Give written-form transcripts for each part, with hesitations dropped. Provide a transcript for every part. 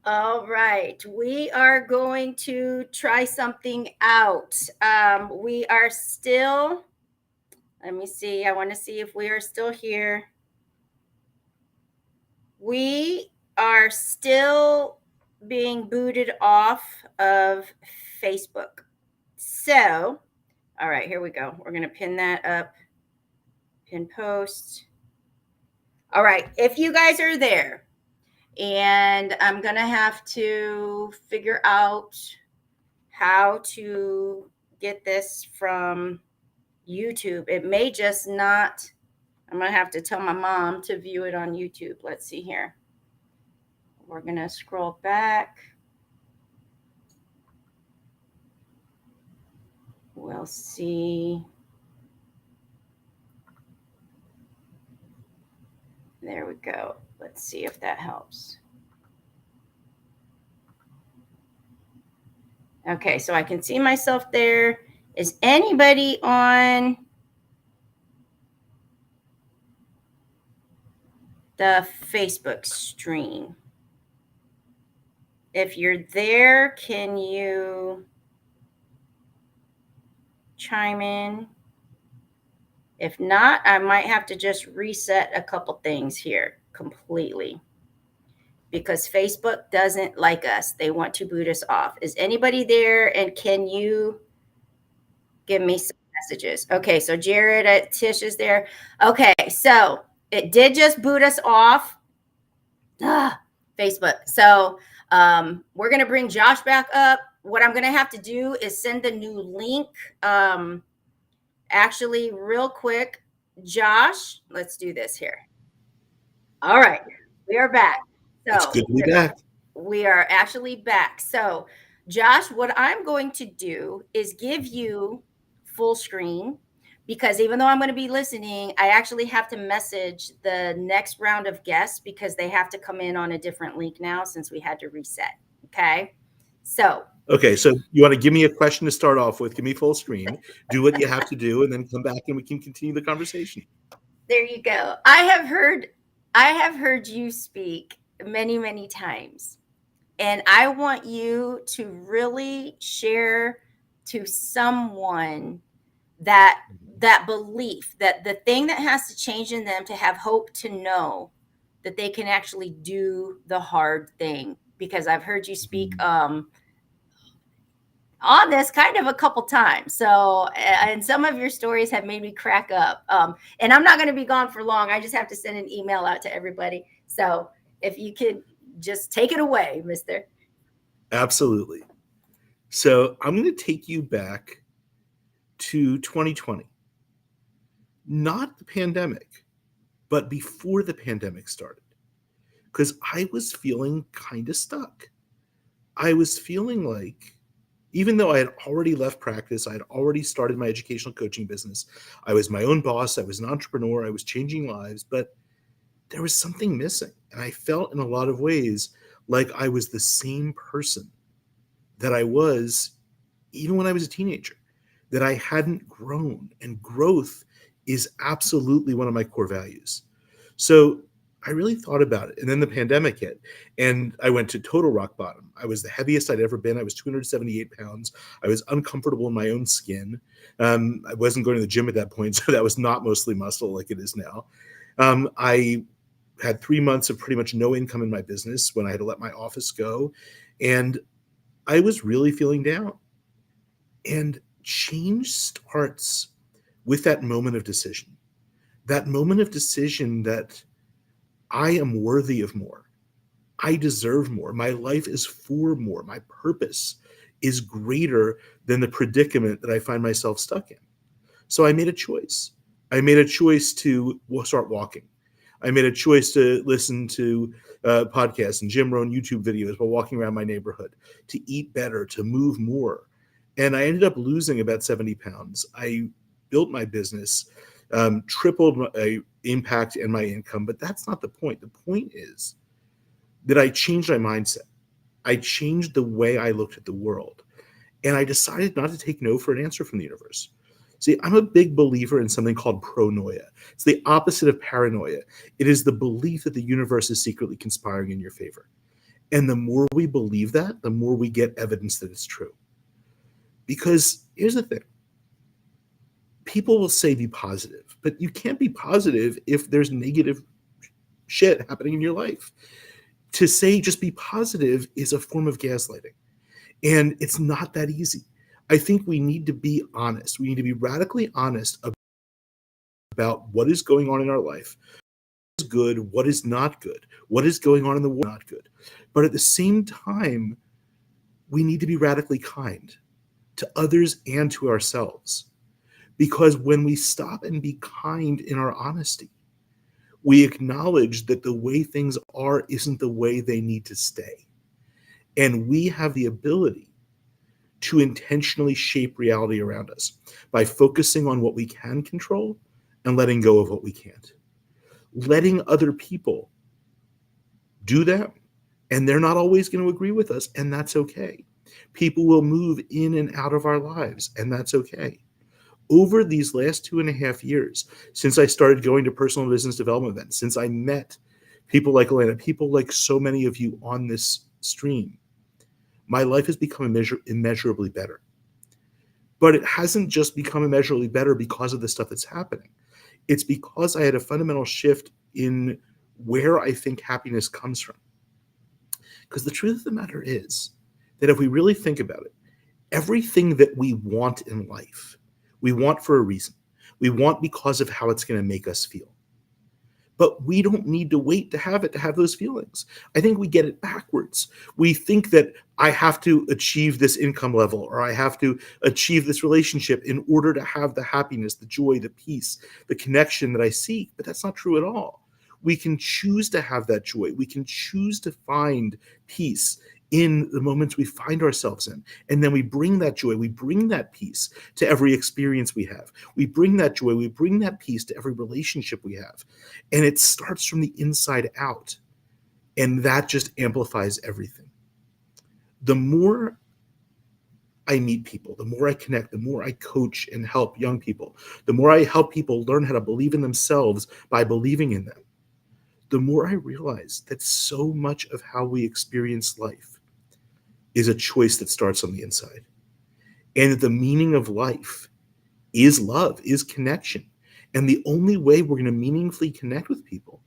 All right, we are going to try something out. We are still, let me see, I want to see if we are still here. We are still being booted off of Facebook. So, all right, here we go. We're going to pin that up, pin post. All right, if you guys are there, and I'm going to have to figure out how to get this from YouTube. It may just not, I'm going to have to tell my mom to view it on YouTube. Let's see here. We're going to scroll back. We'll see. There we go. Let's see if that helps. Okay, so I can see myself there. Is anybody on the Facebook stream? If you're there, can you chime in? If not, I might have to just reset a couple things here completely because Facebook doesn't like us. They want to boot us off. Is anybody there? And can you give me some messages? Okay, so Jared at Tish is there. Okay, so it did just boot us off. Facebook. So we're going to bring Josh back up. What I'm going to have to do is send the new link. Actually, real quick, Josh, let's do this here. All right, we are back. So It's good to be back. We are actually back. So, Josh, what I'm going to do is give you full screen because even though I'm going to be listening, I actually have to message the next round of guests because they have to come in on a different link now since we had to reset. Okay. So, Okay, so you want to give me a question to start off with, give me full screen, do what you have to do, and then come back and we can continue the conversation. there you go. I have heard you speak many, many times. And I want you to really share to someone that belief, that the thing that has to change in them to have hope to know that they can actually do the hard thing. Because I've heard you speak on this kind of a couple times. So, and some of your stories have made me crack up. And I'm not going to be gone for long. I just have to send an email out to everybody. So, if you could just take it away, mister. Absolutely. So I'm going to take you back to 2020. Not the pandemic, but before the pandemic started. Because I was feeling kind of stuck. I was feeling like, even though I had already left practice, I had already started my educational coaching business, I was my own boss, I was an entrepreneur, I was changing lives, but there was something missing. And I felt in a lot of ways like I was the same person that I was even when I was a teenager, that I hadn't grown. And growth is absolutely one of my core values. So I really thought about it. And then the pandemic hit and I went to total rock bottom. I was the heaviest I'd ever been. I was 278 pounds. I was uncomfortable in my own skin. I wasn't going to the gym at that point, so that was not mostly muscle like it is now. I had 3 months of pretty much no income in my business when I had to let my office go. And I was really feeling down. And change starts with that moment of decision. That moment of decision that I am worthy of more. I deserve more. My life is for more. My purpose is greater than the predicament that I find myself stuck in. So I made a choice. I made a choice to start walking. I made a choice to listen to podcasts and Jim Rohn YouTube videos while walking around my neighborhood, to eat better, to move more. And I ended up losing about 70 pounds. I built my business, tripled my impact and my income, but that's not the point. The point is that I changed my mindset. I changed the way I looked at the world. And I decided not to take no for an answer from the universe. See, I'm a big believer in something called pronoia. It's the opposite of paranoia. It is the belief that the universe is secretly conspiring in your favor. And the more we believe that, the more we get evidence that it's true. Because here's the thing, people will say be positive, but you can't be positive if there's negative shit happening in your life. To say just be positive is a form of gaslighting. And it's not that easy. I think we need to be honest. We need to be radically honest about what is going on in our life, what is good, what is not good, what is going on in the world, not good. But at the same time, we need to be radically kind to others and to ourselves. Because when we stop and be kind in our honesty, we acknowledge that the way things are isn't the way they need to stay. And we have the ability to intentionally shape reality around us by focusing on what we can control and letting go of what we can't. Letting other people do them. And they're not always going to agree with us, and that's okay. People will move in and out of our lives, and that's okay. Over these last 2.5 years, since I started going to personal and business development events, since I met people like Elena, people like so many of you on this stream, my life has become immeasurably better. But it hasn't just become immeasurably better because of the stuff that's happening. It's because I had a fundamental shift in where I think happiness comes from. Because the truth of the matter is that if we really think about it, everything that we want in life, we want for a reason. We want because of how it's going to make us feel. But we don't need to wait to have those feelings. I think we get it backwards. We think that I have to achieve this income level, or I have to achieve this relationship in order to have the happiness, the joy, the peace, the connection that I seek. But that's not true at all. We can choose to have that joy. We can choose to find peace in the moments we find ourselves in. And then we bring that joy, we bring that peace to every experience we have. We bring that joy, we bring that peace to every relationship we have. And it starts from the inside out. And that just amplifies everything. The more I meet people, the more I connect, the more I coach and help young people, the more I help people learn how to believe in themselves by believing in them, the more I realize that so much of how we experience life is a choice that starts on the inside. And the meaning of life is love, is connection. And the only way we're going to meaningfully connect with people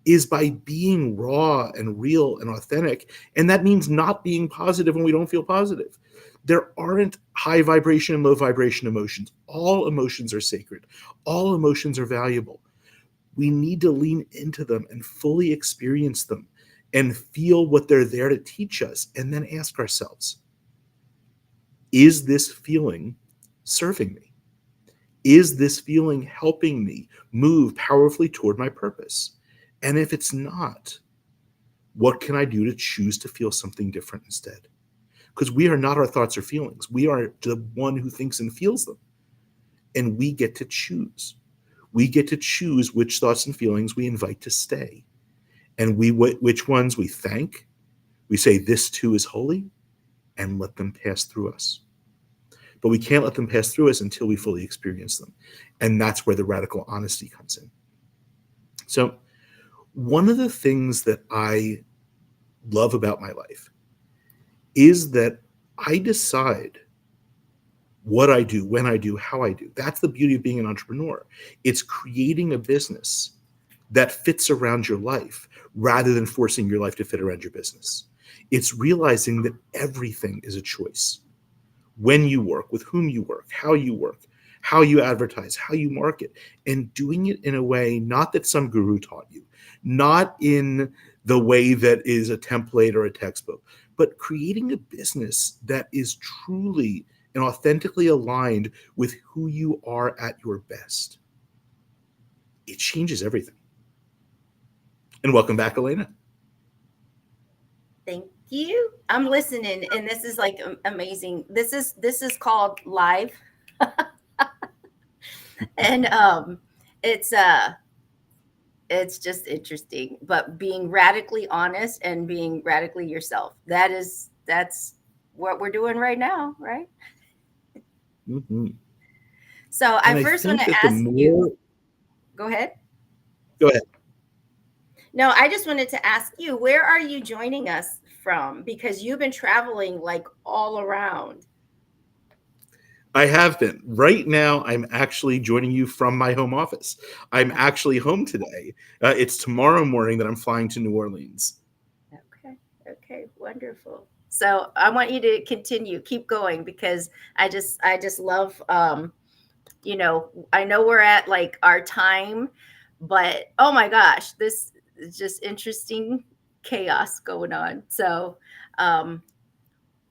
is by being raw and real and authentic. And that means not being positive when we don't feel positive. There aren't high vibration and low vibration emotions. All emotions are sacred. All emotions are valuable. We need to lean into them and fully experience them and feel what they're there to teach us, and then ask ourselves, is this feeling serving me? Is this feeling helping me move powerfully toward my purpose? And if it's not, what can I do to choose to feel something different instead? Because we are not our thoughts or feelings. We are the one who thinks and feels them. And we get to choose. We get to choose which thoughts and feelings we invite to stay. And which ones we thank, we say this too is holy, and let them pass through us. But we can't let them pass through us until we fully experience them. And that's where the radical honesty comes in. So one of the things that I love about my life is that I decide what I do, when I do, how I do. That's the beauty of being an entrepreneur. It's creating a business that fits around your life rather than forcing your life to fit around your business. It's realizing that everything is a choice. When you work, with whom you work, how you advertise, how you market, and doing it in a way not that some guru taught you, not in the way that is a template or a textbook, but creating a business that is truly and authentically aligned with who you are at your best. It changes everything. And welcome back, Elena. Thank you. I'm listening, and this is like amazing. This is called live, and it's just interesting. But being radically honest and being radically yourself, that's what we're doing right now, right? Mm-hmm. So And I I first want think to that ask you. Go ahead. Go ahead. No, I just wanted to ask you, where are you joining us from? Because you've been traveling like all around. I have been. Right now, I'm actually joining you from my home office. I'm actually home today. It's tomorrow morning that I'm flying to New Orleans. Okay. Okay. Wonderful. So I want you to continue, keep going, because I just love, I know we're at like our time, but oh my gosh, this is just interesting chaos going on. So, um,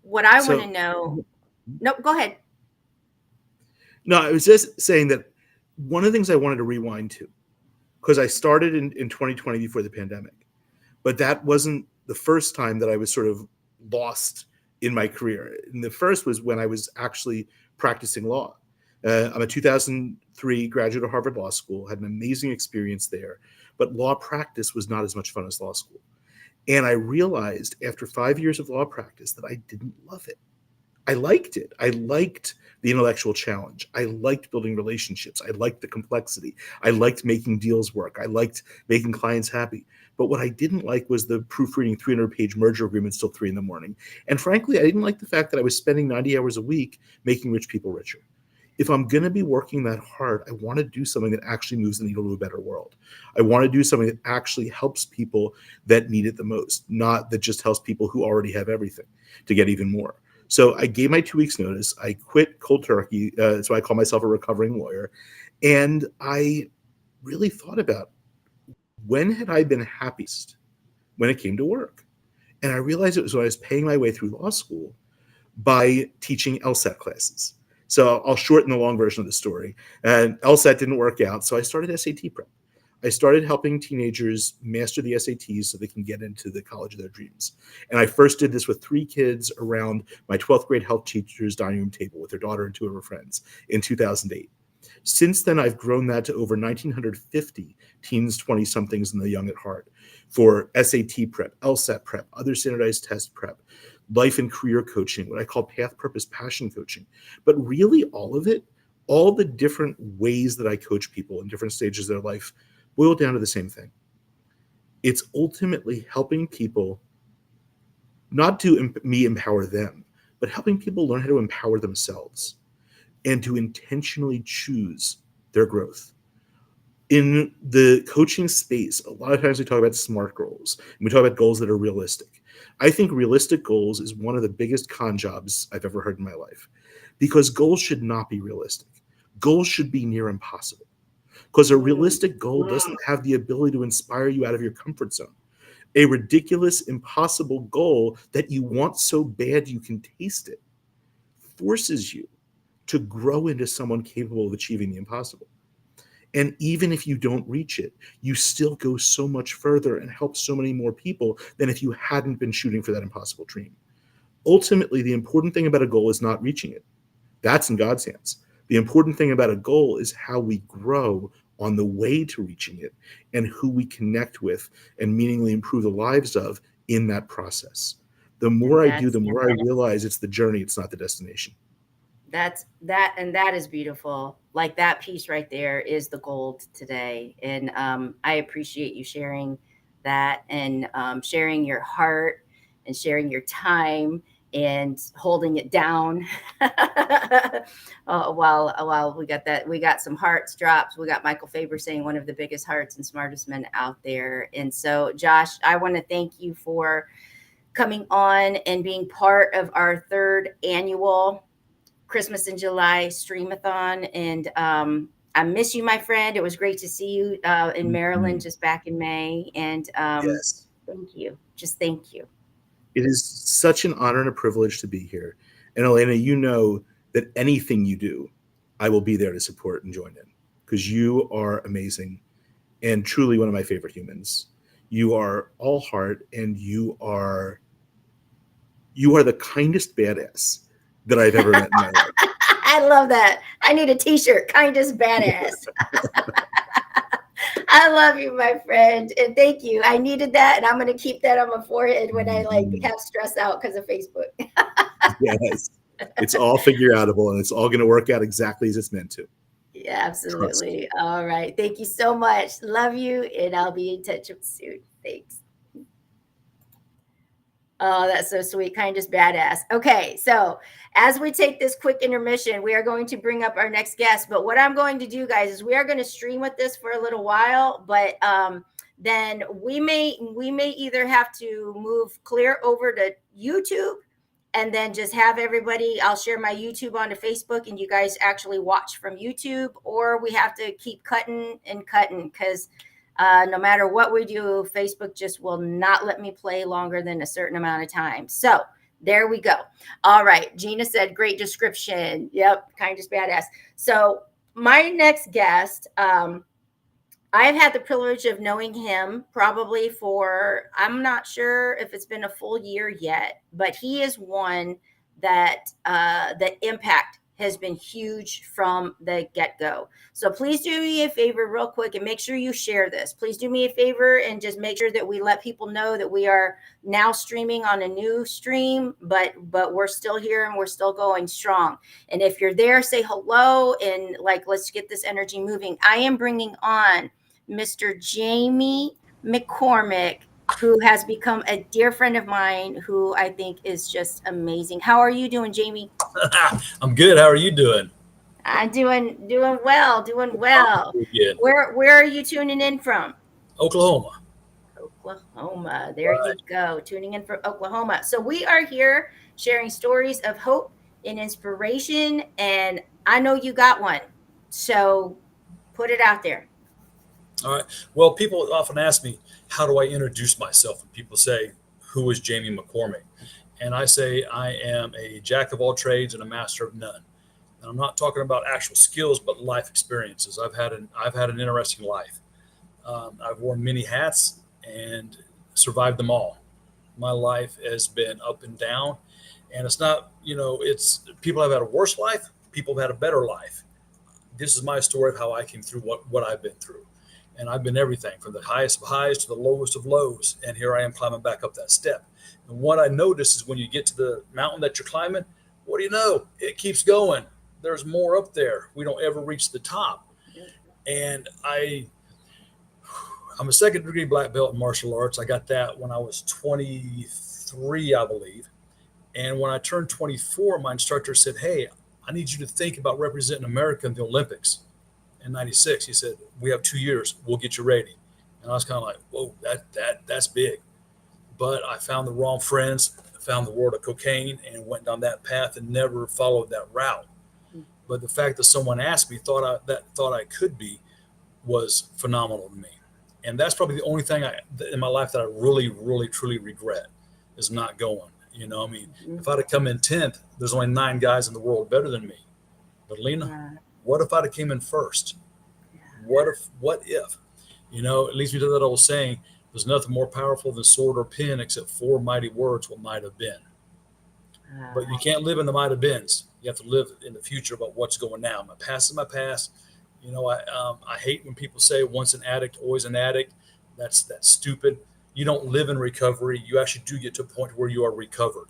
what I want to So, know, no, go ahead. no, I was just saying that one of the things I wanted to rewind to, because I started in 2020 before the pandemic, but that wasn't the first time that I was sort of lost in my career. And the first was when I was actually practicing law. I'm a 2003 graduate of Harvard Law School, had an amazing experience there, but law practice was not as much fun as law school. And I realized after 5 years of law practice that I didn't love it. I liked it. I liked the intellectual challenge. I liked building relationships. I liked the complexity. I liked making deals work. I liked making clients happy. But what I didn't like was the proofreading 300-page merger agreements till 3 a.m. And frankly, I didn't like the fact that I was spending 90 hours a week making rich people richer. If I'm going to be working that hard, I want to do something that actually moves the needle to a better world. I want to do something that actually helps people that need it the most, not that just helps people who already have everything to get even more. So I gave my 2 weeks notice. I quit cold turkey. So I call myself a recovering lawyer. And I really thought about when had I been happiest when it came to work? And I realized it was when I was paying my way through law school by teaching LSAT classes. So I'll shorten the long version of the story. And LSAT didn't work out. So I started SAT prep. I started helping teenagers master the SATs so they can get into the college of their dreams. And I first did this with 3 kids around my 12th grade health teacher's dining room table with their daughter and 2 of her friends in 2008. Since then, I've grown that to over 1,950 teens, 20 somethings, and the young at heart for SAT prep, LSAT prep, other standardized test prep, life and career coaching, what I call path, purpose, passion coaching. But really, all of it, all the different ways that I coach people in different stages of their life boil down to the same thing. It's ultimately helping people, not to me empower them, but helping people learn how to empower themselves and to intentionally choose their growth. In the coaching space, a lot of times we talk about SMART goals and we talk about goals that are realistic. I think realistic goals is one of the biggest con jobs I've ever heard in my life because goals should not be realistic. Goals should be near impossible because a realistic goal doesn't have the ability to inspire you out of your comfort zone. A ridiculous, impossible goal that you want so bad you can taste it forces you to grow into someone capable of achieving the impossible. And even if you don't reach it, you still go so much further and help so many more people than if you hadn't been shooting for that impossible dream. Ultimately, the important thing about a goal is not reaching it. That's in God's hands. The important thing about a goal is how we grow on the way to reaching it and who we connect with and meaningfully improve the lives of in that process. The more And I do, that's the more I realize it's the journey, it's not the destination. that is beautiful. Like that piece right there is the gold today. And I appreciate you sharing that, and sharing your heart and sharing your time and holding it down. While we got some hearts drops. We got Michael Faber saying one of the biggest hearts and smartest men out there. And so, Josh, I want to thank you for coming on and being part of our third annual Christmas in July Streamathon. And I miss you, my friend. It was great to see you in Maryland just back in May. And Yes. thank you. Just thank you. It is such an honor and a privilege to be here. And Elena, you know that anything you do, I will be there to support and join in because you are amazing and truly one of my favorite humans. You are all heart and you are the kindest badass that I've ever met in my life. I love that. I need a t-shirt. Kindest badass. I love you, my friend. And thank you. I needed that. And I'm going to keep that on my forehead when I like have stress out because of Facebook. Yes. It's all figure outable and it's all going to work out exactly as it's meant to. Yeah, Trust. absolutely. All right. Thank you so much. Love you. And I'll be in touch soon. Thanks. Oh, that's so sweet. Kind is badass. Okay, so as we take this quick intermission, we are going to bring up our next guest. But what I'm going to do, guys, is we are going to stream with this for a little while, but then we may either have to move clear over to YouTube and then just have everybody. I'll share my YouTube onto Facebook, and you guys actually watch from YouTube, or we have to keep cutting and cutting because no matter what we do, Facebook just will not let me play longer than a certain amount of time. So there we go. All right. Gina said, great description. Yep. Kind of badass. So my next guest, I've had the privilege of knowing him probably for, I'm not sure if it's been a full year yet, but he is one that the impact has been huge from the get-go. So please do me a favor real quick and make sure you share this. Please do me a favor and just make sure that we let people know that we are now streaming on a new stream, but we're still here and we're still going strong. And if you're there, say hello and like, let's get this energy moving. I am bringing on Mr. Jamie McCormick, who has become a dear friend of mine, who I think is just amazing. How are you doing, Jamie? I'm good. How are you doing? I'm doing well, doing well. Good. Where are you tuning in from? Oklahoma. Oklahoma. There Right. you go. Tuning in from Oklahoma. So we are here sharing stories of hope and inspiration, and I know you got one. So put it out there. All right. Well, people often ask me, how do I introduce myself? And people say, who is Jamie McCormick? And I say, I am a jack of all trades and a master of none. And I'm not talking about actual skills, but life experiences. I've had an interesting life. I've worn many hats and survived them all. My life has been up and down, and it's not, it's people have had a worse life. People have had a better life. This is my story of how I came through what I've been through. And I've been everything from the highest of highs to the lowest of lows. And here I am climbing back up that step. And what I notice is when you get to the mountain that you're climbing, what do you know? It keeps going. There's more up there. We don't ever reach the top. And I'm a second degree black belt in martial arts. I got that when I was 23, I believe. And when I turned 24, my instructor said, hey, I need you to think about representing America in the Olympics. In 96, he said, we have 2 years, we'll get you ready. And I was kind of like, whoa, that's big. But I found the wrong friends, found the world of cocaine, and went down that path and never followed that route. But the fact that someone asked me, thought I could be, was phenomenal to me. And that's probably the only thing in my life that I really, really, truly regret is not going. If I'd have come in 10th, there's only 9 guys in the world better than me. But Lena, what if I'd have came in first? What if? It leads me to that old saying, there's nothing more powerful than sword or pen except 4 mighty words, what might have been. But you can't live in the might have beens. You have to live in the future about what's going now. My past is my past. I hate when people say once an addict, always an addict. That's stupid. You don't live in recovery. You actually do get to a point where you are recovered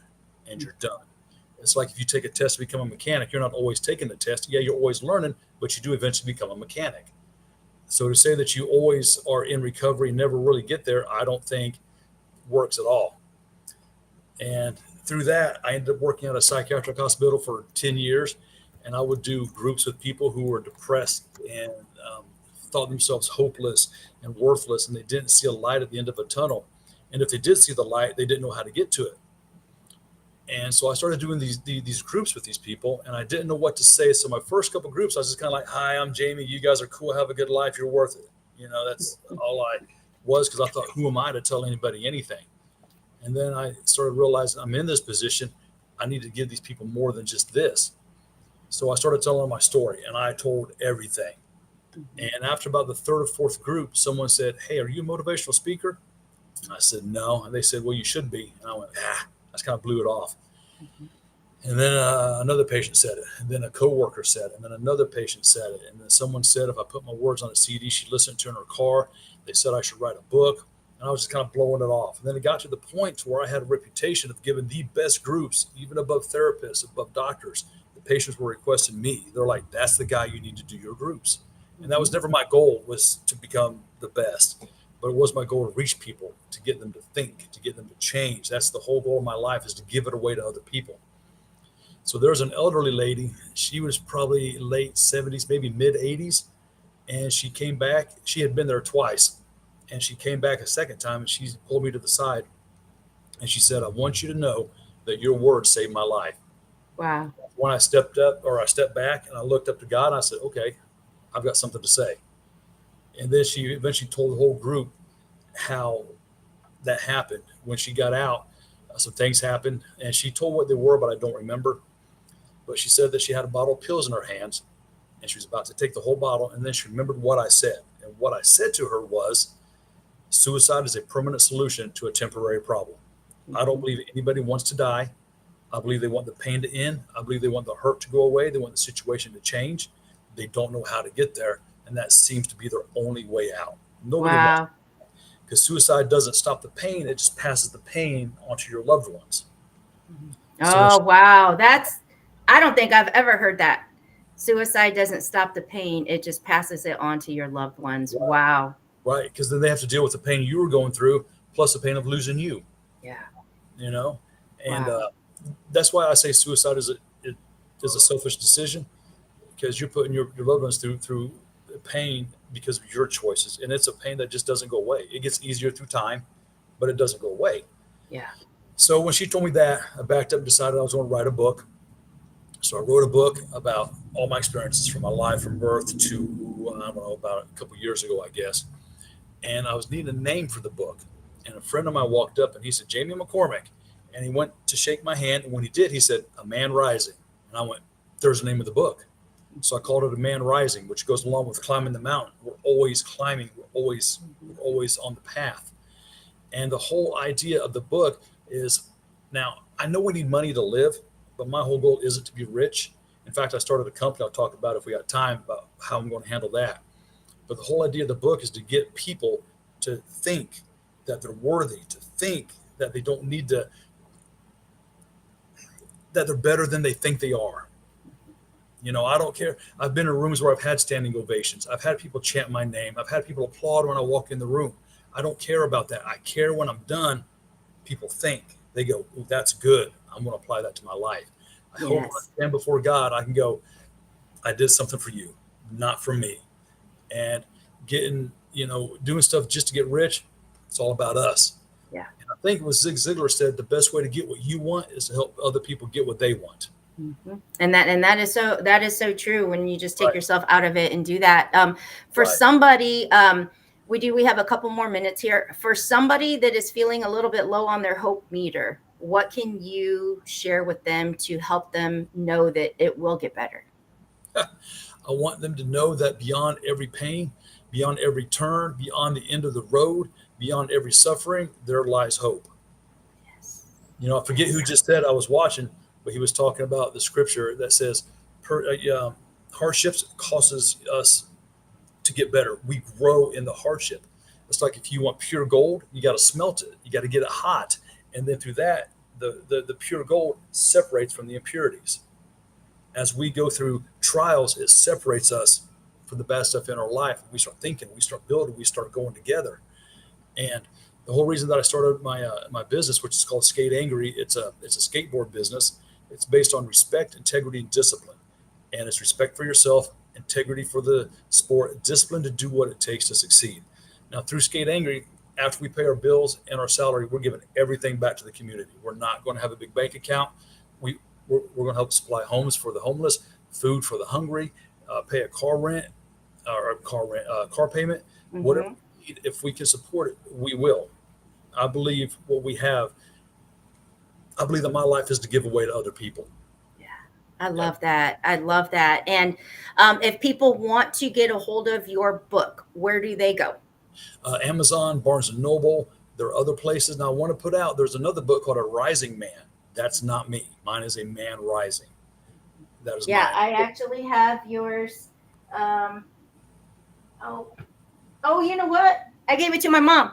and you're done. It's like if you take a test to become a mechanic, you're not always taking the test. Yeah, you're always learning, but you do eventually become a mechanic. So to say that you always are in recovery and never really get there, I don't think works at all. And through that, I ended up working at a psychiatric hospital for 10 years. And I would do groups with people who were depressed and thought themselves hopeless and worthless, and they didn't see a light at the end of a tunnel. And if they did see the light, they didn't know how to get to it. And so I started doing these groups with these people, and I didn't know what to say. So my first couple of groups, I was just kind of like, hi, I'm Jamie. You guys are cool. Have a good life. You're worth it. That's all I was, because I thought, who am I to tell anybody anything? And then I started realizing I'm in this position. I need to give these people more than just this. So I started telling them my story, and I told everything. And after about the 3rd or 4th group, someone said, hey, are you a motivational speaker? I said, no. And they said, well, you should be. And I went, I just kind of blew it off. And then another patient said it. And then a coworker said it. And then another patient said it. And then someone said if I put my words on a CD, she'd listen to it in her car. They said I should write a book. And I was just kind of blowing it off. And then it got to the point where I had a reputation of giving the best groups, even above therapists, above doctors. The patients were requesting me. They're like, that's the guy you need to do your groups. And that was never my goal, was to become the best. but it was my goal to reach people, to get them to think, to get them to change. That's the whole goal of my life, is to give it away to other people. So there's an elderly lady. She was probably late 70s, maybe mid 80s. And she came back. She had been there twice. And she came back a second time, and she pulled me to the side. And she said, I want you to know that your words saved my life. Wow. When I stepped back and I looked up to God, I said, okay, I've got something to say. And then she eventually told the whole group how that happened. When she got out, some things happened, and she told what they were, but I don't remember. But she said that she had a bottle of pills in her hands, and she was about to take the whole bottle, and then she remembered what I said. And what I said to her was, suicide is a permanent solution to a temporary problem. I don't believe anybody wants to die. I believe they want the pain to end. I believe they want the hurt to go away. They want the situation to change. They don't know how to get there, and that seems to be their only way out. Nobody wants, because suicide doesn't stop the pain. It just passes the pain onto your loved ones. Oh, wow. I don't think I've ever heard that. Suicide doesn't stop the pain. It just passes it on to your loved ones. Right. Wow. Right. Because then they have to deal with the pain you were going through, plus the pain of losing you. Yeah. You know, and Wow. That's why I say suicide is a selfish decision, because you're putting your loved ones through pain because of your choices. And it's a pain that just doesn't go away. It gets easier through time, but it doesn't go away. Yeah. So when she told me that, I backed up and decided I was going to write a book. So I wrote a book about all my experiences from my life, from birth to, I don't know, about a couple of years ago, I guess. And I was needing a name for the book. And a friend of mine walked up and he said, Jamie McCormick. And he went to shake my hand. And when he did, he said, A Man Rising. And I went, there's the name of the book. So I called it A Man Rising, which goes along with climbing the mountain. We're always climbing. We're always on the path. And the whole idea of the book is, now I know we need money to live, but my whole goal isn't to be rich. In fact, I started a company. I'll talk about, if we got time, about how I'm going to handle that. But the whole idea of the book is to get people to think that they're worthy, to think that they don't need to, that they're better than they think they are. You know, I don't care. I've been in rooms where I've had standing ovations. I've had people chant my name. I've had people applaud when I walk in the room. I don't care about that. I care when I'm done, people think. They go, ooh, that's good. I'm going to apply that to my life. I hope when I stand before God, I can go, I did something for you, not for me. And getting, doing stuff just to get rich, it's all about us. Yeah. And I think what Zig Ziglar said, the best way to get what you want is to help other people get what they want. Mm-hmm. And that is so true when you just take yourself out of it and do that. For somebody, we have a couple more minutes here. For somebody that is feeling a little bit low on their hope meter, what can you share with them to help them know that it will get better? I want them to know that beyond every pain, beyond every turn, beyond the end of the road, beyond every suffering, there lies hope. Yes. I forget who just said, I was watching, but he was talking about the scripture that says hardships causes us to get better. We grow in the hardship. It's like if you want pure gold, you got to smelt it. You got to get it hot. And then through that, the pure gold separates from the impurities. As we go through trials, it separates us from the bad stuff in our life. We start thinking, we start building, we start going together. And the whole reason that I started my business, which is called Skate Angry, it's a skateboard business. It's based on respect, integrity, and discipline. And it's respect for yourself, integrity for the sport, discipline to do what it takes to succeed. Now, through Skate Angry, after we pay our bills and our salary, we're giving everything back to the community. We're not going to have a big bank account. We're going to help supply homes for the homeless, food for the hungry, pay a car rent or car payment, whatever we need. If we can support it, we will. I believe that my life is to give away to other people. I love that. I love that. And if people want to get a hold of your book, where do they go? Amazon, Barnes & Noble. There are other places. Now, I want to put out, there's another book called A Rising Man. That's not me. Mine is A Man Rising. That is mine. I actually have yours. You know what? I gave it to my mom.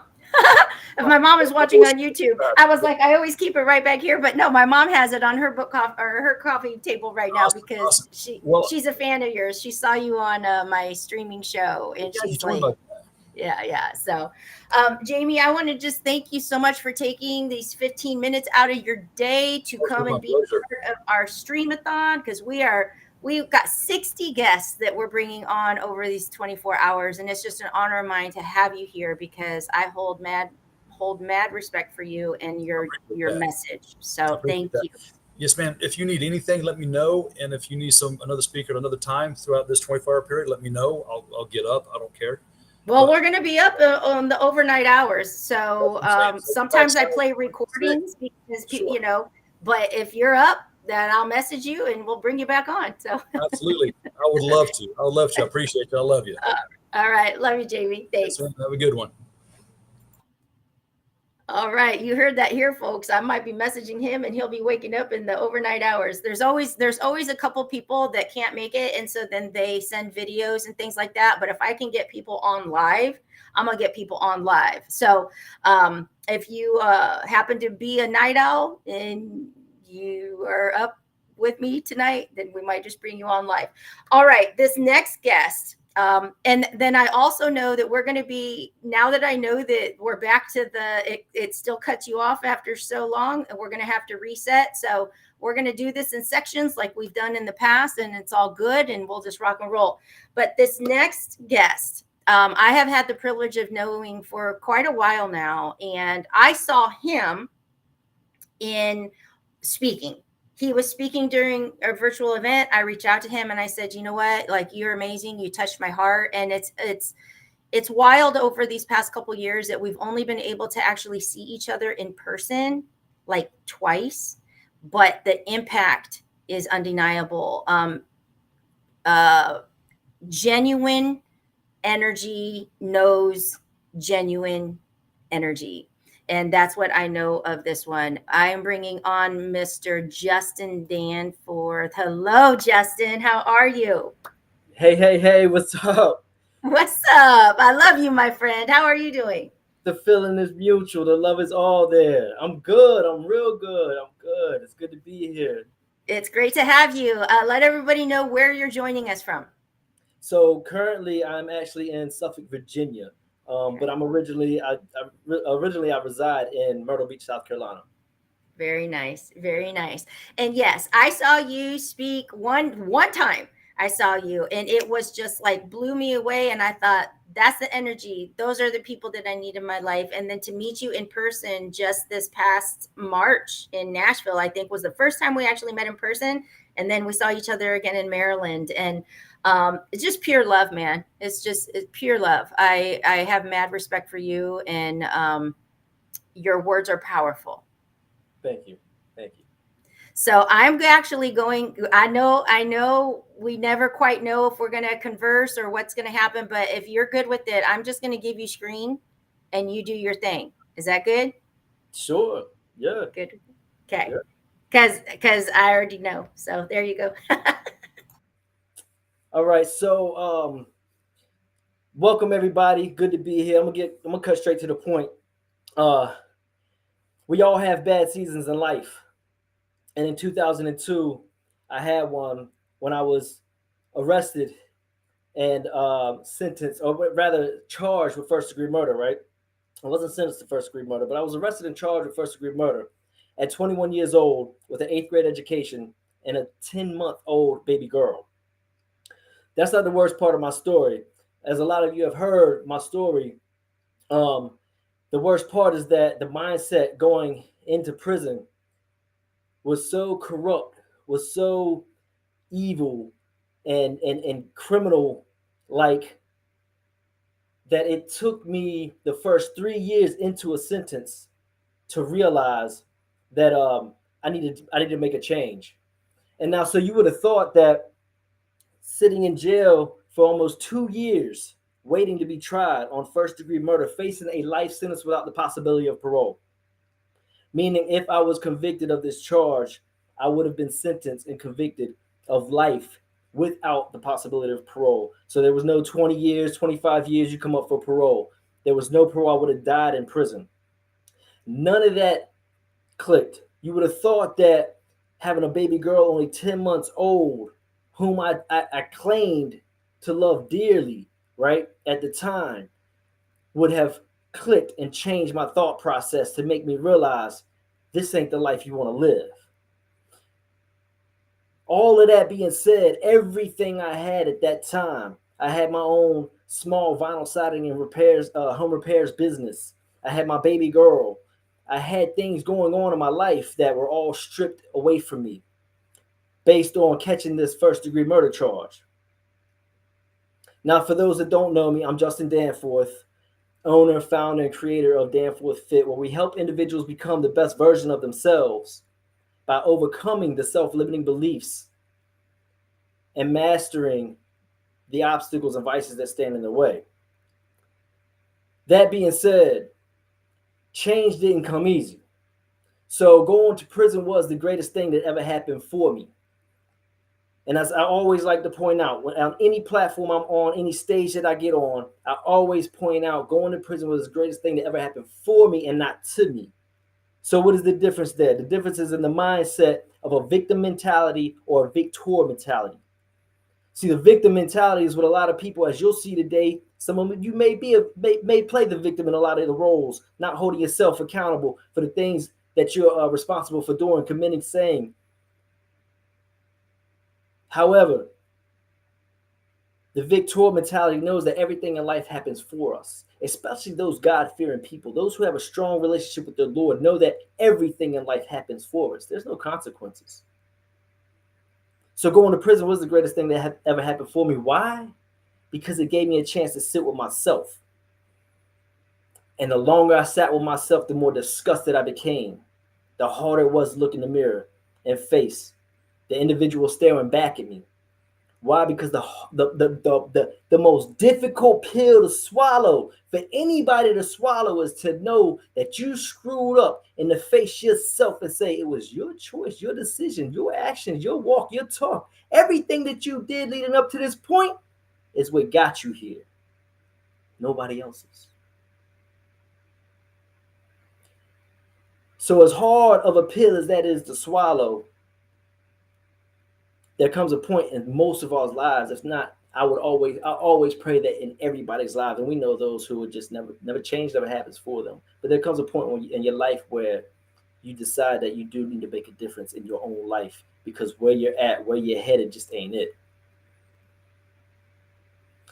If my mom is watching on YouTube, I was like, I always keep it right back here. But no, my mom has it on her her coffee table right now because she's a fan of yours. She saw you on my streaming show, and she's like, Yeah. So, Jamie, I want to just thank you so much for taking these 15 minutes out of your day to come My and be pleasure. part of our Streamathon, because we've got 60 guests that we're bringing on over these 24 hours, and it's just an honor of mine to have you here because I hold mad respect for you and your That. message. So Appreciate thank that. you. Yes, man. If you need anything, let me know. And if you need another speaker at another time throughout this 24-hour period, let me know. I'll get up. I don't care. Well, But we're going to be up on the overnight hours. So that's what I'm saying. So sometimes I backside, play like you said, recordings because, sure, but if you're up, then I'll message you and we'll bring you back on. So, absolutely. I would love to. I would love to. I appreciate you. I love you. all right. Love you, Jamie. Yes, Thanks. man. Have a good one. All right. You heard that here, folks. I might be messaging him and he'll be waking up in the overnight hours. There's always a couple people that can't make it. And so then they send videos and things like that. But if I can get people on live, I'm going to get people on live. So if you happen to be a night owl and you are up with me tonight, then we might just bring you on live. All right. This next guest. And then I also know that we're going to be, now that I know that we're back to it still cuts you off after so long, and we're going to have to reset. So we're going to do this in sections like we've done in the past, and it's all good, and we'll just rock and roll. But this next guest, I have had the privilege of knowing for quite a while now, and I saw him in speaking. He was speaking during a virtual event. I reached out to him and I said, you know what, like, you're amazing. You touched my heart. And it's wild over these past couple years that we've only been able to actually see each other in person like twice, but the impact is undeniable. Genuine energy knows genuine energy. And that's what I know of this one. I am bringing on Mr. Justin Danforth. Hello, Justin. How are you? Hey, what's up? What's up? I love you, my friend. How are you doing? The feeling is mutual. The love is all there. I'm good. I'm real good. I'm good. It's good to be here. It's great to have you. Let everybody know where you're joining us from. So currently, I'm actually in Suffolk, Virginia, but I'm originally I reside in Myrtle Beach, South Carolina. Very nice. Very nice. And yes, I saw you speak one time. I saw you and it was just like blew me away. And I thought, that's the energy. Those are the people that I need in my life. And then to meet you in person just this past March in Nashville, I think was the first time we actually met in person. And then we saw each other again in Maryland. And it's just pure love, man. It's pure love. I have mad respect for you, and your words are powerful. Thank you. So I'm actually going, I know we never quite know if we're going to converse or what's going to happen, but if you're good with it, I'm just going to give you screen and you do your thing. Is that good? Sure. Yeah. Good. Okay. Yeah. Because I already know. So there you go. All right. So welcome everybody. Good to be here. I'm gonna cut straight to the point. We all have bad seasons in life. And in 2002, I had one when I was arrested and sentenced, or rather charged with first-degree murder, right? I wasn't sentenced to first-degree murder, but I was arrested and charged with first-degree murder at 21 years old with an 8th grade education and a 10-month-old baby girl. That's not the worst part of my story. As a lot of you have heard my story, the worst part is that the mindset going into prison was so corrupt, was so evil and criminal like that it took me the first 3 years into a sentence to realize that I needed to make a change. And now, so you would have thought that sitting in jail for almost 2 years waiting to be tried on first-degree murder, facing a life sentence without the possibility of parole, meaning if I was convicted of this charge, I would have been sentenced and convicted of life without the possibility of parole. So there was no 20 years, 25 years, you come up for parole. There was no parole. I would have died in prison. None of that clicked. You would have thought that having a baby girl only 10 months old, whom I claimed to love dearly, right, at the time, would have clicked and changed my thought process to make me realize this ain't the life you want to live. All of that being said, everything I had at that time, I had my own small vinyl siding and repairs, home repairs business. I had my baby girl. I had things going on in my life that were all stripped away from me based on catching this first-degree murder charge. Now, for those that don't know me, I'm Justin Danforth, owner, founder, and creator of Danforth Fit, where we help individuals become the best version of themselves by overcoming the self-limiting beliefs and mastering the obstacles and vices that stand in their way. That being said, change didn't come easy. So going to prison was the greatest thing that ever happened for me. And as I always like to point out, on any platform I'm on, any stage that I get on, I always point out going to prison was the greatest thing that ever happened for me and not to me. So what is the difference there? The difference is in the mindset of a victim mentality or a victor mentality. See, the victim mentality is what a lot of people, as you'll see today, some of you may play the victim in a lot of the roles, not holding yourself accountable for the things that you're responsible for doing, committing, saying. However, the victor mentality knows that everything in life happens for us, especially those God-fearing people. Those who have a strong relationship with their Lord know that everything in life happens for us. There's no consequences. So going to prison was the greatest thing that ever happened for me. Why? Because it gave me a chance to sit with myself. And the longer I sat with myself, the more disgusted I became. The harder it was to look in the mirror and face the individual staring back at me. Why? Because the most difficult pill to swallow for anybody to swallow is to know that you screwed up and to face yourself and say it was your choice, your decision, your actions, your walk, your talk. Everything that you did leading up to this point is what got you here. Nobody else's. So as hard of a pill as that is to swallow, there comes a point in most of our lives, if not, I always pray that in everybody's lives, and we know those who would just never change, never happens for them. But there comes a point in your life where you decide that you do need to make a difference in your own life, because where you're at, where you're headed just ain't it.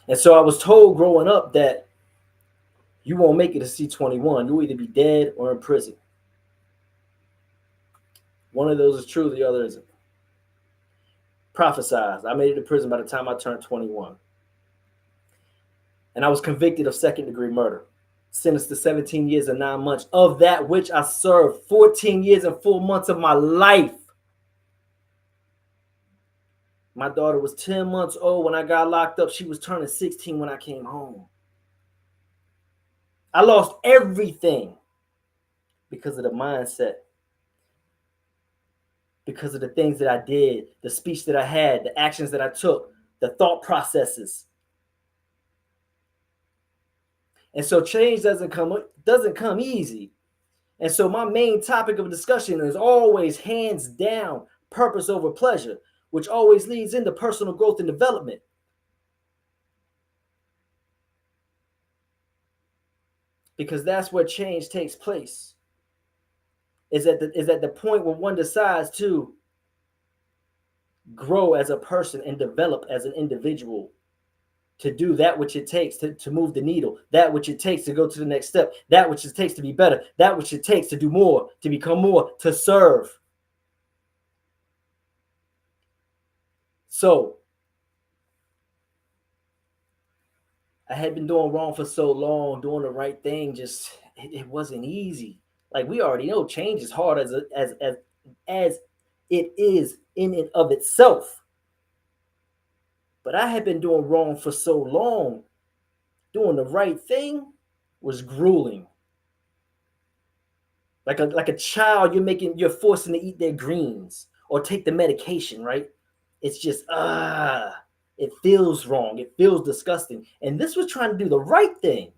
And so I was told growing up that you won't make it to C21. You'll either be dead or in prison. One of those is true, the other isn't. Prophesized. I made it to prison by the time I turned 21. And I was convicted of second-degree murder. Sentenced to 17 years and 9 months, of that which I served 14 years and 4 months of my life. My daughter was 10 months old when I got locked up. She was turning 16 when I came home. I lost everything because of the mindset, because of the things that I did, the speech that I had, the actions that I took, the thought processes. And so change doesn't come easy. And so my main topic of discussion is always, hands down, purpose over pleasure, which always leads into personal growth and development. Because that's where change takes place. Is at the point where one decides to grow as a person and develop as an individual, to do that which it takes to move the needle, that which it takes to go to the next step, that which it takes to be better, that which it takes to do more, to become more, to serve. So I had been doing wrong for so long, doing the right thing, just it wasn't easy. Like we already know, change is hard as it is in and of itself. But I had been doing wrong for so long, doing the right thing was grueling. Like a child, you're forcing to eat their greens or take the medication, right? It's just it feels wrong. It feels disgusting. And this was trying to do the right thing.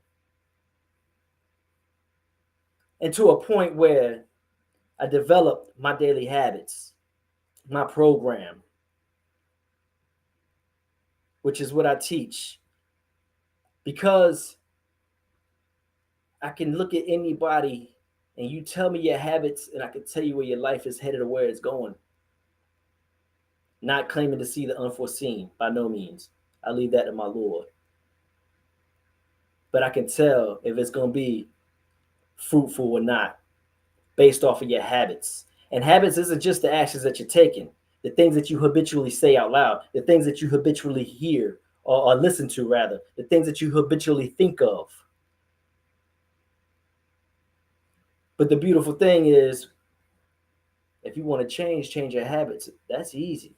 And to a point where I developed my daily habits, my program, which is what I teach. Because I can look at anybody and you tell me your habits, and I can tell you where your life is headed or where it's going. Not claiming to see the unforeseen, by no means. I leave that to my Lord. But I can tell if it's going to be fruitful or not based off of your habits. And habits isn't just the actions that you're taking, the things that you habitually say out loud, the things that you habitually hear or listen to, rather, the things that you habitually think of. But the beautiful thing is, if you want to change your habits. That's easy.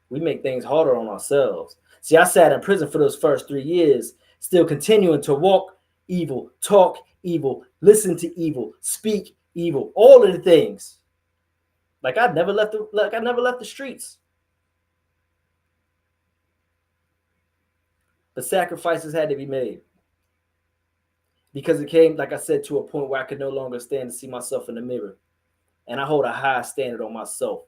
We make things harder on ourselves. See, I sat in prison for those first 3 years, still continuing to walk evil, talk evil, listen to evil, speak evil, all of the things. Like I never left the streets. But sacrifices had to be made. Because it came, like I said, to a point where I could no longer stand to see myself in the mirror. And I hold a high standard on myself.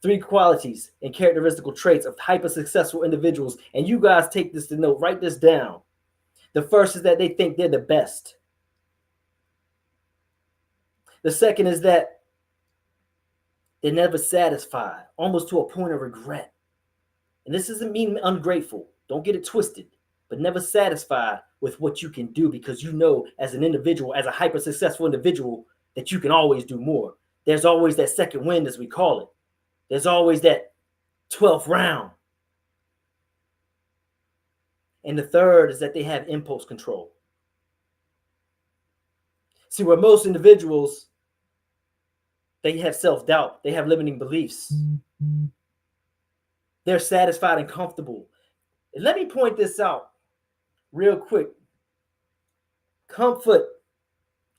3 qualities and characteristical traits of hyper-successful individuals. And you guys take this to note, write this down. The first is that they think they're the best. The second is that they're never satisfied, almost to a point of regret. And this doesn't mean ungrateful. Don't get it twisted. But never satisfied with what you can do, because you know as an individual, as a hyper-successful individual, that you can always do more. There's always that second wind, as we call it. There's always that 12th round. And the third is that they have impulse control. See, where most individuals, they have self-doubt, they have limiting beliefs. They're satisfied and comfortable. And let me point this out real quick. Comfort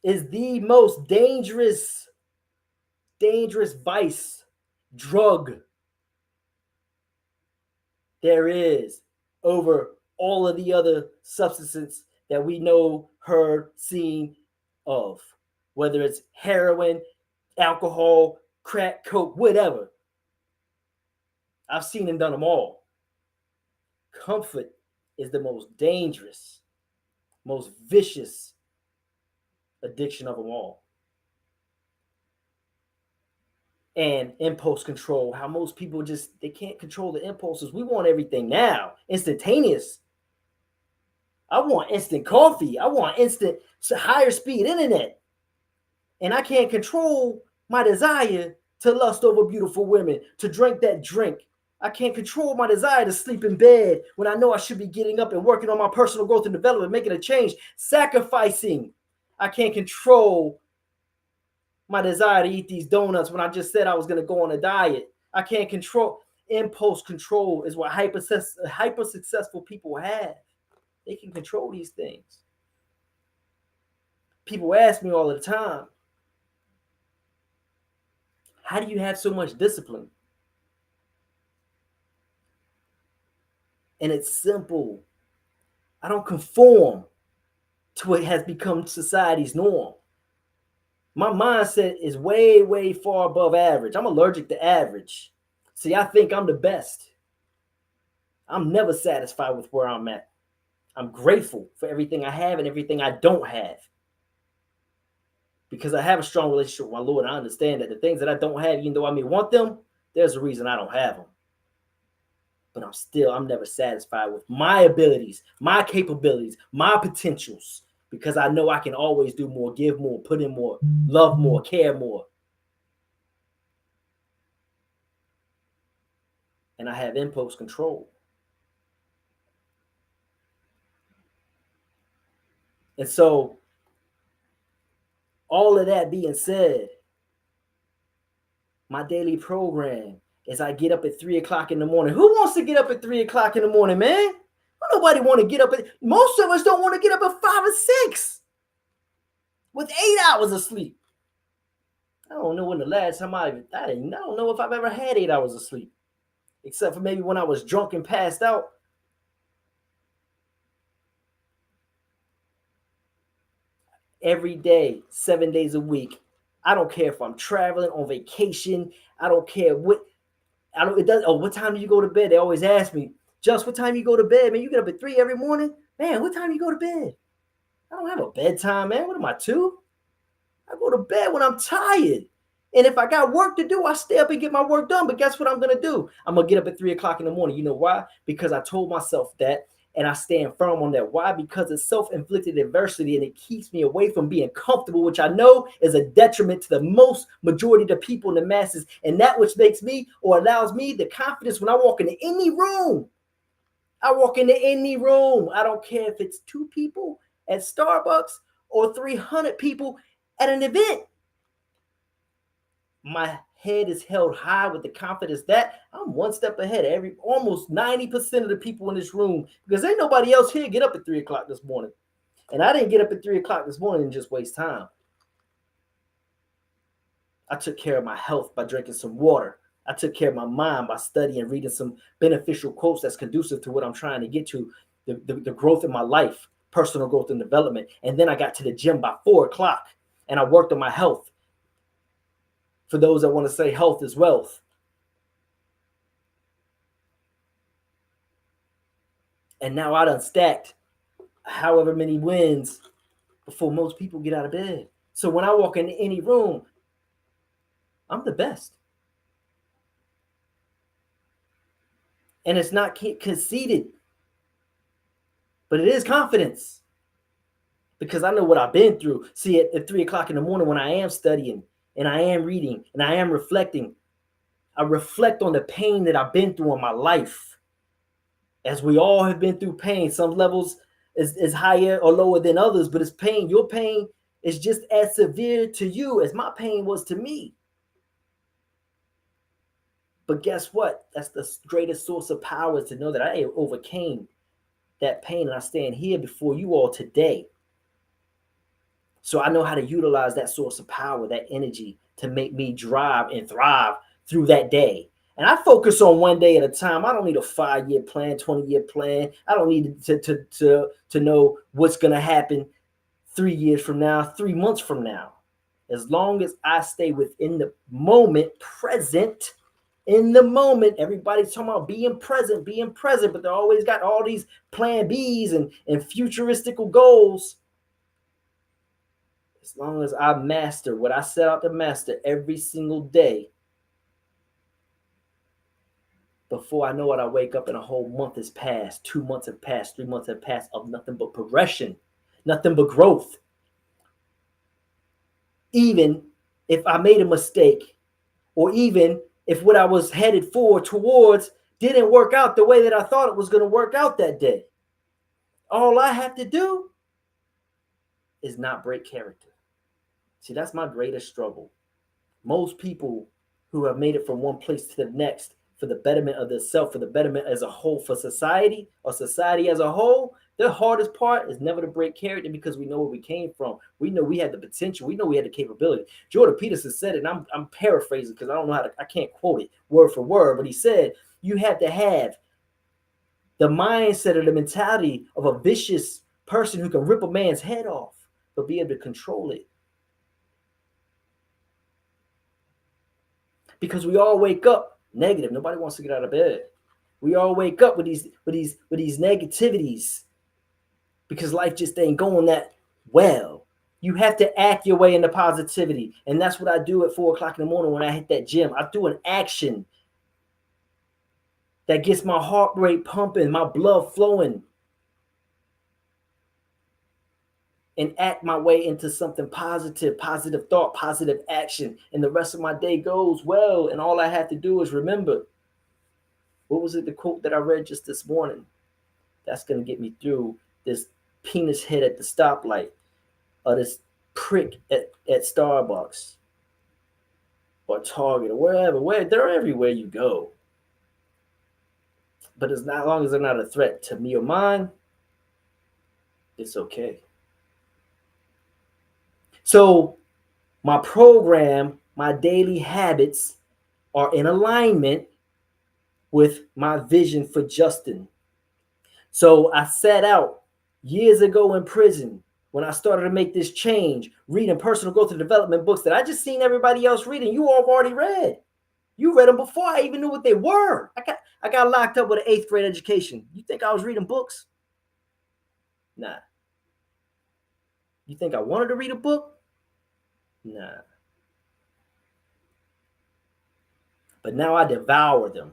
is the most dangerous vice, drug there is over all of the other substances that we know, heard, seen of, whether it's heroin, alcohol, crack, coke, whatever. I've seen and done them all. Comfort is the most dangerous, most vicious addiction of them all. And impulse control, how most people they can't control the impulses. We want everything now, instantaneous. I want instant coffee. I want instant higher speed internet. And I can't control my desire to lust over beautiful women, to drink that drink. I can't control my desire to sleep in bed when I know I should be getting up and working on my personal growth and development, making a change, sacrificing. I can't control my desire to eat these donuts when I just said I was going to go on a diet. I can't control. Impulse control is what hyper successful people have. They can control these things. People ask me all the time, how do you have so much discipline? And it's simple. I don't conform to what has become society's norm. My mindset is way, way far above average. I'm allergic to average. See, I think I'm the best. I'm never satisfied with where I'm at. I'm grateful for everything I have and everything I don't have. Because I have a strong relationship with my Lord. I understand that the things that I don't have, even though I may want them, there's a reason I don't have them. But I'm never satisfied with my abilities, my capabilities, my potentials, because I know I can always do more, give more, put in more, love more, care more. And I have impulse control. And so, all of that being said, my daily program is I get up at 3 o'clock in the morning. Who wants to get up at 3 o'clock in the morning, man? Nobody want to get up most of us don't want to get up at 5 or 6 with 8 hours of sleep. I don't know when the last time I don't know if I've ever had 8 hours of sleep, except for maybe when I was drunk and passed out. Every day, 7 days a week. I don't care if I'm traveling, on vacation. I don't care what. What time do you go to bed? They always ask me, Just, what time you go to bed? Man, you get up at 3 every morning? Man, what time you go to bed? I don't have a bedtime, man. What am I, 2? I go to bed when I'm tired. And if I got work to do, I stay up and get my work done. But guess what I'm going to do? I'm going to get up at 3 o'clock in the morning. You know why? Because I told myself that, and I stand firm on that. Why? Because it's self-inflicted adversity, and it keeps me away from being comfortable, which I know is a detriment to the most majority of the people in the masses. And that which makes me, or allows me, the confidence when I walk into any room. I walk into any room. I don't care if it's 2 people at Starbucks or 300 people at an event. My head is held high with the confidence that I'm one step ahead of almost 90% of the people in this room, because ain't nobody else here get up at 3 o'clock this morning. And I didn't get up at 3 o'clock this morning and just waste time. I took care of my health by drinking some water. I took care of my mind by studying, reading some beneficial quotes that's conducive to what I'm trying to get to, the growth in my life, personal growth and development. And then I got to the gym by 4 o'clock and I worked on my health. For those that want to say health is wealth. And now I done stacked however many wins before most people get out of bed. So when I walk into any room, I'm the best. And it's not conceited, but it is confidence. Because I know what I've been through. See, at 3 o'clock in the morning when I am studying, and I am reading, and I am reflecting, I reflect on the pain that I've been through in my life. As we all have been through pain, some levels is higher or lower than others, but it's pain. Your pain is just as severe to you as my pain was to me. But guess what? That's the greatest source of power, is to know that I overcame that pain, and I stand here before you all today. So I know how to utilize that source of power, that energy, to make me drive and thrive through that day. And I focus on one day at a time. I don't need a 5-year plan, 20-year plan. I don't need to know what's going to happen 3 years from now, 3 months from now. As long as I stay within the moment, present, in the moment. Everybody's talking about being present, but they always got all these plan Bs and futuristical goals. As long as I master what I set out to master every single day, before I know it, I wake up and a whole month has passed, 2 months have passed, 3 months have passed of nothing but progression, nothing but growth. Even if I made a mistake, or even if what I was headed towards didn't work out the way that I thought it was going to work out that day, all I have to do is not break character. See, that's my greatest struggle. Most people who have made it from one place to the next for the betterment of themselves, for the betterment as a whole, for society, or society as a whole, the hardest part is never to break character, because we know where we came from. We know we had the potential. We know we had the capability. Jordan Peterson said it, and I'm paraphrasing because I don't know I can't quote it word for word, but he said, you have to have the mindset or the mentality of a vicious person who can rip a man's head off, but be able to control it. Because we all wake up negative. Nobody wants to get out of bed. We all wake up with these negativities, because life just ain't going that well. You have to act your way into positivity. And that's what I do at 4 o'clock in the morning when I hit that gym. I do an action that gets my heart rate pumping, my blood flowing, and act my way into something positive thought, positive action. And the rest of my day goes well. And all I have to do is remember, what was it, the quote that I read just this morning? That's going to get me through this penis head at the stoplight, or this prick at Starbucks or Target or wherever. They're everywhere you go. But as long as they're not a threat to me or mine, it's okay. So my program, my daily habits are in alignment with my vision for Justin. So I set out years ago in prison, when I started to make this change, reading personal growth and development books that I just seen everybody else reading. You all have already read. You read them before I even knew what they were. I got locked up with an 8th grade education. You think I was reading books? Nah. You think I wanted to read a book? Nah. But now I devour them.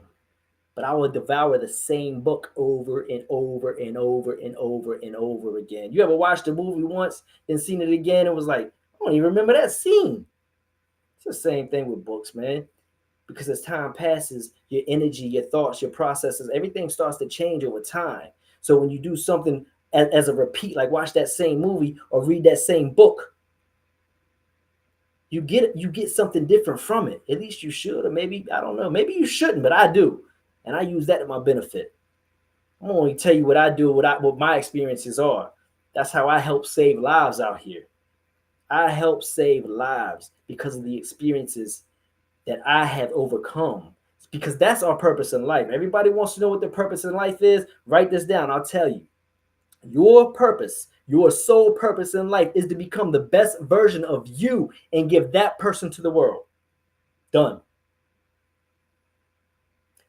But I will devour the same book over and over and over and over and over again. You ever watched a movie once, then seen it again, and was like, I don't even remember that scene. It's the same thing with books, man. Because as time passes, your energy, your thoughts, your processes, everything starts to change over time. So when you do something as a repeat, like watch that same movie or read that same book, you get something different from it. At least you should, or maybe I don't know, maybe you shouldn't, but I do, and I use that to my benefit. I'm gonna only tell you what I do, what my experiences are. That's how I help save lives out here. I help save lives because of the experiences that I have overcome. Because that's our purpose in life. Everybody wants to know what their purpose in life is. Write this down. I'll tell you. Your purpose, your sole purpose in life is to become the best version of you and give that person to the world. Done.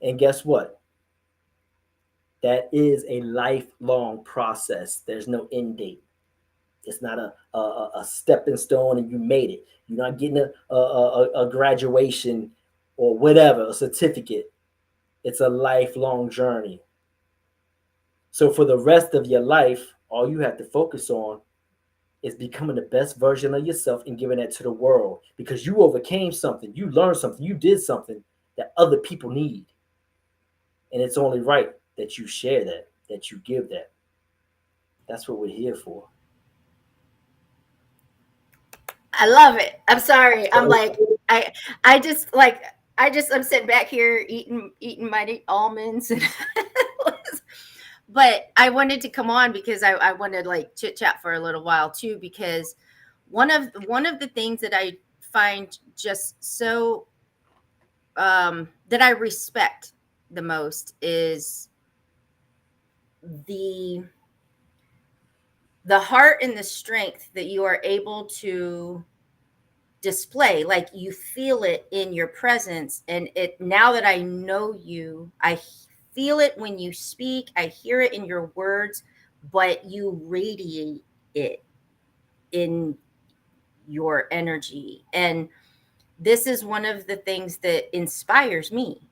And guess what? That is a lifelong process. There's no end date. It's not a stepping stone and you made it. You're not getting a graduation or whatever, a certificate. It's a lifelong journey. So for the rest of your life, all you have to focus on is becoming the best version of yourself and giving that to the world, because you overcame something, you learned something, you did something that other people need. And it's only right that you share that, that you give that. That's what we're here for. I love it. I'm sorry. I'm like, I just like, I'm sitting back here eating my almonds, and but I wanted to come on because I wanted to like chit chat for a little while too, because one of the things that I find just so that I respect the most is the heart and the strength that you are able to display. Like you feel it in your presence, and it, now that I know you, I feel it when you speak, I hear it in your words, but you radiate it in your energy. And this is one of the things that inspires me.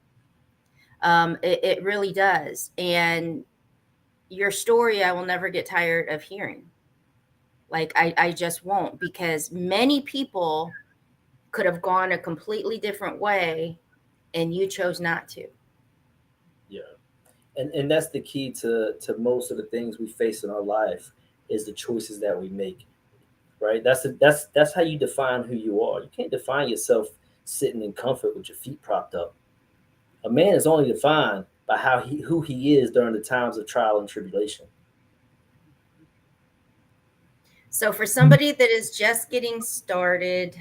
It really does. And your story, I will never get tired of hearing. Like I just won't, because many people could have gone a completely different way and you chose not to. Yeah. And that's the key to most of the things we face in our life, is the choices that we make. Right? That's how you define who you are. You can't define yourself sitting in comfort with your feet propped up. A man is only defined by who he is during the times of trial and tribulation. So for somebody that is just getting started,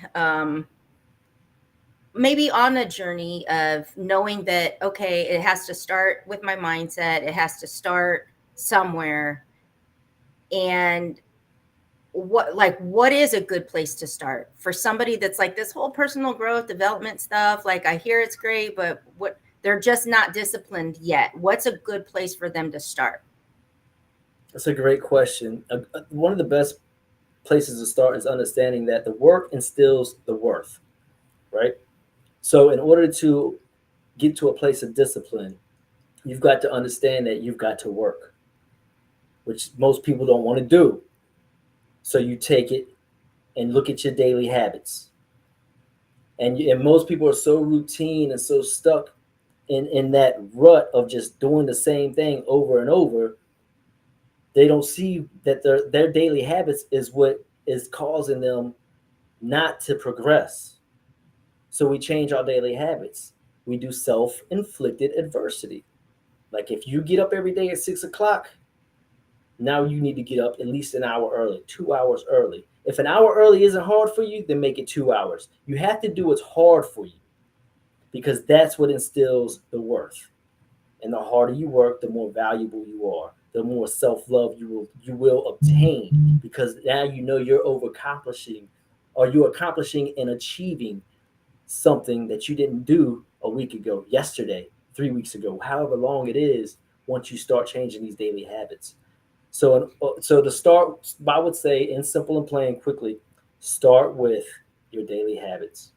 maybe on a journey of knowing that, okay, it has to start with my mindset, it has to start somewhere. And what is a good place to start for somebody that's like, this whole personal growth development stuff, like I hear it's great, but what, they're just not disciplined yet. What's a good place for them to start? That's a great question. One of the best places to start is understanding that the work instills the worth, right? So in order to get to a place of discipline, you've got to understand that you've got to work, which most people don't want to do. So you take it and look at your daily habits. And most people are so routine and so stuck in that rut of just doing the same thing over and over. They don't see that their daily habits is what is causing them not to progress. So we change our daily habits. We do self-inflicted adversity. Like if you get up every day at 6 o'clock, now you need to get up at least an hour early, 2 hours early. If an hour early isn't hard for you, then make it 2 hours. You have to do what's hard for you, because that's what instills the worth. And the harder you work, the more valuable you are, the more self-love you will obtain, because now you know you're accomplishing and achieving something that you didn't do a week ago, yesterday, 3 weeks ago, however long it is. Once you start changing these daily habits, So to start, I would say, in simple and plain, quickly, start with your daily habits.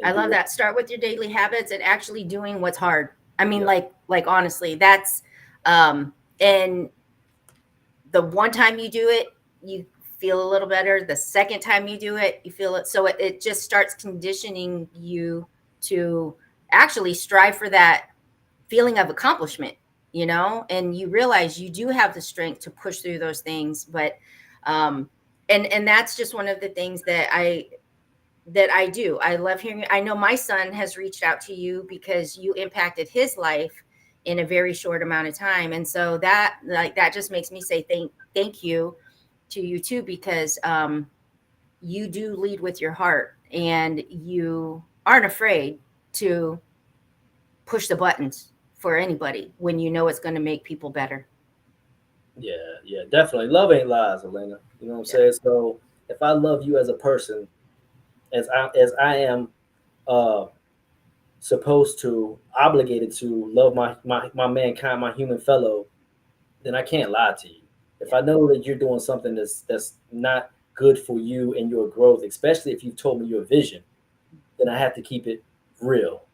I love that. Start with your daily habits and actually doing what's hard. I mean, Yeah. like honestly, that's and the one time you do it, you feel a little better. The second time you do it, you feel it. So it just starts conditioning you to actually strive for that feeling of accomplishment, and you realize you do have the strength to push through those things. But and that's just one of the things that I do. I love hearing. I know my son has reached out to you because you impacted his life in a very short amount of time. And so that just makes me say thank you to you too, because you do lead with your heart and you aren't afraid to push the buttons for anybody when you know it's going to make people better. Yeah, definitely. Love ain't lies, Elena. You know what I'm saying? So if I love you as a person, as I am uh supposed to, obligated to love my mankind, my human fellow, then I can't lie to you. If I know that you're doing something that's not good for you and your growth, especially if you've told me your vision, then I have to keep it real,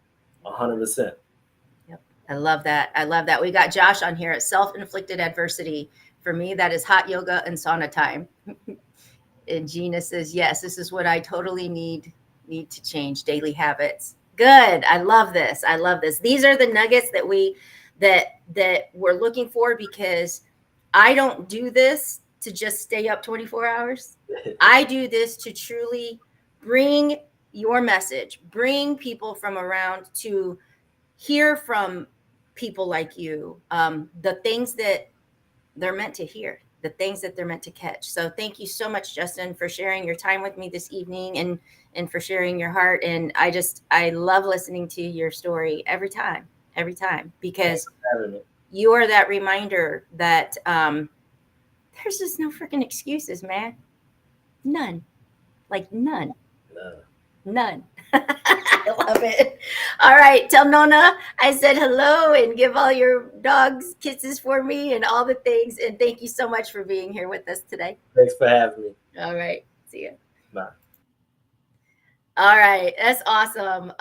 100%. Yep. I love that. I love that. We got Josh on here at self-inflicted adversity. For me, that is hot yoga and sauna time. And Gina says, yes, this is what I totally need to change, daily habits. Good. I love this. I love this. These are the nuggets that we're looking for, because I don't do this to just stay up 24 hours. I do this to truly bring your message, bring people from around to hear from people like you, the things that they're meant to hear, the things that they're meant to catch. So thank you so much, Justin, for sharing your time with me this evening and for sharing your heart. And I love listening to your story every time, because you are that reminder that there's just no freaking excuses, man. None. Like none. None. I love it. All right. Tell Nona I said hello and give all your dogs kisses for me and all the things. And thank you so much for being here with us today. Thanks for having me. All right. See you. Bye. All right. That's awesome.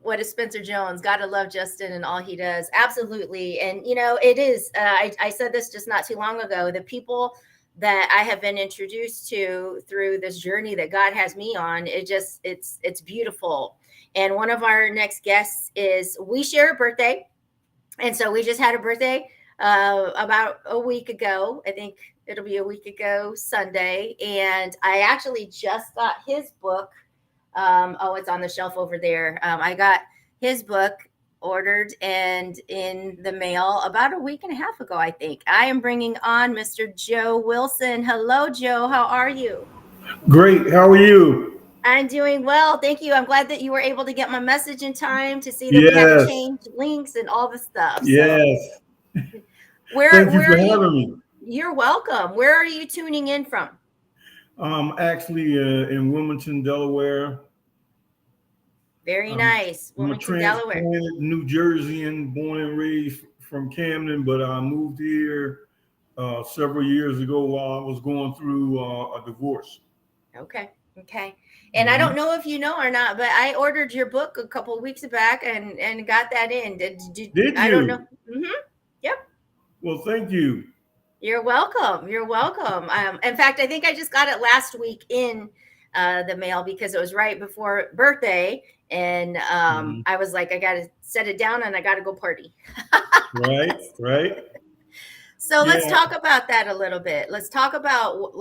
What is Spencer Jones? Gotta love Justin and all he does. Absolutely. And, it is. I said this just not too long ago. The people that I have been introduced to through this journey that God has me on, it's beautiful. And one of our next guests we share a birthday. And so we just had a birthday about a week ago. I think it'll be a week ago Sunday. And I actually just got his book. It's on the shelf over there. I got his book ordered and in the mail about a week and a half ago, I think. I am bringing on Mr. Joe Wilson. Hello, Joe. How are you? Great. How are you? I'm doing well. Thank you. I'm glad that you were able to get my message in time to see that we had to change links and all the stuff. Yes. So, Thank you for having me. You're welcome. Where are you tuning in from? Actually in Wilmington, Delaware. Very nice. Wilmington, Delaware. New Jersey, and born and raised from Camden, but I moved here several years ago while I was going through a divorce. Okay. And I don't know if you know or not, but I ordered your book a couple of weeks back and got that in. Did you? I don't know. Mm-hmm. Yep. Well, thank you. You're welcome. In fact, I think I just got it last week in the mail because it was right before birthday. And I was like, I got to set it down and I got to go party. Right. So let's talk about that a little bit. Let's talk about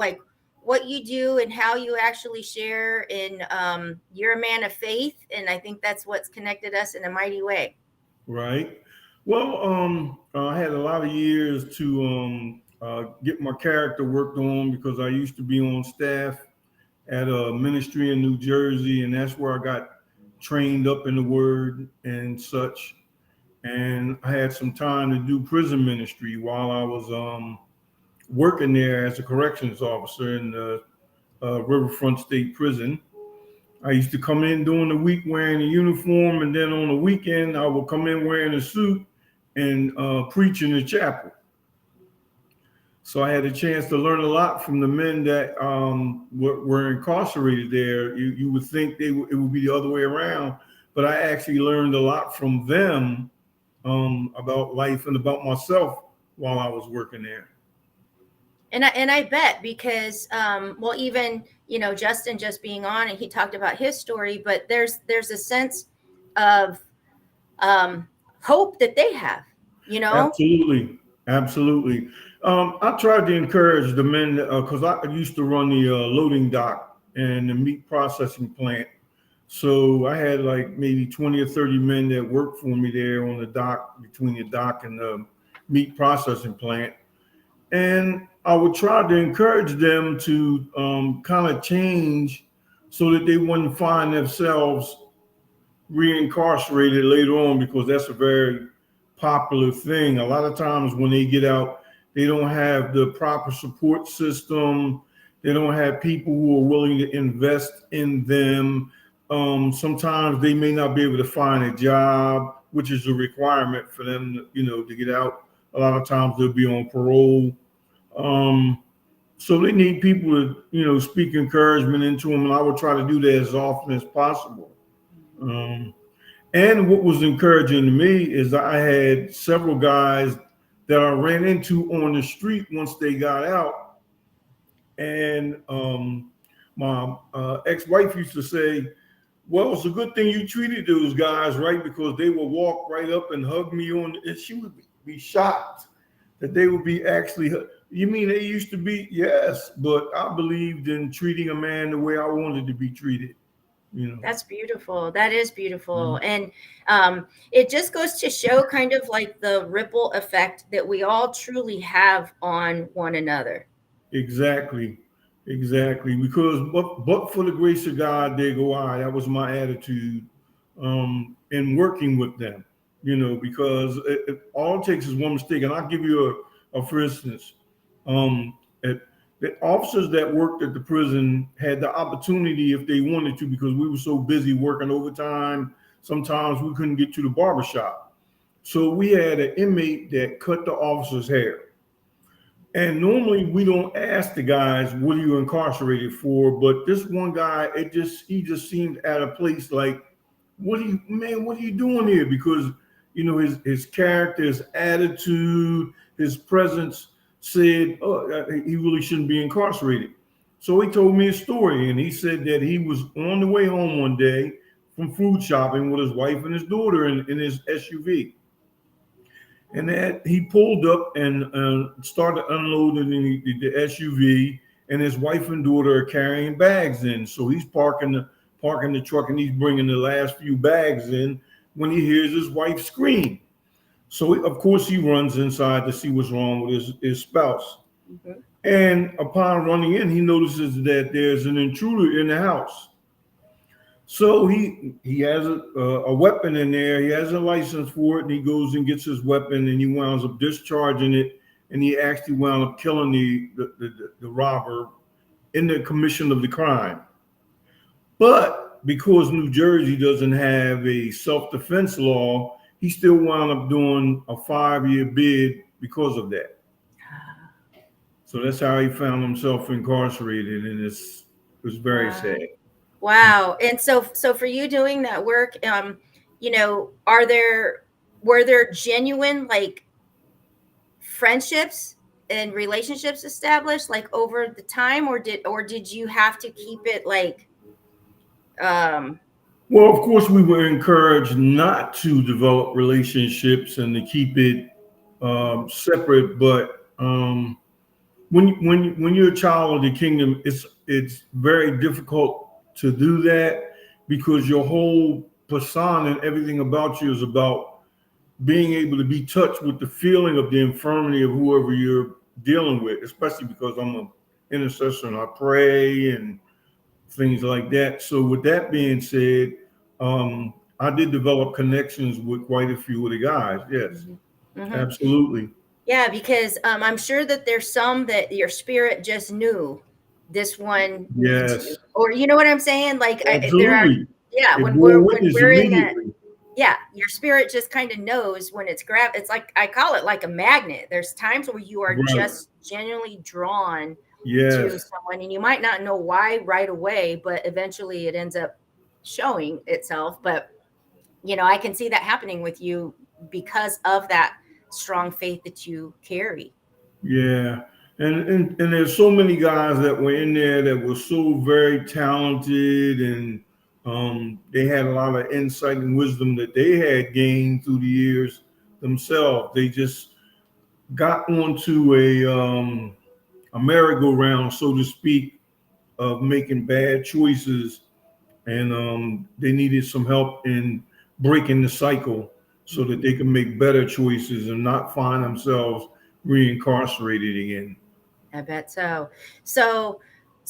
what you do and how you actually share in you're a man of faith. And I think that's what's connected us in a mighty way. Right. Well, I had a lot of years to get my character worked on because I used to be on staff at a ministry in New Jersey, and that's where I got trained up in the word and such. And I had some time to do prison ministry while I was working there as a corrections officer in the Riverfront State Prison. I used to come in during the week wearing a uniform, and then on the weekend I would come in wearing a suit and preach in the chapel. So I had a chance to learn a lot from the men that were incarcerated there. You would think it would be the other way around, but I actually learned a lot from them about life and about myself while I was working there. And I bet because well, even Justin just being on and he talked about his story, but there's a sense of hope that they have, Absolutely, absolutely. I tried to encourage the men because I used to run the loading dock and the meat processing plant. So I had like maybe 20 or 30 men that worked for me there on the dock, between the dock and the meat processing plant. And I would try to encourage them to kind of change so that they wouldn't find themselves reincarcerated later on, because that's a very popular thing. A lot of times when they get out, they don't have the proper support system. They don't have people who are willing to invest in them. Sometimes they may not be able to find a job, which is a requirement for them, to get out. A lot of times they'll be on parole. So they need people to, speak encouragement into them, and I would try to do that as often as possible. And what was encouraging to me is I had several guys that I ran into on the street once they got out. And my ex-wife used to say, well, it's a good thing you treated those guys right, because they would walk right up and hug me and she would be shocked that they would be actually, you mean they used to be? Yes, but I believed in treating a man the way I wanted to be treated. That's beautiful. That is beautiful. And it just goes to show kind of like the ripple effect that we all truly have on one another. Exactly. Because but for the grace of God, there go I. That was my attitude in working with them, because all it takes is one mistake. And I'll give you a for instance, the officers that worked at the prison had the opportunity, if they wanted to, because we were so busy working overtime, sometimes we couldn't get to the barbershop. So we had an inmate that cut the officer's hair. And normally we don't ask the guys, what are you incarcerated for? But this one guy, he just seemed at a place like, what are you doing here? Because, his character, his attitude, his presence said, he really shouldn't be incarcerated. So he told me a story, and he said that he was on the way home one day from food shopping with his wife and his daughter in his SUV. And that he pulled up and started unloading the SUV, and his wife and daughter are carrying bags in. So he's parking the truck, and he's bringing the last few bags in when he hears his wife scream. So of course he runs inside to see what's wrong with his spouse. Mm-hmm. And upon running in, he notices that there's an intruder in the house. So he has a weapon in there. He has a license for it, and he goes and gets his weapon, and he winds up discharging it, and he actually wound up killing the robber in the commission of the crime. But because New Jersey doesn't have a self-defense law, he still wound up doing a 5-year bid because of that. So that's how he found himself incarcerated, and it was very sad. Wow. And so for you doing that work, were there genuine like friendships and relationships established like over the time, or did you have to keep it like Well, of course we were encouraged not to develop relationships and to keep it separate, but when you're a child of the kingdom, it's very difficult to do that, because your whole persona and everything about you is about being able to be touched with the feeling of the infirmity of whoever you're dealing with, especially because I'm an intercessor and I pray and things like that. So with that being said, I did develop connections with quite a few of the guys. Yes, mm-hmm. Absolutely. Yeah, because I'm sure that there's some that your spirit just knew this one. Yes. Or you know what I'm saying? Like absolutely. when we're in that. yeah, your spirit just kind of knows when it's it's like, I call it like a magnet. There's times where you are Right. just genuinely drawn to Yes. someone, and you might not know why right away, but eventually it ends up showing itself. But I can see that happening with you because of that strong faith that you carry. Yeah. And there's so many guys that were in there that were so very talented, and they had a lot of insight and wisdom that they had gained through the years themselves. They just got onto a merry-go-round, so to speak, of making bad choices, and they needed some help in breaking the cycle so that they can make better choices and not find themselves reincarcerated again. I bet so. So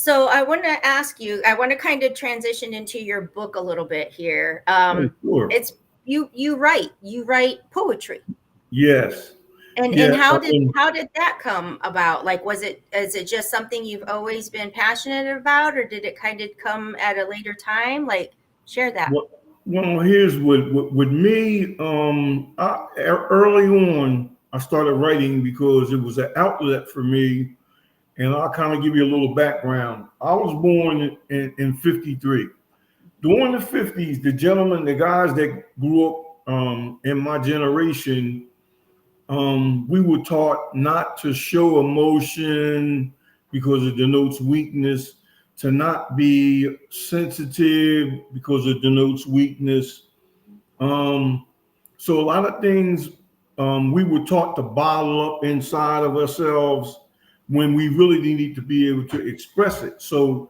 I want to ask you, I want to kind of transition into your book a little bit here. Oh, sure. It's you write poetry. Yes. And Yeah. how did that come about? Like, is it just something you've always been passionate about, or did it kind of come at a later time? Like, share that. Well, here's with me. Early on, I started writing because it was an outlet for me, and I'll kind of give you a little background. I was born in '53. During the '50s, the guys that grew up in my generation, we were taught not to show emotion because it denotes weakness, to not be sensitive because it denotes weakness. So a lot of things we were taught to bottle up inside of ourselves when we really need to be able to express it. So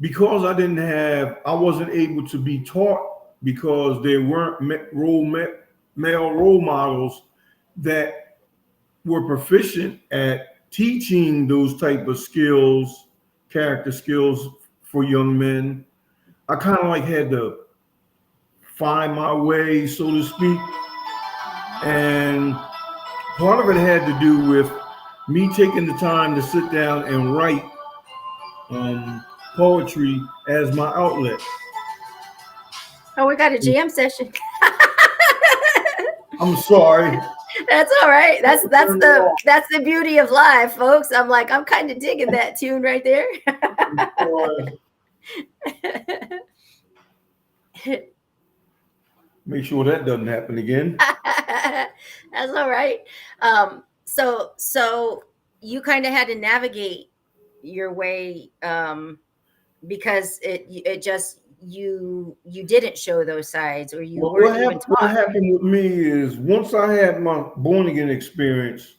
because I wasn't able to be taught, because there weren't male role models that were proficient at teaching those type of skills, character skills for young men. I kind of like had to find my way, so to speak. And part of it had to do with me taking the time to sit down and write poetry as my outlet. Oh, we got a jam session. I'm sorry. That's all right. That's the beauty of live, folks. I'm kind of digging that tune right there. Make sure that doesn't happen again. That's all right. So you kind of had to navigate your way because it just you didn't show those sides, or you weren't even taught. What happened with me is, once I had my born again experience,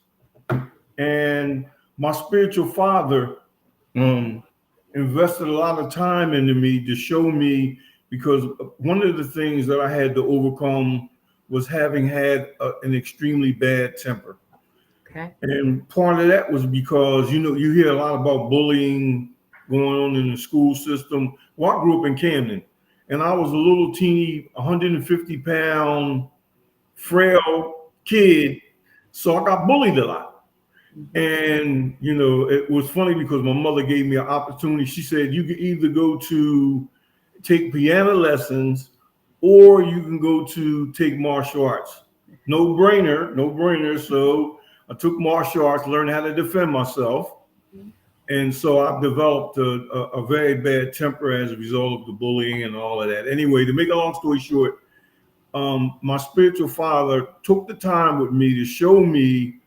and my spiritual father invested a lot of time into me to show me, because one of the things that I had to overcome was having had an extremely bad temper. Okay. And part of that was because, you hear a lot about bullying going on in the school system. Well, I grew up in Camden, and I was a little teeny 150-pound frail kid. So I got bullied a lot. And, it was funny because my mother gave me an opportunity. She said, you could either go to take piano lessons, or you can go to take martial arts. No brainer. So I took martial arts, learned how to defend myself. And so I've developed a very bad temper as a result of the bullying and all of that. Anyway, to make a long story short, my spiritual father took the time with me to show me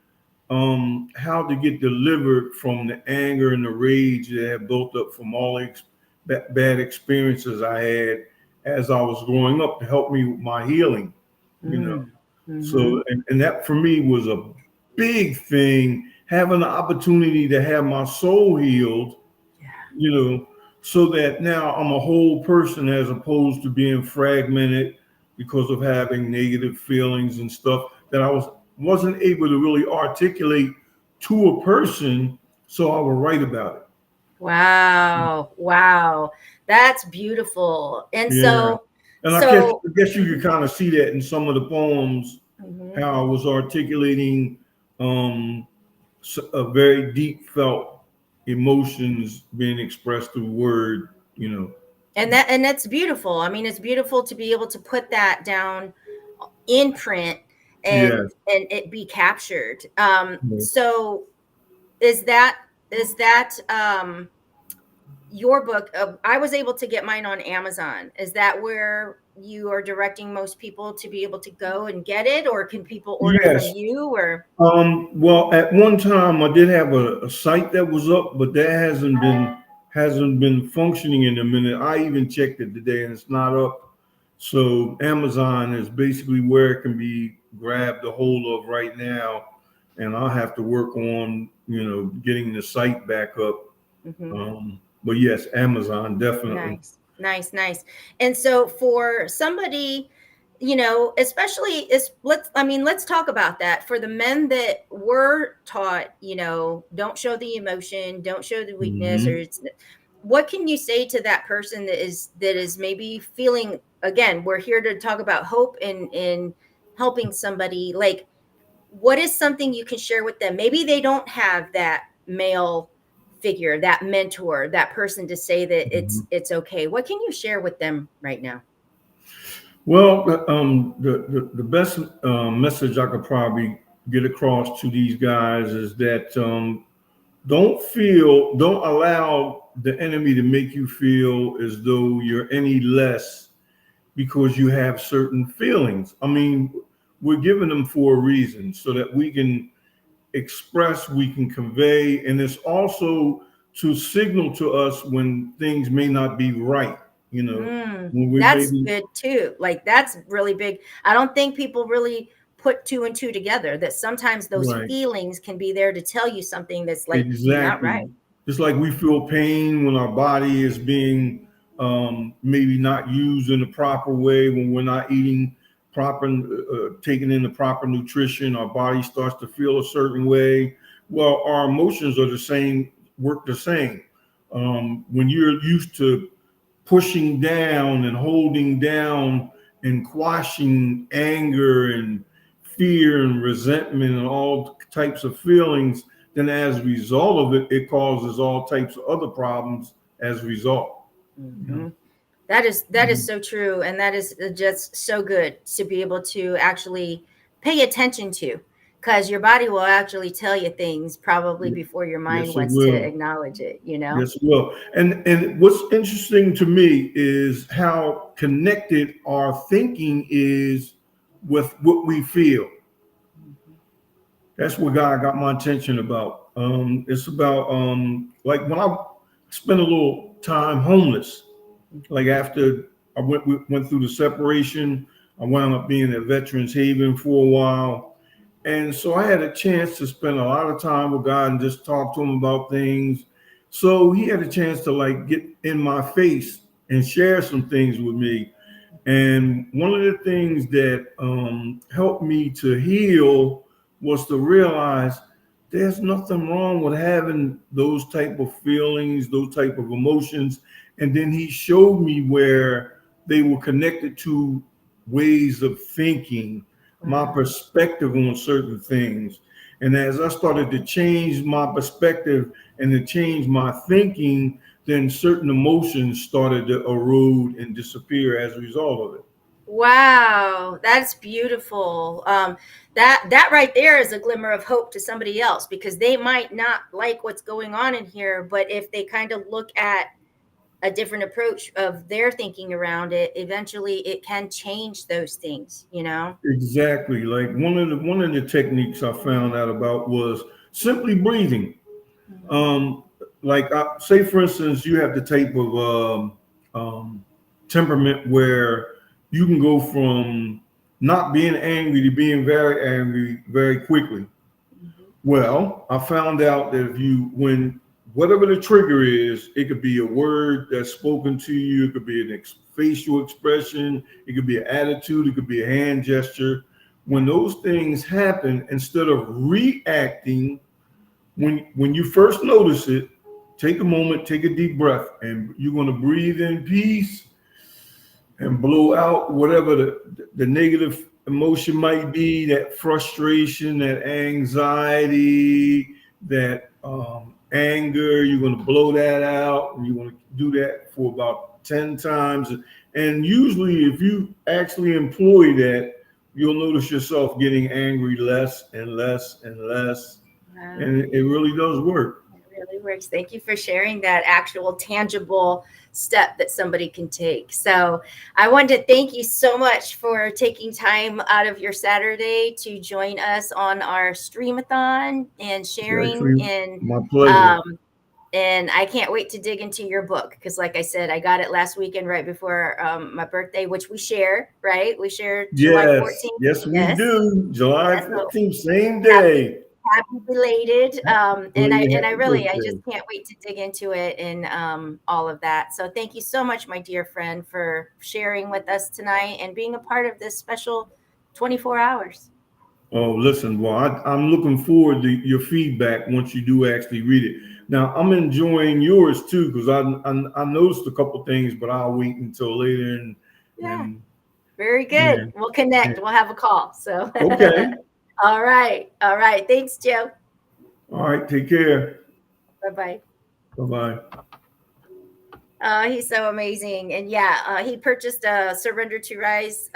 how to get delivered from the anger and the rage that had built up from all the bad experiences I had as I was growing up, to help me with my healing, So, and that for me was a big thing, having the opportunity to have my soul healed, so that now I'm a whole person, as opposed to being fragmented because of having negative feelings and stuff that I wasn't able to really articulate to a person, so I would write about it. Wow. That's beautiful. And yeah. I guess you could kind of see that in some of the poems, how I was articulating a very deep felt emotions being expressed through word, And that's beautiful. I mean, it's beautiful to be able to put that down in print and Yes. it be captured. Yes. So is that your book? I was able to get mine on Amazon. Is that where you are directing most people to be able to go and get it, or can people order from Yes. you? Or Well, at one time I did have a site that was up, but that hasn't been functioning in a minute. I even checked it today and it's not up. So Amazon is basically where it can be grabbed a hold of right now, and I'll have to work on getting the site back up. But yes, Amazon definitely. nice. And so for somebody, especially let's talk about that for the men that were taught, don't show the emotion, don't show the weakness, or Mhm. what can you say to that person that is maybe feeling, again, we're here to talk about hope and in helping somebody, like, what is something you can share with them? Maybe they don't have that male figure, that mentor, that person to say that Mhm. it's okay. What can you share with them right now? Well, the best message I could probably get across to these guys is that don't allow the enemy to make you feel as though you're any less because you have certain feelings. I mean, we're giving them for a reason so that we can express, we can convey, and it's also to signal to us when things may not be right. When we That's maybe good too. Like, that's really big. I don't think people really put two and two together, that sometimes those right. feelings can be there to tell you something that's like not Exactly. right. Just like we feel pain when our body is being maybe not used in the proper way, when we're not eating proper, taking in the proper nutrition, our body starts to feel a certain way. Well, our emotions are the same, work the same. When you're used to pushing down and holding down and quashing anger and fear and resentment and all types of feelings, then as a result of it, it causes all types of other problems as a result. Mm-hmm. That is so true, and that is just so good to be able to actually pay attention to, because your body will actually tell you things probably before your mind Yes, it wants to will. acknowledge it. Yes, it will. And what's interesting to me is how connected our thinking is with what we feel. That's what God got my attention about. It's about like when I spent a little time homeless, like after I went through the separation, I wound up being at Veterans Haven for a while. And so I had a chance to spend a lot of time with God and just talk to him about things. So he had a chance to like get in my face and share some things with me. And one of the things that helped me to heal was to realize there's nothing wrong with having those type of feelings, those type of emotions. And then he showed me where they were connected to ways of thinking, my Wow. perspective on certain things. And as I started to change my perspective and to change my thinking, then certain emotions started to erode and disappear as a result of it. Wow, that's beautiful. That right there is a glimmer of hope to somebody else, because they might not like what's going on in here, but if they kind of look at a different approach of their thinking around it, eventually it can change those things. Exactly. Like one of the techniques I found out about was simply breathing. Um, like say for instance, you have the type of temperament where you can go from not being angry to being very angry very quickly. Well, I found out that when whatever the trigger is, it could be a word that's spoken to you, it could be an facial expression, it could be an attitude, it could be a hand gesture. When those things happen, instead of reacting, when you first notice it, take a moment, take a deep breath, and you're going to breathe in peace and blow out whatever the negative emotion might be, that frustration, that anxiety, that anger. You're going to blow that out, and you're going to do that for about 10 times. And usually, if you actually employ that you'll notice yourself getting angry less and less and less. Wow. And it really does work. It really works. Thank you for sharing that actual tangible step that somebody can take. So I wanted to thank you so much for taking time out of your Saturday to join us on our Streamathon and sharing. Actually, And my pleasure. and I can't wait to dig into your book because, like I said, I got it last weekend right before my birthday, which we share, right? We share July Yes, 14th. yes, we do. July Yes, so 14th, same day. happy belated. And I Happy really, I birthday. just can't wait to dig into it and all of that. So thank you so much, my dear friend, for sharing with us tonight and being a part of this special 24 hours. Oh, listen, well, I'm looking forward to your feedback once you do actually read it. Now, I'm enjoying yours too because I noticed a couple things, but I'll wait until later. And Very good. yeah. We'll connect. We'll have a call. So Okay. All right. All right. Thanks, Joe. All right. Take care. Bye-bye. Bye-bye. He's so amazing. And yeah, he purchased a Surrender to Rise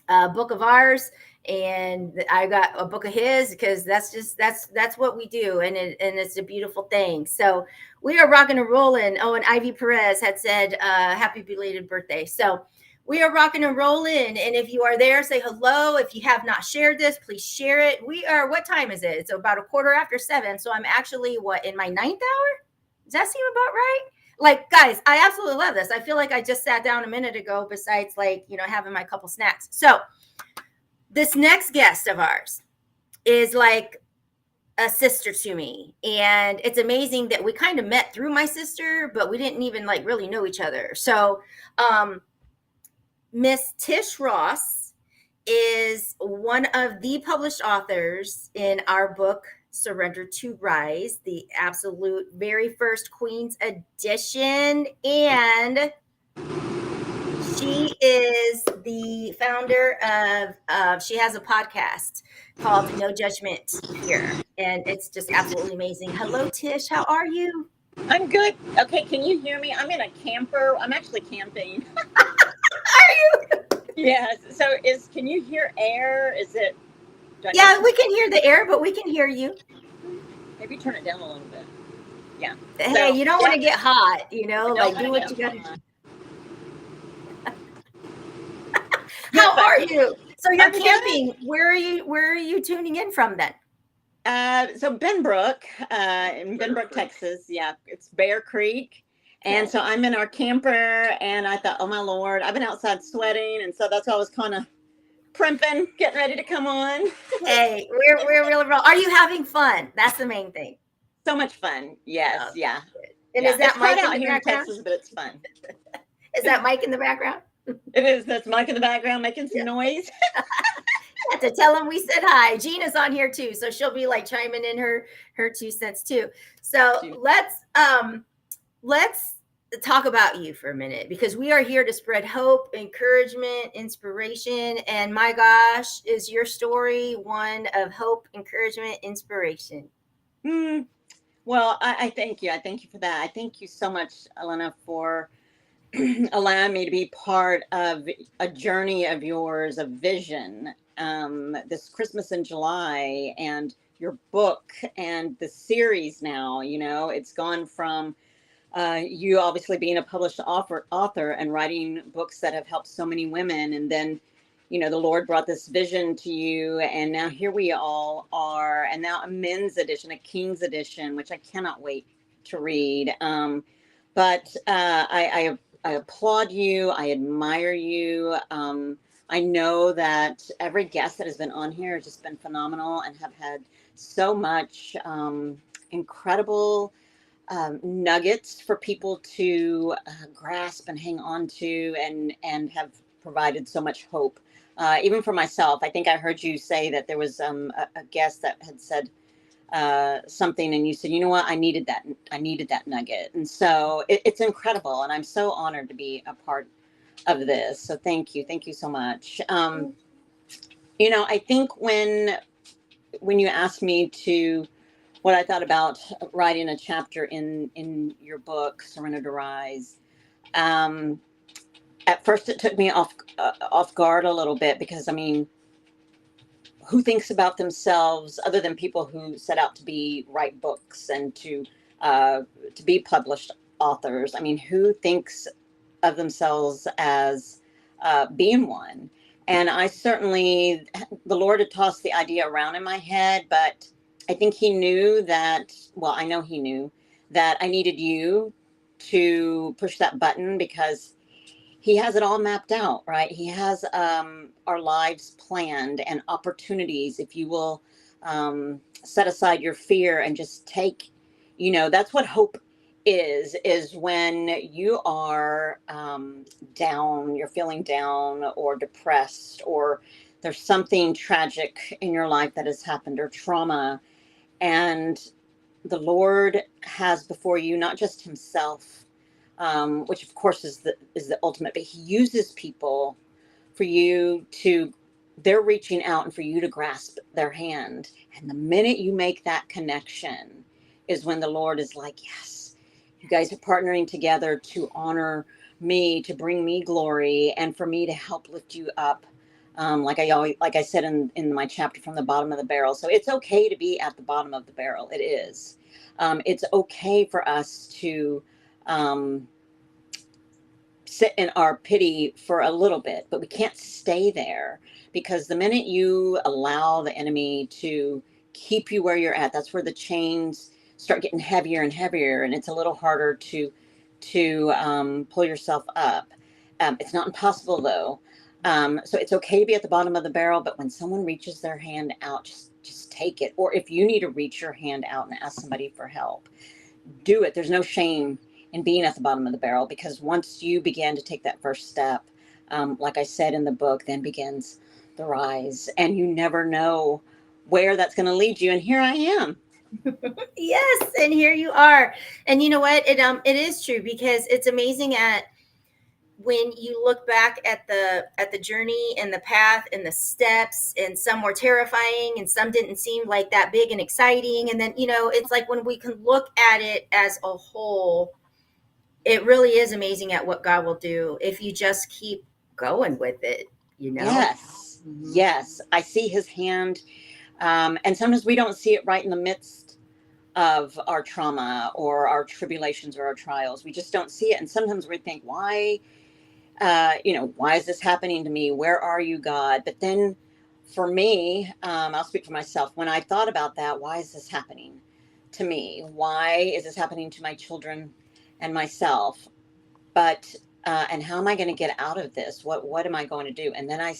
book of ours, and I got a book of his because that's what we do, and it's a beautiful thing. So we are rocking and rolling. Oh, and Ivy Perez had said happy belated birthday. So we are rocking and rolling. And if you are there, say hello. If you have not shared this, please share it. We are, what time is it? It's about 7:15. So I'm actually in my 9th hour? Does that seem about right? Like, guys, I absolutely love this. I feel like I just sat down a minute ago, besides having my couple snacks. So this next guest of ours is like a sister to me. And it's amazing that we kind of met through my sister, but we didn't even really know each other. So Miss Tish Ross is one of the published authors in our book, Surrender to Rise, the absolute very first Queen's edition. And she is the founder of she has a podcast called No Judgment Here. And it's just absolutely amazing. Hello, Tish. How are you? I'm good. Okay, can you hear me? I'm in a camper. I'm actually camping. Are you? Yes. So can you hear air? Yeah, we can hear the air, but we can hear you. Maybe turn it down a little bit. Yeah. Hey, you don't want to get hot, do what you got to do. How are you? So you're camping. Where are you tuning in from then? So Benbrook, in Benbrook, Texas. Yeah, it's Bear Creek. And so I'm in our camper, and I thought, oh my Lord, I've been outside sweating. And so that's why I was kind of primping, getting ready to come on. Hey, we're really real. Are you having fun? That's the main thing. So much fun. Yes. Yeah. And is that it's Mike out in the here background? in Texas, but it's fun. Is that Mike in the background? It is. That's Mike in the background making some noise. Have to tell him we said hi. Gina's on here too, so she'll be chiming in her 2 cents too. So let's talk about you for a minute, because we are here to spread hope, encouragement, inspiration, and my gosh, is your story one of hope, encouragement, inspiration? Well, I thank you. I thank you for that. I thank you so much, Elena, for allowing me to be part of a journey of yours, of vision, this Christmas in July, and your book and the series now. It's gone from you obviously being a published author and writing books that have helped so many women. And then, the Lord brought this vision to you. And now here we all are. And now a men's edition, a King's edition, which I cannot wait to read. But I applaud you. I admire you. I know that every guest that has been on here has just been phenomenal and have had so much incredible nuggets for people to grasp and hang on to, and have provided so much hope. Even for myself, I think I heard you say that there was a guest that had said something, and you said, you know what, I needed that nugget. And so it's incredible, and I'm so honored to be a part of this. So thank you so much. I think when you asked me what I thought about writing a chapter in your book, Surrender to Rise, at first it took me off guard a little bit, because I mean, who thinks about themselves other than people who set out to write books and to be published authors? I mean, who thinks of themselves as being one? And I certainly, the Lord had tossed the idea around in my head, but I think he knew that, well, I know he knew that I needed you to push that button, because he has it all mapped out, right? He has our lives planned and opportunities. If you will set aside your fear and just take, that's what hope is when you are down, you're feeling down or depressed, or there's something tragic in your life that has happened, or trauma. And the Lord has before you not just himself, which of course is the ultimate, but he uses people for you to, they're reaching out and for you to grasp their hand. And the minute you make that connection is when the Lord is like, yes, you guys are partnering together to honor me, to bring me glory, and for me to help lift you up. Like I said in my chapter, from the bottom of the barrel. So it's okay to be at the bottom of the barrel. It is. It's okay for us to sit in our pity for a little bit, but we can't stay there, because the minute you allow the enemy to keep you where you're at, that's where the chains start getting heavier and heavier, and it's a little harder to pull yourself up. It's not impossible though. So it's okay to be at the bottom of the barrel, but when someone reaches their hand out, just take it. Or if you need to reach your hand out and ask somebody for help, do it. There's no shame in being at the bottom of the barrel, because once you begin to take that first step, like I said in the book, then begins the rise, and you never know where that's going to lead you. And here I am. Yes, and here you are. And you know what? It is true, because it's amazing at when you look back at the journey and the path and the steps, and some were terrifying and some didn't seem like that big and exciting. And then, it's like when we can look at it as a whole, it really is amazing at what God will do if you just keep going with it, Yes. Mm-hmm. Yes. I see his hand. And sometimes we don't see it right in the midst of our trauma or our tribulations or our trials. We just don't see it. And sometimes we think, why is this happening to me? Where are you, God? But then for me, I'll speak for myself. When I thought about that, why is this happening to me? Why is this happening to my children and myself? But and how am I going to get out of this? What am I going to do? And then I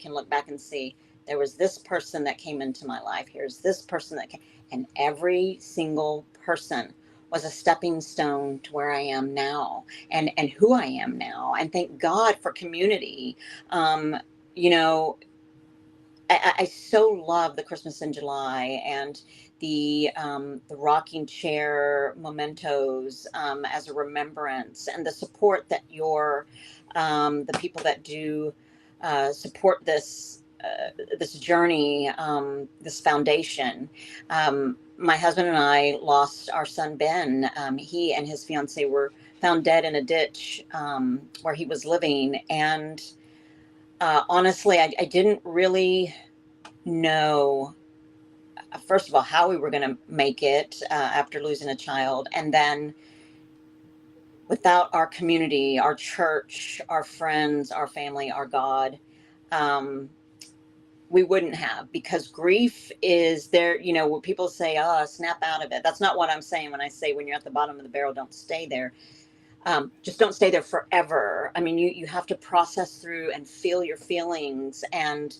can look back and see, there was this person that came into my life. Here's this person that came, and every single person was a stepping stone to where I am now, and who I am now. And thank God for community. I so love the Christmas in July and the rocking chair mementos as a remembrance, and the support that the people that do support this journey, this foundation. My husband and I lost our son Ben. He and his fiance were found dead in a ditch where he was living, and honestly, I didn't really know, first of all, how we were going to make it after losing a child. And then without our community, our church, our friends, our family, our God, we wouldn't have, because grief is there. When people say, snap out of it. That's not what I'm saying when I say, when you're at the bottom of the barrel, don't stay there. Just don't stay there forever. I mean, you have to process through and feel your feelings. And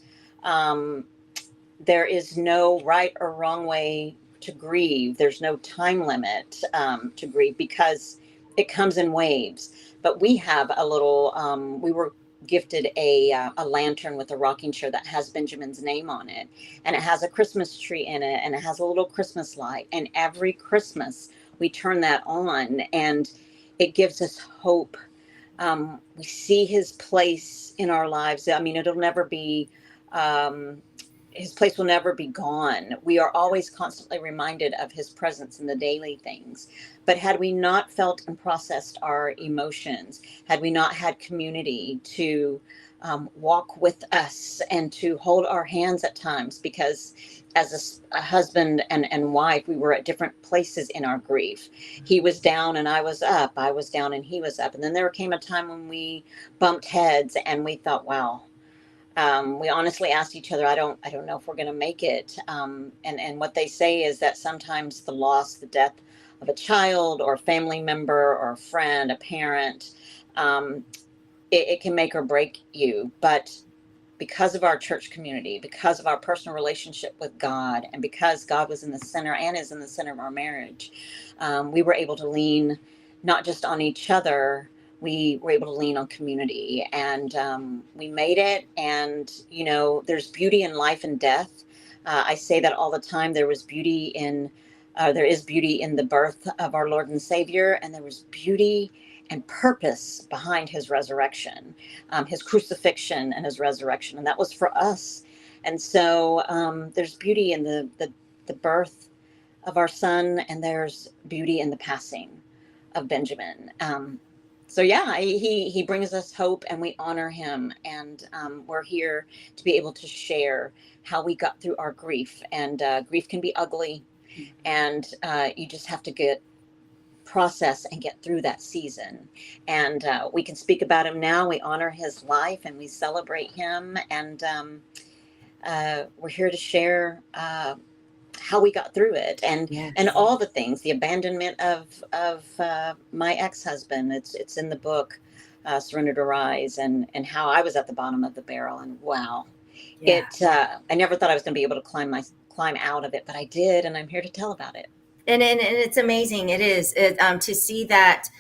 there is no right or wrong way to grieve. There's no time limit to grieve, because it comes in waves. But we have a little, we were gifted a lantern with a rocking chair that has Benjamin's name on it. And it has a Christmas tree in it. And it has a little Christmas light. And every Christmas we turn that on, and it gives us hope. We see his place in our lives. I mean, it'll never be, his place will never be gone. We are always constantly reminded of his presence in the daily things. But had we not felt and processed our emotions, had we not had community to walk with us and to hold our hands at times, because as a husband and wife, we were at different places in our grief. He was down and I was up. I was down and he was up. And then there came a time when we bumped heads and we thought, wow, we honestly asked each other, I don't know if we're going to make it. And what they say is that sometimes the loss, the death of a child or a family member or a friend, a parent, it can make or break you. But because of our church community, because of our personal relationship with God, and because God was in the center and is in the center of our marriage, we were able to lean not just on each other, we were able to lean on community, and we made it. And, you know, there's beauty in life and death. I say that all the time. There is beauty in the birth of our Lord and Savior, and there was beauty and purpose behind his resurrection, his crucifixion and his resurrection. And that was for us. And so there's beauty in the birth of our son, and there's beauty in the passing of Benjamin. So yeah, he brings us hope, and we honor him. And we're here to be able to share how we got through our grief. And grief can be ugly, and you just have to process and get through that season. And we can speak about him now. We honor his life and we celebrate him. And we're here to share how we got through it, and Yes. and all the things, the abandonment of my ex-husband. It's in the book, Surrender to Rise, and how I was at the bottom of the barrel. And wow, Yeah. I never thought I was going to be able to climb out of it, but I did, and I'm here to tell about it. And it's amazing. It is to see that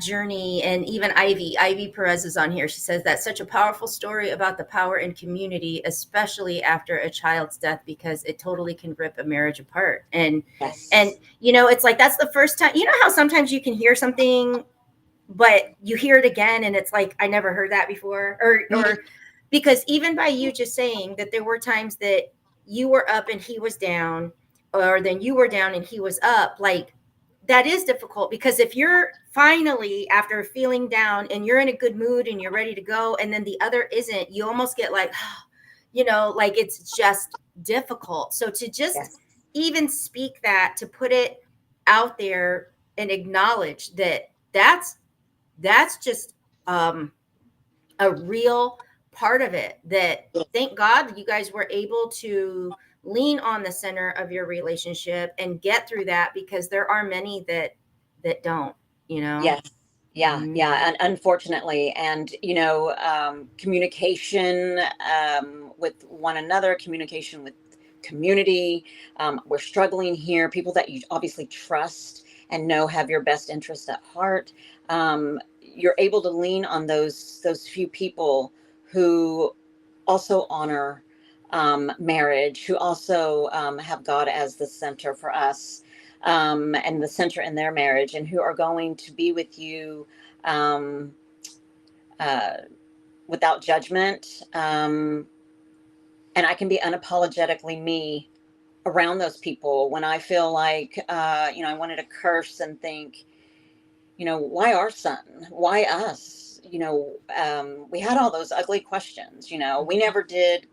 journey. And even Ivy Perez is on here. She says that's such a powerful story about the power in community, especially after a child's death, because it totally can rip a marriage apart. And Yes. and you know, it's like that's the first time. You know how sometimes you can hear something, but you hear it again, and it's like I never heard that before, or because even by you just saying that there were times that you were up and he was down, or then you were down and he was up, like that is difficult, because if you're finally after feeling down and you're in a good mood and you're ready to go, and then the other isn't, you almost get like, you know, like it's just difficult. So to just Yes. even speak that, to put it out there and acknowledge that that's just a real part of it, that thank God you guys were able to lean on the center of your relationship and get through that, because there are many that don't, you know. Yes. Yeah. Mhm. Yeah. And unfortunately, and, you know, communication with one another, communication with community. We're struggling here. People that you obviously trust and know have your best interest at heart. You're able to lean on those few people who also honor marriage, who also have God as the center for us, and the center in their marriage, and who are going to be with you um, uh, without judgment. And I can be unapologetically me around those people when I feel like, you know, I wanted to curse and think, you know, why our son? Why us? You know, we had all those ugly questions. You know, we never did.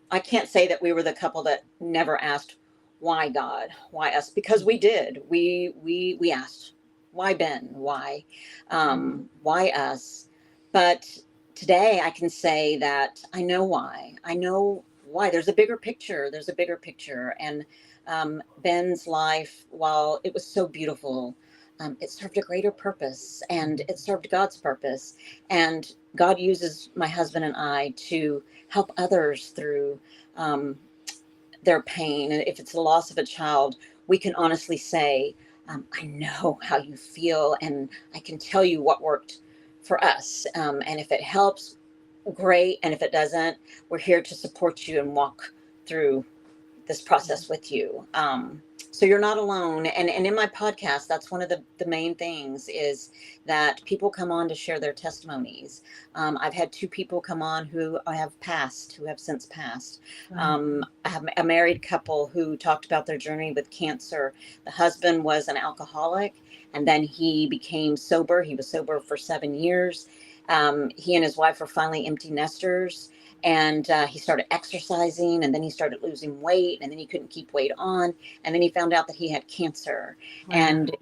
I can't say that we were the couple that never asked, why God, why us? Because we did. We asked, why Ben? Why us? But today I can say that I know why. I know why. There's a bigger picture. There's a bigger picture. And Ben's life, while it was so beautiful, it served a greater purpose, and it served God's purpose. And God uses my husband and I to help others through their pain. And if it's the loss of a child, we can honestly say, I know how you feel, and I can tell you what worked for us. And if it helps, great. And if it doesn't, we're here to support you and walk through this process with you. So you're not alone. And in my podcast, that's one of the main things is that people come on to share their testimonies. I've had 2 people come on who have since passed. I have a married couple who talked about their journey with cancer. The husband was an alcoholic, and then he became sober. He was sober for 7 years. He and his wife were finally empty nesters. And he started exercising, and then he started losing weight, and then he couldn't keep weight on. And then he found out that he had cancer. Wow. And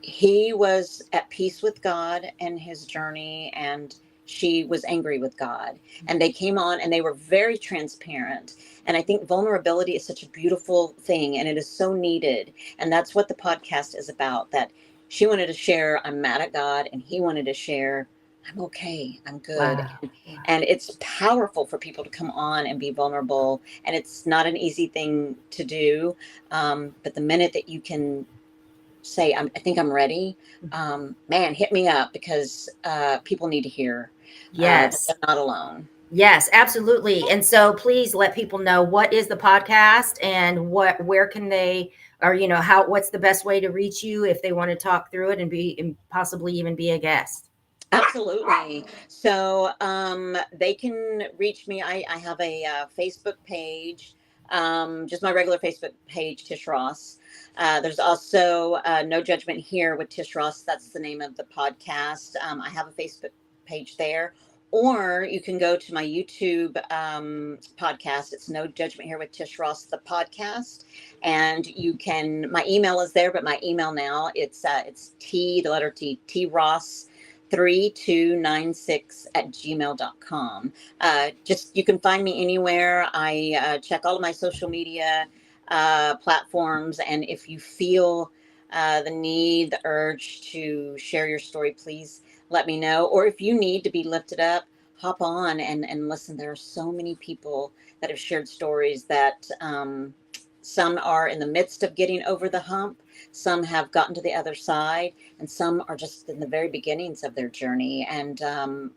he was at peace with God and his journey, and she was angry with God. And they came on and they were very transparent. And I think vulnerability is such a beautiful thing, and it is so needed. And that's what the podcast is about, that she wanted to share, I'm mad at God, and he wanted to share, I'm okay, I'm good. Wow. And it's powerful for people to come on and be vulnerable. And it's not an easy thing to do. But the minute that you can say, I think I'm ready, man, hit me up, because people need to hear that they're not alone. Yes, absolutely. And so please let people know, what is the podcast, and where can they, or, what's the best way to reach you if they want to talk through it and possibly even be a guest? Absolutely. So they can reach me. I have a Facebook page, just my regular Facebook page, Tish Ross. There's also No Judgment Here with Tish Ross. That's the name of the podcast. I have a Facebook page there. Or you can go to my YouTube podcast. It's No Judgment Here with Tish Ross, the podcast. And my email is there, but my email now, it's T, the letter T, T Ross 3296@gmail.com. You can find me anywhere. I check all of my social media platforms. And if you feel the need, the urge to share your story, please let me know. Or if you need to be lifted up, hop on and listen. There are so many people that have shared stories that some are in the midst of getting over the hump. Some have gotten to the other side, and some are just in the very beginnings of their journey and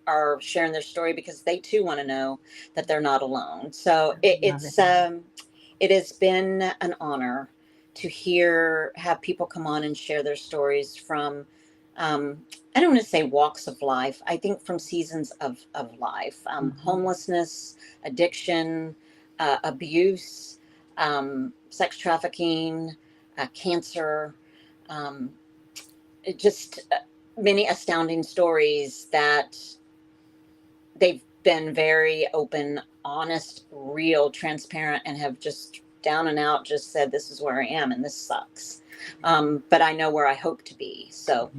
are sharing their story because they too want to know that they're not alone. So it has been an honor to have people come on and share their stories from, I don't want to say walks of life. I think from seasons of life, homelessness, addiction, abuse, sex trafficking, cancer, many astounding stories that they've been very open, honest, real, transparent, and have just down and out just said, this is where I am and this sucks. But I know where I hope to be. So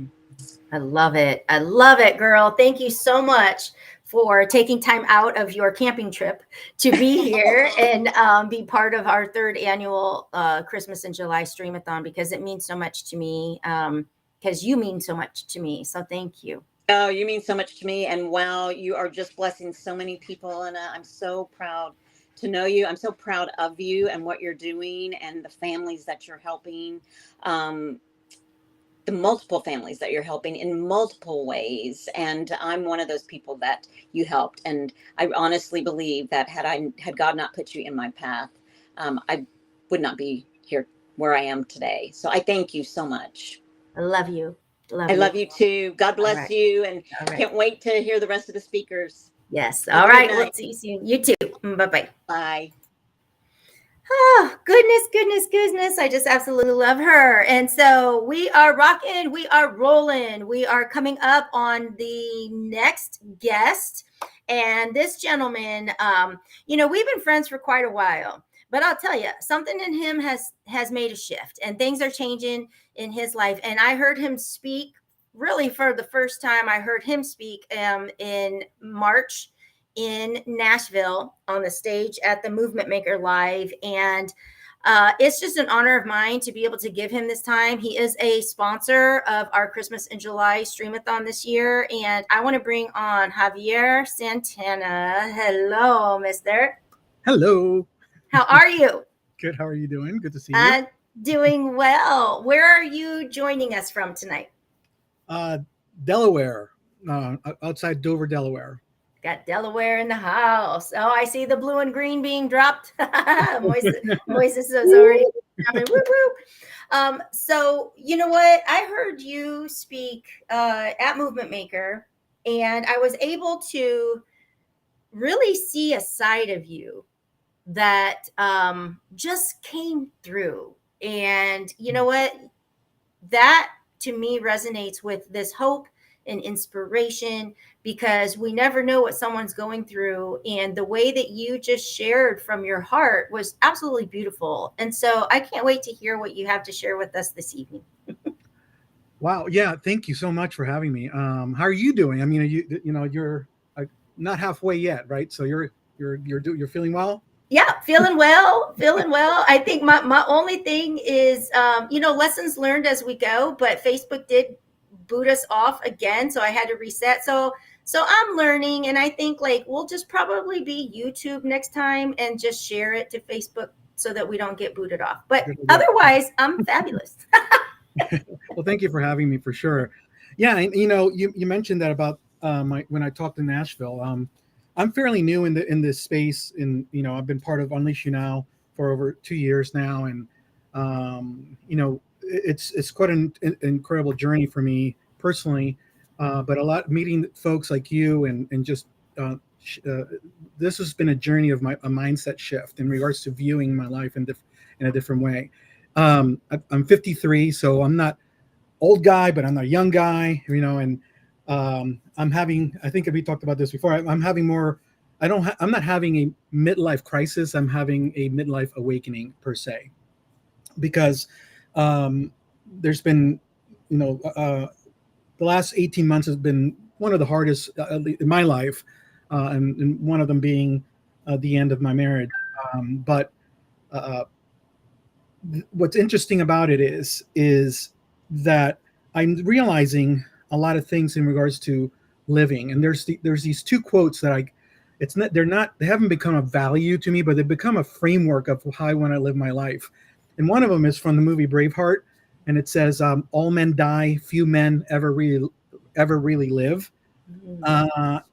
I love it. I love it, girl. Thank you so much for taking time out of your camping trip to be here and be part of our 3rd annual Christmas in July Streamathon, because it means so much to me, because you mean so much to me. So thank you. Oh, you mean so much to me. And wow, you are just blessing so many people. And I'm so proud to know you. I'm so proud of you and what you're doing and the families that you're helping. The multiple families that you're helping in multiple ways. And I'm one of those people that you helped. And I honestly believe that had God not put you in my path, I would not be here where I am today. So I thank you so much. I love you. I love you too. God bless you. And can't wait to hear the rest of the speakers. Yes. All right. We'll see you soon. You too. Bye-bye. Bye. Oh, goodness. I just absolutely love her. And so we are rocking. We are rolling. We are coming up on the next guest. And this gentleman, we've been friends for quite a while. But I'll tell you, something in him has made a shift, and things are changing in his life. And I heard him speak really for the first time. I heard him speak in March in Nashville on the stage at the Movement Maker Live. And it's just an honor of mine to be able to give him this time. He is a sponsor of our Christmas in July Streamathon this year. And I want to bring on Javier Santana. Hello, mister. Hello. How are you? Good. How are you doing? Good to see you. Doing well. Where are you joining us from tonight? Delaware, outside Dover, Delaware. Got Delaware in the house. Oh, I see the blue and green being dropped. Moises is already woo woo. So you know what? I heard you speak at Movement Maker, and I was able to really see a side of you that just came through. And you know what? That to me resonates with this hope and inspiration, because we never know what someone's going through. And the way that you just shared from your heart was absolutely beautiful. And so I can't wait to hear what you have to share with us this evening. Wow. Yeah. Thank you so much for having me. How are you doing? I mean, you're not halfway yet, right? So you're feeling well? Yeah, feeling well. I think my only thing is, lessons learned as we go, but Facebook did boot us off again. So I had to reset. So I'm learning, and I think like we'll just probably be YouTube next time and just share it to Facebook so that we don't get booted off. But otherwise, I'm fabulous. Well, thank you for having me, for sure. Yeah, and you mentioned that about when I talked in Nashville. I'm fairly new in this space, and I've been part of Unleash You Now for over 2 years now, and it's quite an incredible journey for me personally, but a lot meeting folks like you and just this has been a journey of a mindset shift in regards to viewing my life in a different way. I'm 53, so I'm not old guy, but I'm not a young guy, and I'm having, I think we talked about this before, I'm having more, I'm not having a midlife crisis. I'm having a midlife awakening per se, because there's been, the last 18 months has been one of the hardest in my life, and one of them being the end of my marriage. But what's interesting about it is that I'm realizing a lot of things in regards to living. And there's these two quotes that they haven't become a value to me, but they've become a framework of how I want to live my life. And one of them is from the movie Braveheart, and it says, "All men die, few men ever really live."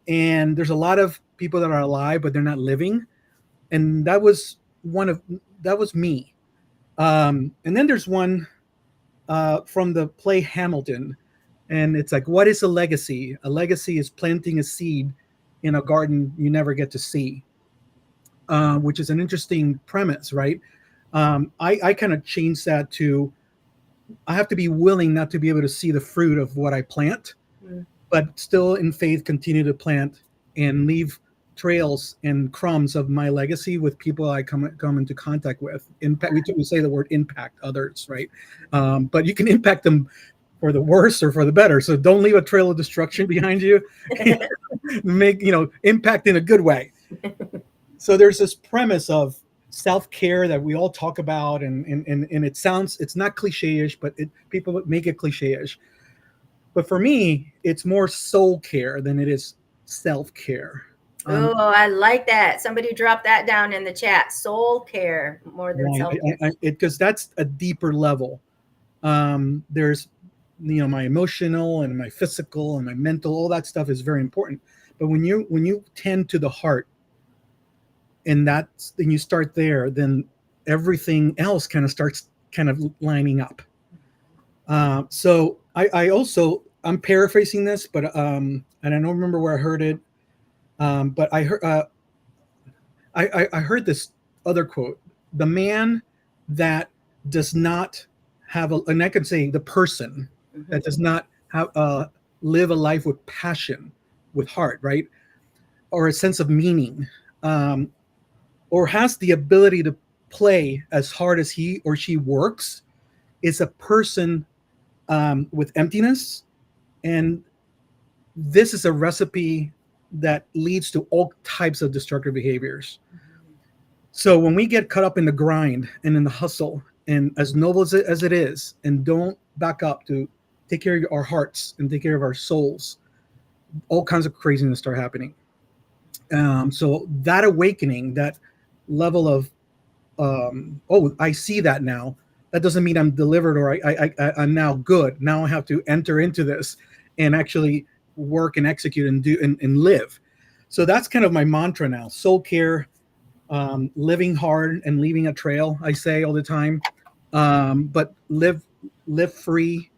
And there's a lot of people that are alive, but they're not living. And that was me. And then there's one from the play Hamilton, and it's like, what is a legacy? A legacy is planting a seed in a garden you never get to see, which is an interesting premise, right? I kind of changed that to, I have to be willing not to be able to see the fruit of what I plant, but still in faith continue to plant and leave trails and crumbs of my legacy with people I come into contact with. Impact. We say the word impact others, right? But you can impact them for the worse or for the better. So don't leave a trail of destruction behind you. Make impact in a good way. So there's this premise of self-care that we all talk about, and it sounds, it's not cliche-ish, but people make it cliche-ish. But for me, it's more soul care than it is self-care. Oh, I like that. Somebody dropped that down in the chat. Soul care more than self-care. Because that's a deeper level. There's, my emotional and my physical and my mental, all that stuff is very important. But when you tend to the heart, and then you start there, then everything else kind of starts lining up. So I'm paraphrasing this, but and I don't remember where I heard it. But I heard this other quote: "The man that does not have and I can say the person that does not have live a life with passion, with heart, right, or a sense of meaning, or has the ability to play as hard as he or she works, is a person with emptiness, and this is a recipe that leads to all types of destructive behaviors." So when we get caught up in the grind and in the hustle, and as noble as it is, and don't back up to take care of our hearts and take care of our souls, all kinds of craziness start happening. So that awakening, that level of, I see that now. That doesn't mean I'm delivered or I'm now good. Now I have to enter into this and actually work and execute and do and live. So that's kind of my mantra now. Soul care, living hard and leaving a trail. I say all the time, but live free,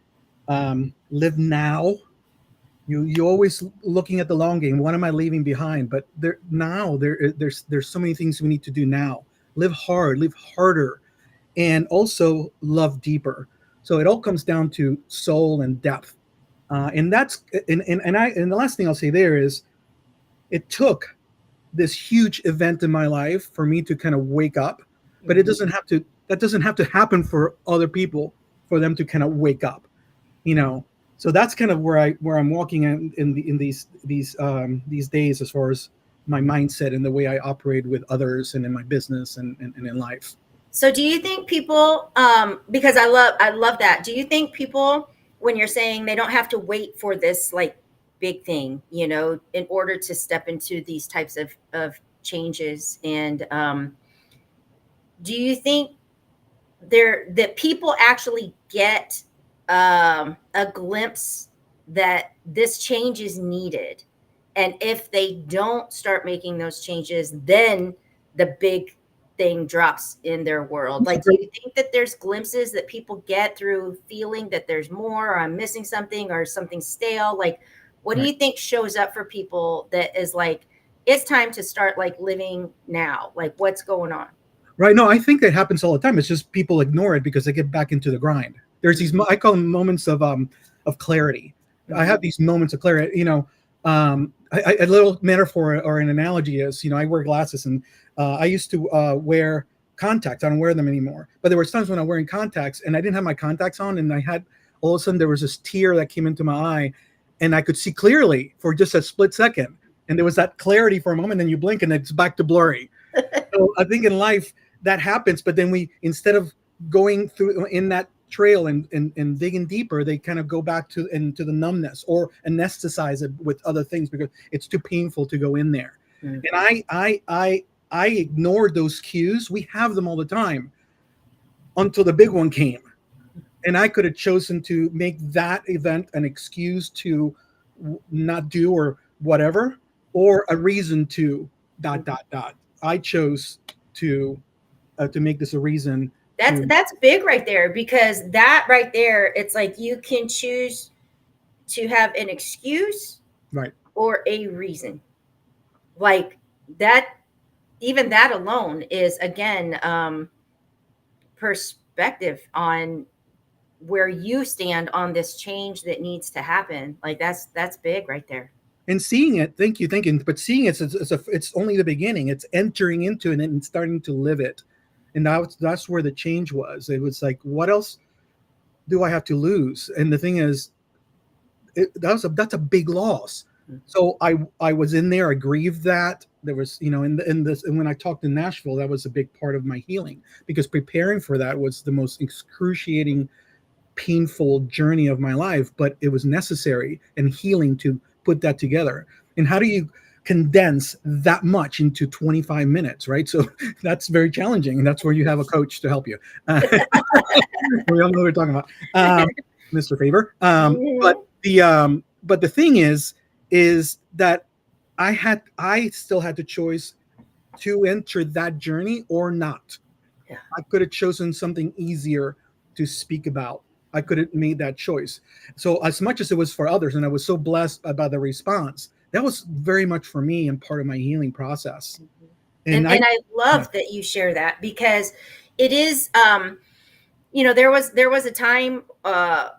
live now. You always looking at the long game. What am I leaving behind? But there's so many things we need to do now. Live hard, live harder, and also love deeper. So it all comes down to soul and depth. And that's and the last thing I'll say there is, it took this huge event in my life for me to kind of wake up, but it doesn't have to. That doesn't have to happen for other people for them to kind of wake up, you know. So that's kind of where I'm walking in these days, as far as my mindset and the way I operate with others and in my business and in life. So do you think people, because I love that. Do you think people, when you're saying they don't have to wait for this like big thing, you know, in order to step into these types of changes, and do you think that people actually get a glimpse that this change is needed, and if they don't start making those changes, then the big thing drops in their world? Like, do you think that there's glimpses that people get through feeling that there's more, or I'm missing something, or something stale? Like, what do you think shows up for people that is like, it's time to start like living now? Like, what's going on? Right. No, I think that happens all the time. It's just people ignore it because they get back into the grind. There's these, I call them moments of clarity. I have these moments of clarity, you know. A little metaphor or an analogy is, you know, I wear glasses, and I used to wear contacts. I don't wear them anymore. But there were times when I'm wearing contacts and I didn't have my contacts on, and I had, all of a sudden there was this tear that came into my eye, and I could see clearly for just a split second. And there was that clarity for a moment, and you blink and it's back to blurry. So I think in life that happens, but then we, instead of going through in that trail and digging deeper, they kind of go back into the numbness or anesthetize it with other things because it's too painful to go in there. And I ignored those cues. We have them all the time until the big one came, and I could have chosen to make that event an excuse to not do or whatever, or a reason to ... I chose to make this a reason. That's big right there, because that right there, it's like you can choose to have an excuse, right, or a reason. Like that, even that alone is, again, perspective on where you stand on this change that needs to happen. Like that's big right there. And seeing it, but seeing it's only the beginning. It's entering into it and starting to live it. And that's where the change was. It was like, what else do I have to lose? And the thing is, that's a big loss. So I was in there. I grieved that. There was, you know, and when I talked in Nashville, that was a big part of my healing, because preparing for that was the most excruciating, painful journey of my life, but it was necessary and healing to put that together. And how do you condense that much into 25 minutes, right? So that's very challenging, and that's where you have a coach to help you. We all know what we're talking about, Mr. Favor. But the thing is that I still had the choice to enter that journey or not. Yeah. I could have chosen something easier to speak about. I could have made that choice. So as much as it was for others, and I was so blessed about the response, that was very much for me and part of my healing process. And I love that you share that, because it is, you know, there was a time a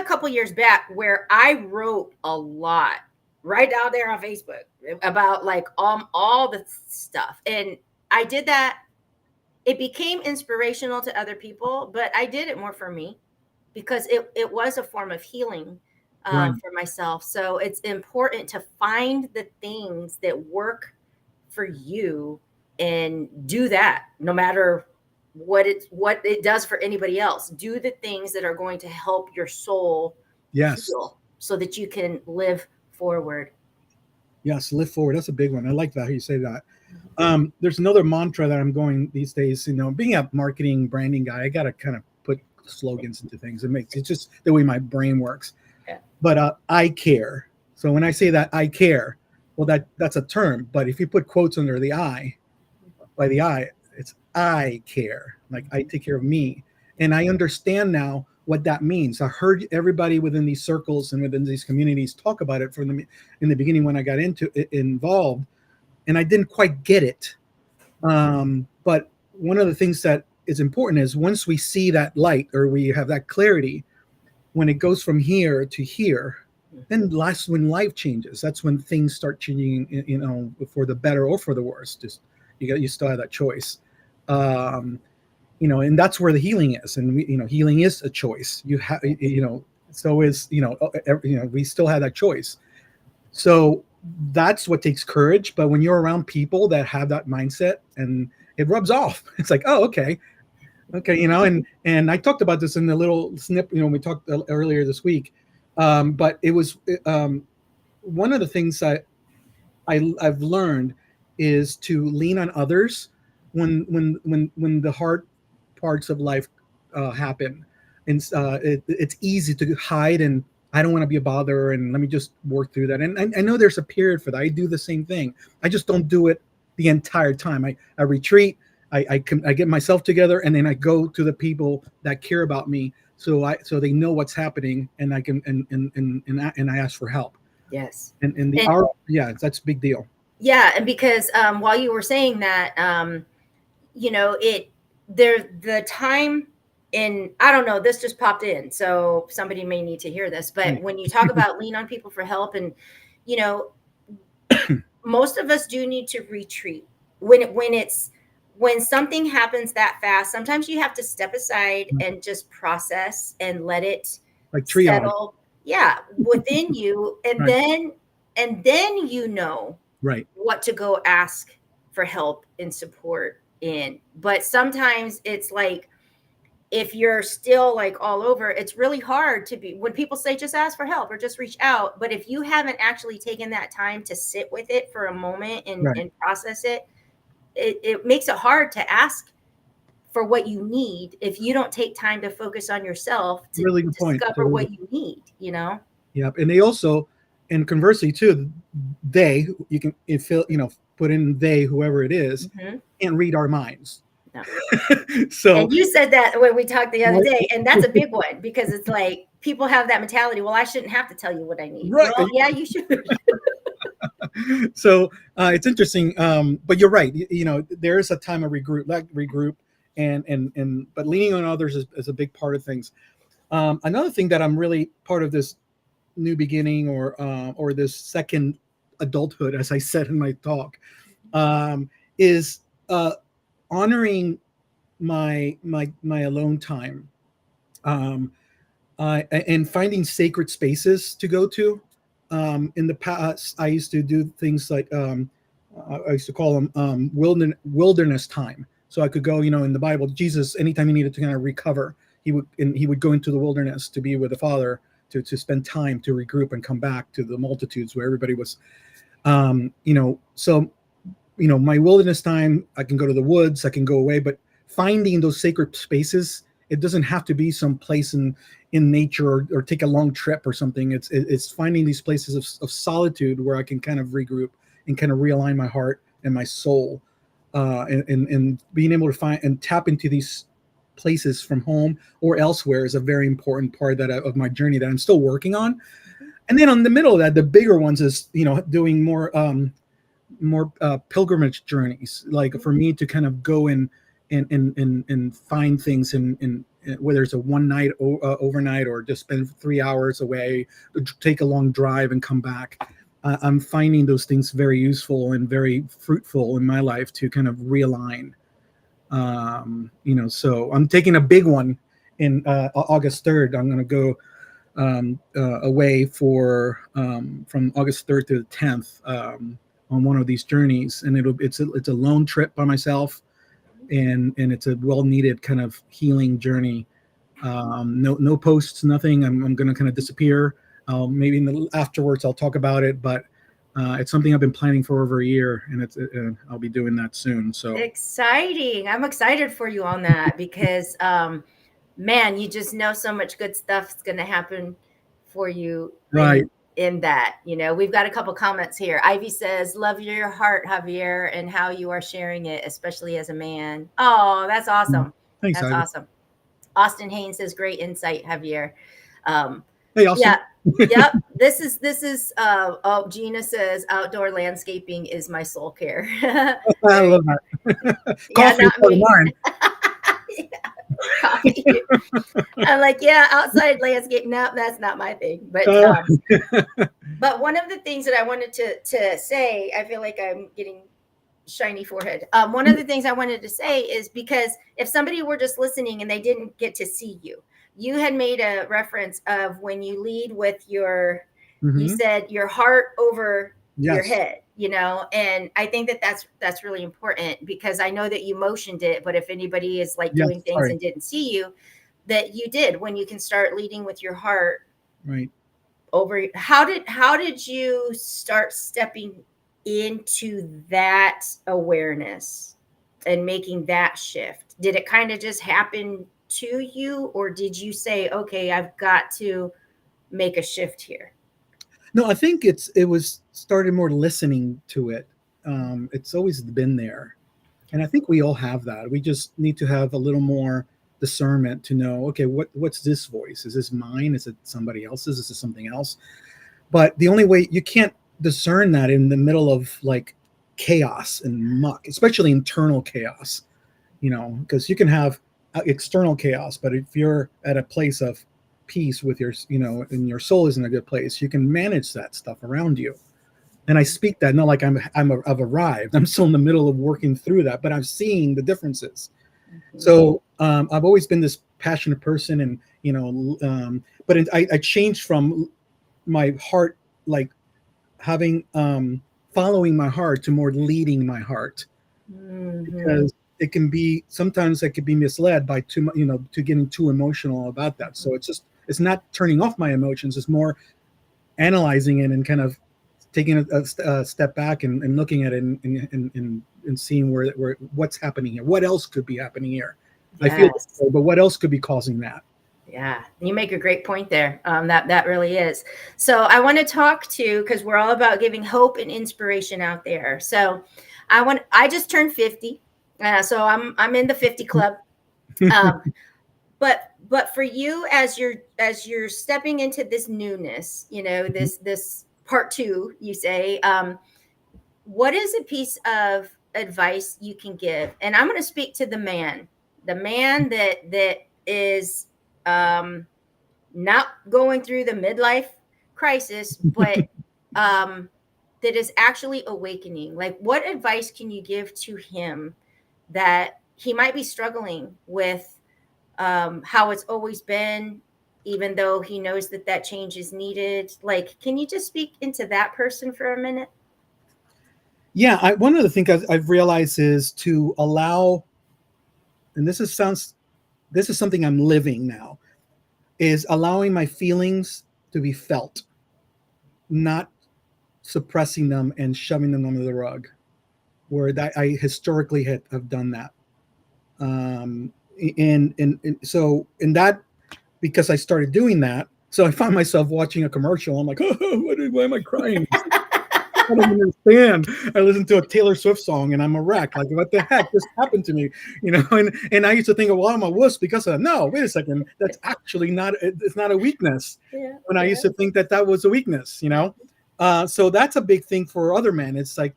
couple years back where I wrote a lot right out there on Facebook about like all the stuff. And I did that. It became inspirational to other people, but I did it more for me, because it was a form of healing for myself. So it's important to find the things that work for you and do that, no matter what it does for anybody else. Do the things that are going to help your soul heal, so that you can live forward. Yes, live forward. That's a big one. I like that, how you say that. There's another mantra that I'm going these days, you know, being a marketing branding guy, I got to kind of put slogans into things. It's just the way my brain works. Yeah. But I care. So when I say that I care, Well, that's a term, but if you put quotes under the I, by the I, it's I care. Like I take care of me. And I understand now what that means. I heard everybody within these circles and within these communities talk about it from in the beginning when I got involved, and I didn't quite get it. But one of the things that is important is once we see that light or we have that clarity, when it goes from here to here, then that's when life changes. That's when things start changing, you know, for the better or for the worse. Just you still have that choice. You know, and that's where the healing is. And we, you know, healing is a choice. You have, you know, so is, you know, we still have that choice. So that's what takes courage. But when you're around people that have that mindset, and it rubs off, it's like, oh, okay, you know. And I talked about this in the little snip, you know, we talked earlier this week. But it was one of the things that I've learned is to lean on others when the hard parts of life happen, and it's easy to hide, and I don't want to be a bother, and let me just work through that. And I know there's a period for that. I do the same thing. I just don't do it the entire time. I retreat. I get myself together, and then I go to the people that care about me, so they know what's happening, and I can and I ask for help. Yes. Yeah, that's a big deal. Yeah, and because while you were saying that, you know, the time in, I don't know, this just popped in, so somebody may need to hear this, but when you talk about lean on people for help, and you know, most of us do need to retreat when something happens that fast. Sometimes you have to step aside and just process and let it like triage. Settle, yeah, within you, and Right. then you know Right. what to go ask for help and support in. But sometimes it's like, if you're still like all over, it's really hard to be, when people say just ask for help or just reach out. But if you haven't actually taken that time to sit with it for a moment and, Right. and process it, it makes it hard to ask for what you need if you don't take time to focus on yourself to Really good point. discover what you need, you know? Yep. And they also, and conversely too, you can put in they, whoever it is, and read our minds. No. So, and you said that when we talked the other day, and that's a big one, because it's like people have that mentality. Well, I shouldn't have to tell you what I need. Right. Well, yeah, you should. So it's interesting. But you're right. You know, there is a time of regroup, but leaning on others is a big part of things. Another thing that I'm really part of this new beginning or this second adulthood, as I said in my talk, is honoring my alone time, and finding sacred spaces to go to. In the past, I used to do things like I used to call them wilderness time. So I could go, you know, in the Bible, Jesus, anytime he needed to kind of recover, he would go into the wilderness to be with the Father, to spend time, to regroup, and come back to the multitudes where everybody was. So my wilderness time, I can go to the woods, I can go away, but finding those sacred spaces, it doesn't have to be some place in nature or take a long trip or something. It's finding these places of solitude where I can kind of regroup and kind of realign my heart and my soul, and being able to find and tap into these places from home or elsewhere is a very important part of my journey that I'm still working on. And then on the middle of that, the bigger ones is, doing more pilgrimage journeys, like for me to kind of go and find things in whether it's a one night overnight or just spend 3 hours away, take a long drive and come back. I'm finding those things very useful and very fruitful in my life to kind of realign. So I'm taking a big one in August 3rd. I'm going to go away for from August 3rd to the 10th on one of these journeys, and it's a lone trip by myself, and it's a well-needed kind of healing journey. No posts, nothing. I'm going to kind of disappear. Maybe afterwards I'll talk about it, but it's something I've been planning for over a year, and I'll be doing that soon. So exciting! I'm excited for you on that because, man, you just know so much good stuff is going to happen for you. Right. in that. You know, we've got a couple comments here. Ivy says, love your heart, Javier, and how you are sharing it, especially as a man. Oh, that's awesome. Thanks, That's Ivy. awesome. Austin Haynes says, great insight, Javier. Hey, Austin. Yeah. Yep. This is oh, Gina says outdoor landscaping is my soul care. I love that. Yeah, Coffee not is part of me. mine. Coffee. I'm like, yeah, outside landscape. No, that's not my thing. But one of the things that I wanted to say, I feel like I'm getting shiny forehead. One of the things I wanted to say is, because if somebody were just listening and they didn't get to see you, you had made a reference of when you lead with your, you said your heart over your head, you know, and I think that that's really important, because I know that you motioned it, but if anybody is like doing things and didn't see you, that you did, when you can start leading with your heart right over. How did you start stepping into that awareness and making that shift? Did it kind of just happen to you, or did you say, okay, I've got to make a shift here? No, I think it was started more listening to it. It's always been there, and I think we all have that. We just need to have a little more discernment to know, okay, what's this voice? Is this mine? Is it somebody else's? Is it something else? But the only way you can't discern that in the middle of like chaos and muck, especially internal chaos, you know, because you can have external chaos, but if you're at a place of peace with your, you know, and your soul is in a good place, you can manage that stuff around you. And I speak that not like I've arrived. I'm still in the middle of working through that, but I'm seeing the differences. So I've always been this passionate person, and you know, but I changed from my heart, like having following my heart, to more leading my heart, because it can be sometimes I could be misled by too much, you know, to getting too emotional about that. So it's not turning off my emotions. It's more analyzing it and kind of taking a step back and looking at it and seeing where what's happening here. What else could be happening here? Yes. I feel this way, but what else could be causing that? Yeah, you make a great point there. That really is. So I want to talk to, because we're all about giving hope and inspiration out there. So I just turned 50. So I'm in the 50 club. But for you, as you're stepping into this newness, you know, this part 2, you say, what is a piece of advice you can give? And I'm going to speak to the man that is not going through the midlife crisis, but that is actually awakening. Like, what advice can you give to him that he might be struggling with how it's always been, even though he knows that change is needed? Like, can you just speak into that person for a minute? Yeah, one of the things I've realized is to allow, and this is something I'm living now, is allowing my feelings to be felt, not suppressing them and shoving them under the rug, where that I historically have done that. And so in that, because I started doing that, so I found myself watching a commercial. I'm like, oh, why am I crying? I don't understand. I listened to a Taylor Swift song and I'm a wreck. Like, what the heck just happened to me? You know, and I used to think, well, I'm a wuss because of, no, wait a second. That's actually it's not a weakness. Yeah, when I used to think that was a weakness, you know? So that's a big thing for other men. It's like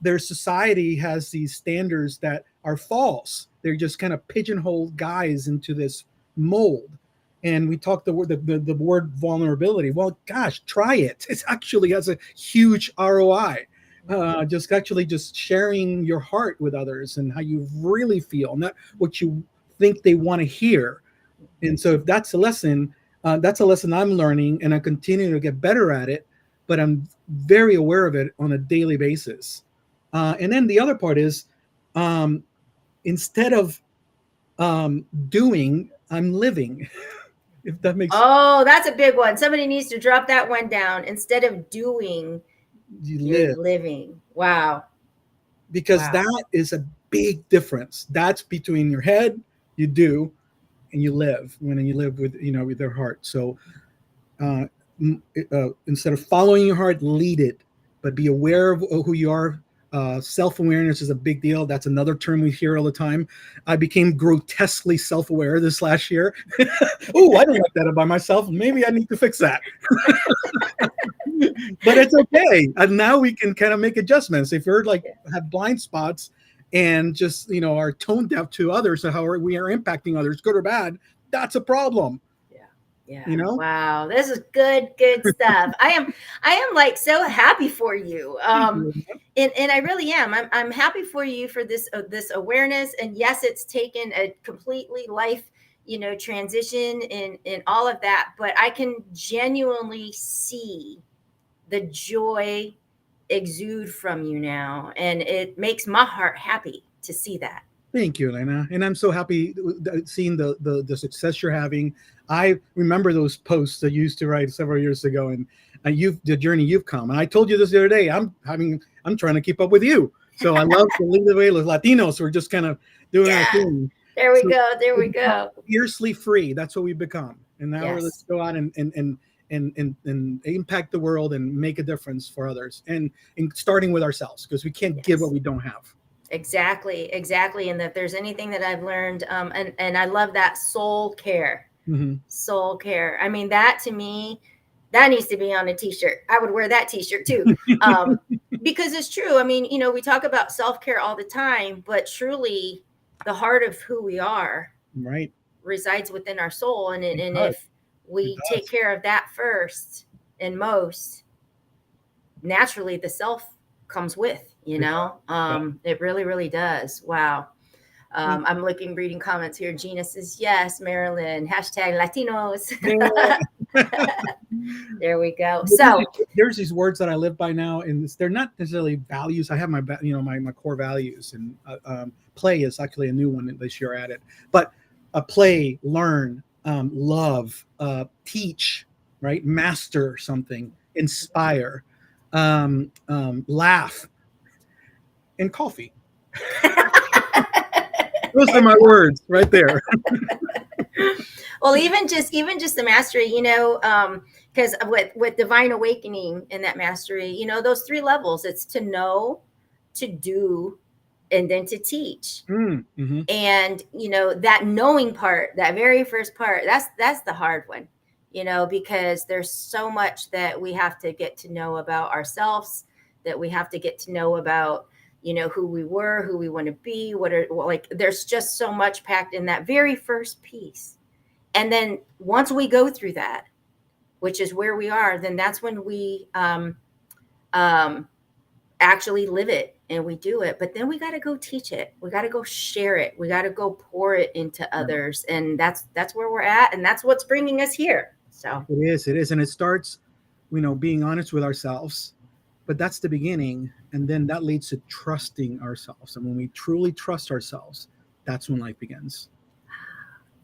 their society has these standards that are false. They're just kind of pigeonholed guys into this mold. And we talked the word vulnerability. Well, gosh, try it. It actually has a huge ROI. Just sharing your heart with others and how you really feel, not what you think they want to hear. And so if that's a lesson I'm learning, and I continue to get better at it, but I'm very aware of it on a daily basis. And then the other part is, instead of doing, I'm living. If that makes sense. Oh, that's a big one. Somebody needs to drop that one down. Instead of doing, you're living. Wow. Because that is a big difference. That's between your head, you do, and you live. When you live with, you know, with their heart. So instead of following your heart, lead it, but be aware of who you are. Self-awareness is a big deal. That's another term we hear all the time. I became grotesquely self-aware this last year. Oh, I don't like that about myself. Maybe I need to fix that. But it's okay. And now we can kind of make adjustments. If you're like have blind spots and just are tone deaf to others, so how we are impacting others, good or bad, that's a problem. Yeah. Wow, this is good stuff. I am like so happy for you. And I really am. I'm happy for you for this awareness. And yes, it's taken a completely life, transition in all of that, but I can genuinely see the joy exude from you now, and it makes my heart happy to see that. Thank you, Elena. And I'm so happy seeing the success you're having. I remember those posts that you used to write several years ago, and the journey you've come. And I told you this the other day. I'm trying to keep up with you. So I love to lead the way with Latinos. We're just kind of doing our thing. There we go. There we go. Fiercely free. That's what we've become. And now let's go out and impact the world and make a difference for others. And starting with ourselves, because we can't give what we don't have. Exactly. And if there's anything that I've learned, and I love that soul care. Mm-hmm. Soul care. I mean, that to me, that needs to be on a t-shirt. I would wear that t-shirt too. Because it's true. I mean, we talk about self-care all the time, but truly the heart of who we are resides within our soul. And if we take care of that first and most, naturally the self comes with, it really, really does. Wow. I'm reading comments here. Gina says, yes, Marilyn, #Latinos. There we go. So there's these words that I live by now, and they're not necessarily values. I have my core values, and play is actually a new one this year added. But play, learn, love, teach, right? Master something, inspire, laugh, and coffee. Those are my words right there. Well, even just the mastery, because with divine awakening in that mastery, those 3 levels, it's to know, to do, and then to teach. Mm-hmm. And, that knowing part, that very first part, that's the hard one, because there's so much that we have to get to know about ourselves, that we have to get to know about, who we were, who we want to be, there's just so much packed in that very first piece. And then once we go through that, which is where we are, then that's when we actually live it and we do it. But then we got to go teach it. We got to go share it. We got to go pour it into others. And that's where we're at. And that's what's bringing us here. So it is. And it starts, being honest with ourselves. But that's the beginning. And then that leads to trusting ourselves. And when we truly trust ourselves, that's when life begins.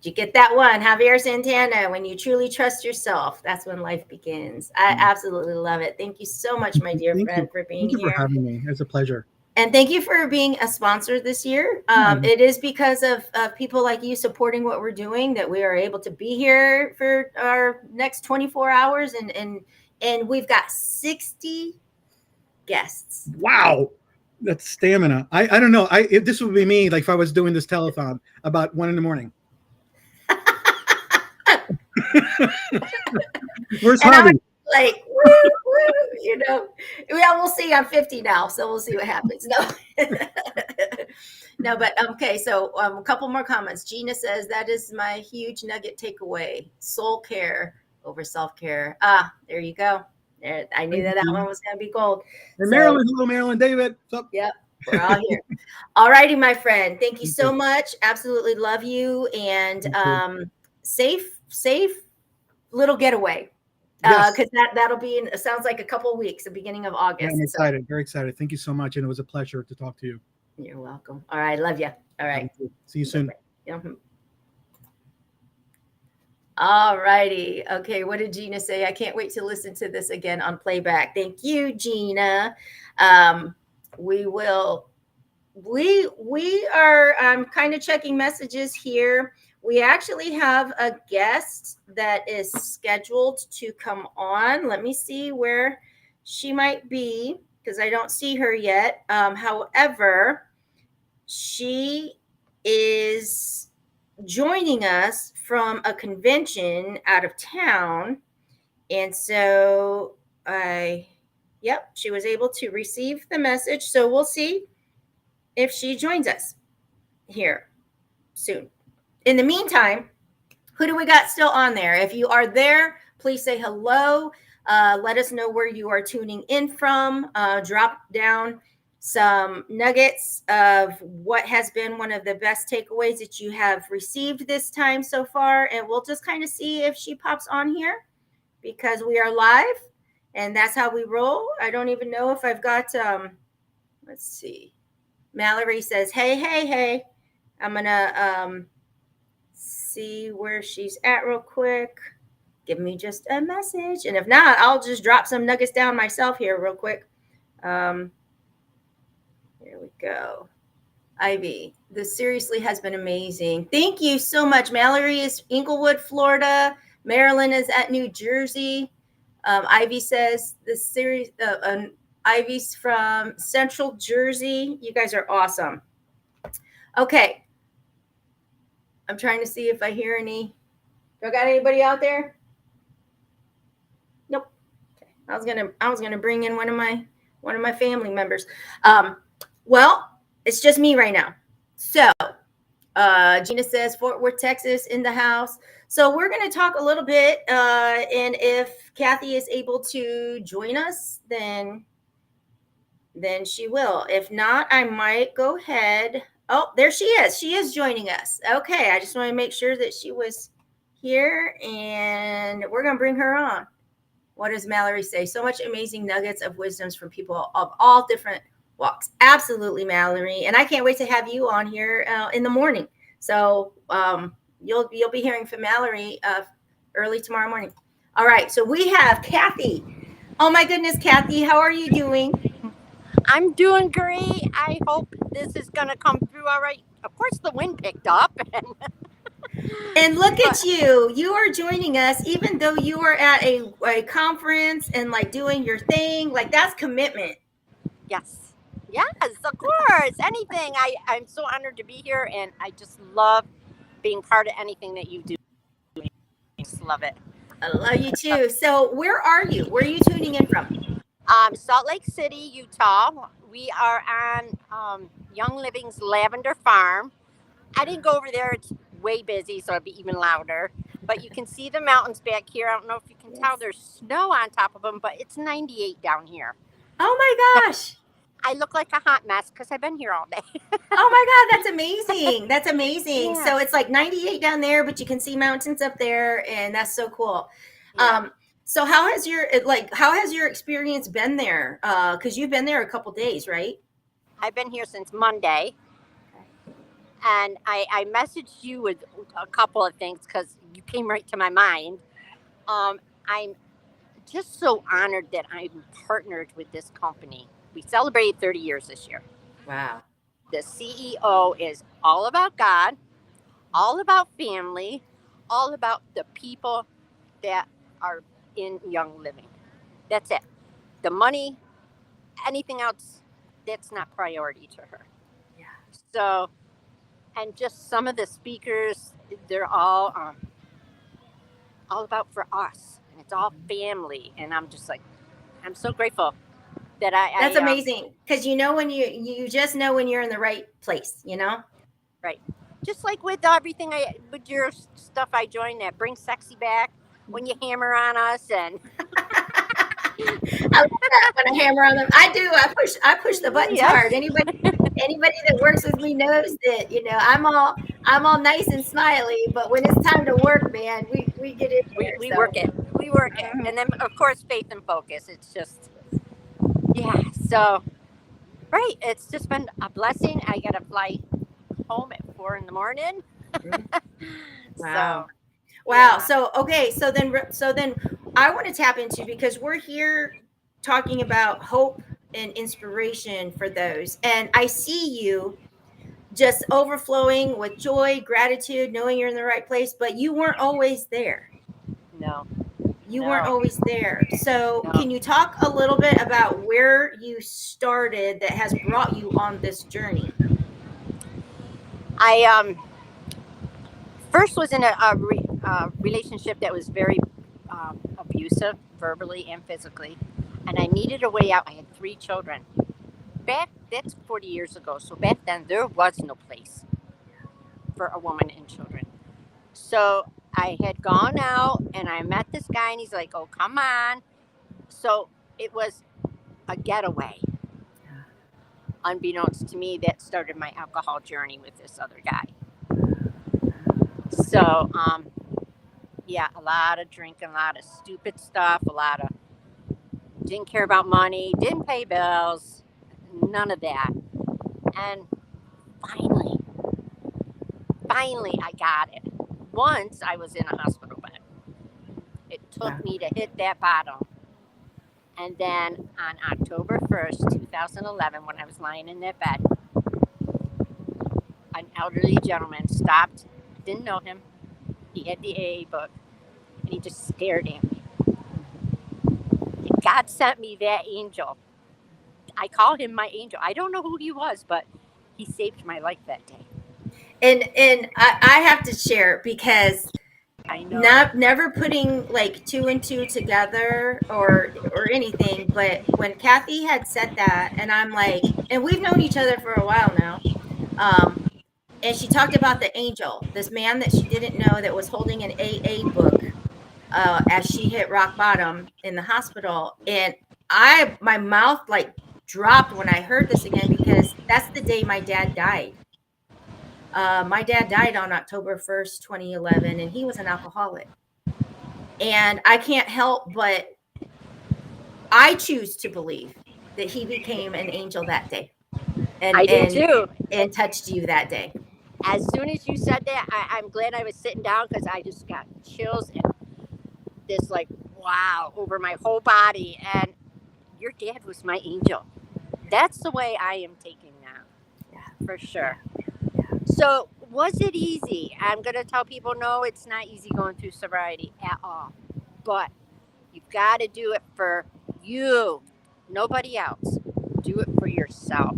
Did you get that one? Javier Santana, when you truly trust yourself, that's when life begins. I absolutely love it. Thank you so much, my dear friend, for being here. Thank you for having me. It's a pleasure. And thank you for being a sponsor this year. It is because of people like you supporting what we're doing that we are able to be here for our next 24 hours. And we've got 60 guests. Wow. That's stamina. I don't know. If this would be me, like if I was doing this telethon about 1 a.m. Where's Harvey? Like, woo, we'll see. I'm 50 now, so we'll see what happens. No, but okay. So a couple more comments. Gina says, that is my huge nugget takeaway: soul care over self-care. There you go. There, I knew that one was going to be gold. And Marilyn, hello, Marilyn, David. What's up? Yep. We're all here. All righty, my friend. Thank you so much. Absolutely love you. And safe little getaway. Because that'll be it sounds like a couple of weeks, the beginning of August. Yeah, I'm excited, very excited. Thank you so much. And it was a pleasure to talk to you. You're welcome. All right. Love you. All right. See you soon. All righty. Okay. What did Gina say? I can't wait to listen to this again on playback. Thank you, Gina. We are kind of checking messages here. we actually have a guest that is scheduled to come on. Let me see where she might be because I don't see her yet. However, she is joining us from a convention out of town. And so she was able to receive the message. So we'll see if she joins us here soon. In the meantime, who do we got still on there? If you are there, please say hello. Let us know where you are tuning in from. Drop down some nuggets of what has been one of the best takeaways that you have received this time so far. And we'll just kind of see if she pops on here because we are live and that's how we roll. I don't even know if I've got, let's see. Mallory says, hey. I'm going to see where she's at real quick. Give me just a message. And if not, I'll just drop some nuggets down myself here real quick. Here we go. Ivy, this seriously has been amazing. Thank you so much. Mallory is Inglewood, Florida. Marilyn is at New Jersey. Ivy says this series, Ivy's from Central Jersey. You guys are awesome. Okay. I'm trying to see if I hear any. Do I got anybody out there? Nope. Okay. I was gonna bring in one of my family members. Well, it's just me right now. So Gina says Fort Worth, Texas in the house. So we're gonna talk a little bit, and if Kathy is able to join us, then she will. If not, I might go ahead. Oh, there she is. She is joining us. Okay, I just want to make sure that she was here, and we're going to bring her on. What does Mallory say? So much amazing nuggets of wisdoms from people of all different walks. Absolutely, Mallory. And I can't wait to have you on here in the morning. So you'll be hearing from Mallory early tomorrow morning. All right, so we have Kathy. Oh, my goodness, Kathy, how are you doing? I'm doing great. I hope this is going to come through all right. Of course, the wind picked up. And look at you. You are joining us, even though you are at a conference and like doing your thing. Like that's commitment. Yes, of course. Anything. I'm so honored to be here, and I just love being part of anything that you do. I just love it. I love you too. So where are you? Where are you tuning in from? Salt Lake City, Utah. We are on Young Living's Lavender Farm. I didn't go over there. It's way busy, so it'll be even louder. But you can see the mountains back here. I don't know if you can tell there's snow on top of them, but it's 98 down here. Oh my gosh. I look like a hot mess because I've been here all day. Oh my God, that's amazing. That's amazing. Yeah. So it's like 98 down there, but you can see mountains up there, and that's so cool. Yeah. So how has your experience been there? Because you've been there a couple days, right? I've been here since Monday. And I messaged you with a couple of things because you came right to my mind. I'm just so honored that I'm partnered with this company. We celebrated 30 years this year. Wow. The CEO is all about God, all about family, all about the people that are in Young Living. That's it. The money, anything else, that's not priority to her. Yeah. So, and just some of the speakers, they're all about for us, and it's all family. And I'm just like, I'm so grateful that That's amazing, because when you just know when you're in the right place, Right. Just like with everything with your stuff, I joined that Bring Sexy Back when you hammer on us and. I love that when I hammer on them. I do. I push the buttons hard. Anybody that works with me knows that I'm all nice and smiley, but when it's time to work, man, we get it. We work it. We work it, and then of course faith and focus. It's just So right, it's just been a blessing. I got a flight home at 4 a.m. Wow. Wow. So, okay. So then I want to tap into, because we're here talking about hope and inspiration for those. And I see you just overflowing with joy, gratitude, knowing you're in the right place, but you weren't always there. No. You No. weren't always there. So No. can you talk a little bit about where you started that has brought you on this journey? I first was in a relationship that was very abusive, verbally and physically, and I needed a way out. I had 3 children. That's 40 years ago. So back then there was no place for a woman and children. So I had gone out and I met this guy, and he's like, "Oh, come on." So it was a getaway. Unbeknownst to me, that started my alcohol journey with this other guy. So, yeah, a lot of drinking, a lot of stupid stuff, a lot of didn't care about money, didn't pay bills, none of that. And finally, I got it. Once I was in a hospital bed. It took me to hit that bottom. And then on October 1st, 2011, when I was lying in that bed, an elderly gentleman stopped, didn't know him. He had the AA book, and he just stared at me. And God sent me that angel. I call him my angel. I don't know who he was, but he saved my life that day. And I have to share, because I know. never putting like 2 and 2 together or anything, but when Kathy had said that, and I'm like, and we've known each other for a while now, and she talked about the angel, this man that she didn't know that was holding an AA book as she hit rock bottom in the hospital, and my mouth like dropped when I heard this again, because that's the day my dad died. My dad died on October 1st, 2011, and he was an alcoholic. And I can't help but I choose to believe that he became an angel that day. And I do too. And touched you that day. As soon as you said that, I'm glad I was sitting down, because I just got chills and this like, wow, over my whole body. And your dad was my angel. That's the way I am taking that. Yeah, for sure. Yeah. So was it easy? I'm going to tell people, no, it's not easy going through sobriety at all. But you've got to do it for you, nobody else. Do it for yourself.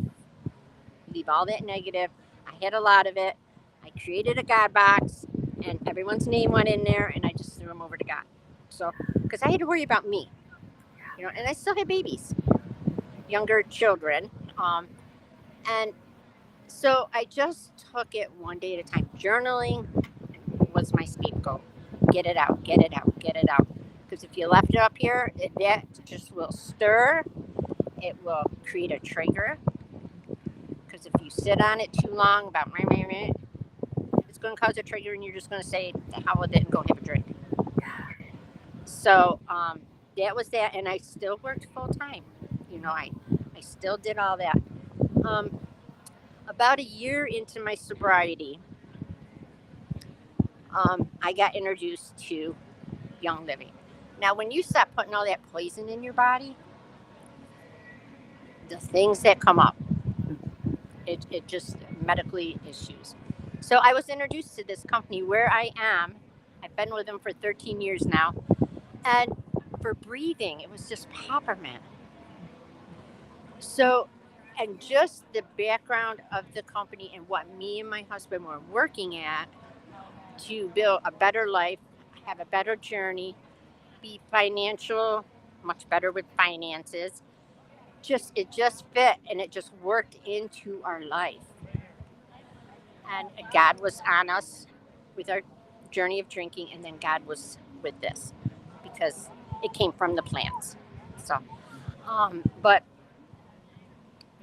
Leave all that negative. I had a lot of it. I created a God box, and everyone's name went in there, and I just threw them over to God. So, because I had to worry about me, and I still had babies, younger children, and so I just took it one day at a time. Journaling was my scapegoat. Get it out, get it out, get it out. Because if you left it up here, that just will stir. It will create a trigger. Because if you sit on it too long, about it's going to cause a trigger, and you're just going to say, the hell with it, and go have a drink. So that was that, and I still worked full time. I still did all that. About a year into my sobriety, I got introduced to Young Living. Now, when you stop putting all that poison in your body, the things that come up, it just medically issues. So I was introduced to this company where I am. I've been with them for 13 years now. And for breathing, it was just peppermint. So, and just the background of the company and what me and my husband were working at to build a better life, have a better journey, be financial, much better with finances. It just fit, and it just worked into our life. And God was on us with our journey of drinking, and then God was with this, because it came from the plants. So, but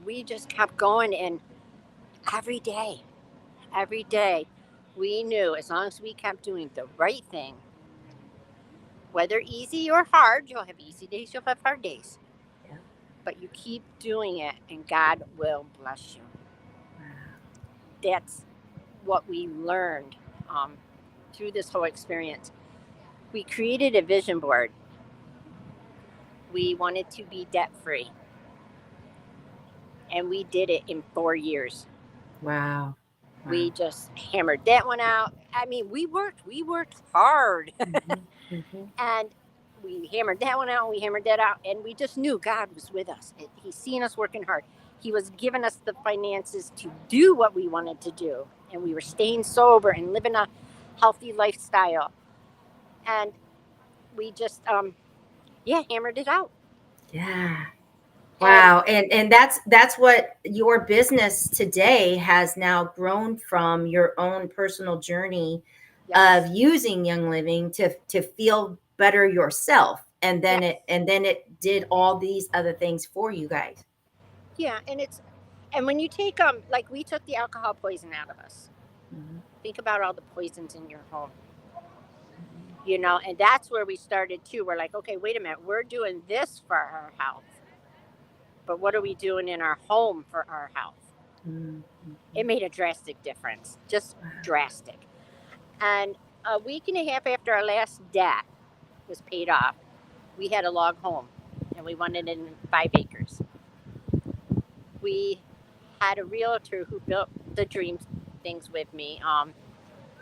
we just kept going, and every day, we knew as long as we kept doing the right thing, whether easy or hard, you'll have easy days, you'll have hard days. Yeah. But you keep doing it, and God will bless you. That's what we learned through this whole experience. We created a vision board. We wanted to be debt-free. And we did it in 4 years. Wow. We just hammered that one out. I mean, we worked hard. And we hammered that one out. We hammered that out. And we just knew God was with us. He's seen us working hard. He was giving us the finances to do what we wanted to do. And we were staying sober and living a healthy lifestyle. And we just, hammered it out. Yeah. Wow. And that's what your business today has now grown from, your own personal journey of using Young Living to feel better yourself. And then it did all these other things for you guys. Yeah. And when you take, like we took the alcohol poison out of us. Think about all the poisons in your home. You know, and that's where we started too. We're like, okay, wait a minute. We're doing this for our health. But what are we doing in our home for our health? It made a drastic difference, just drastic. And a week and a half after our last debt was paid off, we had a log home, and we wanted it in 5 acres. We had a realtor who built the dream things with me.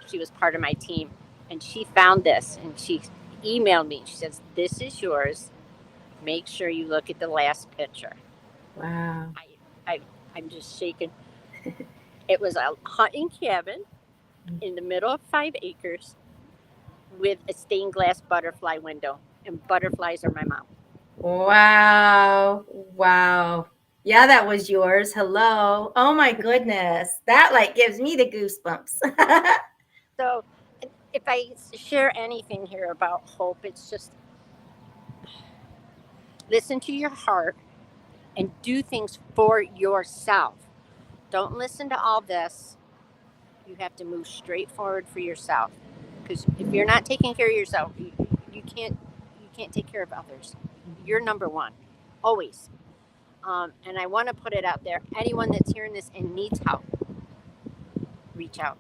She was part of my team, and she found this, and she emailed me. She says, "This is yours. Make sure you look at the last picture." Wow. I'm just shaking. It was a hunting cabin in the middle of 5 acres with a stained glass butterfly window, and butterflies are my mom. Wow. Wow. Yeah, that was yours. Hello. Oh my goodness. That like gives me the goosebumps. So if I share anything here about hope, it's just listen to your heart and do things for yourself. Don't listen to all this. You have to move straight forward for yourself, because if you're not taking care of yourself, you can't take care of others. You're number one, always. And I want to put it out there. Anyone that's hearing this and needs help, reach out.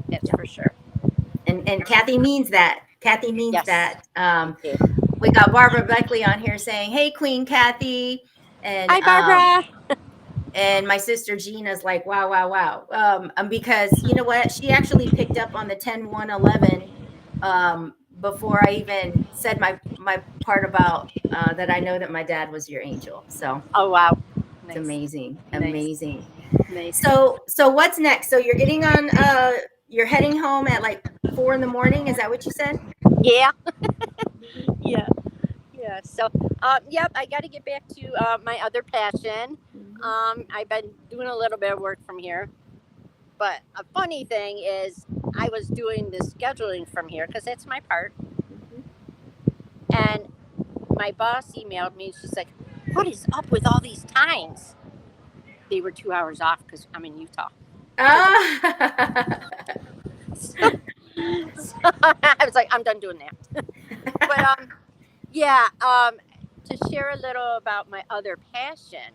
That's for sure. And Kathy means that. Kathy means Yes. that. Thank you. We got Barbara Beckley on here saying, "Hey, Queen Kathy." And Hi, Barbara. and my sister Gina's like, wow, wow, wow. Because you know what? She actually picked up on the 10-1-11 before I even said my part about that I know that my dad was your angel. So Oh, wow. it's amazing. Nice. Amazing. Nice. So what's next? So you're getting on you're heading home at like 4 a.m. Is that what you said? Yeah. Yeah. So, yep, I got to get back to my other passion. I've been doing a little bit of work from here. But a funny thing is, I was doing the scheduling from here because that's my part. And my boss emailed me. She's like, "What is up with all these times?" They were 2 hours off because I'm in Utah. So I was like, I'm done doing that. But to share a little about my other passion,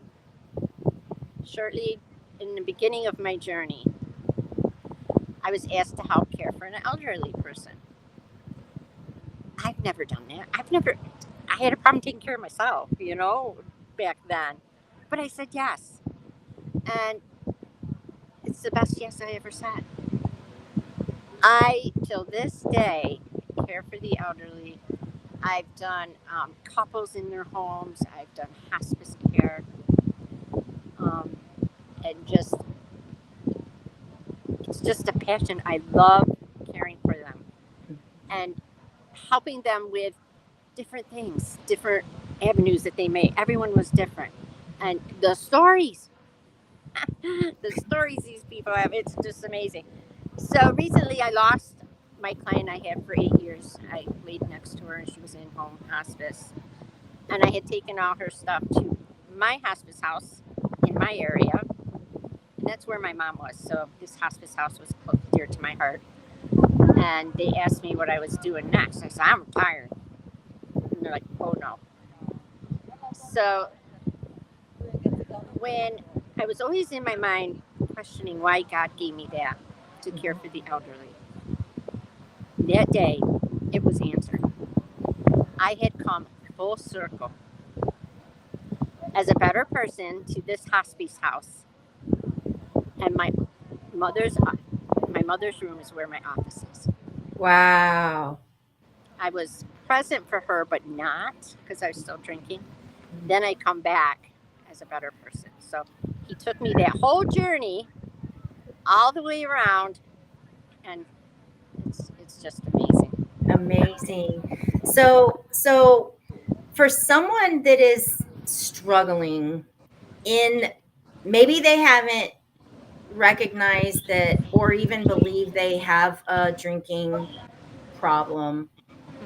shortly in the beginning of my journey, I was asked to help care for an elderly person. I've never done that. I had a problem taking care of myself, back then. But I said yes. And it's the best yes I ever said. I, till this day, care for the elderly. I've done couples in their homes. I've done hospice care. And it's just a passion. I love caring for them and helping them with different things, different avenues that they may. Everyone was different. And the stories these people have, it's just amazing. So recently I lost my client I had for 8 years. I laid next to her and she was in home hospice. And I had taken all her stuff to my hospice house in my area. And that's where my mom was. So this hospice house was close, dear to my heart. And they asked me what I was doing next. I said, I'm retired. And they're like, oh no. So when I was always in my mind questioning why God gave me that to care for the elderly, that day it was answered. I had come full circle as a better person to this hospice house. And mother's my mother's room is where my office is. Wow. I was present for her, but not because I was still drinking. Then I come back as a better person. So he took me that whole journey all the way around, and it's just amazing. Amazing. So for someone that is struggling in, maybe they haven't recognized that or even believe they have a drinking problem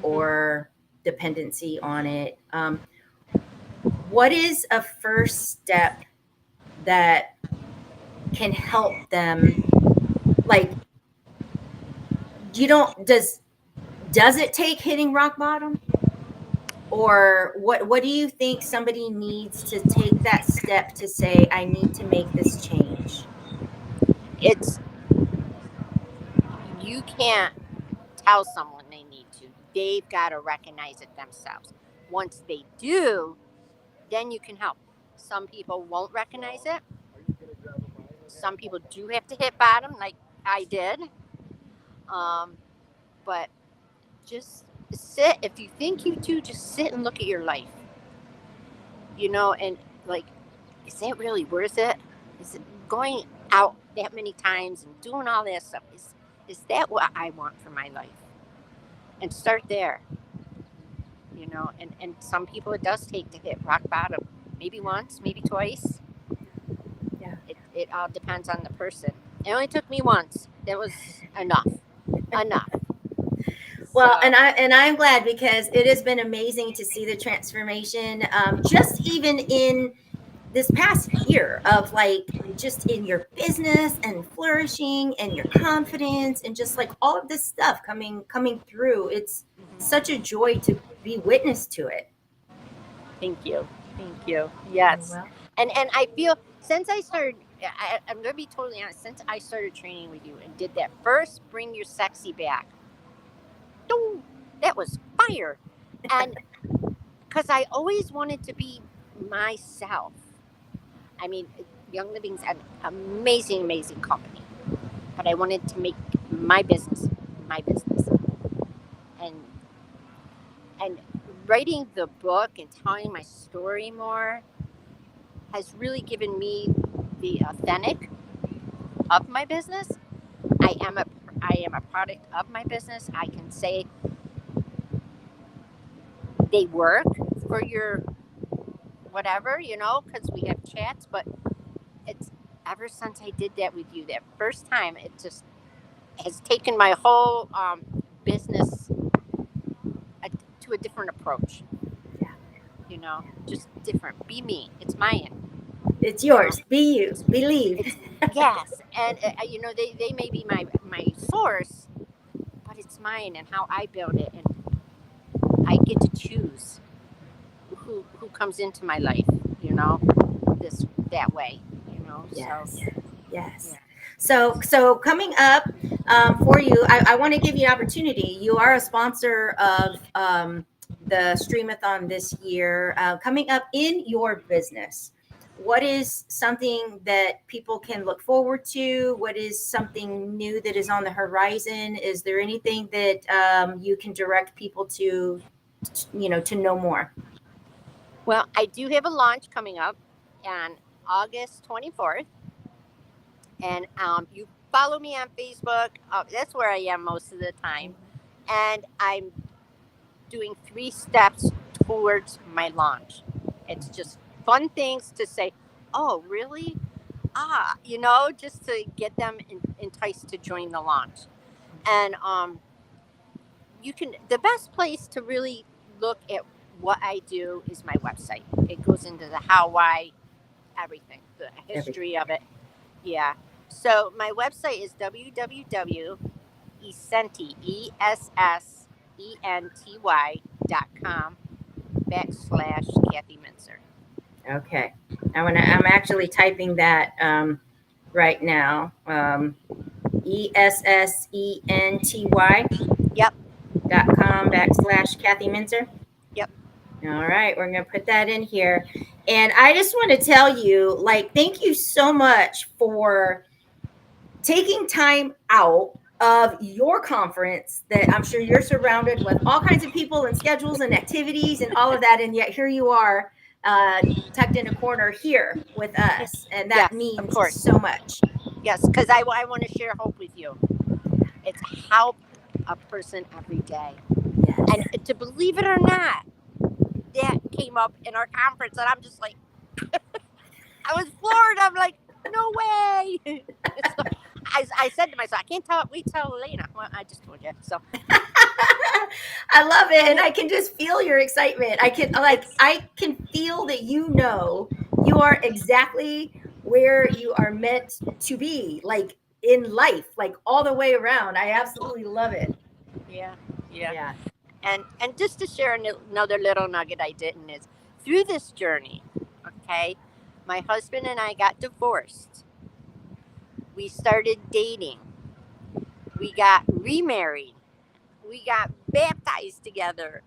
or dependency on it, what is a first step that can help them? Like, you don't does it take hitting rock bottom, or what do you think somebody needs to take that step to say, I need to make this change? It's you can't tell someone they need to. They've got to recognize it themselves. Once they do, then you can help. Some people won't recognize it. Some people do have to hit bottom, like I did. But just sit. If you think you do, just sit and look at your life. And like, is that really worth it? Is it going out that many times and doing all that stuff? Is that what I want for my life? And start there. And some people it does take to hit rock bottom. Maybe once, maybe twice. Yeah. It all depends on the person. It only took me once. That was enough. Enough. Well, So, and I'm glad, because it has been amazing to see the transformation, just even in this past year, of like just in your business and flourishing and your confidence and just like all of this stuff coming through. It's such a joy to be witness to it. thank you. Yes. Well, And I feel since I started, I'm going to be totally honest, since I started training with you and did that first Bring Your Sexy Back, that was fire. And because I always wanted to be myself. I mean, Young Living's an amazing, amazing company, but I wanted to make my business. And and writing the book and telling my story more has really given me the authentic of my business. I am a product of my business. I can say they work for your whatever, because we have chats, but it's ever since I did that with you that first time, it just has taken my whole business to a different approach. Just different. Be me. It's mine. it's yours. Be you. Believe. Yes, and they may be my source, but it's mine and how I build it, and I get to choose who comes into my life. That way. Yes. So, Yes. yeah. So coming up, for you, I want to give you an opportunity. You are a sponsor of the Streamathon this year. Coming up in your business, what is something that people can look forward to? What is something new that is on the horizon? Is there anything that you can direct people to know more? Well, I do have a launch coming up on August 24th, and you follow me on Facebook. That's where I am most of the time, and I'm doing 3 steps towards my launch. It's just fun things to say. Oh, really? Just to get them enticed to join the launch. And the best place to really look at what I do is my website. It goes into the how, why, everything, the history of it. Yeah. So my website is www.essenti, ESSENTY.com/Kathy Mincer. Okay. I'm actually typing that right now. ESSENTY. Yep. .com/Kathy Mincer. Yep. All right, we're going to put that in here. And I just want to tell you, thank you so much for taking time out of your conference that I'm sure you're surrounded with all kinds of people and schedules and activities and all of that. And yet here you are tucked in a corner here with us. And that Yes, of means course. so much. Yes, because I want to share hope with you. It's help a person every day. Yes. And to believe it or not, that came up in our conference, and I'm just like, I was floored. I'm like, no way. So I said to myself, I can't tell Elena. Well, I just told you. So I love it. And I can just feel your excitement. I can feel that you are exactly where you are meant to be, like in life, like all the way around. I absolutely love it. yeah. Yeah. And just to share another little nugget I didn't is through this journey, okay, my husband and I got divorced. We started dating. We got remarried. We got baptized together.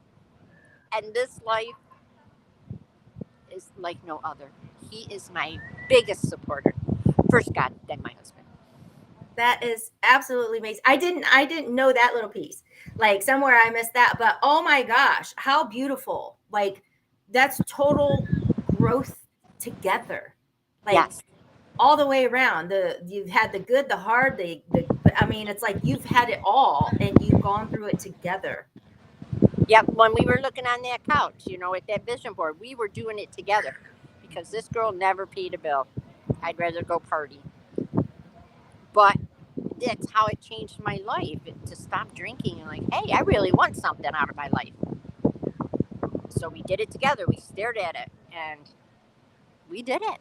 And this life is like no other. He is my biggest supporter. First God, then my husband. That is absolutely amazing. I didn't know that little piece. Like somewhere I missed that, but oh my gosh, how beautiful. Like that's total growth together. Like Yes. all the way around. You've had the good, the hard, I mean, it's like you've had it all and you've gone through it together. Yep. When we were looking on that couch, at that vision board, we were doing it together because this girl never paid a bill. I'd rather go party. But that's how it changed my life to stop drinking and like, hey, I really want something out of my life. So we did it together. We stared at it and we did it.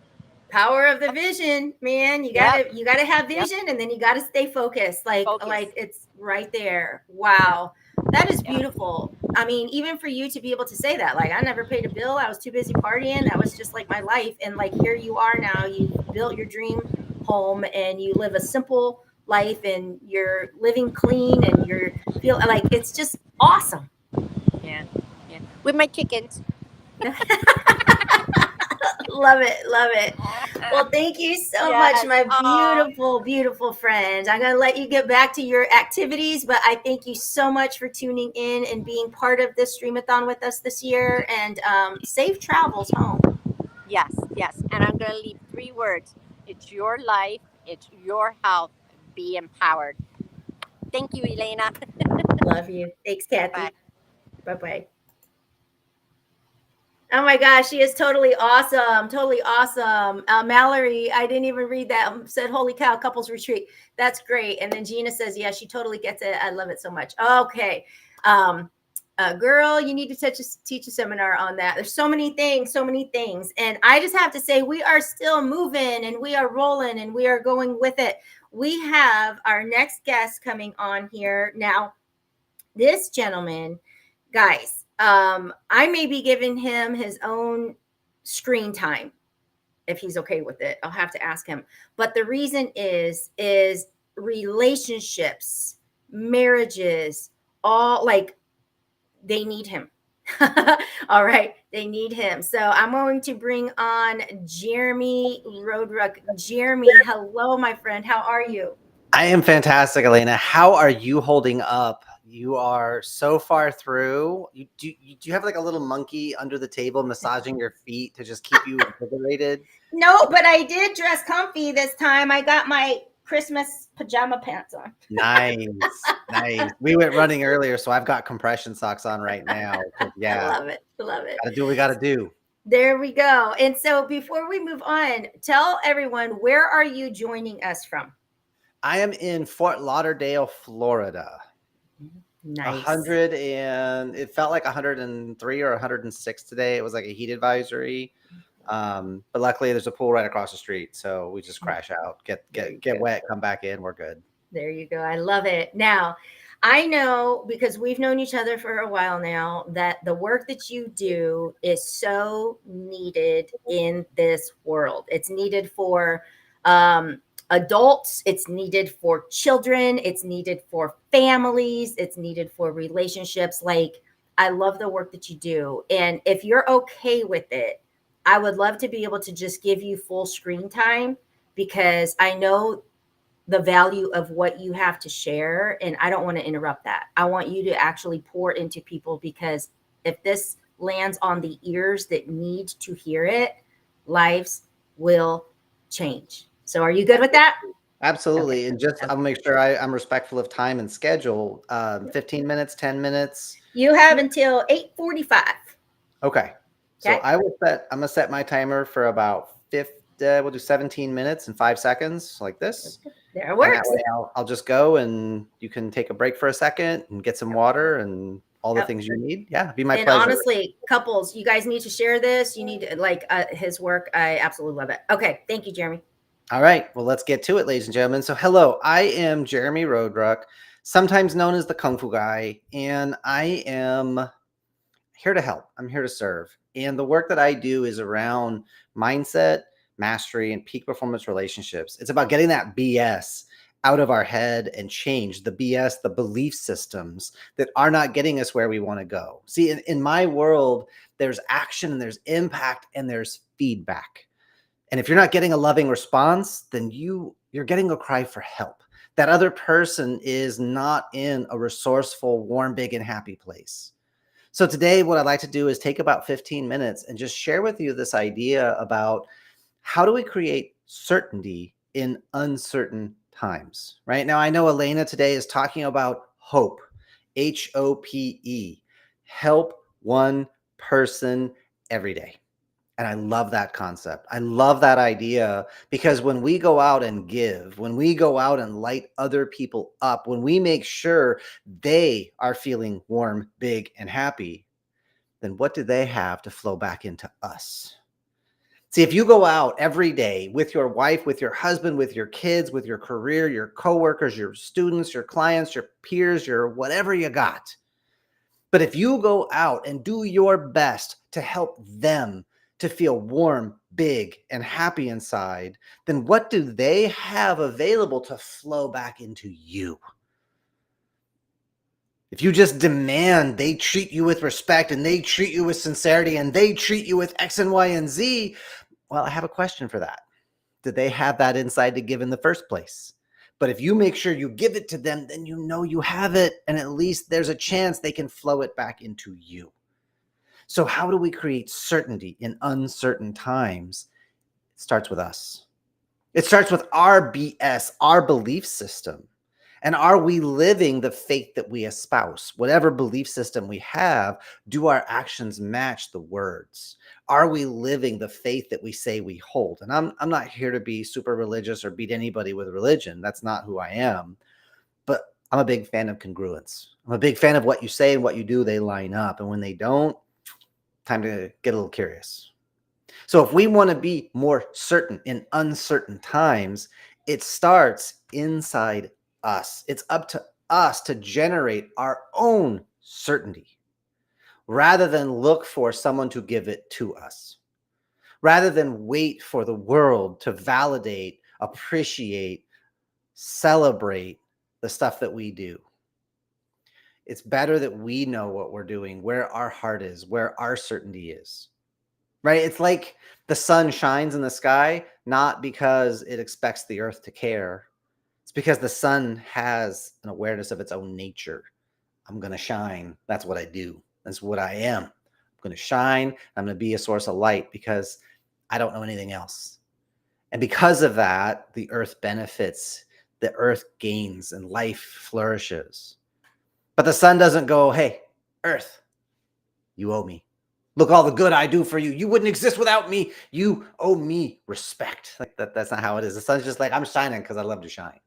Power of the vision, man. You gotta have vision, and then you gotta stay focused. Like it's right there. Wow. That is beautiful. I mean, even for you to be able to say that, like I never paid a bill. I was too busy partying. That was just like my life. And like here you are now, you built your dream home and you live a simple life and you're living clean and you're feel like it's just awesome. Yeah. With my chickens. Love it. Well, thank you so much, my beautiful friend. I'm going to let you get back to your activities, but I thank you so much for tuning in and being part of this Streamathon with us this year, and safe travels home. Yes. And I'm going to leave 3 words. It's your life. It's your health. Be empowered. Thank you, Elena. Love you. Thanks, Kathy. Bye-bye. Oh my gosh, she is totally awesome. Mallory, I didn't even read that. Said, holy cow, couples retreat. That's great. And then Gina says, yeah, she totally gets it. I love it so much. Okay. Girl, you need to teach a seminar on that. There's so many things. And I just have to say, we are still moving and we are rolling and we are going with it. We have our next guest coming on here. Now, this gentleman, guys, I may be giving him his own screen time if he's okay with it. I'll have to ask him. But the reason is relationships, marriages, all like they need him. All right. They need him. So I'm going to bring on Jeremy Roadruck. Jeremy, hello, my friend. How are you? I am fantastic, Elena. How are you holding up? You are so far through. Do you have like a little monkey under the table massaging your feet to just keep you invigorated? No, but I did dress comfy this time. I got my Christmas pajama pants on. Nice. We went running earlier, so I've got compression socks on right now. Yeah. I love it. Gotta do what we gotta do. There we go. And so before we move on, tell everyone, where are you joining us from? I am in Fort Lauderdale, Florida. Nice. It felt like 103 or 106 today. It was like a heat advisory. But luckily there's a pool right across the street. So we just crash out, get wet, come back in. We're good. There you go. I love it. Now, I know because we've known each other for a while now that the work that you do is so needed in this world. It's needed for adults, it's needed for children, it's needed for families, it's needed for relationships. Like, I love the work that you do. And if you're okay with it, I would love to be able to just give you full screen time because I know the value of what you have to share. And I don't want to interrupt that. I want you to actually pour into people, because if this lands on the ears that need to hear it, lives will change. So are you good with that? Absolutely. Okay. And just, Okay. I'll make sure I'm respectful of time and schedule. 15 minutes, 10 minutes. You have until 8:45. Okay. So Okay. I'm going to set my timer for about we'll do 17 minutes and 5 seconds like this. There it And that works. way I'll just go, and you can take a break for a second and get some water and all the Yep. things you need. Yeah, it'd be my And pleasure. honestly, couples, you guys need to share this. You need to like his work. I absolutely love it. Okay. Thank you, Jeremy. All right. Well, let's get to it, ladies and gentlemen. So hello, I am Jeremy Roadruck, sometimes known as the Kung Fu Guy, and I am here to help. I'm here to serve. And the work that I do is around mindset, mastery, and peak performance relationships. It's about getting that BS out of our head and change the BS, the belief systems that are not getting us where we want to go. See, in my world, there's action and there's impact and there's feedback. And if you're not getting a loving response, then you're getting a cry for help. That other person is not in a resourceful, warm, big, and happy place. So today, what I'd like to do is take about 15 minutes and just share with you this idea about how do we create certainty in uncertain times, right? Now, I know Elena today is talking about hope, HOPE, help one person every day. And I love that concept. I love that idea, because when we go out and give, when we go out and light other people up, when we make sure they are feeling warm, big, and happy, then what do they have to flow back into us? See, if you go out every day with your wife, with your husband, with your kids, with your career, your coworkers, your students, your clients, your peers, your whatever you got, but if you go out and do your best to help them to feel warm, big, and happy inside, then what do they have available to flow back into you? If you just demand they treat you with respect and they treat you with sincerity and they treat you with X and Y and Z, well, I have a question for that. Did they have that inside to give in the first place? But if you make sure you give it to them, then you know you have it, and at least there's a chance they can flow it back into you. So how do we create certainty in uncertain times? It starts with us. It starts with our BS, our belief system. And are we living the faith that we espouse? Whatever belief system we have, do our actions match the words? Are we living the faith that we say we hold? And I'm not here to be super religious or beat anybody with religion. That's not who I am. But I'm a big fan of congruence. I'm a big fan of what you say and what you do, they line up. And when they don't, time to get a little curious. So if we want to be more certain in uncertain times, it starts inside us. It's up to us to generate our own certainty rather than look for someone to give it to us, rather than wait for the world to validate, appreciate, celebrate the stuff that we do. It's better that we know what we're doing, where our heart is, where our certainty is, right? It's like the sun shines in the sky, not because it expects the earth to care. It's because the sun has an awareness of its own nature. I'm going to shine. That's what I do. That's what I am. I'm going to shine. I'm going to be a source of light because I don't know anything else. And because of that, the earth benefits, the earth gains, and life flourishes. But the sun doesn't go, hey, earth, you owe me. Look all the good I do for you. You wouldn't exist without me. You owe me respect. Like that's not how it is. The sun's just like, I'm shining because I love to shine.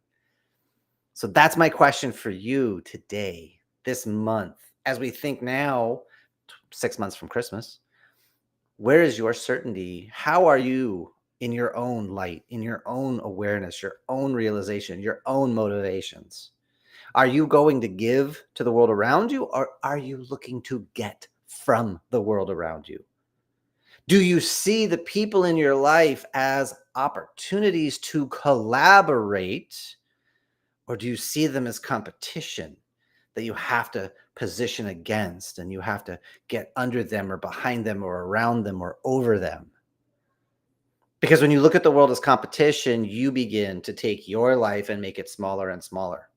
So that's my question for you today, this month, as we think now, 6 months from Christmas, where is your certainty? How are you in your own light, in your own awareness, your own realization, your own motivations? Are you going to give to the world around you, or are you looking to get from the world around you? Do you see the people in your life as opportunities to collaborate, or do you see them as competition that you have to position against and you have to get under them or behind them or around them or over them? Because when you look at the world as competition, you begin to take your life and make it smaller and smaller.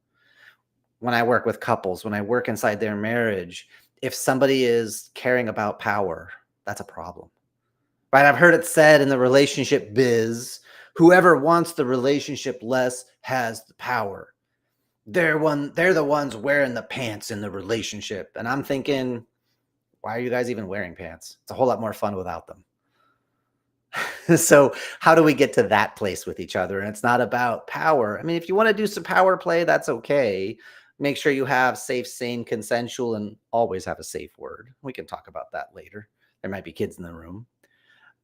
When I work with couples, when I work inside their marriage, if somebody is caring about power, that's a problem. Right? I've heard it said in the relationship biz, whoever wants the relationship less has the power. They're the ones wearing the pants in the relationship. And I'm thinking, why are you guys even wearing pants? It's a whole lot more fun without them. So how do we get to that place with each other? And it's not about power. I mean, if you want to do some power play, that's okay. Make sure you have safe, sane, consensual, and always have a safe word. We can talk about that later. There might be kids in the room.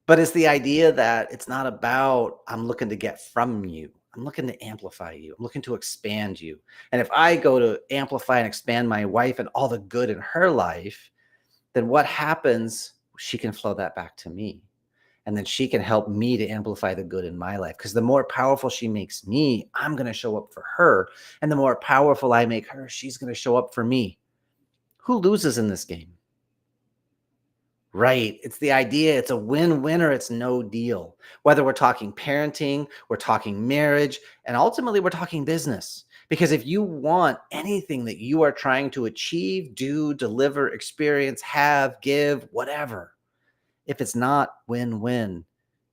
But it's the idea that it's not about, I'm looking to get from you. I'm looking to amplify you. I'm looking to expand you. And if I go to amplify and expand my wife and all the good in her life, then what happens? She can flow that back to me. And then she can help me to amplify the good in my life. Because the more powerful she makes me, I'm going to show up for her. And the more powerful I make her, she's going to show up for me. Who loses in this game? Right. It's the idea. It's a win-win or it's no deal. Whether we're talking parenting, we're talking marriage, and ultimately we're talking business. Because if you want anything that you are trying to achieve, do, deliver, experience, have, give, whatever, if it's not win-win,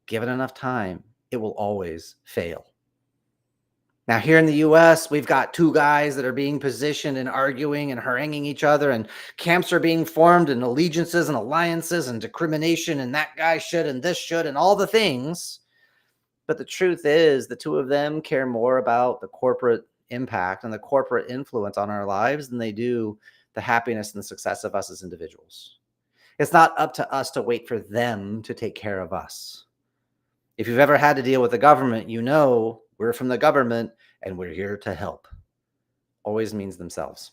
give it enough time, it will always fail. Now, here in the US, we've got two guys that are being positioned and arguing and haranguing each other, and camps are being formed, and allegiances and alliances and discrimination, and that guy should and this should and all the things. But the truth is, the two of them care more about the corporate impact and the corporate influence on our lives than they do the happiness and the success of us as individuals. It's not up to us to wait for them to take care of us. If you've ever had to deal with the government, you know we're from the government and we're here to help. Always means themselves.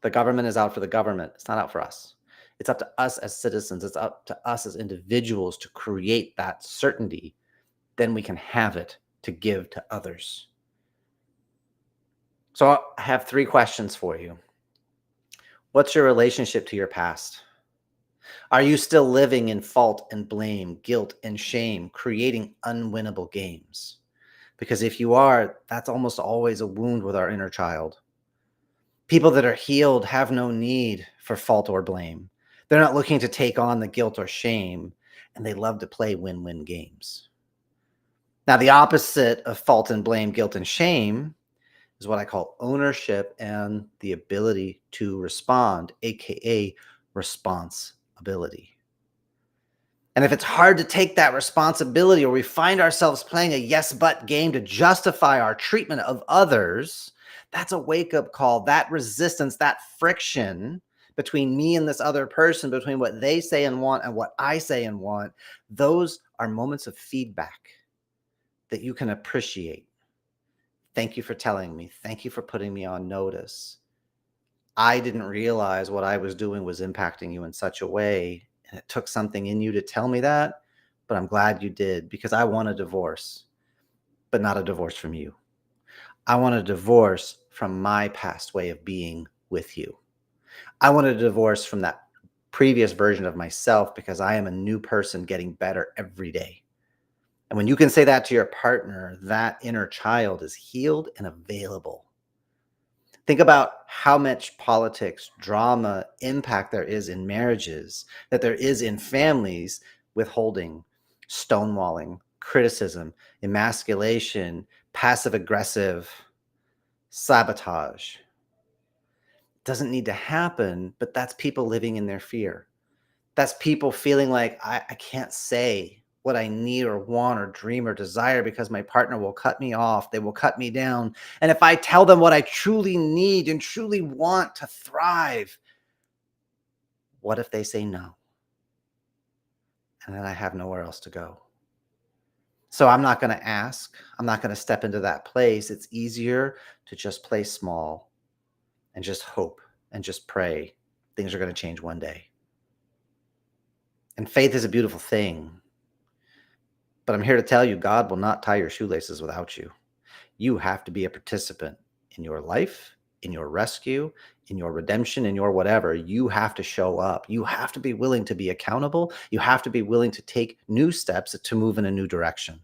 The government is out for the government. It's not out for us. It's up to us as citizens. It's up to us as individuals to create that certainty. Then we can have it to give to others. So I have 3 questions for you. What's your relationship to your past? Are you still living in fault and blame, guilt and shame, creating unwinnable games? Because if you are, that's almost always a wound with our inner child. People that are healed have no need for fault or blame. They're not looking to take on the guilt or shame, and they love to play win-win games. Now, the opposite of fault and blame, guilt and shame is what I call ownership and the ability to respond, aka responsibility. And if it's hard to take that responsibility, or we find ourselves playing a yes but game to justify our treatment of others, that's a wake-up call. That resistance, that friction between me and this other person, between what they say and want and what I say and want, those are moments of feedback that you can appreciate. Thank you for telling me. Thank you for putting me on notice. I didn't realize what I was doing was impacting you in such a way, and it took something in you to tell me that, but I'm glad you did, because I want a divorce, but not a divorce from you. I want a divorce from my past way of being with you. I want a divorce from that previous version of myself, because I am a new person getting better every day. And when you can say that to your partner, that inner child is healed and available. Think about how much politics, drama, impact there is in marriages, that there is in families, withholding, stonewalling, criticism, emasculation, passive-aggressive, sabotage. It doesn't need to happen, but that's people living in their fear. That's people feeling like, I can't say what I need or want or dream or desire because my partner will cut me off. They will cut me down. And if I tell them what I truly need and truly want to thrive, what if they say no? And then I have nowhere else to go. So I'm not going to ask. I'm not going to step into that place. It's easier to just play small and just hope and just pray things are going to change one day. And faith is a beautiful thing. But I'm here to tell you, God will not tie your shoelaces without you. You have to be a participant in your life in your rescue, in your redemption, in your whatever, you have to show up. You have to be willing to be accountable. You have to be willing to take new steps to move in a new direction.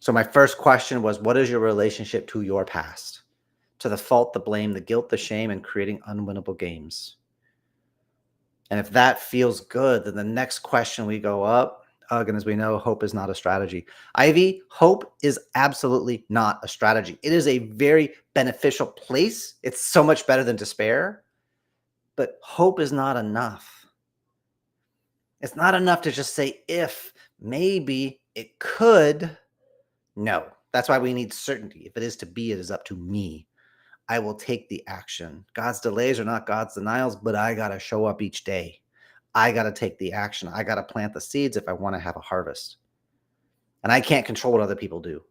So my first question was, what is your relationship to your past? To the fault, the blame, the guilt, the shame, and creating unwinnable games. And if that feels good, then the next question we go up, and as we know, hope is not a strategy. Ivy, hope is absolutely not a strategy. It is a very beneficial place. It's so much better than despair, but hope is not enough. It's not enough to just say, if, maybe, it could. No, that's why we need certainty. If it is to be, it is up to me. I will take the action. God's delays are not God's denials, but I got to show up each day. I got to take the action. I got to plant the seeds if I want to have a harvest. And I can't control what other people do,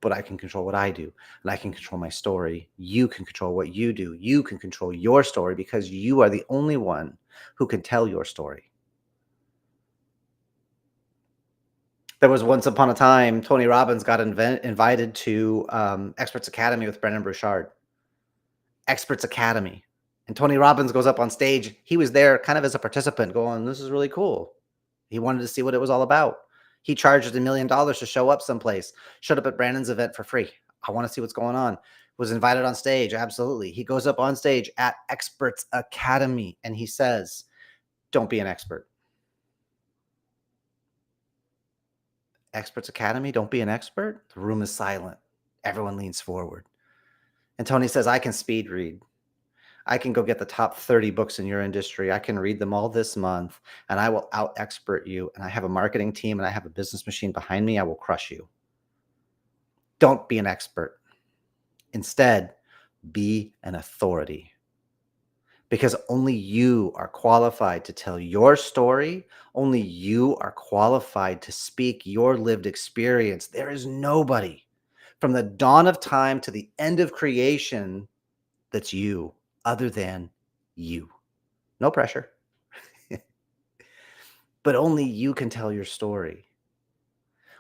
but I can control what I do. And I can control my story. You can control what you do. You can control your story because you are the only one who can tell your story. There was once upon a time, Tony Robbins got invited to Experts Academy with Brendon Burchard. Experts Academy. And Tony Robbins goes up on stage. He was there kind of as a participant going, this is really cool. He wanted to see what it was all about. He charged $1 million to show up someplace. Showed up at Brandon's event for free. I want to see what's going on. Was invited on stage. Absolutely. He goes up on stage at Experts Academy and he says, don't be an expert. Experts Academy, don't be an expert. The room is silent. Everyone leans forward. And Tony says, I can speed read. I can go get the top 30 books in your industry. I can read them all this month and I will out expert you. And I have a marketing team and I have a business machine behind me. I will crush you. Don't be an expert. Instead, be an authority. Because only you are qualified to tell your story. Only you are qualified to speak your lived experience. There is nobody from the dawn of time to the end of creation that's you other than you. No pressure. But only you can tell your story.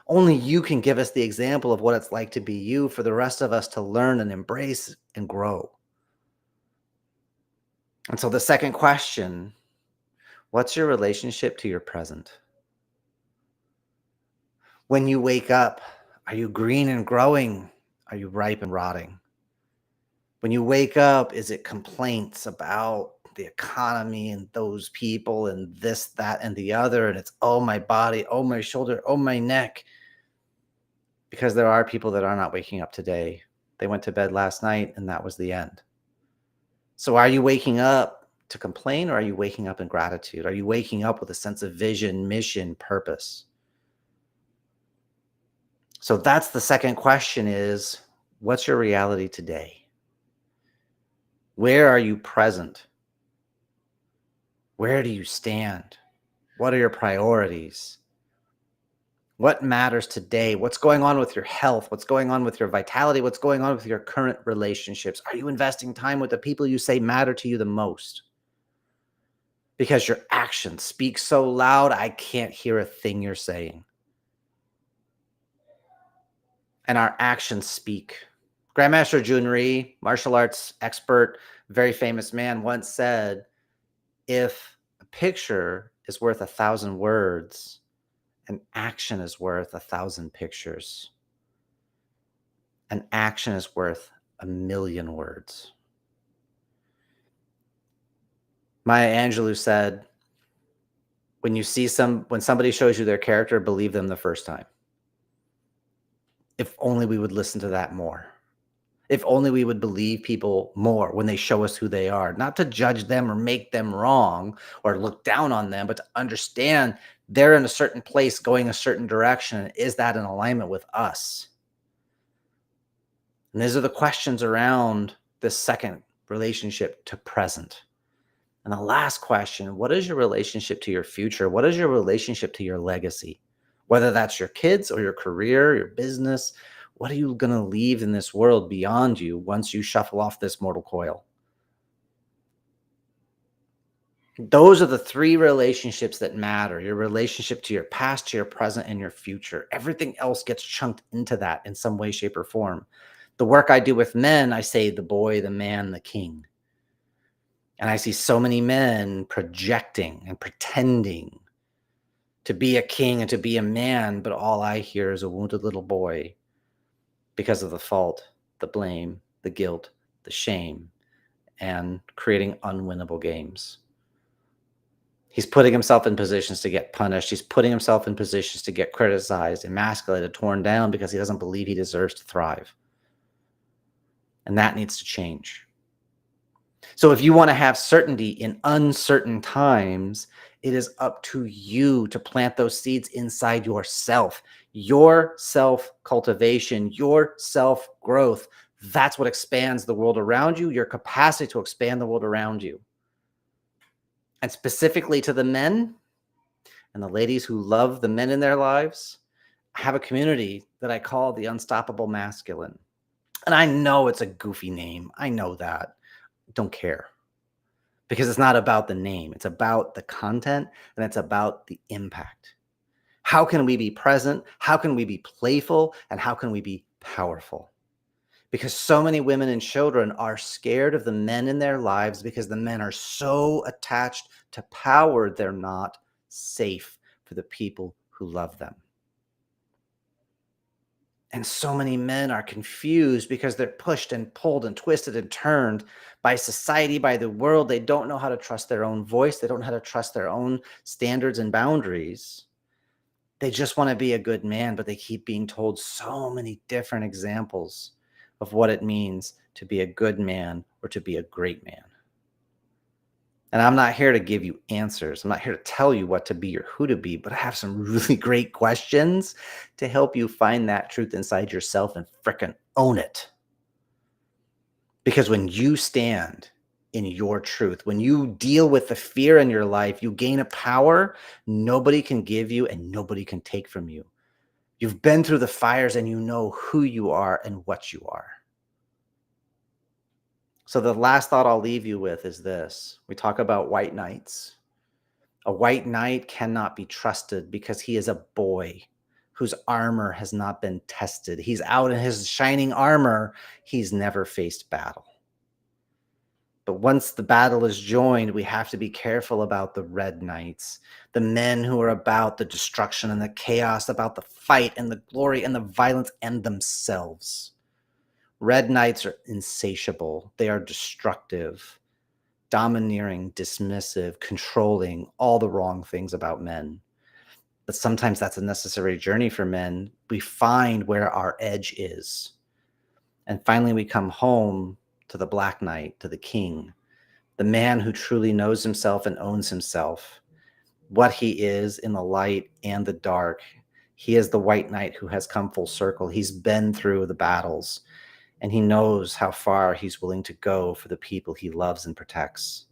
Only you can give us the example of what it's like to be you for the rest of us to learn and embrace and grow. And so the second question, what's your relationship to your present? When you wake up, are you green and growing? Are you ripe and rotting? When you wake up, is it complaints about the economy and those people and this, that, and the other? And it's, oh, my body, oh, my shoulder, oh, my neck. Because there are people that are not waking up today. They went to bed last night and that was the end. So are you waking up to complain or are you waking up in gratitude? Are you waking up with a sense of vision, mission, purpose? So that's the second question is, what's your reality today? Where are you present? Where do you stand? What are your priorities? What matters today? What's going on with your health? What's going on with your vitality? What's going on with your current relationships? Are you investing time with the people you say matter to you the most? Because your actions speak so loud, I can't hear a thing you're saying. And our actions speak. Grandmaster Jun Rhee, martial arts expert, very famous man, once said, if a picture is worth 1,000 words, an action is worth 1,000 pictures. An action is worth 1,000,000 words. Maya Angelou said, when somebody shows you their character, believe them the first time. If only we would listen to that more. If only we would believe people more when they show us who they are, not to judge them or make them wrong or look down on them, but to understand they're in a certain place going a certain direction. Is that in alignment with us? And these are the questions around this second relationship to present. And the last question, what is your relationship to your future? What is your relationship to your legacy? Whether that's your kids or your career, your business, what are you going to leave in this world beyond you once you shuffle off this mortal coil? Those are the three relationships that matter. Your relationship to your past, to your present, and your future. Everything else gets chunked into that in some way, shape, or form. The work I do with men, I say the boy, the man, the king. And I see so many men projecting and pretending to be a king and to be a man, but all I hear is a wounded little boy because of the fault, the blame, the guilt, the shame, and creating unwinnable games. He's putting himself in positions to get punished. He's putting himself in positions to get criticized, emasculated, torn down because he doesn't believe he deserves to thrive. And that needs to change. So if you want to have certainty in uncertain times, it is up to you to plant those seeds inside yourself. Your self-cultivation, your self-growth, that's what expands the world around you, your capacity to expand the world around you. And specifically to the men and the ladies who love the men in their lives, I have a community that I call the Unstoppable Masculine. And I know it's a goofy name. I know that. Don't care. Because it's not about the name. It's about the content, and it's about the impact. How can we be present? How can we be playful? And how can we be powerful? Because so many women and children are scared of the men in their lives because the men are so attached to power, they're not safe for the people who love them. And so many men are confused because they're pushed and pulled and twisted and turned by society, by the world. They don't know how to trust their own voice. They don't know how to trust their own standards and boundaries. They just want to be a good man, but they keep being told so many different examples of what it means to be a good man or to be a great man. And I'm not here to give you answers. I'm not here to tell you what to be or who to be, but I have some really great questions to help you find that truth inside yourself and frickin' own it. Because when you stand in your truth, when you deal with the fear in your life, you gain a power nobody can give you and nobody can take from you. You've been through the fires and you know who you are and what you are. So the last thought I'll leave you with is this. We talk about white knights. A white knight cannot be trusted because he is a boy whose armor has not been tested. He's out in his shining armor. He's never faced battle. But once the battle is joined, we have to be careful about the red knights, the men who are about the destruction and the chaos, about the fight and the glory and the violence and themselves. Red knights are insatiable. They are destructive, domineering, dismissive, controlling, all the wrong things about men. But sometimes that's a necessary journey for men. We find where our edge is. And finally, we come home to the Black Knight, to the king, the man who truly knows himself and owns himself, what he is in the light and the dark. He is the white knight who has come full circle. He's been through the battles. And he knows how far he's willing to go for the people he loves and protects.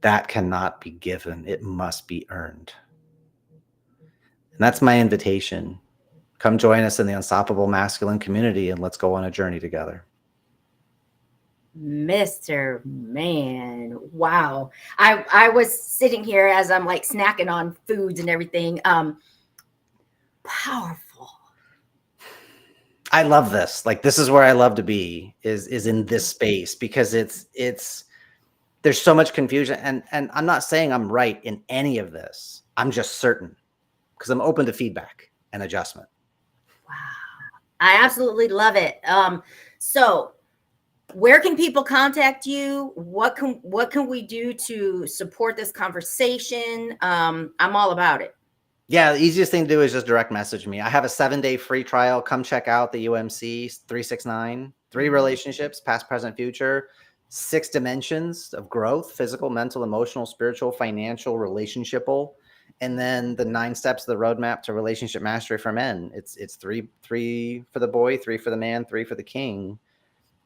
That cannot be given. It must be earned. And that's my invitation. Come join us in the Unstoppable Masculine community and let's go on a journey together. Mr. Man, wow. I was sitting here as I'm like snacking on foods and everything. Powerful. I love this. Like, this is where I love to be, is in this space, because it's there's so much confusion, and I'm not saying I'm right in any of this. I'm just certain because I'm open to feedback and adjustment. Wow. I absolutely love it. So where can people contact you? What can we do to support this conversation? I'm all about it. Yeah, the easiest thing to do is just direct message me. I have a 7-day free trial. Come check out the UMC 369. 3 relationships, past, present, future. 6 dimensions of growth: physical, mental, emotional, spiritual, financial, relationshipal. And then the 9 steps of the roadmap to relationship mastery for men. It's 3 for the boy, 3 for the man, 3 for the king.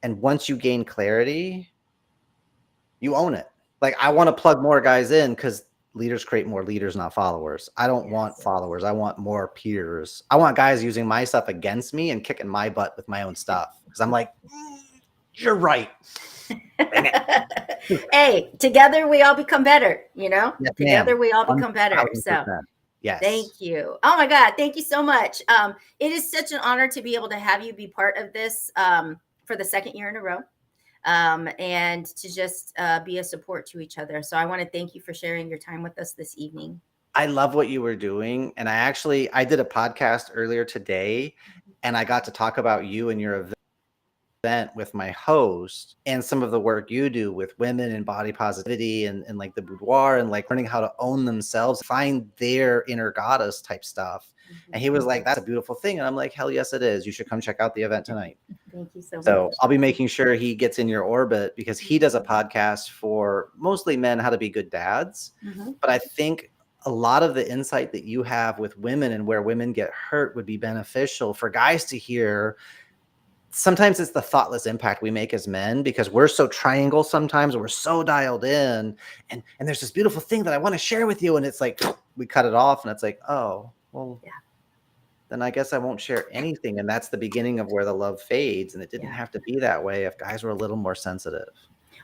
And once you gain clarity, you own it. Like, I want to plug more guys in because leaders create more leaders, not followers. I don't want followers. I want more peers. I want guys using my stuff against me and kicking my butt with my own stuff. Because I'm like, you're right. Hey, together we all become better, you know? Yes, together ma'am. we all become better. So 1000%. Yes. Thank you. Oh my God. Thank you so much. It is such an honor to be able to have you be part of this for the second year in a row. And to just be a support to each other. So I want to thank you for sharing your time with us this evening. I love what you were doing. And I did a podcast earlier today, and I got to talk about you and your event with my host and some of the work you do with women and body positivity and like the boudoir and like learning how to own themselves, find their inner goddess type stuff. And he was like, that's a beautiful thing. And I'm like, hell yes, it is. You should come check out the event tonight. Thank you so much. So I'll be making sure he gets in your orbit, because he does a podcast for mostly men, how to be good dads. But I think a lot of the insight that you have with women and where women get hurt would be beneficial for guys to hear. Sometimes it's the thoughtless impact we make as men, because we're so triangle sometimes, we're so dialed in, and there's this beautiful thing that I want to share with you, and it's like we cut it off, and it's like, oh well, yeah, then I guess I won't share anything. And that's the beginning of where the love fades. And it didn't have to be that way if guys were a little more sensitive.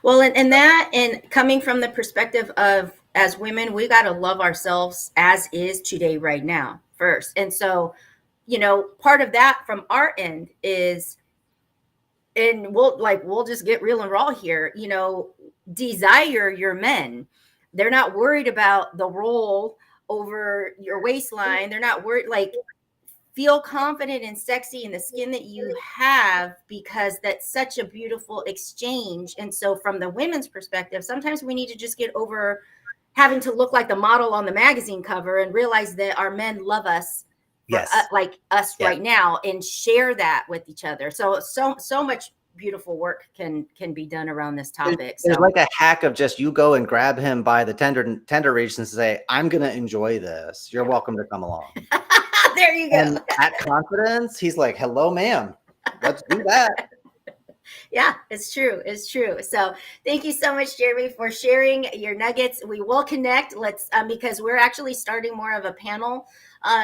Well, and coming from the perspective of, as women, we got to love ourselves as is today, right now, first. And so, part of that from our end is, and we'll just get real and raw here, desire your men. They're not worried about the roll over your waistline. They're not worried, feel confident and sexy in the skin that you have, because that's such a beautiful exchange. And so from the women's perspective, sometimes we need to just get over having to look like the model on the magazine cover and realize that our men love us, like us right now, and share that with each other. So much beautiful work can be done around this topic. There's like a hack of just, you go and grab him by the tender regions and say, I'm going to enjoy this. You're welcome to come along. There you go. And that confidence, he's like, hello, ma'am. Let's do that. Yeah, it's true. It's true. So thank you so much, Jeremy, for sharing your nuggets. We will connect. Let's because we're actually starting more of a panel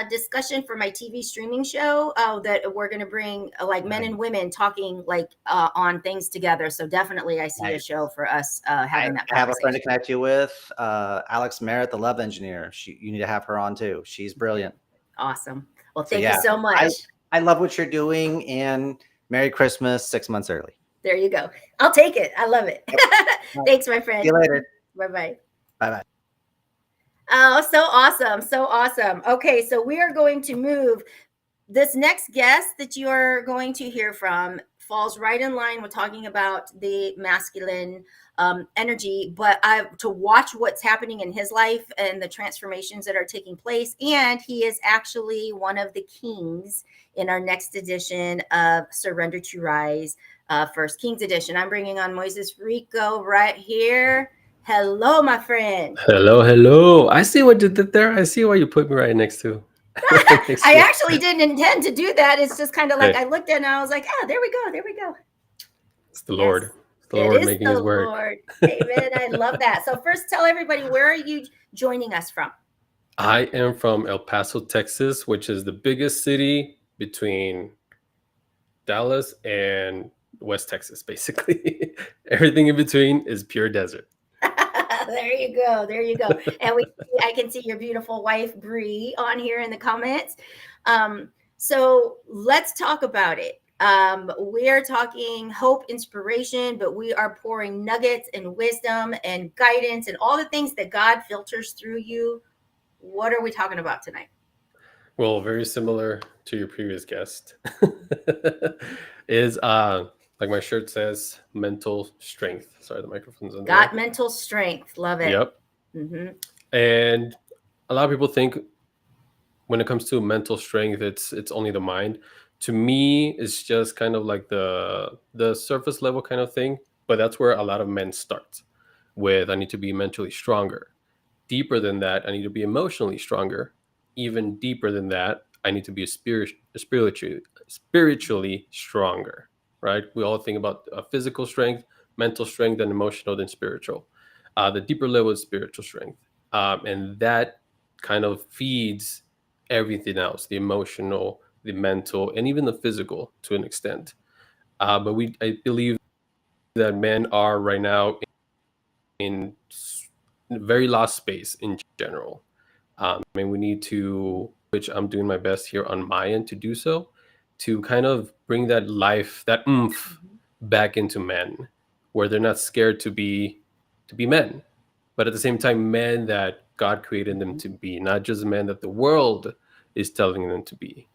discussion for my TV streaming show that we're going to bring men and women talking on things together. So definitely I see a show for us having that conversation. I have a friend to connect you with, Alex Merritt, the love engineer. You need to have her on too. She's brilliant. Awesome. Well, thank you so much. I love what you're doing, and Merry Christmas 6 months early. There you go. I'll take it. I love it. Thanks, my friend. See you later. Bye-bye. Bye-bye. Oh, so awesome. So awesome. Okay, so we are going to move. This next guest that you are going to hear from falls right in line with talking about the masculine energy, but to watch what's happening in his life and the transformations that are taking place. And he is actually one of the kings in our next edition of Surrender to Rise, First Kings edition. I'm bringing on Moises Rico right here. Hello, my friend. Hello. I see what you did there. I see why you put me right next to. I actually didn't intend to do that. It's just kind of like I looked at it and I was like, there we go. It's the Lord. It's the Lord making his word. Lord. Amen. I love that. So first, tell everybody, where are you joining us from? I am from El Paso, Texas, which is the biggest city between Dallas and West Texas, basically. Everything in between is pure desert. There you go. And I can see your beautiful wife, Bree, on here in the comments. So let's talk about it. We are talking hope, inspiration, but we are pouring nuggets and wisdom and guidance and all the things that God filters through you. What are we talking about tonight? Well, very similar to your previous guest is like my shirt says, mental strength. Sorry, the microphone's on. Got mental strength. Love it. Yep. Mm-hmm. And a lot of people think when it comes to mental strength, it's only the mind. To me, it's just kind of like the surface level kind of thing. But that's where a lot of men start with, I need to be mentally stronger. Deeper than that, I need to be emotionally stronger. Even deeper than that, I need to be spiritually stronger. Right? We all think about physical strength, mental strength, and emotional, then spiritual. The deeper level is spiritual strength. And that kind of feeds everything else, the emotional, the mental, and even the physical to an extent. But I believe that men are right now in very lost space in general. And we need to, which I'm doing my best here on my end to do so, to kind of bring that life, that oomph back into men, where they're not scared to be men, but at the same time, men that God created them to be, not just men that the world is telling them to be.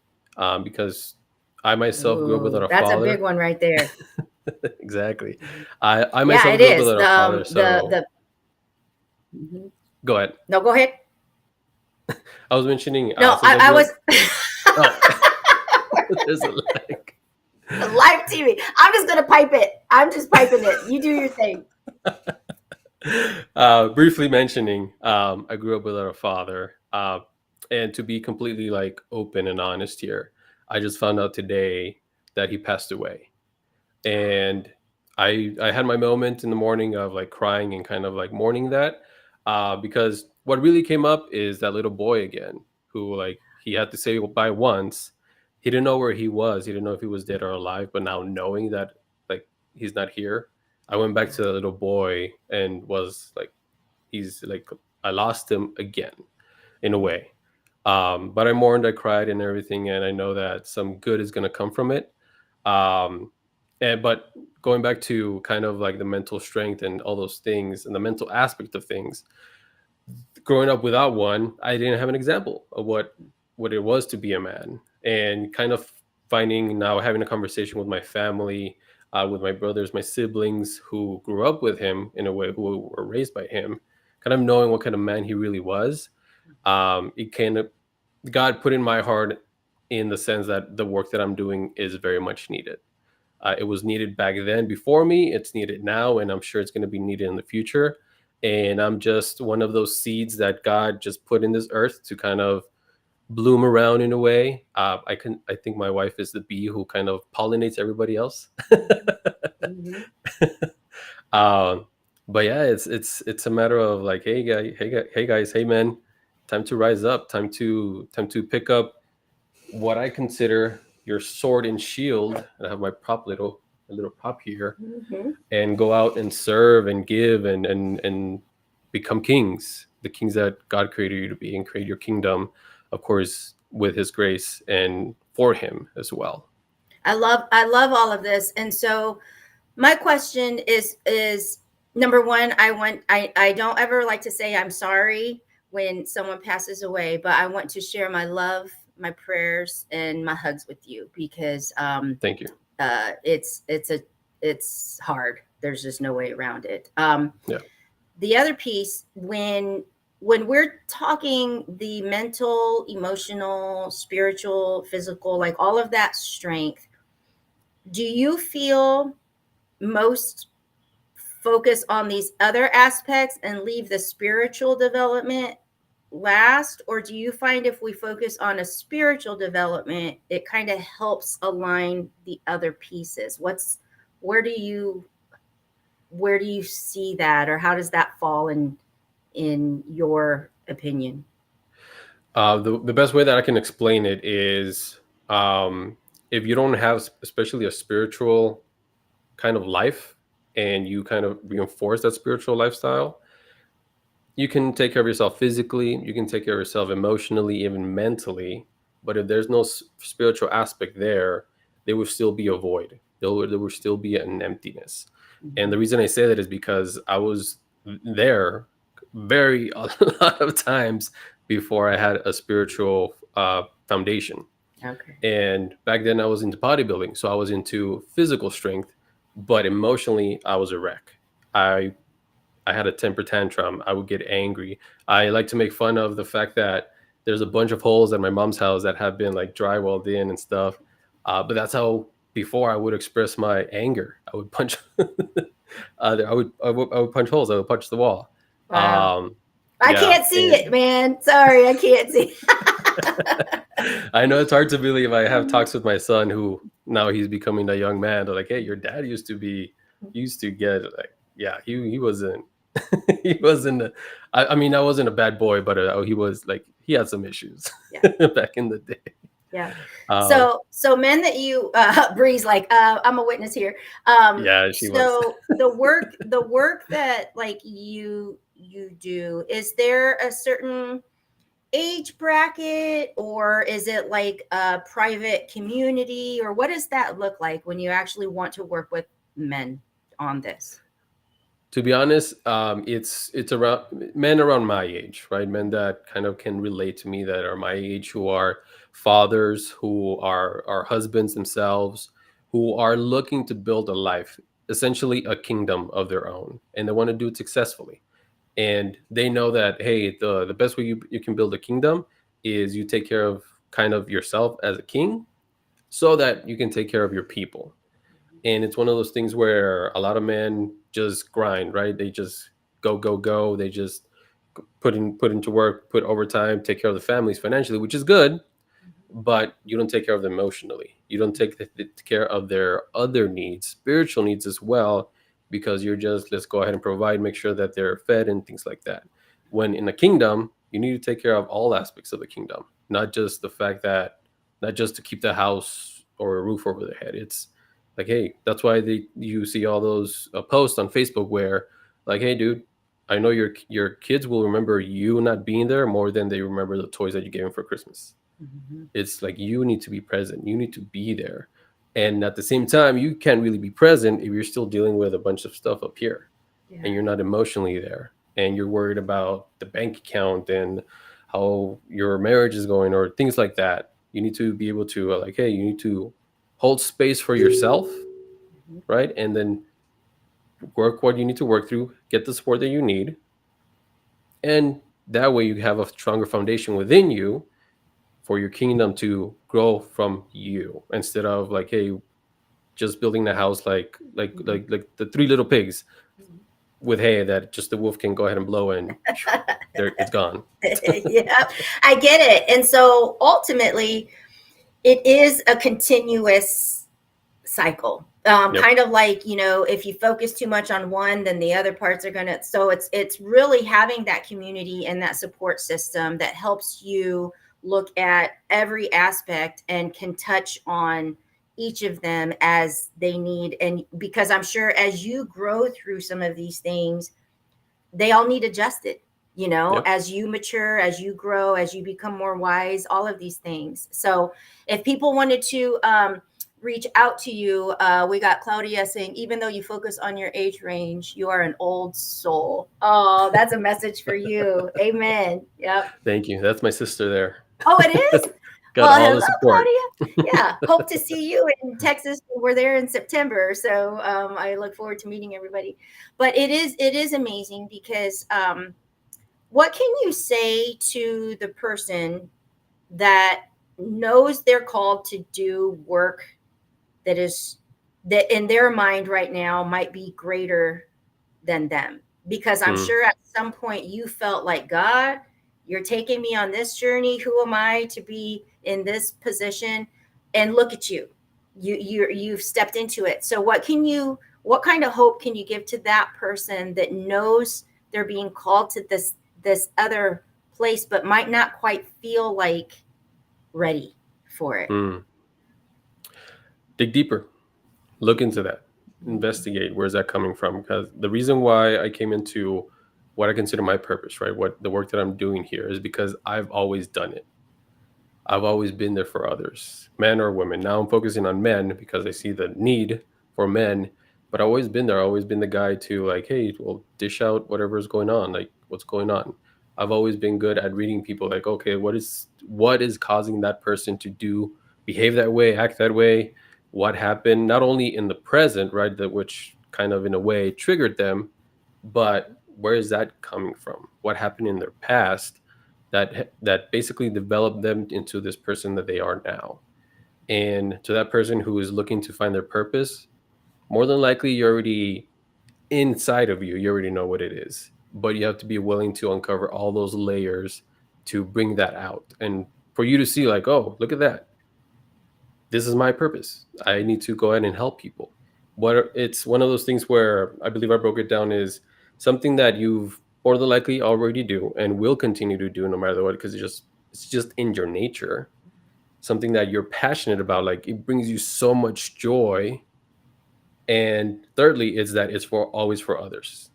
Because I myself grew up without a That's a father. big one right there. Exactly. I Yeah, myself it grew up is. without a father, so The Mhm. go ahead. No, go ahead. I was mentioning No, since I I grew was up. Oh, there's a lag. live TV. I'm just gonna pipe it. I'm just piping it. You do your thing. Briefly mentioning, I grew up without a father, and to be completely like open and honest here, I just found out today that he passed away, and I had my moment in the morning of like crying and kind of like mourning that, because what really came up is that little boy again, who like he had to say goodbye once. He didn't know where he was. He didn't know if he was dead or alive. But now knowing that like he's not here, I went back to the little boy and was like, he's like, I lost him again in a way. But I mourned, I cried, and everything, and I know that some good is going to come from it. Um, and but going back to kind of like the mental strength and all those things, and the mental aspect of things, growing up without one, I didn't have an example of what it was to be a man, and kind of finding now having a conversation with my family, with my brothers, my siblings who grew up with him in a way, who were raised by him, kind of knowing what kind of man he really was. It kind of God put in my heart in the sense that the work that I'm doing is very much needed. It was needed back then before me. It's needed now, and I'm sure it's going to be needed in the future. And I'm just one of those seeds that God just put in this earth to kind of bloom around in a way. I think my wife is the bee who kind of pollinates everybody else. Mhm. um, but yeah, it's a matter of like, hey guys, hey men, time to rise up, time to pick up what I consider your sword and shield. I have my a little prop here, Mhm. and go out and serve and give and become kings, the kings that God created you to be, and create your kingdom, of course, with His grace and for Him as well. I love all of this. And so my question is number one, I don't ever like to say I'm sorry when someone passes away, but I want to share my love, my prayers, and my hugs with you because Thank you. it's hard. There's just no way around it. Yeah. The other piece, when we're talking the mental, emotional, spiritual, physical, like all of that strength, do you feel most focus on these other aspects and leave the spiritual development last? Or do you find if we focus on a spiritual development, it kind of helps align the other pieces? Where do you where do you see that, or how does that fall in your opinion? The best way that I can explain it is, if you don't have especially a spiritual kind of life, and you kind of reinforce that spiritual lifestyle, you can take care of yourself physically, you can take care of yourself emotionally, even mentally. But if there's no spiritual aspect there will still be a void. There will still be an emptiness. And the reason I say that is because I was there very a lot of times before I had a spiritual foundation. Okay. And back then I was into bodybuilding, so I was into physical strength, but emotionally I was a wreck. I I had a temper tantrum. I would get angry. I like to make fun of the fact that there's a bunch of holes at my mom's house that have been like drywalled in and stuff. But that's how before I would express my anger. I would punch. I would punch holes. I would punch the wall. Wow. Um, I yeah, can't see it, man. Sorry, I can't see. I know it's hard to believe. I have talks with my son who now he's becoming a young man. They're like, "Hey, your dad used to get like, yeah, he wasn't he wasn't. I mean, I wasn't a bad boy, but he was like he had some issues back in the day." Yeah. Um, So men that you Bree's like I'm a witness here. yeah, she was. So the work that like you do, is there a certain age bracket, or is it like a private community, or what does that look like when you actually want to work with men on this? To be honest, it's around men around my age, right? Men that kind of can relate to me, that are my age, who are fathers, who are husbands themselves, who are looking to build a life, essentially a kingdom of their own, and they want to do it successfully. And they know that, hey, the best way you can build a kingdom is you take care of kind of yourself as a king, so that you can take care of your people. And it's one of those things where a lot of men just grind, right? They just go. They just put into work, put overtime, take care of the families financially, which is good, but you don't take care of them emotionally. You don't take care of their other needs, spiritual needs as well, because you're just, let's go ahead and provide, make sure that they're fed and things like that. When in a kingdom, you need to take care of all aspects of the kingdom, not just the fact that, not just to keep the house or a roof over their head. It's like, hey, that's why you see all those posts on Facebook where, like, hey, dude, I know your kids will remember you not being there more than they remember the toys that you gave them for Christmas. Mhm. It's like, you need to be present, you need to be there. And at the same time, you can't really be present if you're still dealing with a bunch of stuff up here, Yeah. and you're not emotionally there, and you're worried about the bank account and how your marriage is going or things like that. You need to be able to, like, hey, you need to hold space for yourself, Mhm. right? And then work what you need to work through, get the support that you need, and that way you have a stronger foundation within you for your kingdom to grow from you, instead of like, hey, just building the house like the three little pigs with hay that just the wolf can go ahead and blow, and there it's gone. Yeah, I get it. And so ultimately, it is a continuous cycle. Yep. Kind of like, if you focus too much on one, then the other parts are gonna. So it's really having that community and that support system that helps you look at every aspect and can touch on each of them as they need. And because I'm sure as you grow through some of these things, they all need adjusted, Yep. as you mature, as you grow, as you become more wise, all of these things. So if people wanted to reach out to you, we got Claudia saying, even though you focus on your age range, you are an old soul. Oh, that's a message for you. Amen. Yep. Thank you. That's my sister there. Oh, it is? Got Well, all hello, the support. Claudia. Yeah, hope to see you in Texas. We're there in September, so I look forward to meeting everybody. But it is amazing because what can you say to the person that knows they're called to do work that in their mind right now might be greater than them? Because I'm Mm. sure at some point you felt like, God, you're taking me on this journey. Who am I to be in this position? And look at you. You've stepped into it. So what kind of hope can you give to that person that knows they're being called to this other place, but might not quite feel like ready for it? Mm. Dig deeper. Look into that. Investigate, where's that coming from? Because the reason why I came into what I consider my purpose, right? What the work that I'm doing here is because I've always done it. I've always been there for others, men or women. Now I'm focusing on men because I see the need for men, but I've always been there. I've always been the guy to, like, hey, well, dish out whatever is going on, like what's going on. I've always been good at reading people, like, okay, what is causing that person to behave that way, act that way? What happened not only in the present, right, that which kind of in a way triggered them, but where is that coming from? What happened in their past that basically developed them into this person that they are now? And to that person who is looking to find their purpose, more than likely you're already inside of you. You already know what it is, but you have to be willing to uncover all those layers to bring that out, and for you to see, like, oh, look at that, this is my purpose. I need to go ahead and help people. It's one of those things where I believe I broke it down is something that you've more than likely already do and will continue to do no matter what, because it's just in your nature. Something that you're passionate about, like it brings you so much joy. And thirdly, it's that it's for always for others,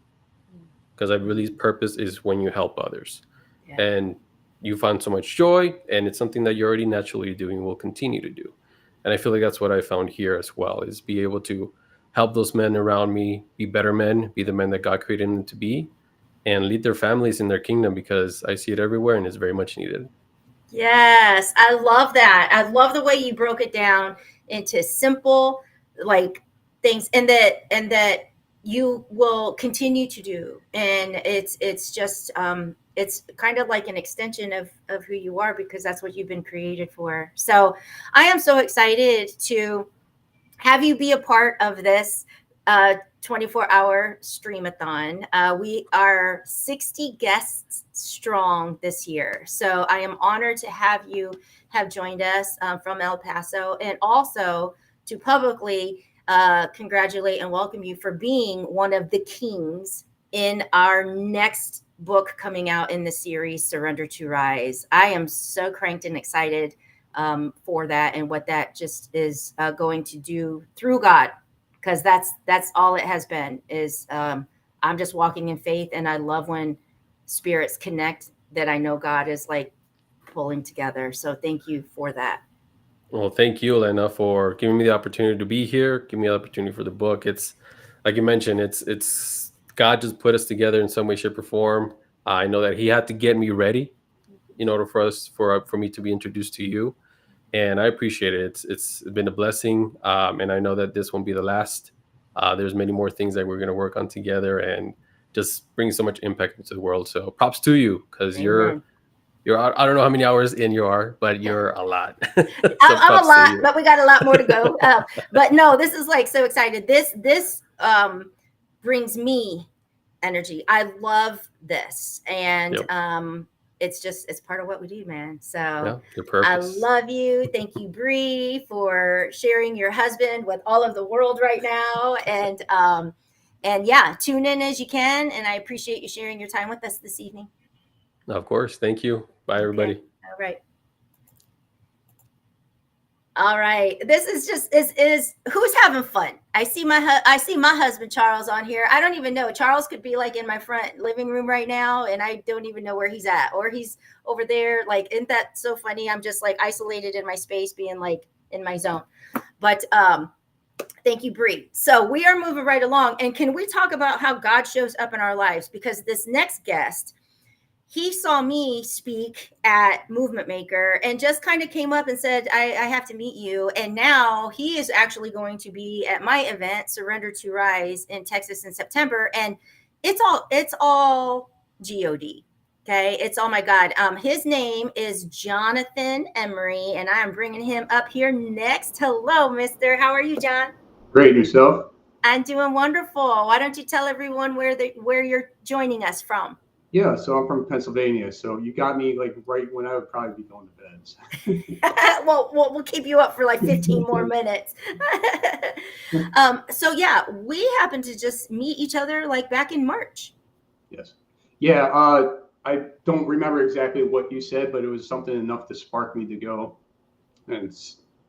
because I believe purpose is when you help others. Yeah. And you find so much joy, and it's something that you're already naturally doing and will continue to do. And I feel like that's what I found here as well, is be able to help those men around me be better men, be the men that God created them to be, and lead their families in their kingdom, because I see it everywhere and it's very much needed. Yes, I love that. I love the way you broke it down into simple, like, things, and that you will continue to do. And it's just it's kind of like an extension of who you are, because that's what you've been created for. So I am so excited to have you be a part of this 24-hour Streamathon. We are 60 guests strong this year. So I am honored to have you have joined us from El Paso, and also to publicly congratulate and welcome you for being one of the kings in our next book coming out in the series, Surrender to Rise. I am so cranked and excited for that, and what that just is going to do through God, because that's all it has been. Is I'm just walking in faith, and I love when spirits connect that I know God is like pulling together. So thank you for that. Well, thank you, Elena, for giving me the opportunity to be here. Give me the opportunity for the book. It's like you mentioned, it's God just put us together in some way, shape, or form. I know that He had to get me ready in order for me to be introduced to you, and I appreciate it. It's been a blessing, and I know that this won't be the last. There's many more things that we're going to work on together, and just bring so much impact into the world. So props to you, because you're I don't know how many hours in you are, but you're a lot. So I'm a lot, but we got a lot more to go. But no, this is like so excited. This brings me energy. I love this, and it's part of what we do, man. So I love you. Thank you, Bree, for sharing your husband with all of the world right now. And yeah, tune in as you can. And I appreciate you sharing your time with us this evening. Of course. Thank you. Bye, everybody. Okay. All right. All right. This is just is who's having fun. I see my husband Charles on here. I don't even know. Charles could be like in my front living room right now, and I don't even know where he's at, or he's over there. Like, isn't that so funny? I'm just like isolated in my space, being like in my zone. But thank you, Bree. So we are moving right along, and can we talk about how God shows up in our lives? Because this next guest, he saw me speak at Movement Maker and just kind of came up and said, I have to meet you. And now he is actually going to be at my event, Surrender to Rise, in Texas in September. And it's all G-O-D. Okay. It's, oh my God. His name is Jonathan Emery, and I am bringing him up here next. Hello, mister. How are you, John? Great. Yourself? I'm doing wonderful. Why don't you tell everyone where you're joining us from? Yeah, so I'm from Pennsylvania. So you got me like right when I would probably be going to bed. Well, we'll keep you up for like 15 more minutes. So yeah, we happened to just meet each other like back in March. Yes. Yeah. I don't remember exactly what you said, but it was something enough to spark me to go and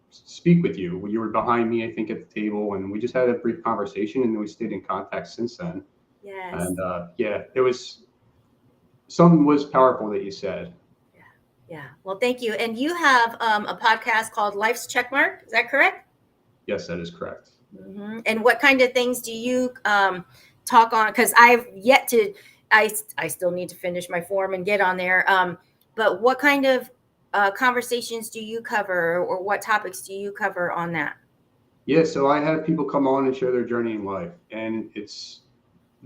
speak with you. You were behind me, I think, at the table, and we just had a brief conversation, and then we stayed in contact since then. Yes. And yeah, it was. Something was powerful that you said. Yeah. Well, thank you. And you have a podcast called Life's Checkmark. Is that correct? Yes, that is correct. Mm-hmm. And what kind of things do you talk on? Because I've yet to, I still need to finish my form and get on there. But what kind of conversations do you cover, or what topics do you cover on that? Yeah, so I have people come on and share their journey in life, and it's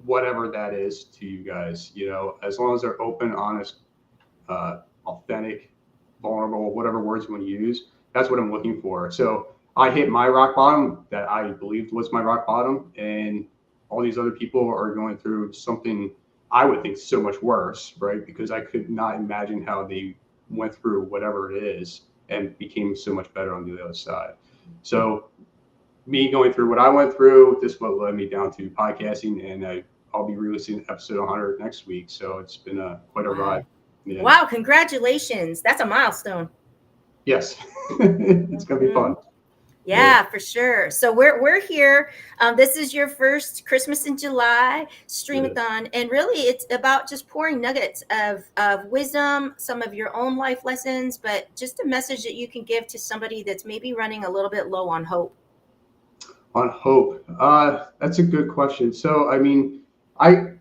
whatever that is to you guys, as long as they're open, honest, authentic, vulnerable, whatever words you want to use, that's what I'm looking for. So I hit my rock bottom that I believed was my rock bottom, and all these other people are going through something I would think so much worse, right? Because I could not imagine how they went through whatever it is and became so much better on the other side. So me going through what I went through, this is what led me down to podcasting, and I'll be releasing episode 100 next week. So it's been quite a ride. Yeah. Wow, congratulations. That's a milestone. Yes. It's going to be fun. Yeah, for sure. So we're here. This is your first Christmas in July Streamathon, and really it's about just pouring nuggets of wisdom, some of your own life lessons, but just a message that you can give to somebody that's maybe running a little bit low on hope. On hope, that's a good question. So, I mean, I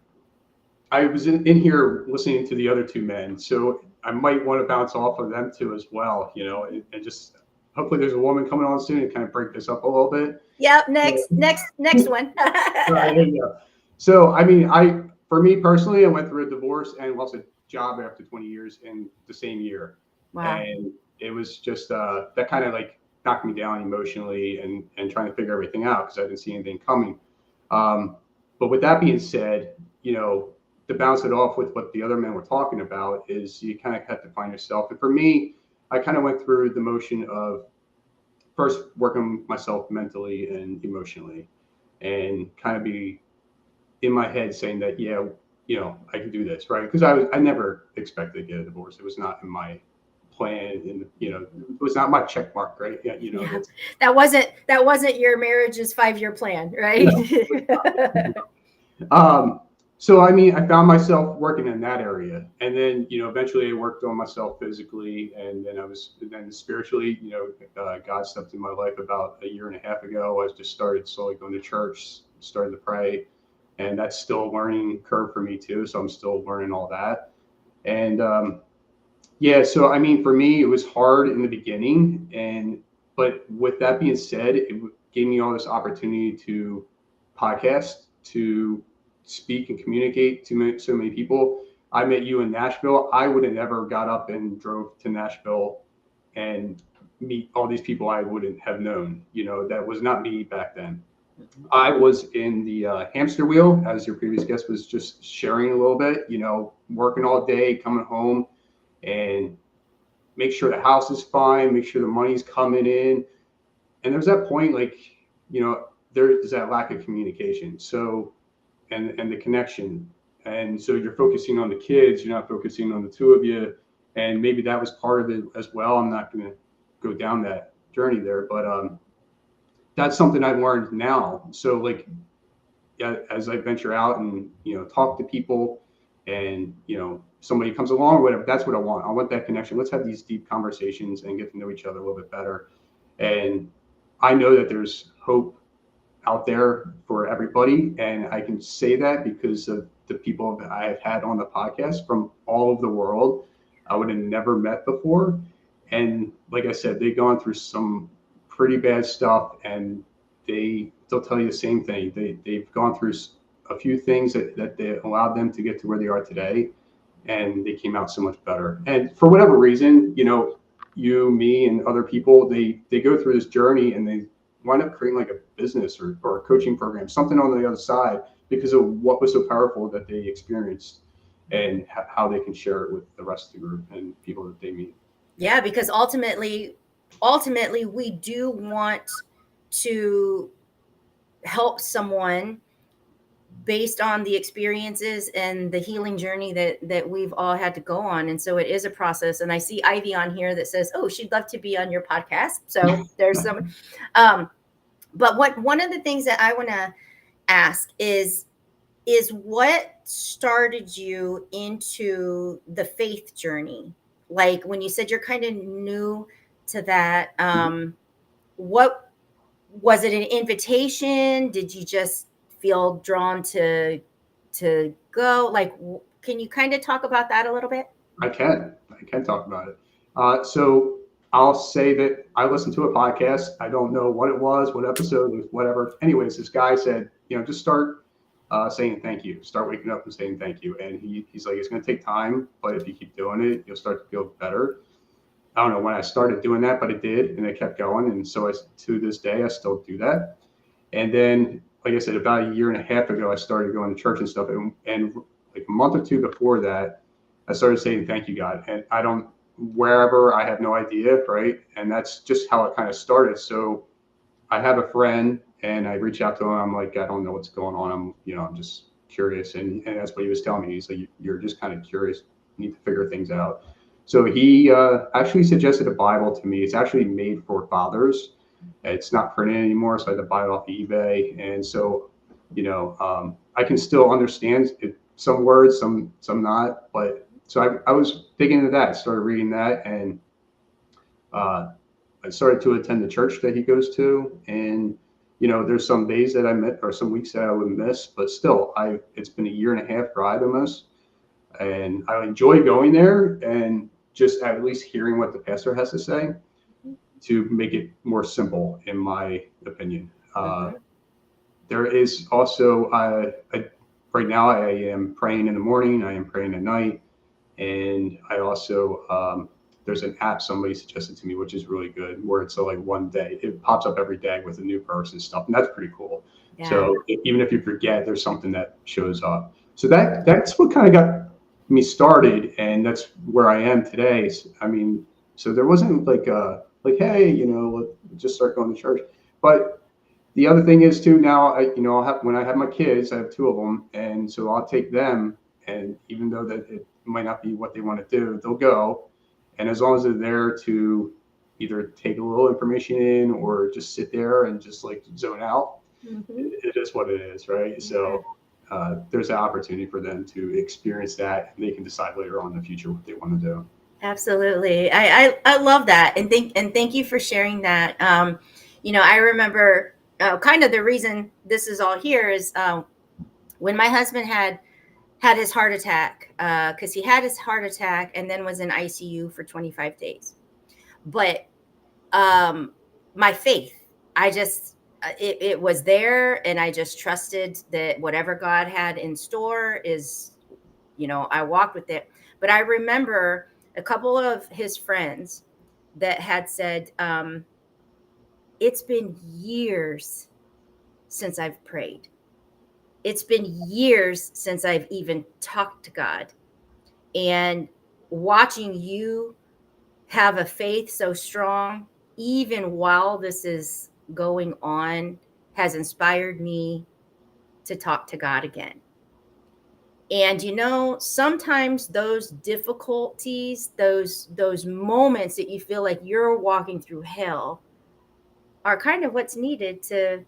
was in here listening to the other two men, so I might want to bounce off of them too as well, you know, and just hopefully there's a woman coming on soon and kind of break this up a little bit. Yep. Next one. Right, there you go. So, I mean, for me personally, I went through a divorce and lost a job after 20 years in the same year. Wow. And it was just that kind of like knocked me down emotionally and trying to figure everything out because I didn't see anything coming. But with that being said, you know, to bounce it off with what the other men were talking about is you kind of have to find yourself. And for me, I kind of went through the motion of first working myself mentally and emotionally and kind of be in my head saying that, yeah, you know, I can do this, right? Because I never expected to get a divorce. It was not in my plan, and you know, it was not my check mark, right? Yeah, you know, yeah. That wasn't your marriage's 5-year plan, right? No. So I mean, I found myself working in that area, and then you know, eventually I worked on myself physically, and then spiritually. You know, God stepped in my life about 1.5 years ago. I just started slowly going to church, started to pray, and that's still a learning curve for me too. So I'm still learning all that, and yeah. So I mean, for me, it was hard in the beginning, but with that being said, it gave me all this opportunity to podcast, to speak and communicate to so many people. I met you in Nashville. I would have never got up and drove to Nashville and meet all these people I wouldn't have known. You know, that was not me back then. I was in the hamster wheel, as your previous guest was just sharing a little bit, you know, working all day, coming home and make sure the house is fine, make sure the money's coming in. And there's that point, like, you know, there's that lack of communication. So, and the connection. And so you're focusing on the kids, you're not focusing on the two of you. And maybe that was part of it as well. I'm not going to go down that journey there, but that's something I've learned now. So like, yeah, as I venture out and, you know, talk to people and, you know, somebody comes along or whatever, that's what I want. I want that connection. Let's have these deep conversations and get to know each other a little bit better. And I know that there's hope out there for everybody. And I can say that because of the people that I have had on the podcast from all over the world, I would have never met before. And like I said, they've gone through some pretty bad stuff and they'll tell you the same thing. They've gone through a few things that they allowed them to get to where they are today. And they came out so much better. And for whatever reason, you know, you, me, and other people, they go through this journey and they wind up creating like a business or a coaching program, something on the other side because of what was so powerful that they experienced and how they can share it with the rest of the group and people that they meet. Yeah, because ultimately we do want to help someone based on the experiences and the healing journey that we've all had to go on. And so it is a process. And I see Ivy on here that says, oh, she'd love to be on your podcast. So there's some, but one of the things that I want to ask is what started you into the faith journey? Like when you said you're kind of new to that, what was it, an invitation? Did you just feel drawn to go? Like, can you kind of talk about that a little bit? I can talk about it. So I'll say that I listened to a podcast. I don't know what it was, what episode, whatever. Anyways, this guy said, you know, just start saying thank you. Start waking up and saying thank you. And he's like, it's going to take time, but if you keep doing it, you'll start to feel better. I don't know when I started doing that, but it did, and it kept going. And so to this day, I still do that. And then, like I said, about 1.5 years ago, I started going to church and stuff. And like a month or two before that, I started saying, thank you, God. And wherever, I have no idea, right? And that's just how it kind of started. So I have a friend and I reach out to him. I'm like, I don't know what's going on. I'm just curious. And that's what he was telling me. He's like, you're just kind of curious. You need to figure things out. So he actually suggested a Bible to me. It's actually made for fathers. It's not printed anymore, so I had to buy it off eBay. And so, I can still understand it, some words, some not. But so I was digging into that, started reading that, and I started to attend the church that he goes to. And there's some days that I met, or some weeks that I would miss, but still, it's been a year and a half drive almost, and I enjoy going there and just at least hearing what the pastor has to say to make it more simple, in my opinion. There is also, right now I am praying in the morning, I am praying at night, and I also, there's an app somebody suggested to me, which is really good, where it's like one day, it pops up every day with a new verse and stuff, and that's pretty cool. Yeah. So even if you forget, there's something that shows up. So that's what kind of got me started, and that's where I am today. I mean, so there wasn't like hey, let's just start going to church. But the other thing is too, now when I have my kids, I have 2 of them, and so I'll take them, and even though that it might not be what they want to do, they'll go. And as long as they're there to either take a little information in or just sit there and just like zone out, it is what it is, right? So there's an opportunity for them to experience that, and they can decide later on in the future what they want to do. Absolutely. I love that. And thank you for sharing that. I remember kind of the reason this is all here is when my husband had his heart attack, because he had his heart attack and then was in ICU for 25 days. But my faith, it was there, and I just trusted that whatever God had in store is, I walked with it. But I remember a couple of his friends that had said, it's been years since I've prayed. It's been years since I've even talked to God. And watching you have a faith so strong, even while this is going on, has inspired me to talk to God again. And sometimes those difficulties, those moments that you feel like you're walking through hell, are kind of what's needed to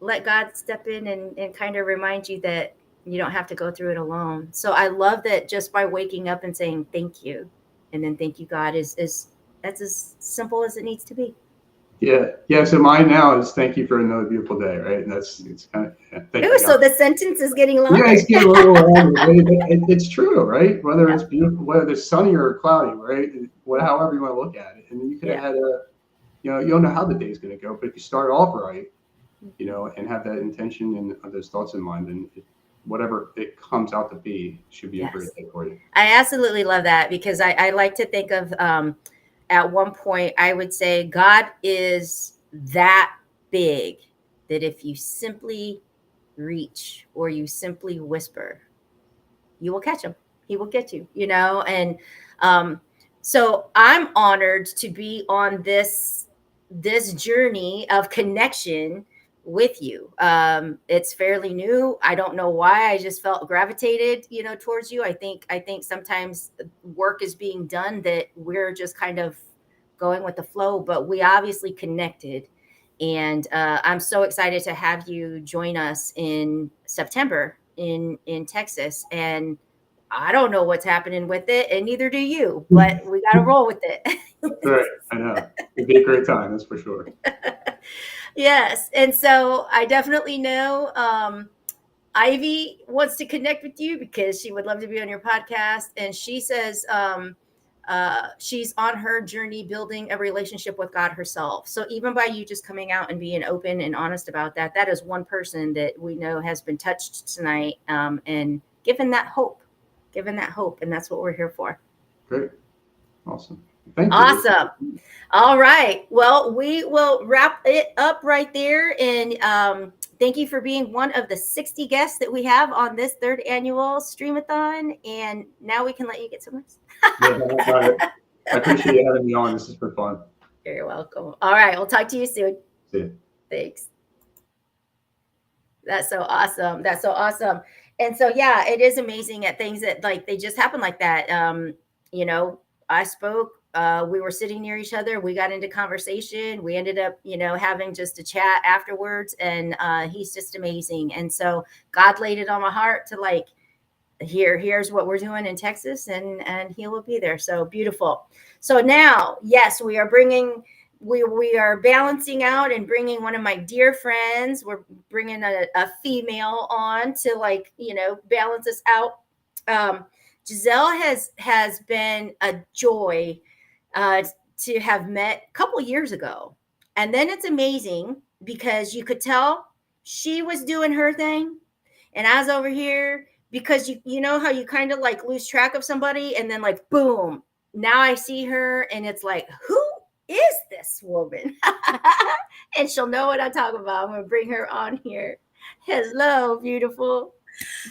let God step in and kind of remind you that you don't have to go through it alone. So I love that just by waking up and saying thank you, and then thank you, God, that's as simple as it needs to be. Yeah. So mine now is thank you for another beautiful day, right? And it's kind of thank you, so the sentence is getting longer. Yeah, it's getting a little longer. It's true, right? Whether it's beautiful, whether it's sunny or cloudy, right? However you want to look at it, and you could have had you don't know how the day's going to go, but if you start off right, and have that intention and those thoughts in mind, then whatever it comes out to be should be a great day for you. I absolutely love that, because I like to think of, at one point, I would say God is that big that if you simply reach or you simply whisper, you will catch him. He will get you, and so I'm honored to be on this journey of connection with you. It's fairly new. I don't know why. I just felt gravitated, towards you. I think sometimes work is being done that we're just kind of going with the flow, but we obviously connected. And I'm so excited to have you join us in September in Texas. And I don't know what's happening with it, and neither do you, but we got to roll with it. Right. I know. It'd be a great time. That's for sure. Yes. And so I definitely know Ivy wants to connect with you because she would love to be on your podcast. And she says she's on her journey building a relationship with God herself. So even by you just coming out and being open and honest about that, that is one person that we know has been touched tonight, and given that hope. And that's what we're here for. Great. Awesome. Thank you. Awesome. All right. Well, we will wrap it up right there. And thank you for being one of the 60 guests that we have on this 3rd annual Streamathon. And now we can let you get some rest. I appreciate you having me on. This has been fun. You're welcome. All right. We'll talk to you soon. See you. Thanks. That's so awesome. And so, yeah, it is amazing at things that they just happen like that. I spoke we were sitting near each other. We got into conversation. We ended up, having just a chat afterwards. And he's just amazing. And so God laid it on my heart to like, here's what we're doing in Texas, and he will be there. So beautiful. So now, yes, we are balancing out and bringing one of my dear friends. We're bringing a female on to like, balance us out. Giselle has been a joy to have met a couple years ago. And then it's amazing because you could tell she was doing her thing and I was over here, because you know how you kind of like lose track of somebody and then like, boom, now I see her and it's like, who is this woman? And she'll know what I'm talking about. I'm going to bring her on here. Hello, beautiful.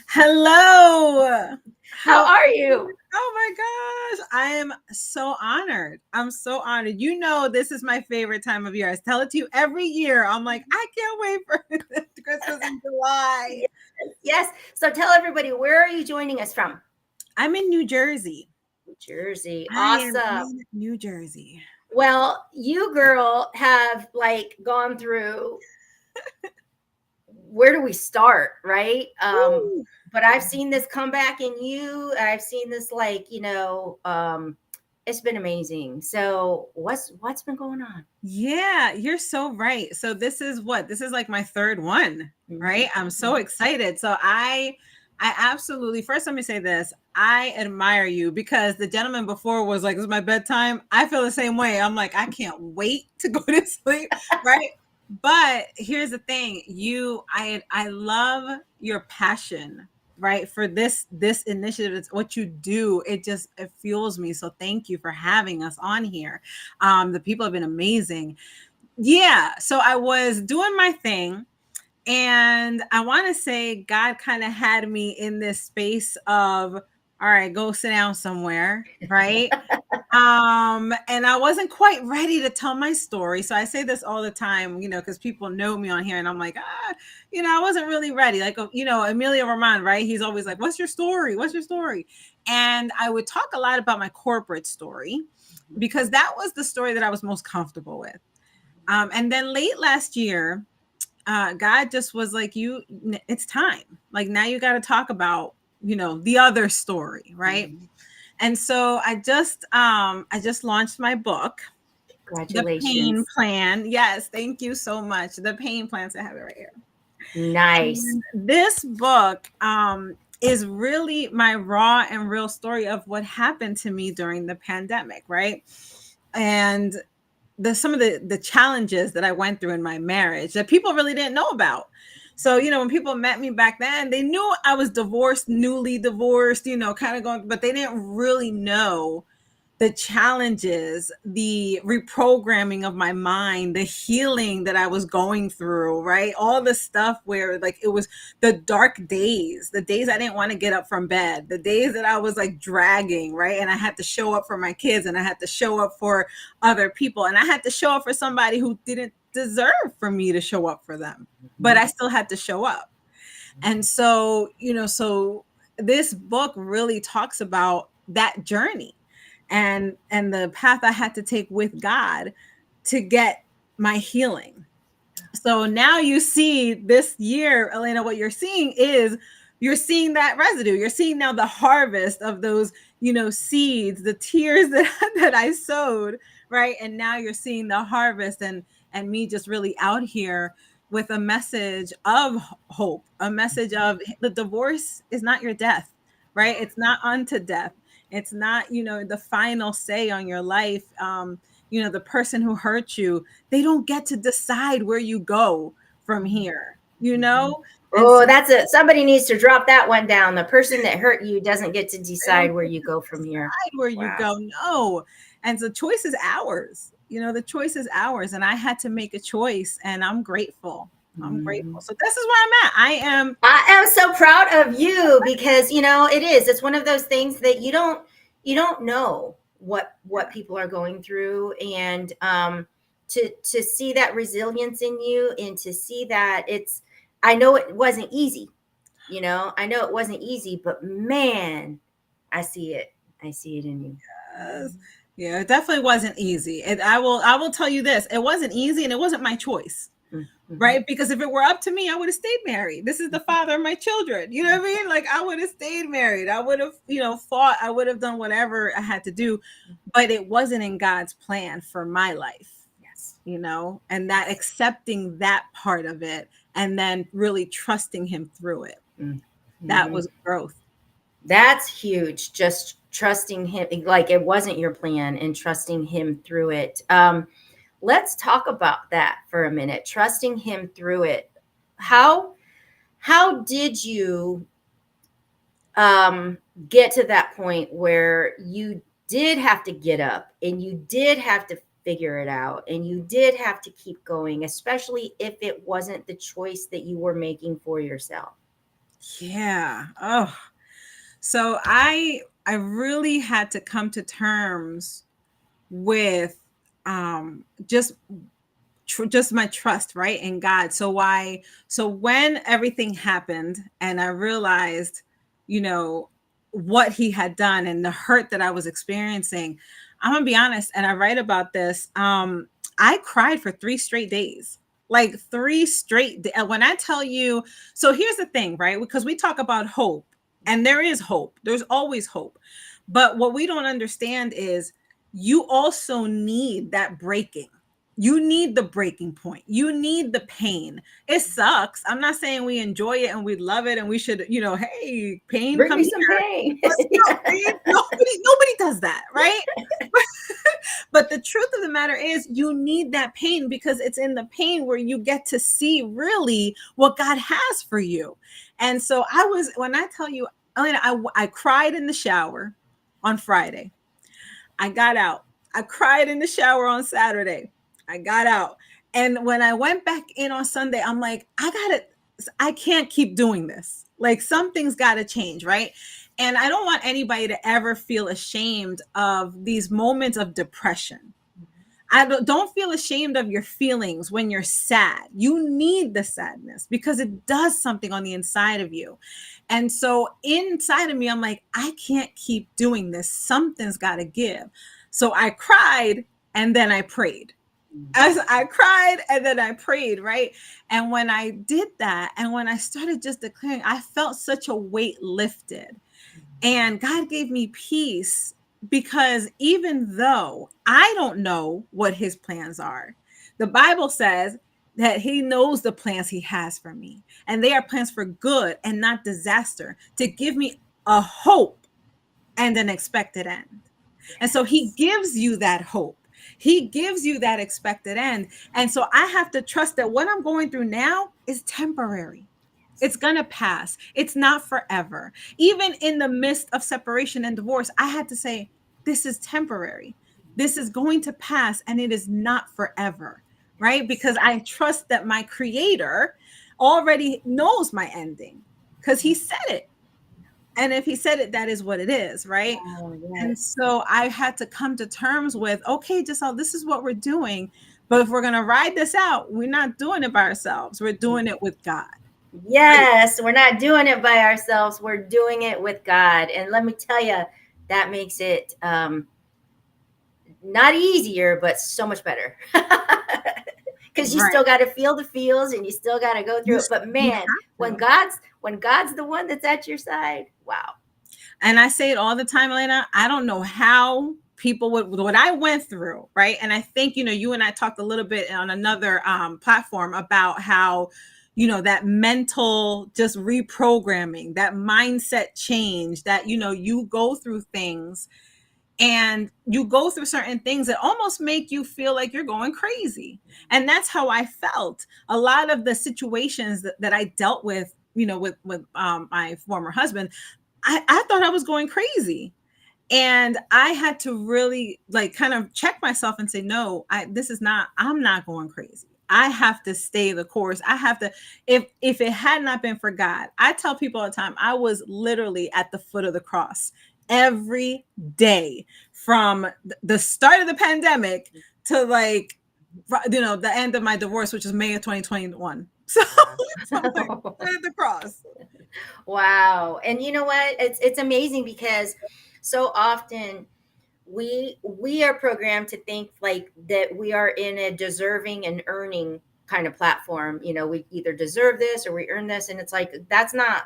Hello. How are you? Oh my gosh. I am so honored. I'm so honored. You know, this is my favorite time of year. I tell it to you every year. I'm like, I can't wait for Christmas in July. Yes. So tell everybody, where are you joining us from? I'm in New Jersey. New Jersey. I am Awesome. in New Jersey. Well, you girl have like gone through, where do we start, right? But I've seen this comeback in you. I've seen this like, it's been amazing. So what's been going on? Yeah, you're so right. So this is like my third one, right? I'm so excited. So I absolutely, first let me say this. I admire you because the gentleman before was like, this is my bedtime. I feel the same way. I'm like, I can't wait to go to sleep, right? But here's the thing, I love your passion, right? For this initiative, it's what you do. It fuels me. So thank you for having us on here. The people have been amazing. Yeah. So I was doing my thing and I want to say God kind of had me in this space of, all right, go sit down somewhere, right? And I wasn't quite ready to tell my story. So I say this all the time, because people know me on here and I'm like, I wasn't really ready. Like, Emilio Roman, right? He's always like, what's your story? What's your story? And I would talk a lot about my corporate story because that was the story that I was most comfortable with. And then late last year, God just was like, it's time. Like now you got to talk about, the other story. Right. Mm-hmm. And so I just launched my book. Congratulations. The Pain Plan. Yes. Thank you so much. The Pain Plan. I have it right here. Nice. And this book, is really my raw and real story of what happened to me during the pandemic. Right. And some of the challenges that I went through in my marriage that people really didn't know about. So, when people met me back then, they knew I was divorced, newly divorced, kind of going, but they didn't really know the challenges, the reprogramming of my mind, the healing that I was going through, right? All the stuff where like it was the dark days, the days I didn't want to get up from bed, the days that I was like dragging, right? And I had to show up for my kids and I had to show up for other people and I had to show up for somebody who didn't deserve for me to show up for them, but I still had to show up. And so, so this book really talks about that journey and the path I had to take with God to get my healing. So now you see this year, Elena, what you're seeing is you're seeing that residue. You're seeing now the harvest of those, seeds, the tears that I sowed, right? And now you're seeing the harvest and me just really out here with a message of hope, a message of the divorce is not your death, right? It's not unto death. It's not, the final say on your life. The person who hurt you, they don't get to decide where you go from here, Oh, somebody needs to drop that one down. The person that hurt you doesn't get to decide where you go from here. Where you go, no. And the choice is ours. The choice is ours. And I had to make a choice and I'm grateful. I'm grateful. So this is where I'm at. I am so proud of you because, it's one of those things that you don't know what people are going through. And to see that resilience in you and to see that I know it wasn't easy, it wasn't easy, but man, I see it in you. Yes. Yeah, it definitely wasn't easy. And I will tell you this, it wasn't easy and it wasn't my choice. Mhm. Right? Because if it were up to me, I would have stayed married. This is the father of my children. You know what I mean? Like I would have stayed married. I would have, fought. I would have done whatever I had to do, but it wasn't in God's plan for my life. Yes. And that accepting that part of it and then really trusting him through it. That was growth. That's huge. Just trusting him, like it wasn't your plan, and trusting him through it. Let's talk about that for a minute. Trusting him through it. How did you get to that point where you did have to get up and you did have to figure it out and you did have to keep going, especially if it wasn't the choice that you were making for yourself? Yeah. Oh, so I really had to come to terms with just my trust, right, in God. So when everything happened and I realized, what he had done and the hurt that I was experiencing, I'm gonna be honest, and I write about this. I cried for 3 straight days. Like 3 straight days. When I tell you, so here's the thing, right? Because we talk about hope, and there is hope. There's always hope. But what we don't understand is you also need that breaking. You need the breaking point. You need the pain. It sucks. I'm not saying we enjoy it and we love it and we should, hey, pain, Bring come me some here. pain. Nobody does that, right? But the truth of the matter is you need that pain because it's in the pain where you get to see really what God has for you. And so when I tell you, Elena, I cried in the shower on Friday. I got out. I cried in the shower on Saturday. I got out. And when I went back in on Sunday, I'm like, I can't keep doing this. Like something's got to change, right? And I don't want anybody to ever feel ashamed of these moments of depression. Don't feel ashamed of your feelings when you're sad. You need the sadness because it does something on the inside of you. And so inside of me, I'm like, I can't keep doing this. Something's got to give. So I cried and then I prayed. As I cried and then I prayed, right? And when I did that and when I started just declaring, I felt such a weight lifted. And God gave me peace because even though I don't know what his plans are, the Bible says that he knows the plans he has for me. And they are plans for good and not disaster, to give me a hope and an expected end. And so he gives you that hope. He gives you that expected end. And so I have to trust that what I'm going through now is temporary. It's going to pass. It's not forever. Even in the midst of separation and divorce, I had to say, this is temporary. This is going to pass and it is not forever, right? Because I trust that my creator already knows my ending because he said it. And if he said it, that is what it is, right? Oh, yes. And so I had to come to terms with, okay, Giselle, this is what we're doing. But if we're going to ride this out, we're not doing it by ourselves. We're doing it with God. Yes, we're not doing it by ourselves. We're doing it with God. And let me tell you, that makes it not easier, but so much better. Because you still got to feel the feels and you still got to go through it. But man, when God's the one that's at your side, wow. And I say it all the time, Elena, I don't know how people what I went through, right? And I think, you and I talked a little bit on another platform about how, that mental just reprogramming, that mindset change, that, you go through things and you go through certain things that almost make you feel like you're going crazy. And that's how I felt. A lot of the situations that I dealt with, with my former husband, I thought I was going crazy. And I had to really kind of check myself and say, no, I'm not going crazy. I have to stay the course. I have to, if it had not been for God, I tell people all the time, I was literally at the foot of the cross every day from the start of the pandemic to the end of my divorce, which is May of 2021. So at the cross. Wow. And you know what? It's amazing because so often we are programmed to think like that we are in a deserving and earning kind of platform. You know, we either deserve this or we earn this, and it's like that's not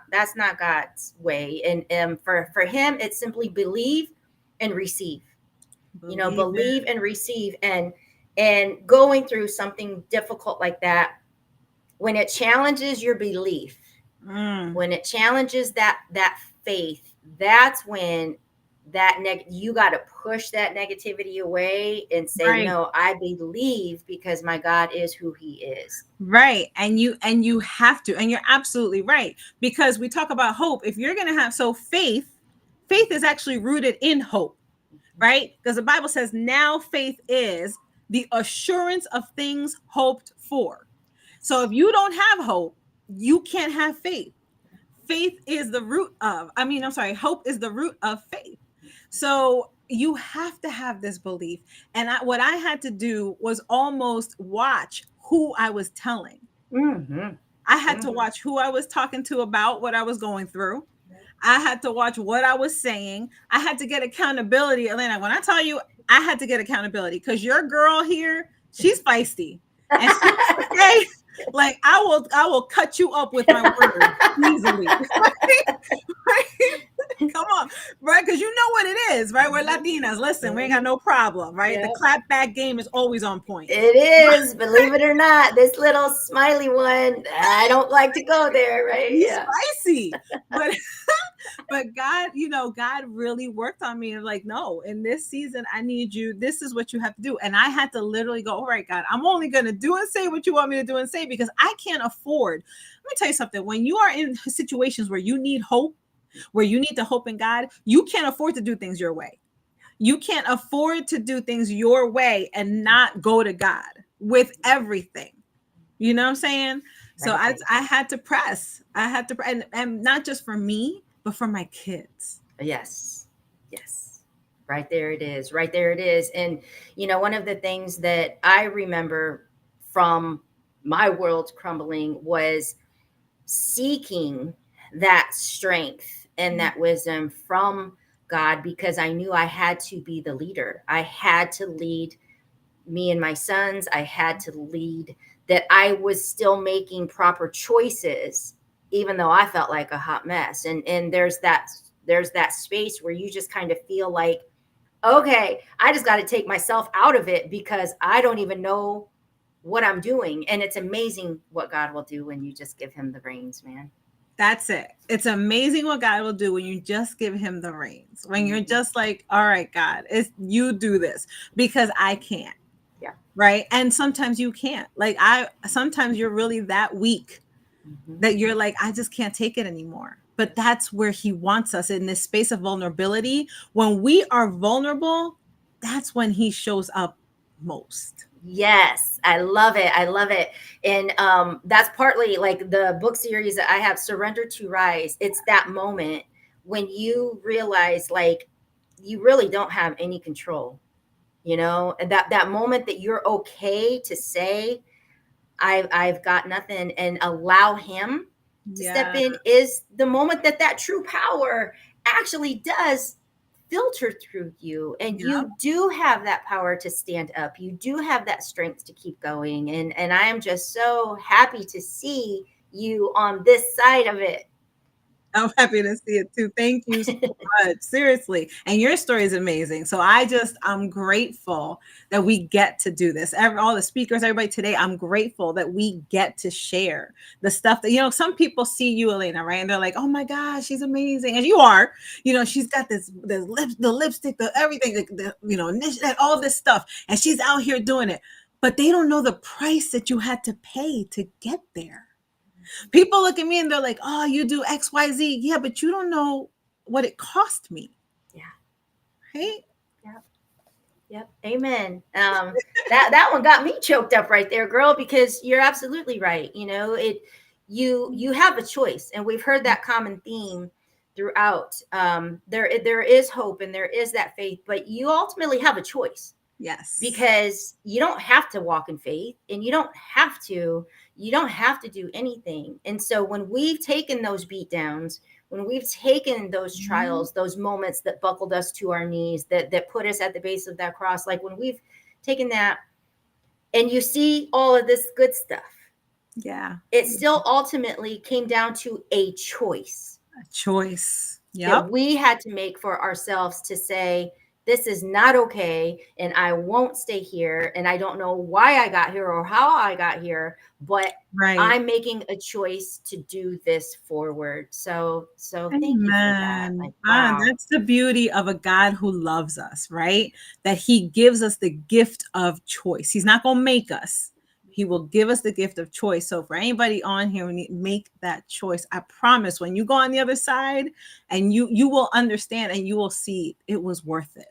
God's way. And for him, it's simply believe and receive. You know, believe and receive. And going through something difficult like that, when it challenges your belief, when it challenges that faith, that's when you got to push that negativity away and say, Right. no, I believe because my God is who he is. Right. And you have to, and you're absolutely right, because we talk about hope. If you're going to have, so faith is actually rooted in hope, right? Because the Bible says now faith is the assurance of things hoped for. So if you don't have hope, you can't have faith. Faith is the root of, hope is the root of faith. So you have to have this belief. And what I had to do was almost watch who I was telling. I had to watch who I was talking to about what I was going through. I had to watch what I was saying. I had to get accountability. Elena, when I tell you, I had to get accountability because your girl here, she's feisty. And okay, like I will cut you up with my words easily. Come on, right? Because you know what it is, right? We're Latinas. Listen, we ain't got no problem, right? The clap back game is always on point. It is, believe it or not. This little smiley one, I don't like to go there, right? He's spicy, but God, God really worked on me and like, no, in this season, I need you. This is what you have to do. And I had to literally go, all right, God, I'm only going to do and say what you want me to do and say, because I can't afford. Let me tell you something. When you are in situations where you need hope, where you need to hope in God, you can't afford to do things your way. You can't afford to do things your way and not go to God with everything. You know what I'm saying? So I had to press. I had to, and not just for me, but for my kids. Yes. Right there it is. Right there it is. And, one of the things that I remember from my world crumbling was seeking that strength and that wisdom from God, because I knew I had to be the leader. I had to lead me and my sons. I had to lead, that I was still making proper choices, even though I felt like a hot mess. And there's that space where you just kind of feel like, okay, I just got to take myself out of it because I don't even know what I'm doing. And it's amazing what God will do when you just give him the reins, man. That's it. It's amazing what God will do when you just give him the reins. When you're just like, all right, God, you do this because I can't. Yeah. Right. And sometimes you can't. Like sometimes you're really that weak that you're like, I just can't take it anymore. But that's where he wants us, in this space of vulnerability. When we are vulnerable, that's when he shows up most. Yes, I love it. I love it. And that's partly like the book series that I have, Surrender to Rise. It's that moment when you realize like you really don't have any control, and that moment that you're okay to say, I've got nothing, and allow him to step in, is the moment that true power actually does filter through you, and you do have that power to stand up. You do have that strength to keep going. And I am just so happy to see you on this side of it. I'm happy to see it too. Thank you so much. Seriously. And your story is amazing. So I'm grateful that we get to do this. All the speakers, everybody today, I'm grateful that we get to share the stuff that, some people see you, Elena, right? And they're like, oh my gosh, she's amazing. And you are, she's got the lipstick, the everything, all this stuff. And she's out here doing it. But they don't know the price that you had to pay to get there. People look at me and they're like, oh, you do X, Y, Z. Yeah, but you don't know what it cost me. Yeah. Right? Yep. Amen. That one got me choked up right there, girl, because you're absolutely right. You have a choice, and we've heard that common theme throughout. There is hope and there is that faith, but you ultimately have a choice. Yes. Because you don't have to walk in faith, and you don't have to, you don't have to do anything. And so when we've taken those beat downs, when we've taken those trials, those moments that buckled us to our knees, that put us at the base of that cross, like when we've taken that and you see all of this good stuff, it still ultimately came down to a choice. That we had to make for ourselves to say, this is not okay, and I won't stay here, and I don't know why I got here or how I got here, but I'm making a choice to do this forward. So thank you for that. Like, wow. That's the beauty of a God who loves us, right? That he gives us the gift of choice. He's not going to make us. He will give us the gift of choice. So for anybody on here, when you make that choice, I promise when you go on the other side and you will understand and you will see it was worth it.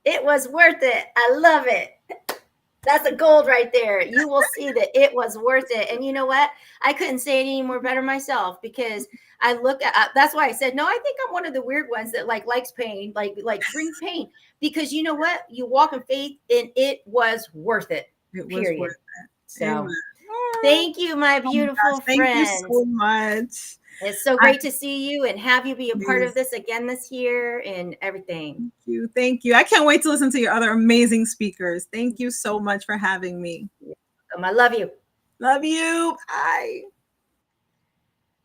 It was worth it. I love it. That's a gold right there. You will see that it was worth it. And you know what? I couldn't say it any more better myself, because I look at, that's why I said, no, I think I'm one of the weird ones that likes pain, like brings pain, because you know what? You walk in faith and it was worth it. It was worth it. So thank you, my beautiful friend. Thank you so much. It's so great to see you and have you be a part of this again this year and everything. Thank you. I can't wait to listen to your other amazing speakers. Thank you so much for having me. I love you. Love you. Bye.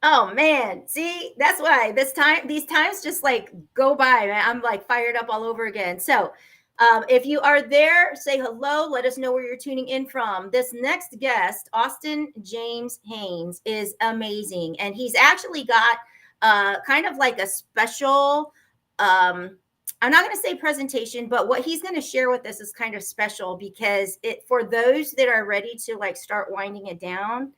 Oh man, see, that's why these times just like go by, man. I'm like fired up all over again. So if you are there, say hello. Let us know where you're tuning in from. This next guest, Austin James Haynes, is amazing. And he's actually got kind of like a special, I'm not going to say presentation, but what he's going to share with us is kind of special, because for those that are ready to like start winding it down,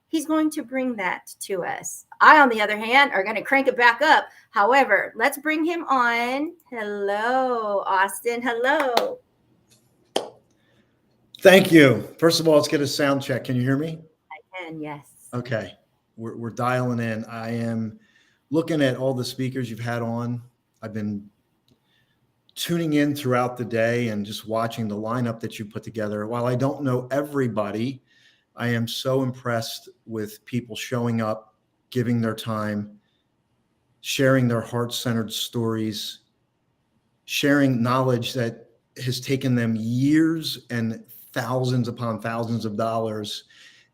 he's going to bring that to us. I, on the other hand, are going to crank it back up. However, let's bring him on. Hello, Austin. Hello. Thank you. First of all, let's get a sound check. Can you hear me? I can, yes. Okay. We're dialing in. I am looking at all the speakers you've had on. I've been tuning in throughout the day and just watching the lineup that you put together. While I don't know everybody, I am so impressed with people showing up, giving their time, sharing their heart-centered stories, sharing knowledge that has taken them years and thousands upon thousands of dollars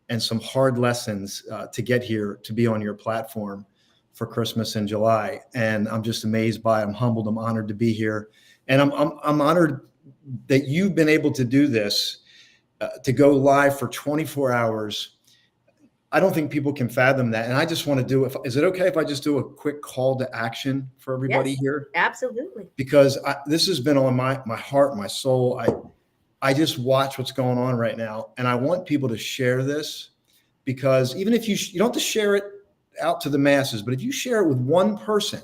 and some hard lessons to get here, to be on your platform for Christmas in July. And I'm just amazed by it. I'm humbled. I'm honored to be here. And I'm honored that you've been able to do this, to go live for 24 hours. I don't think people can fathom that. And I just want to do, is it okay if I just do a quick call to action for everybody here? Absolutely. Because this has been on my heart, my soul. I just watch what's going on right now. And I want people to share this, because even if you don't have to share it out to the masses, but if you share it with one person,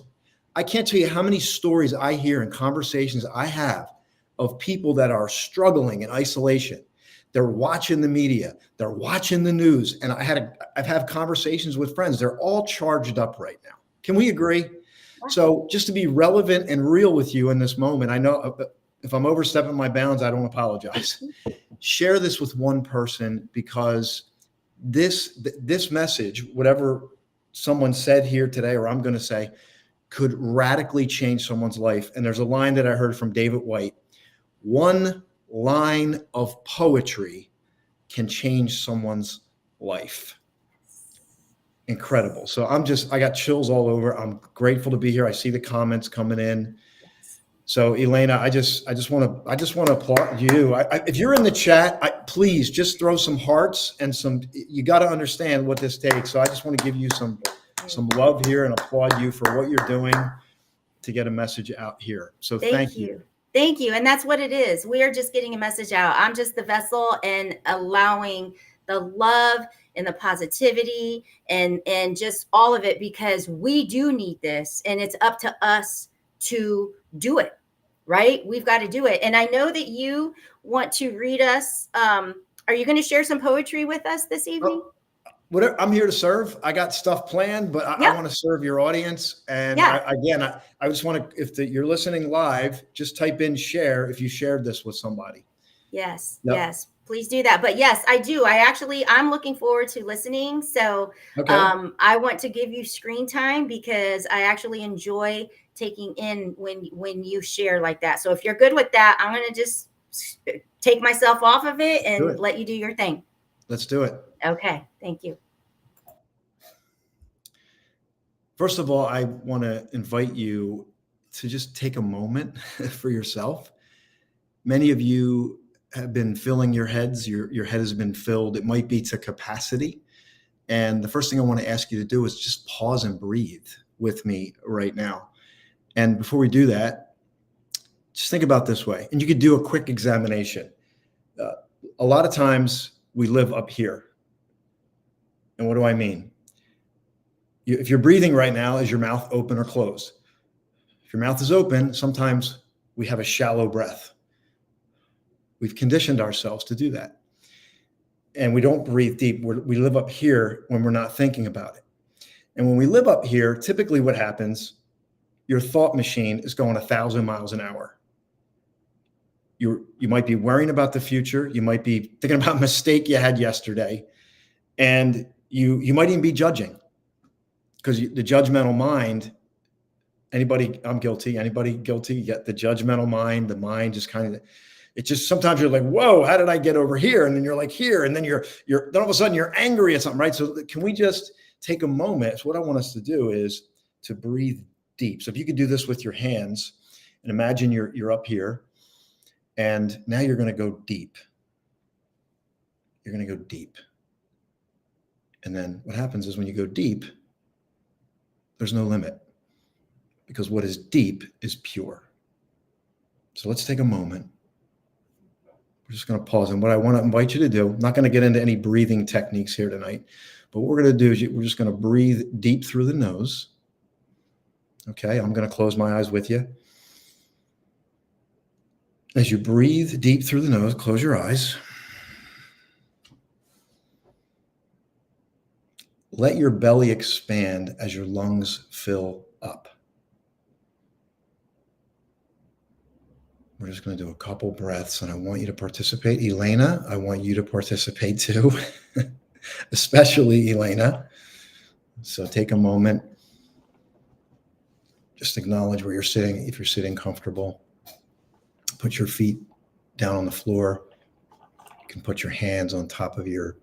I can't tell you how many stories I hear and conversations I have of people that are struggling in isolation. They're watching the media, they're watching the news. And I've had conversations with friends. They're all charged up right now. Can we agree? So just to be relevant and real with you in this moment, I know if I'm overstepping my bounds, I don't apologize. Share this with one person, because this message, whatever someone said here today, or I'm going to say, could radically change someone's life. And there's a line that I heard from David White: one line of poetry can change someone's life. Incredible. So I got chills all over. I'm grateful to be here. I see the comments coming in. So Elena, I just want to applaud you. If you're in the chat, please just throw some hearts and you got to understand what this takes. So I just want to give you some love here and applaud you for what you're doing to get a message out here. So thank you. Thank you. And that's what it is. We are just getting a message out. I'm just the vessel and allowing the love and the positivity and just all of it, because we do need this, and it's up to us to do it, right? We've got to do it. And I know that you want to read us. Are you going to share some poetry with us this evening? Whatever, I'm here to serve. I got stuff planned, but I want to serve your audience. And I just want to, if you're listening live, just type in share if you shared this with somebody. Yes. Yep. Yes. Please do that. But yes, I do. I'm looking forward to listening. So Okay. I want to give you screen time because I actually enjoy taking in when you share like that. So if you're good with that, I'm going to just take myself off of it and let you do your thing. Let's do it. Okay. Thank you. First of all, I want to invite you to just take a moment for yourself. Many of you have been filling your heads. Your head has been filled. It might be to capacity. And the first thing I want to ask you to do is just pause and breathe with me right now. And before we do that, just think about this way. And you could do a quick examination. A lot of times we live up here. And what do I mean? If you're breathing right now, is your mouth open or closed? If your mouth is open, sometimes we have a shallow breath. We've conditioned ourselves to do that. And we don't breathe deep. We live up here when we're not thinking about it. And when we live up here, typically what happens, your thought machine is going 1,000 miles an hour. You might be worrying about the future. You might be thinking about a mistake you had yesterday. And you might even be judging, because the judgmental mind, I'm guilty, anybody guilty? Yet the judgmental mind, the mind just kind of, it just, sometimes you're like, whoa, how did I get over here? And then you're like here, and then you're then all of a sudden you're angry at something, right? So can we just take a moment? So what I want us to do is to breathe deep. So if you could do this with your hands and imagine you're up here, and now you're going to go deep. You're going to go deep. And then what happens is when you go deep, there's no limit, because what is deep is pure. So let's take a moment. We're just going to pause. And what I want to invite you to do, I'm not going to get into any breathing techniques here tonight, but what we're going to do is we're just going to breathe deep through the nose. Okay, I'm going to close my eyes with you. As you breathe deep through the nose, close your eyes. Let your belly expand as your lungs fill up. We're just going to do a couple breaths, and I want you to participate. Elena, I want you to participate too, especially Elena. So take a moment. Just acknowledge where you're sitting. If you're sitting comfortable, put your feet down on the floor. You can put your hands on top of your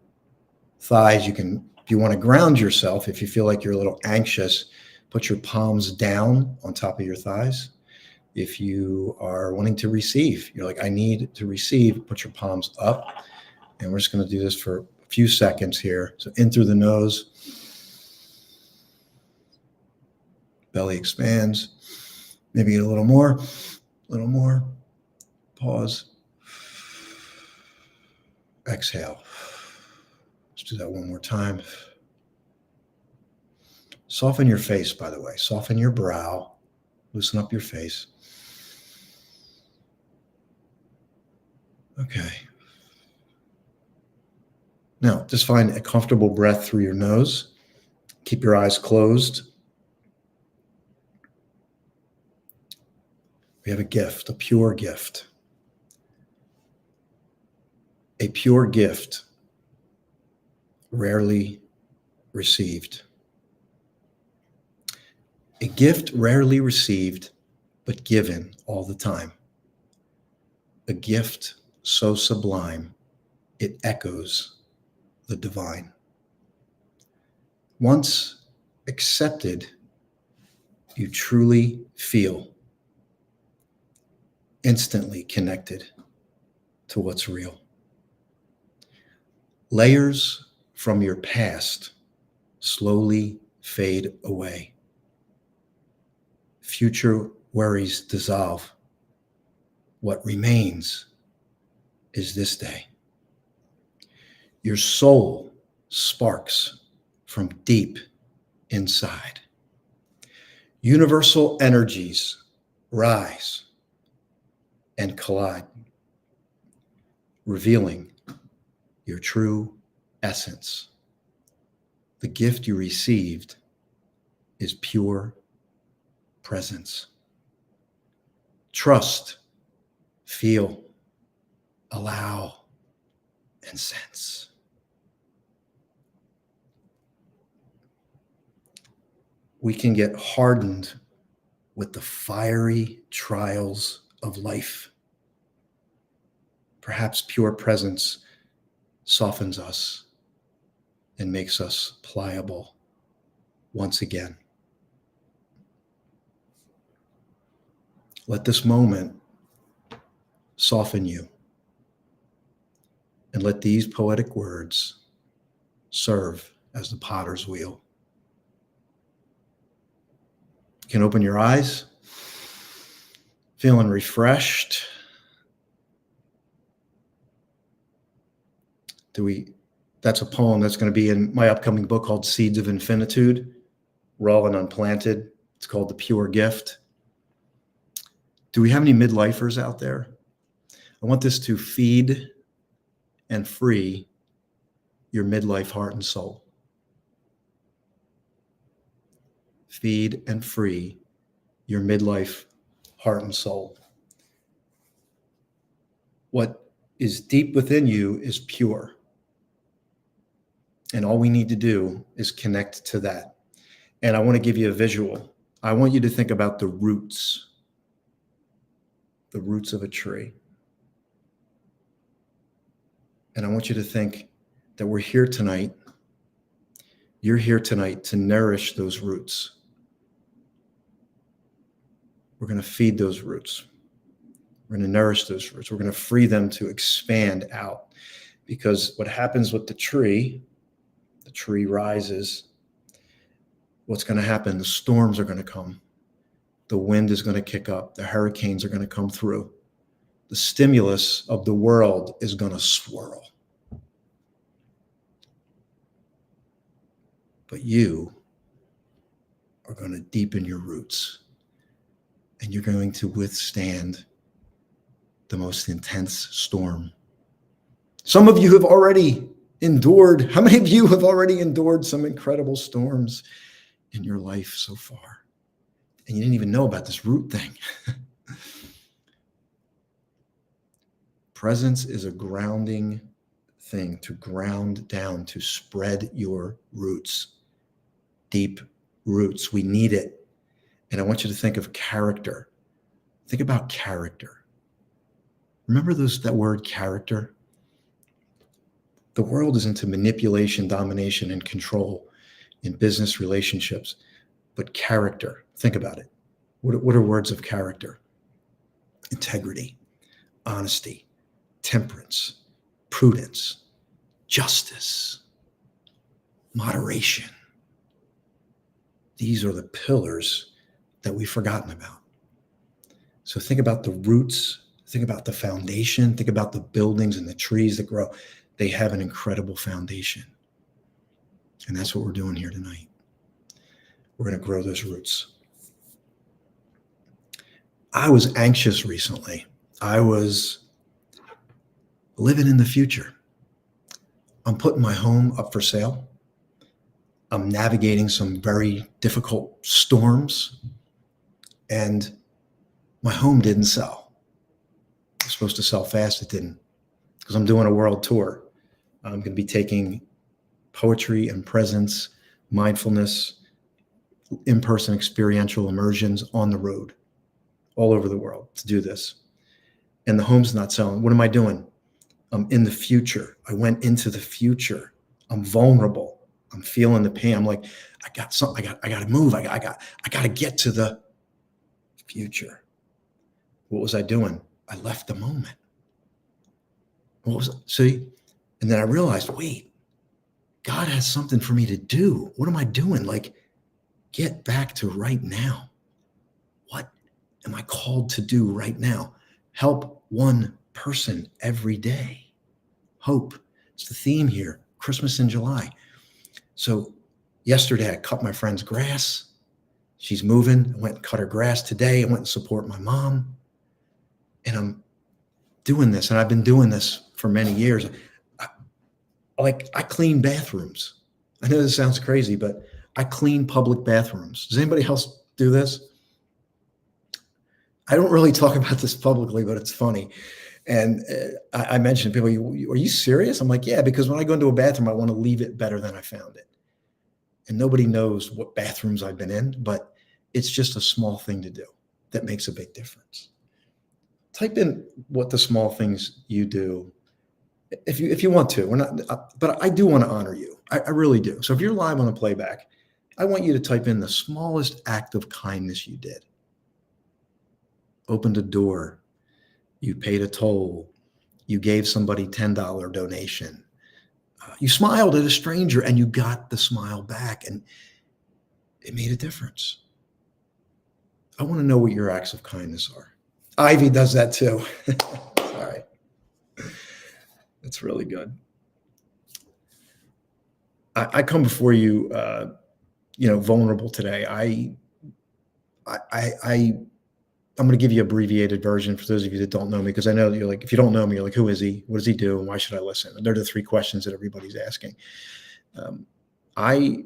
thighs. You can, if you want to ground yourself, if you feel like you're a little anxious, put your palms down on top of your thighs. If you are wanting to receive, you're like, I need to receive, put your palms up. And we're just going to do this for a few seconds here. So in through the nose, belly expands, maybe a little more, pause, exhale. Let's do that one more time. Soften your face, by the way, soften your brow, loosen up your face. Okay. Now, just find a comfortable breath through your nose. Keep your eyes closed. We have a gift, a pure gift. A pure gift, rarely received. A gift rarely received, but given all the time. A gift so sublime, it echoes the divine. Once accepted, you truly feel instantly connected to what's real. Layers from your past slowly fade away. Future worries dissolve. What remains is this day. Your soul sparks from deep inside. Universal energies rise and collide, revealing your true essence. The gift you received is pure presence. Trust, feel, allow, and sense. We can get hardened with the fiery trials of life. Perhaps pure presence softens us and makes us pliable once again. Let this moment soften you, and let these poetic words serve as the potter's wheel. You can open your eyes, feeling refreshed. That's a poem that's going to be in my upcoming book called Seeds of Infinitude, Raw and Unplanted. It's called The Pure Gift. Do we have any midlifers out there? I want this to feed and free your midlife heart and soul. Feed and free your midlife heart and soul. What is deep within you is pure. And all we need to do is connect to that. And I want to give you a visual. I want you to think about the roots of a tree. And I want you to think that we're here tonight. You're here tonight to nourish those roots. We're going to feed those roots. We're going to nourish those roots. We're going to free them to expand out. Because what happens with the tree rises. What's going to happen? The storms are going to come. The wind is going to kick up. The hurricanes are going to come through. The stimulus of the world is going to swirl. But you are going to deepen your roots, and you're going to withstand the most intense storm. Some of you have already endured. How many of you have already endured some incredible storms in your life so far? And you didn't even know about this root thing. Presence is a grounding thing, to ground down, to spread your roots, deep roots. We need it. And I want you to think of character. Think about character. Remember that word character? The world is into manipulation, domination, and control in business relationships. But character, think about it. What are words of character? Integrity, honesty, temperance, prudence, justice, moderation. These are the pillars that we've forgotten about. So think about the roots, think about the foundation, think about the buildings and the trees that grow. They have an incredible foundation. And that's what we're doing here tonight. We're going to grow those roots. I was anxious recently. I was living in the future. I'm putting my home up for sale. I'm navigating some very difficult storms, and my home didn't sell. It was supposed to sell fast. It didn't, because I'm doing a world tour. I'm going to be taking poetry and presence, mindfulness, in-person experiential immersions on the road all over the world to do this. And the home's not selling. What am I doing? I'm in the future. I went into the future. I'm vulnerable. I'm feeling the pain. I'm like, I got something. I got to move. I got to get to the future. What was I doing? I left the moment. What was it? See? And then I realized, wait, God has something for me to do. What am I doing? Like, get back to right now. What am I called to do right now? Help one person every day. Hope. It's the theme here. Christmas in July. So yesterday I cut my friend's grass. She's moving. I went and cut her grass today. I went and support my mom. And I'm doing this. And I've been doing this for many years. I clean bathrooms. I know this sounds crazy, but I clean public bathrooms. Does anybody else do this? I don't really talk about this publicly, but it's funny. And I mentioned to people, are you serious? I'm like, yeah, because when I go into a bathroom, I want to leave it better than I found it. And nobody knows what bathrooms I've been in, but it's just a small thing to do that makes a big difference. Type in what the small things you do if you want to. We're not, but I do want to honor you. I really do. So if you're live on a playback, I want you to type in the smallest act of kindness you did. Opened a door, you paid a toll, you gave somebody $10 donation, you smiled at a stranger and you got the smile back, and it made a difference. I want to know what your acts of kindness are. Ivy does that too. Sorry. That's really good. I come before you, vulnerable today. I'm going to give you an abbreviated version for those of you that don't know me, because I know you're like, if you don't know me, you're like, who is he? What does he do? And why should I listen? And they're the three questions that everybody's asking. I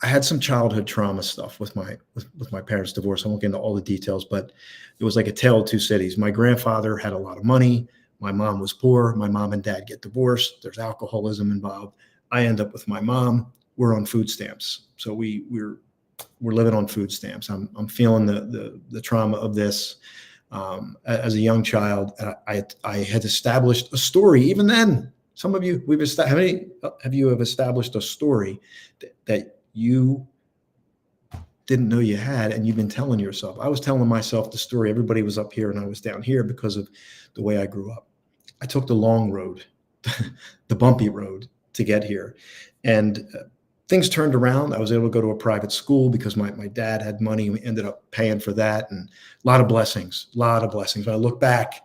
had some childhood trauma stuff with my parents' divorce. I won't get into all the details, but it was like a tale of two cities. My grandfather had a lot of money. My mom was poor. My mom and dad get divorced. There's alcoholism involved. I end up with my mom. We're on food stamps. So we're living on food stamps. I'm feeling the trauma of this. As a young child, I had established a story. Even then, some of you, how many have you have established a story that you didn't know you had, and you've been telling yourself? I was telling myself the story. Everybody was up here and I was down here because of the way I grew up. I took the long road, the bumpy road to get here. And things turned around. I was able to go to a private school because my dad had money. We ended up paying for that, and a lot of blessings. When I look back,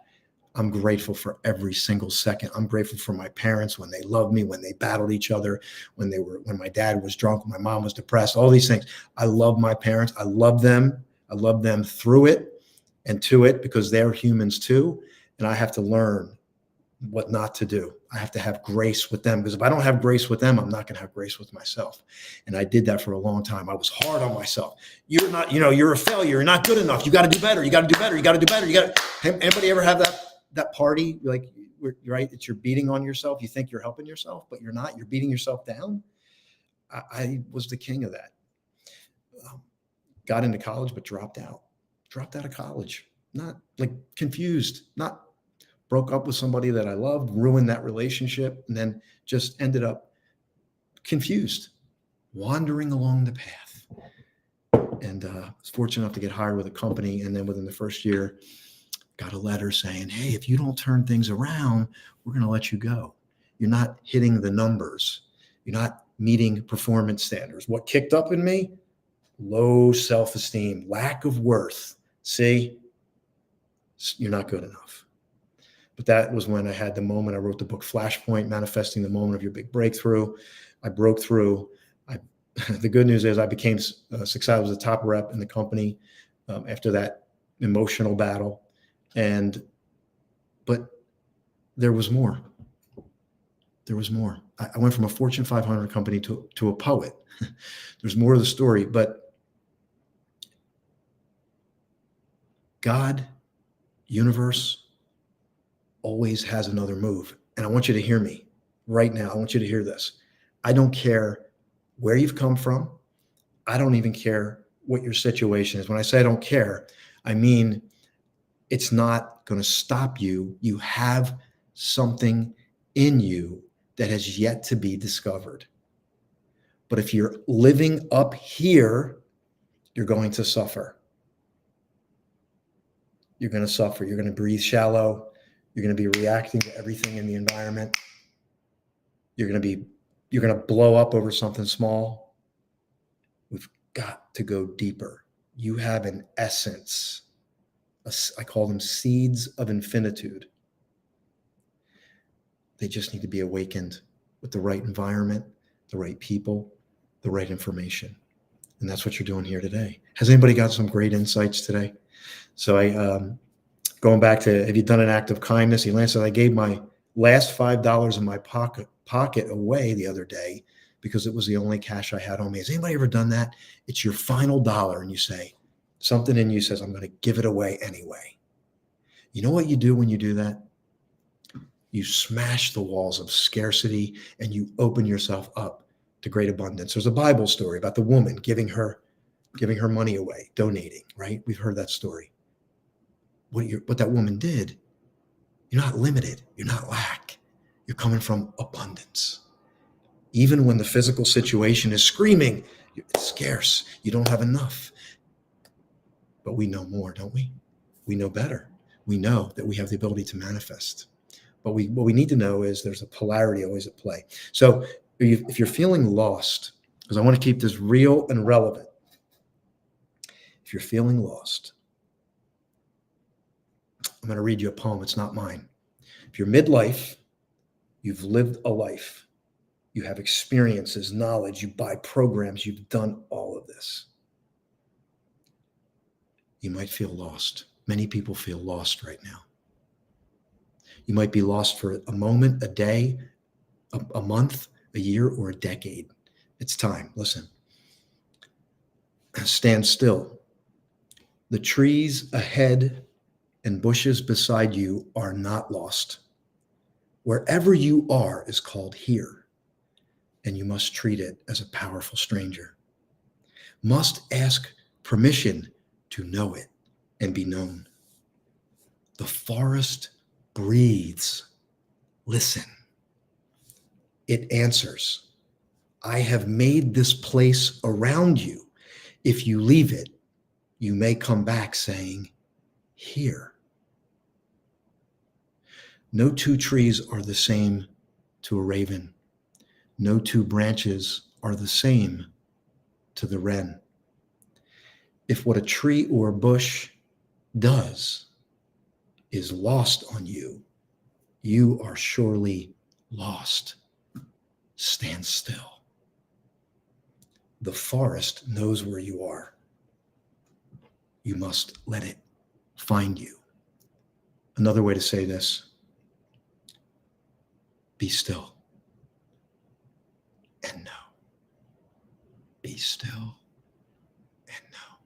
I'm grateful for every single second. I'm grateful for my parents, when they loved me, when they battled each other, when my dad was drunk, when my mom was depressed, all these things. I love my parents. I love them. I love them through it and to it, because they're humans too. And I have to learn what not to do. I have to have grace with them, because if I don't have grace with them, I'm not going to have grace with myself. And I did that for a long time. I was hard on myself. You're not, you're a failure. You're not good enough. You got to do better. You got to do better. You got to do better. Anybody ever have that party? Like, right? It's you're beating on yourself. You think you're helping yourself, but you're not. You're beating yourself down. I was the king of that. Got into college, but dropped out of college. Not like confused, not broke up with somebody that I loved, ruined that relationship, and then just ended up confused, wandering along the path. And was fortunate enough to get hired with a company. And then within the first year, got a letter saying, hey, if you don't turn things around, we're going to let you go. You're not hitting the numbers. You're not meeting performance standards. What kicked up in me? Low self-esteem, lack of worth. See, you're not good enough. But that was when I had the moment. I wrote the book Flashpoint, Manifesting the Moment of Your Big Breakthrough. I broke through. The good news is I became successful. I was a top rep in the company after that emotional battle. But there was more. There was more. I went from a Fortune 500 company to a poet. There's more to the story, but God, universe, always has another move. And I want you to hear me right now. I want you to hear this. I don't care where you've come from. I don't even care what your situation is. When I say I don't care, I mean, it's not going to stop you. You have something in you that has yet to be discovered. But if you're living up here, you're going to suffer. You're going to suffer. You're going to breathe shallow. You're going to be reacting to everything in the environment. You're going to blow up over something small. We've got to go deeper. You have an essence. I call them seeds of infinitude. They just need to be awakened with the right environment, the right people, the right information. And that's what you're doing here today. Has anybody got some great insights today? So going back to, have you done an act of kindness? Elaine said, I gave my last $5 in my pocket away the other day because it was the only cash I had on me. Has anybody ever done that? It's your final dollar and you say, something in you says, I'm going to give it away anyway. You know what you do when you do that? You smash the walls of scarcity and you open yourself up to great abundance. There's a Bible story about the woman giving her money away, donating, right? We've heard that story. What that woman did, you're not limited. You're not lack. You're coming from abundance. Even when the physical situation is screaming, it's scarce. You don't have enough. But we know more, don't we? We know better. We know that we have the ability to manifest. But what we need to know is there's a polarity always at play. So if you're feeling lost, because I want to keep this real and relevant, if you're feeling lost, I'm going to read you a poem. It's not mine. If you're midlife, you've lived a life, you have experiences, knowledge, you buy programs, you've done all of this. You might feel lost. Many people feel lost right now. You might be lost for a moment, a day, a month, a year, or a decade. It's time. Listen. Stand still. The trees ahead and bushes beside you are not lost. Wherever you are is called here, and you must treat it as a powerful stranger. Must ask permission to know it and be known. The forest breathes. Listen. It answers. I have made this place around you. If you leave it, you may come back saying, here. No two trees are the same to a raven. No two branches are the same to the wren. If what a tree or a bush does is lost on you, you are surely lost. Stand still. The forest knows where you are. You must let it find you. Another way to say this, be still and know. Be still and know.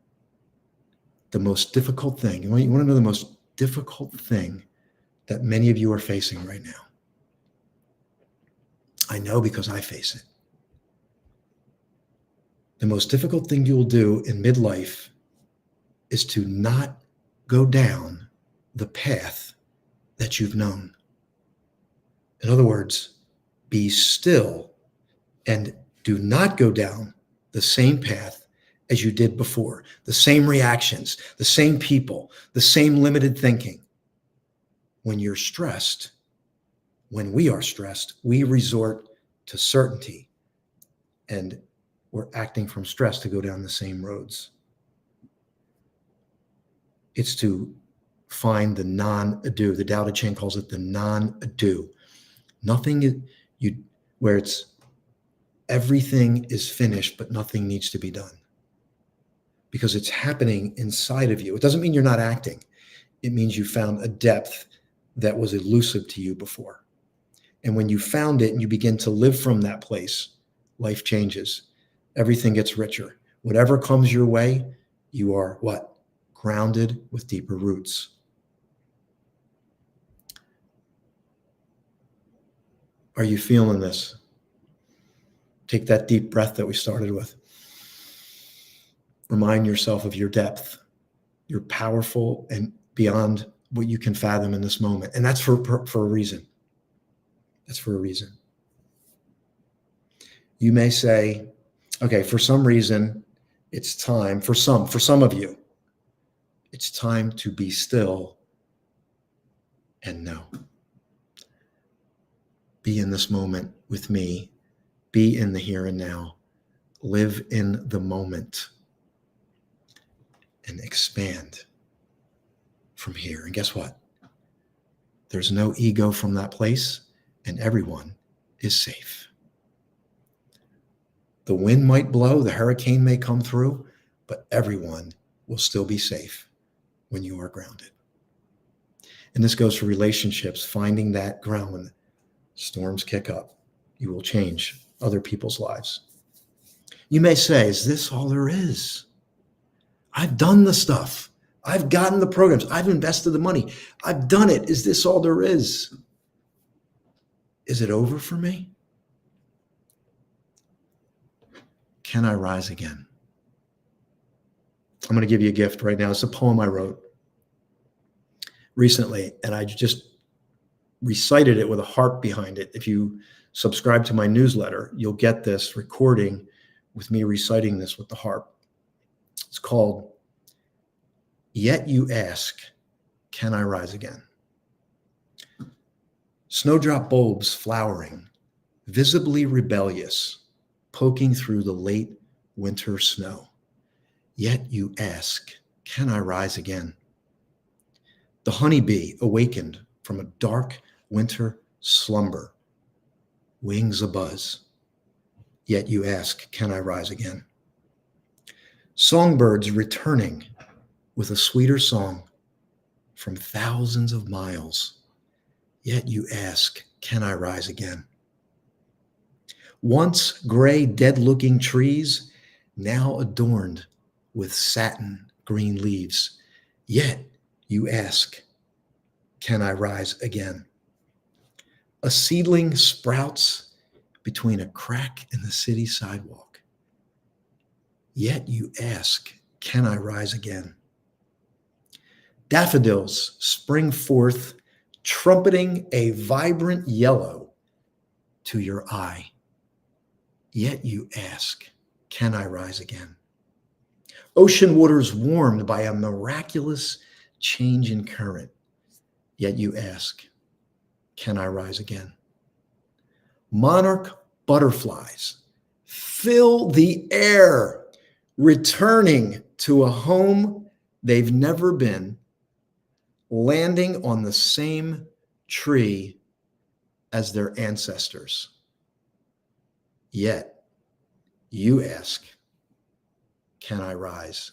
The most difficult thing, you want to know the most difficult thing that many of you are facing right now? I know because I face it. The most difficult thing you'll do in midlife is to not go down the path that you've known. In other words, be still and do not go down the same path as you did before, the same reactions, the same people, the same limited thinking. When you're stressed, when we are stressed, we resort to certainty, and we're acting from stress to go down the same roads. It's to find the non-ado. The Tao Te Ching calls it the non-ado. Nothing where it's everything is finished, but nothing needs to be done. Because it's happening inside of you. It doesn't mean you're not acting. It means you found a depth that was elusive to you before. And when you found it and you begin to live from that place, life changes. Everything gets richer. Whatever comes your way, you are what? Grounded with deeper roots. Are you feeling this? Take that deep breath that we started with. Remind yourself of your depth. You're powerful and beyond what you can fathom in this moment. And that's for a reason. That's for a reason. You may say, okay, for some reason, it's time, for some of you, it's time to be still and know. Be in this moment with me. Be in the here and now. Live in the moment and expand from here. And guess what? There's no ego from that place, and everyone is safe. The wind might blow, the hurricane may come through, but everyone will still be safe when you are grounded. And this goes for relationships, finding that ground when storms kick up. You will change other people's lives. You may say, is this all there is? I've done the stuff. I've gotten the programs. I've invested the money. I've done it. Is this all there is? Is it over for me? Can I rise again? I'm going to give you a gift right now. It's a poem I wrote recently, and I just recited it with a harp behind it. If you subscribe to my newsletter, you'll get this recording with me reciting this with the harp. It's called, Yet You Ask, Can I Rise Again? Snowdrop bulbs flowering, visibly rebellious, poking through the late winter snow. Yet you ask, can I rise again? The honeybee awakened from a dark winter slumber, wings abuzz. Yet you ask, can I rise again? Songbirds returning with a sweeter song from thousands of miles. Yet you ask, can I rise again? Once gray, dead-looking trees, now adorned with satin green leaves. Yet you ask, can I rise again? A seedling sprouts between a crack in the city sidewalk. Yet you ask, can I rise again? Daffodils spring forth, trumpeting a vibrant yellow to your eye. Yet you ask, can I rise again? Ocean waters warmed by a miraculous change in current. Yet you ask, can I rise again? Monarch butterflies fill the air, returning to a home they've never been, landing on the same tree as their ancestors. Yet you ask, can I rise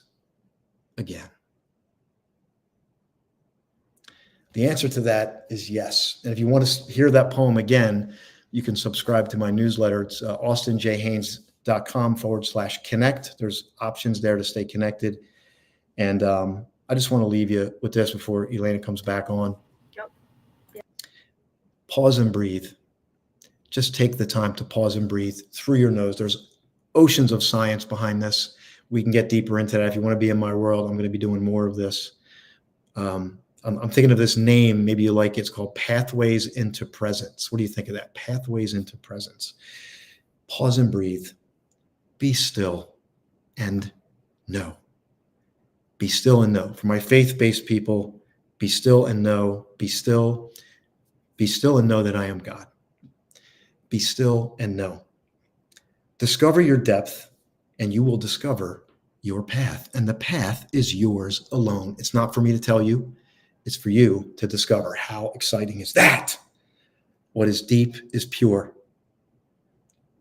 again? The answer to that is yes. And if you want to hear that poem again, you can subscribe to my newsletter. It's austinjhaynes.com/connect. There's options there to stay connected. And I just want to leave you with this before Elena comes back on. Yep. Pause and breathe. Just take the time to pause and breathe through your nose. There's oceans of science behind this. We can get deeper into that. If you want to be in my world, I'm going to be doing more of this. I'm thinking of this name. Maybe you like it. It's called Pathways into Presence. What do you think of that? Pathways into Presence. Pause and breathe. Be still and know. Be still and know. For my faith-based people, be still and know. Be still and know that I am God. Be still and know. Discover your depth, and you will discover your path. And the path is yours alone. It's not for me to tell you. It's for you to discover. How exciting is that? What is deep is pure.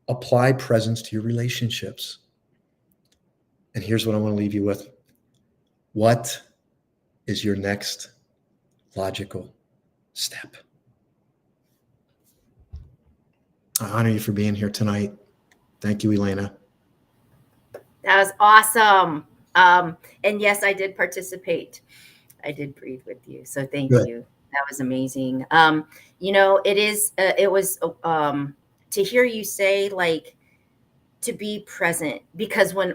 Apply presence to your relationships. And here's what I want to leave you with. What is your next logical step? I honor you for being here tonight. Thank you, Elena. That was awesome. And yes, I did participate. I did breathe with you. So thank Good. you. That was amazing. It was to hear you say, like, to be present, because when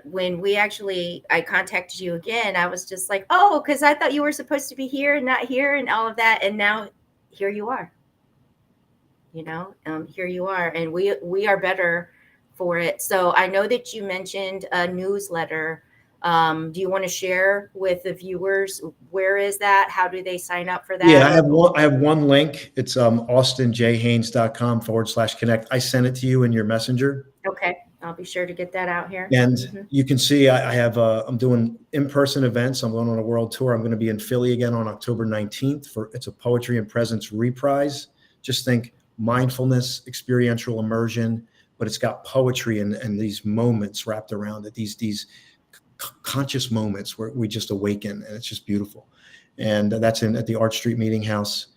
I contacted you again, I was just like, oh, because I thought you were supposed to be here and not here and all of that. And now here you are, here you are. And we are better for it. So I know that you mentioned a newsletter. Do you want to share with the viewers, where is that? How do they sign up for that? Yeah, I have one link. It's austinjhaynes.com/connect. I sent it to you in your messenger. Okay. I'll be sure to get that out here. And you can see I have I'm doing in-person events. I'm going on a world tour. I'm going to be in Philly again on October 19th it's a Poetry and Presence reprise. Just think mindfulness, experiential immersion, but it's got poetry and these moments wrapped around it, these conscious moments where we just awaken, and it's just beautiful. And that's at the Art Street Meeting House.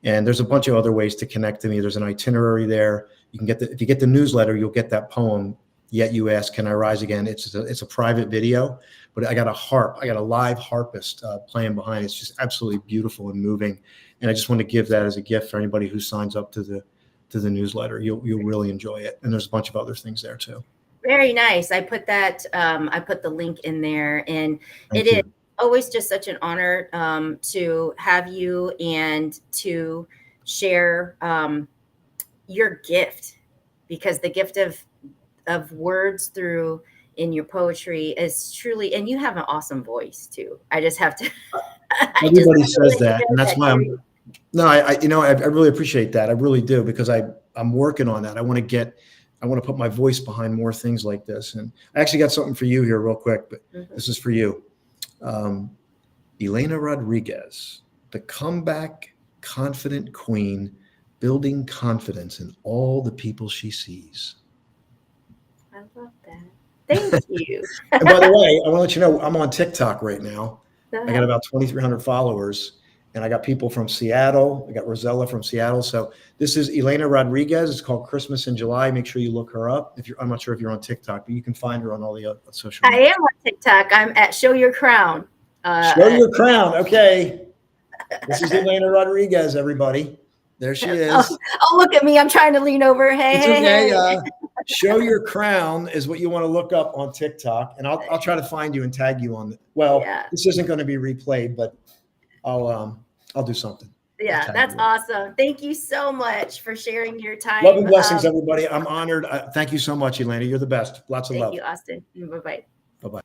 And there's a bunch of other ways to connect to me. There's an itinerary there. You can if you get the newsletter, you'll get that poem. Yet You Ask, Can I Rise Again? It's a private video, but I got a harp. I got a live harpist playing behind. It's just absolutely beautiful and moving. And I just want to give that as a gift for anybody who signs up to the newsletter. You'll really enjoy it. And there's a bunch of other things there too. Very nice. I put that. I put the link in there, and Thank it you. is always just such an honor to have you and to share your gift, because the gift of words through in your poetry is truly, and you have an awesome voice too. I just have to. Everybody says that, and that's why I really appreciate that. I really do, because I'm working on that. I want to put my voice behind more things like this. And I actually got something for you here real quick, but this is for you. Elena Rodriguez, the comeback confident queen, building confidence in all the people she sees. I love that. Thank you. And by the way, I want to let you know, I'm on TikTok right now. I got about 2,300 followers, and I got people from Seattle. I got Rosella from Seattle. So this is Elena Rodriguez. It's called Christmas in July. Make sure you look her up. I'm not sure if you're on TikTok, but you can find her on all the social media. I am on TikTok. I'm at Show Your Crown. Show Your Crown. Okay. This is Elena Rodriguez, everybody. There she is. Oh, look at me. I'm trying to lean over. Hey, It's hey, okay. hey. Show Your Crown is what you want to look up on TikTok, and I'll try to find you and tag you on it. Well, This isn't going to be replayed, but I'll do something. Yeah, that's awesome. Thank you so much for sharing your time. Love and blessings, everybody. I'm honored. Thank you so much, Elena. You're the best. Lots of love. Thank you, Austin. Bye-bye. Bye-bye.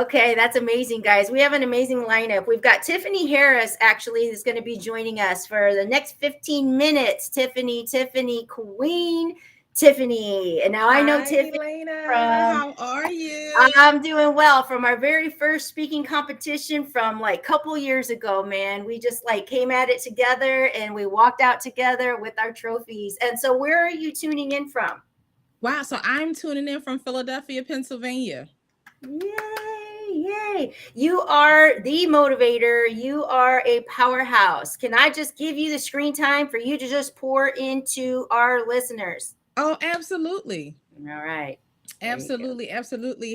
Okay, that's amazing, guys. We have an amazing lineup. We've got Tiffany Harris, actually, is going to be joining us for the next 15 minutes. Tiffany, Queen Tiffany. And now I know Tiffany. Elena, how are you? I'm doing well. From our very first speaking competition from like a couple years ago, man, we just like came at it together and we walked out together with our trophies. And so where are you tuning in from? Wow. So I'm tuning in from Philadelphia, Pennsylvania. Yay. You are the motivator. You are a powerhouse. Can I just give you the screen time for you to just pour into our listeners? Oh, absolutely. All right. Absolutely.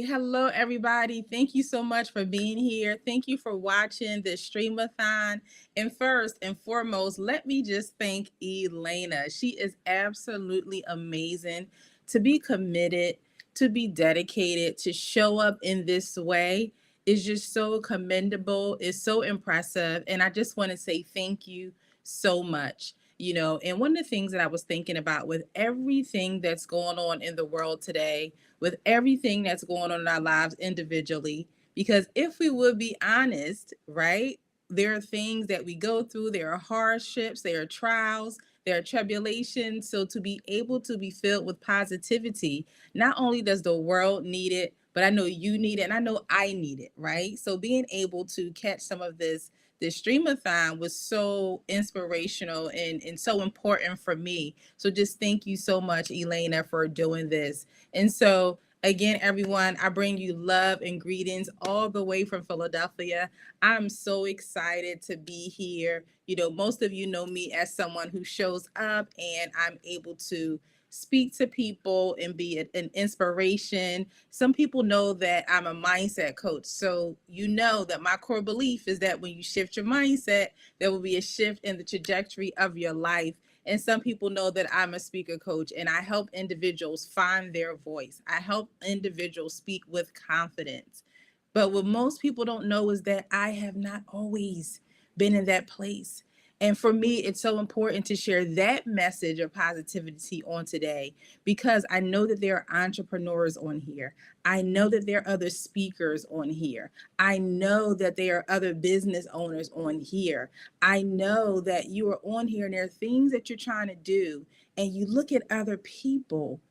Hello, everybody. Thank you so much for being here. Thank you for watching this Streamathon. And first and foremost, let me just thank Elena. She is absolutely amazing. To be committed, to be dedicated, to show up in this way is just so commendable. It's so impressive. And I just want to say thank you so much. And one of the things that I was thinking about with everything that's going on in the world today, with everything that's going on in our lives individually, because if we would be honest, right, there are things that we go through, there are hardships, there are trials, there are tribulations. So to be able to be filled with positivity, not only does the world need it, but I know you need it, and I know I need it, right? So being able to catch some of this Streamathon was so inspirational and so important for me. So just thank you so much, Elena, for doing this. And so again, everyone, I bring you love and greetings all the way from Philadelphia. I'm so excited to be here. Most of you know me as someone who shows up and I'm able to speak to people and be an inspiration. Some people know that I'm a mindset coach. So you know that my core belief is that when you shift your mindset, there will be a shift in the trajectory of your life. And some people know that I'm a speaker coach and I help individuals find their voice. I help individuals speak with confidence. But what most people don't know is that I have not always been in that place. And for me, it's so important to share that message of positivity on today, because I know that there are entrepreneurs on here. I know that there are other speakers on here. I know that there are other business owners on here. I know that you are on here and there are things that you're trying to do, and you look at other people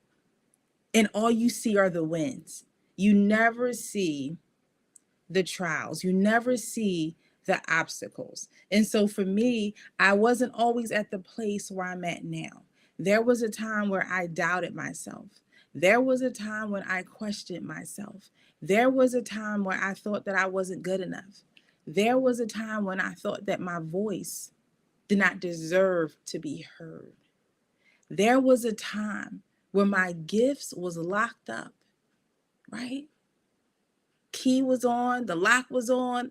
and all you see are the wins. You never see the trials. You never see the obstacles. And so for me, I wasn't always at the place where I'm at now. There was a time where I doubted myself. There was a time when I questioned myself. There was a time where I thought that I wasn't good enough. There was a time when I thought that my voice did not deserve to be heard. There was a time where my gifts was locked up, right? Key was on, the lock was on,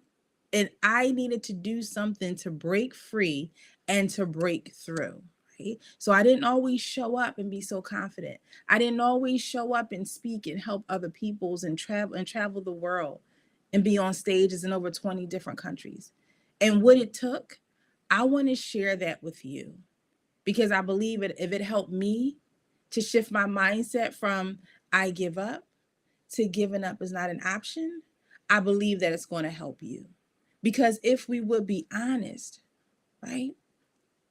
and I needed to do something to break free and to break through. Right? So I didn't always show up and be so confident. I didn't always show up and speak and help other peoples and travel the world and be on stages in over 20 different countries. And what it took, I want to share that with you because I believe it if it helped me to shift my mindset from I give up to giving up is not an option, I believe that it's going to help you. Because if we would be honest, right?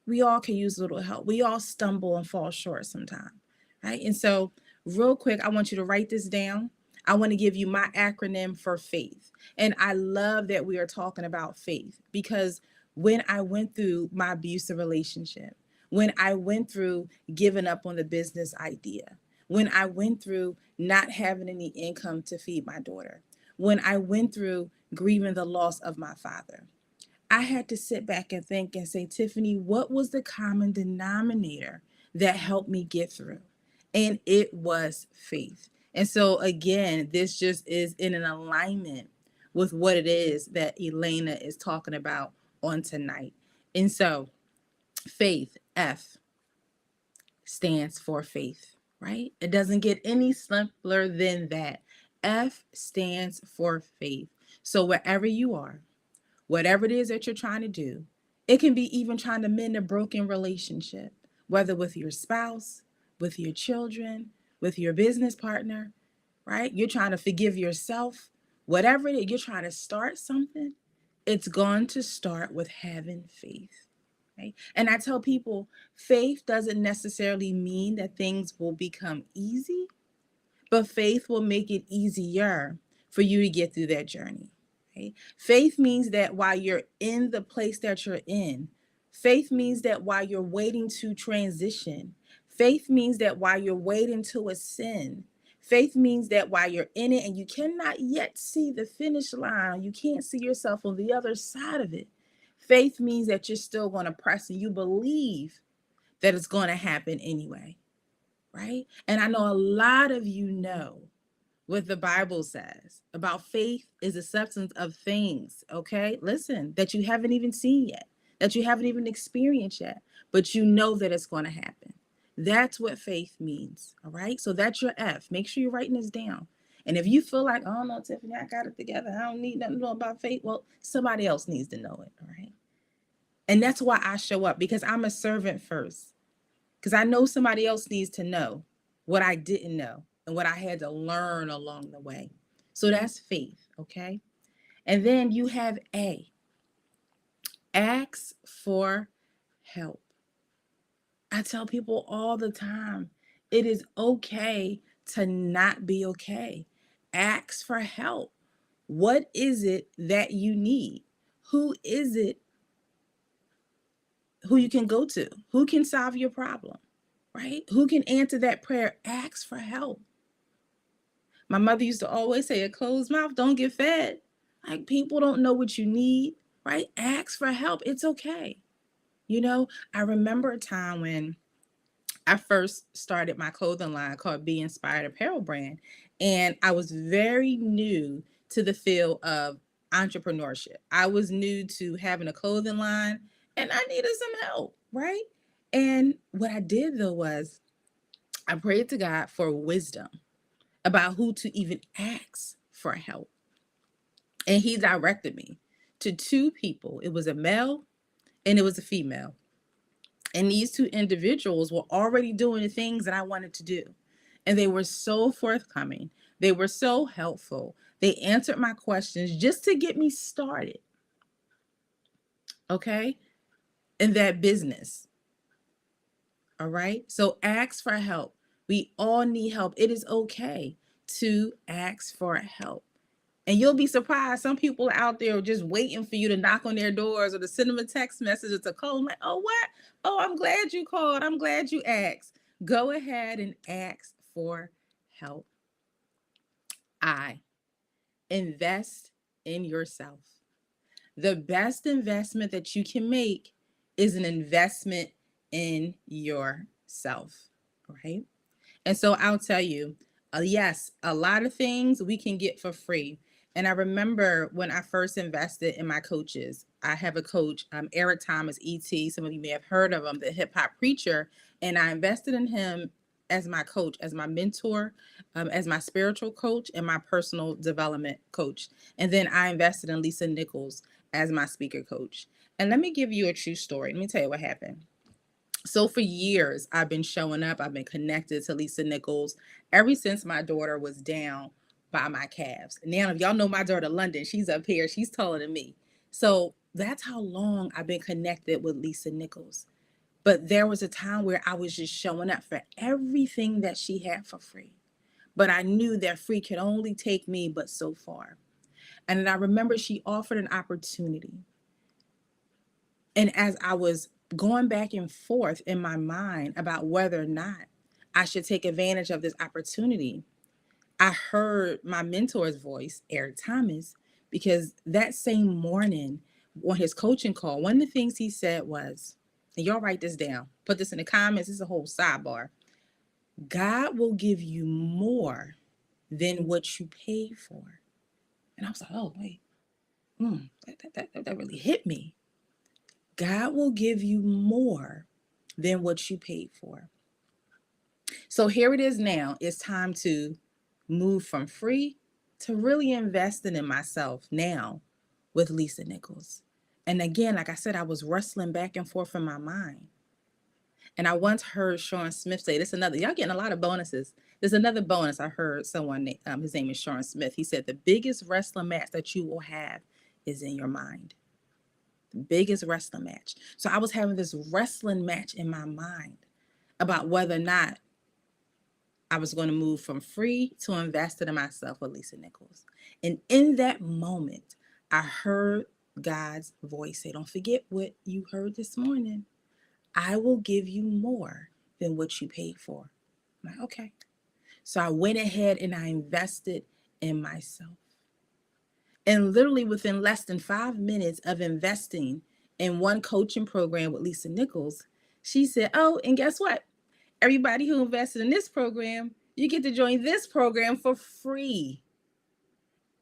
We all can use a little help. We all stumble and fall short sometimes, right? And so real quick, I want you to write this down. I want to give you my acronym for faith. And I love that we are talking about faith because when I went through my abusive relationship, when I went through giving up on the business idea, when I went through not having any income to feed my daughter, when I went through grieving the loss of my father, I had to sit back and think and say, Tiffany, what was the common denominator that helped me get through? And it was faith. And so again, this just is in an alignment with what it is that Elena is talking about on tonight. And so faith, F, stands for faith, right? It doesn't get any simpler than that. F stands for faith. So wherever you are, whatever it is that you're trying to do, it can be even trying to mend a broken relationship, whether with your spouse, with your children, with your business partner, right? You're trying to forgive yourself, whatever it is, you're trying to start something, it's going to start with having faith. Right? And I tell people, faith doesn't necessarily mean that things will become easy, but faith will make it easier for you to get through that journey. Right? Faith means that while you're in the place that you're in, faith means that while you're waiting to transition, faith means that while you're waiting to ascend, faith means that while you're in it and you cannot yet see the finish line, you can't see yourself on the other side of it, faith means that you're still going to press and you believe that it's going to happen anyway, right? And I know a lot of you know what the Bible says about faith is the substance of things, okay? Listen, that you haven't even seen yet, that you haven't even experienced yet, but you know that it's going to happen. That's what faith means, all right? So that's your F. Make sure you're writing this down. And if you feel like, oh no, Tiffany, I got it together, I don't need nothing to know about faith, well, somebody else needs to know it, all right? And that's why I show up, because I'm a servant first, because I know somebody else needs to know what I didn't know and what I had to learn along the way. So that's faith, okay? And then you have A, ask for help. I tell people all the time, it is okay to not be okay. Ask for help. What is it that you need? Who is it who you can go to? Who can solve your problem, right? Who can answer that prayer? Ask for help. My mother used to always say, a closed mouth don't get fed. Like, people don't know what you need, right? Ask for help. It's okay. You know, I remember a time when I first started my clothing line called Be Inspired Apparel brand. And I was very new to the field of entrepreneurship. I was new to having a clothing line and I needed some help, right? And what I did though was I prayed to God for wisdom about who to even ask for help. And he directed me to two people. It was a male and it was a female. And these two individuals were already doing the things that I wanted to do. And they were so forthcoming. They were so helpful. They answered my questions just to get me started. Okay? In that business. All right? So ask for help. We all need help. It is okay to ask for help. And you'll be surprised. Some people out there are just waiting for you to knock on their doors or to send them a text message or to call them like, oh, what? Oh, I'm glad you called. I'm glad you asked. Go ahead and ask for help. I invest in yourself. The best investment that you can make is an investment in yourself, right? And so I'll tell you, yes, a lot of things we can get for free. And I remember when I first invested in my coaches, I have a coach, Eric Thomas, ET. Some of you may have heard of him, the hip hop preacher. And I invested in him as my coach, as my mentor, as my spiritual coach, and my personal development coach. And then I invested in Lisa Nichols as my speaker coach. And let me give you a true story. Let me tell you what happened. So for years, I've been showing up. I've been connected to Lisa Nichols ever since my daughter was down by my calves. Now, if y'all know my daughter, London, she's up here. She's taller than me. So that's how long I've been connected with Lisa Nichols. But there was a time where I was just showing up for everything that she had for free. But I knew that free could only take me but so far. And then I remember she offered an opportunity. And as I was going back and forth in my mind about whether or not I should take advantage of this opportunity, I heard my mentor's voice, Eric Thomas, because that same morning on his coaching call, one of the things he said was, and y'all write this down, put this in the comments, this is a whole sidebar. God will give you more than what you paid for. And I was like, oh, wait, that really hit me. God will give you more than what you paid for. So here it is now. It's time to move from free to really investing in myself now with Lisa Nichols. And again, like I said, I was wrestling back and forth in my mind. And I once heard Sean Smith say, this another, y'all getting a lot of bonuses. There's another bonus. I heard someone, his name is Sean Smith. He said, the biggest wrestling match that you will have is in your mind. Biggest wrestling match. So I was having this wrestling match in my mind about whether or not I was going to move from free to invested in myself with Lisa Nichols. And in that moment, I heard God's voice say, don't forget what you heard this morning. I will give you more than what you paid for. I'm like, okay. So I went ahead and I invested in myself. And literally within less than 5 minutes of investing in one coaching program with Lisa Nichols, she said, oh, and guess what? Everybody who invested in this program, you get to join this program for free.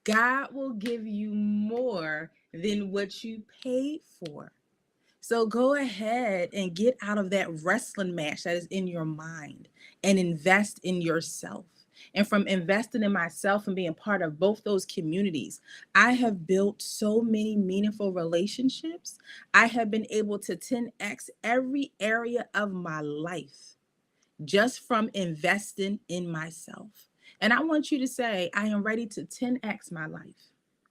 God will give you more than what you paid for. So go ahead and get out of that wrestling match that is in your mind and invest in yourself. And from investing in myself and being part of both those communities, I have built so many meaningful relationships. I have been able to 10x every area of my life just from investing in myself. And I want you to say, I am ready to 10x my life.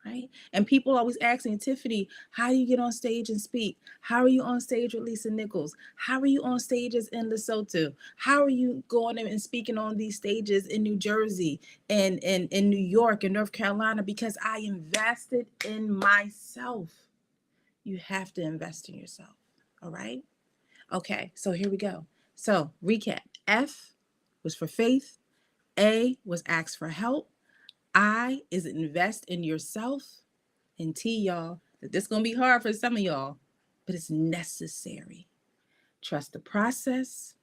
Right? And people always ask me, Tiffany, how do you get on stage and speak? How are you on stage with Lisa Nichols? How are you on stages in Lesotho? How are you going and speaking on these stages in New Jersey and in New York and North Carolina? Because I invested in myself. You have to invest in yourself. All right? Okay, so here we go. So recap. F was for faith. A was ask for help. I is invest in yourself. And T, y'all, that this is going to be hard for some of y'all, but it's necessary. Trust the process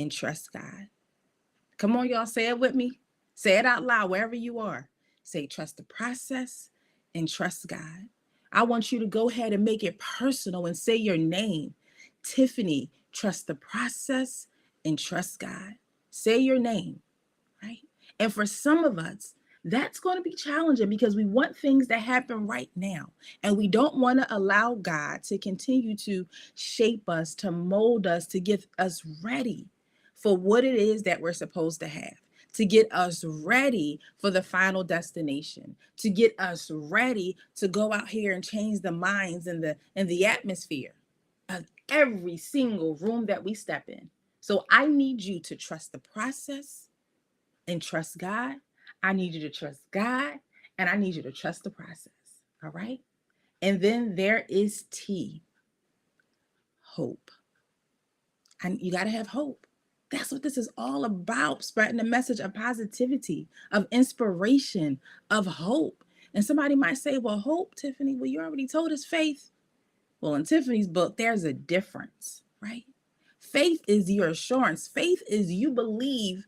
and trust God. Come on, y'all, say it with me. Say it out loud wherever you are. Say trust the process and trust God. I want you to go ahead and make it personal and say your name. Tiffany, trust the process and trust God. Say your name, right? And for some of us, that's going to be challenging because we want things to happen right now. And we don't want to allow God to continue to shape us, to mold us, to get us ready for what it is that we're supposed to have, to get us ready for the final destination, to get us ready to go out here and change the minds and the atmosphere of every single room that we step in. So I need you to trust the process and trust God. I need you to trust God, and I need you to trust the process. All right? And then there is T, hope. And you got to have hope. That's what this is all about, spreading the message of positivity, of inspiration, of hope. And somebody might say, well, hope, Tiffany, well, you already told us faith. Well, in Tiffany's book, there's a difference, right? Faith is your assurance. Faith is you believe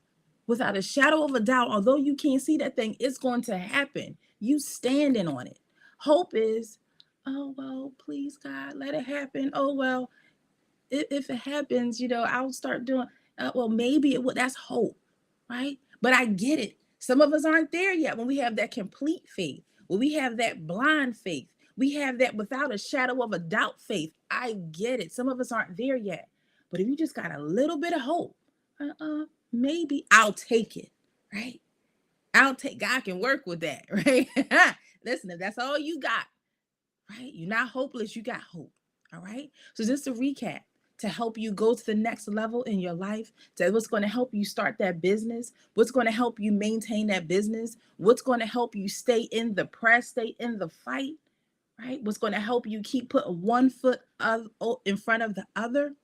without a shadow of a doubt, although you can't see that thing, it's going to happen. You standing on it. Hope is, oh, well, please, God, let it happen. Oh, well, if it happens, I'll start doing, well, maybe it would. That's hope, right? But I get it. Some of us aren't there yet when we have that complete faith, when we have that blind faith, we have that without a shadow of a doubt faith. I get it. Some of us aren't there yet. But if you just got a little bit of hope, maybe I'll take it, right? God can work with that, right? Listen, if that's all you got, right? You're not hopeless, you got hope, all right? So just to recap, to help you go to the next level in your life, to what's going to help you start that business, what's going to help you maintain that business, what's going to help you stay in the press, stay in the fight, right? What's going to help you keep putting one foot in front of the other.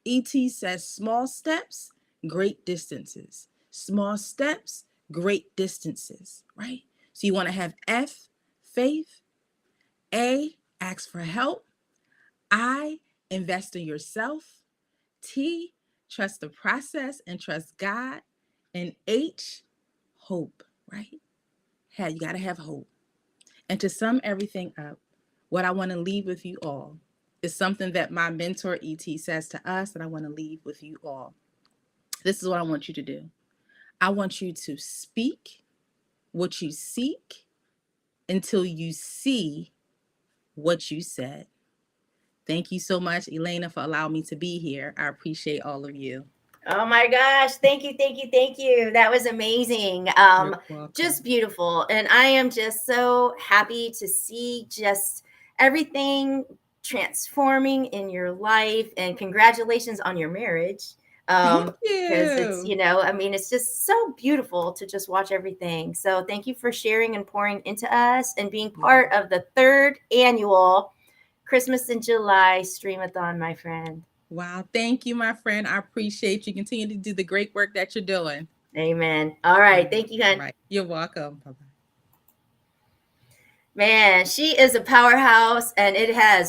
ET says small steps, great distances. Small steps, great distances, right? So you want to have F, faith. A, ask for help. I, invest in yourself. T, trust the process and trust God. And H, hope, right? You got to have hope. And to sum everything up, what I want to leave with you all is something that my mentor ET says to us that I want to leave with you all. This is what I want you to do. I want you to speak what you seek until you see what you said. Thank you so much, Elena, for allowing me to be here. I appreciate all of you. Oh my gosh. Thank you. Thank you. Thank you. That was amazing. Just beautiful. And I am just so happy to see just everything transforming in your life, and congratulations on your marriage. Thank Because it's, you. it's just so beautiful to just watch everything. So thank you for sharing and pouring into us and being part of the 3rd annual Christmas in July Streamathon, my friend. Wow. Thank you, my friend. I appreciate you. Continue to do the great work that you're doing. Amen. All right. Thank you, hon. Right. You're welcome. Bye-bye. Man, she is a powerhouse, and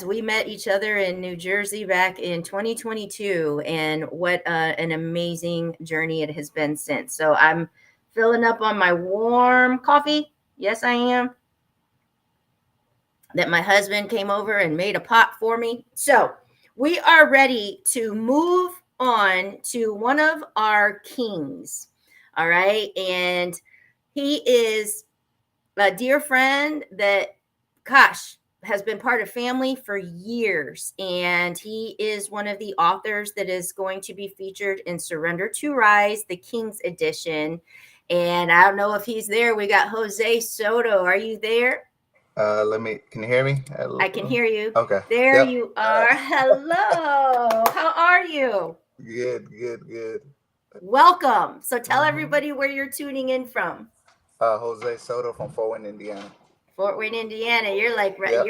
we met each other in New Jersey back in 2022, and what an amazing journey it has been since. So I'm filling up on my warm coffee. Yes, I am. That my husband came over and made a pot for me. So we are ready to move on to one of our kings. All right. And he is a dear friend that, has been part of family for years. And he is one of the authors that is going to be featured in Surrender to Rise, the King's Edition. And I don't know if he's there. We got Jose Soto. Are you there? Can you hear me? I can hear you. Okay. There you are. Hello. How are you? Good. Welcome. So tell everybody where you're tuning in from. Jose Soto from Fort Wayne, Indiana. Fort Wayne, Indiana. You're like right. Yep.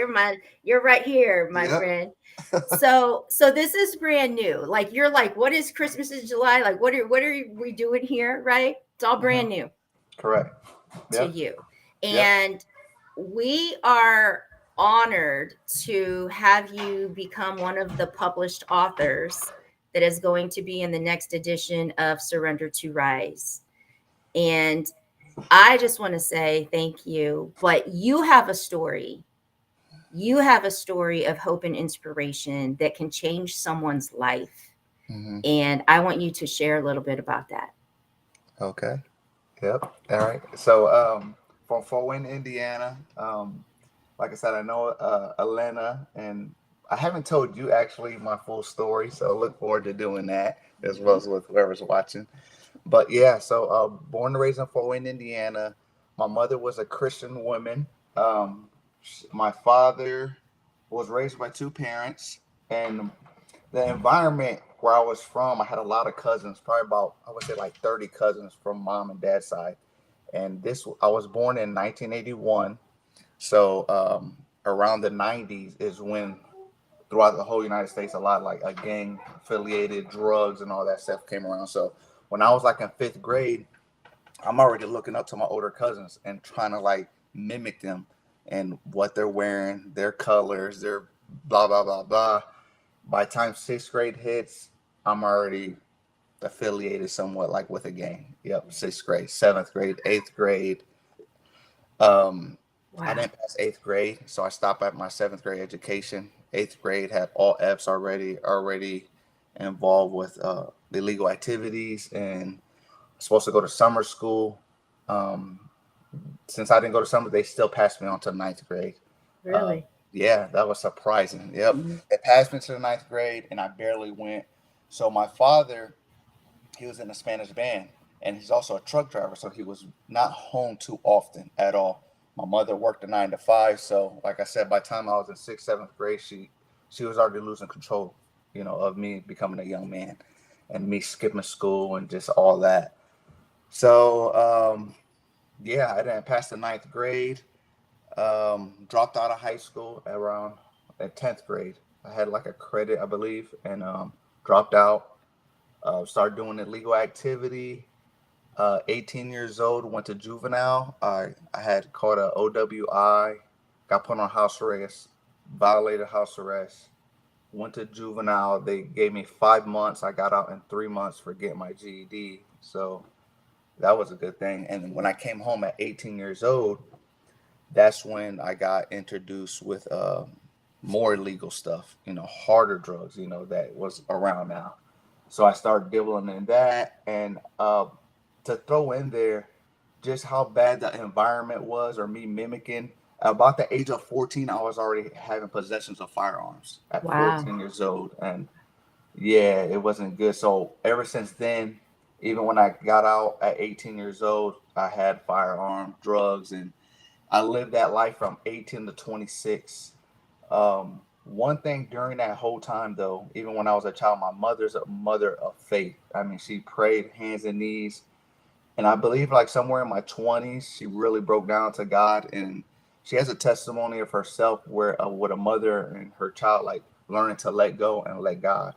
You're right here, my friend. So this is brand new. Like you're like, what is Christmas in July? Like what are we doing here? Right? It's all brand new. Correct. To you. And we are honored to have you become one of the published authors that is going to be in the next edition of Surrender to Rise. And I just want to say thank you, but you have a story. You have a story of hope and inspiration that can change someone's life. Mm-hmm. And I want you to share a little bit about that. Okay. Yep. All right. So from Fort Wayne, Indiana, like I said, I know Elena, and I haven't told you actually my full story, so look forward to doing that as well as with whoever's watching. But yeah, so born and raised in Fort Wayne, Indiana. My mother was a Christian woman. My father was raised by 2 parents, and the environment where I was from, I had a lot of cousins, probably about, I would say like 30 cousins from mom and dad's side. And I was born in 1981. So around the 90s is when throughout the whole United States, a lot of like gang affiliated drugs and all that stuff came around. So when I was like in 5th grade, I'm already looking up to my older cousins and trying to like mimic them and what they're wearing, their colors, their blah, blah, blah, blah. By the time 6th grade hits, I'm already affiliated somewhat like with a gang. Yep, 6th grade, 7th grade, 8th grade. I didn't pass 8th grade, so I stopped at my 7th grade education. 8th grade had all F's already involved with the illegal activities, and supposed to go to summer school. Since I didn't go to summer, they still passed me on to 9th grade. Really? Yeah, that was surprising. Yep. Mhm. They passed me to the 9th grade, and I barely went. So my father, he was in a Spanish band, and he's also a truck driver, so he was not home too often at all. My mother worked a 9 to 5, so like I said, by the time I was in 6th, 7th grade, she was already losing control, of me becoming a young man, and me skipping school and just all that. So yeah, I didn't pass the 9th grade. Dropped out of high school around at 10th grade. I had like a credit, I believe, and dropped out. Started doing illegal activity. 18 years old, went to juvenile. I had caught a OWI, got put on house arrest, violated house arrest. Went to juvenile. They gave me 5 months. I got out in 3 months for getting my GED. So that was a good thing. And when I came home at 18 years old, that's when I got introduced with more illegal stuff, harder drugs, that was around now. So I started dibbling in that, and to throw in there just how bad the environment was, or me mimicking. About the age of 14, I was already having possessions of firearms at Wow. 14 years old, and yeah, it wasn't good. So ever since then, even when I got out at 18 years old, I had firearm, drugs, and I lived that life from 18 to 26. One thing during that whole time, though, even when I was a child, my mother's a mother of faith. I mean, she prayed hands and knees. And I believe, like, somewhere in my 20s, she really broke down to God. And she has a testimony of herself where with a mother and her child, like, learning to let go and let God.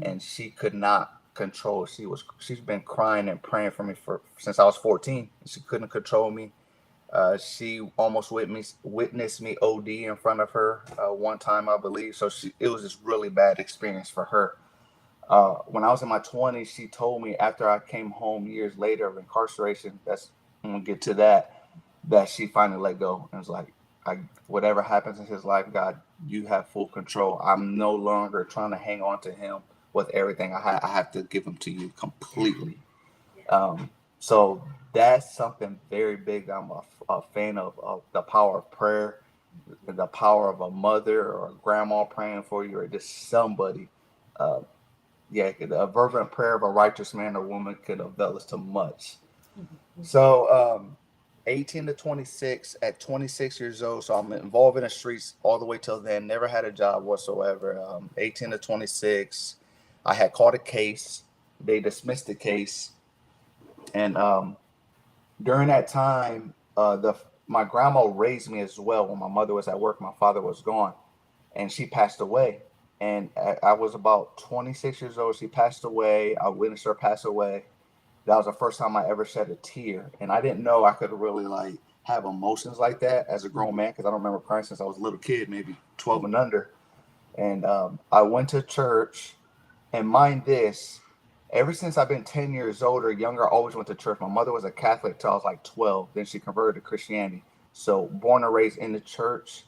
And she could not control. She's been crying and praying for me since I was 14. She couldn't control me. She almost witnessed me OD in front of her one time, I believe. So it was this really bad experience for her. When I was in my 20s, she told me after I came home years later of incarceration, I'm gonna get to that she finally let go and was like, whatever happens in his life, God, you have full control. I'm no longer trying to hang on to him with everything I have to give him to you completely. So that's something very big. I'm a fan of the power of prayer, the power of a mother or a grandma praying for you, or just somebody. Uh, yeah, a fervent prayer of a righteous man or woman could avail us to much. So 18 to 26, at 26 years old, so I'm involved in the streets all the way till then, never had a job whatsoever. 18 to 26, I had caught a case. They dismissed the case. And during that time, my grandma raised me as well. When my mother was at work, my father was gone, and she passed away. And I was about 26 years old. She passed away. I witnessed her pass away. That was the first time I ever shed a tear, and I didn't know I could really like have emotions like that as a grown man, because I don't remember crying since I was a little kid, maybe 12 and under. And I went to church, and mind this, ever since I've been 10 years old or younger, I always went to church. My mother was a Catholic till I was like 12. Then she converted to Christianity. So born and raised in the church,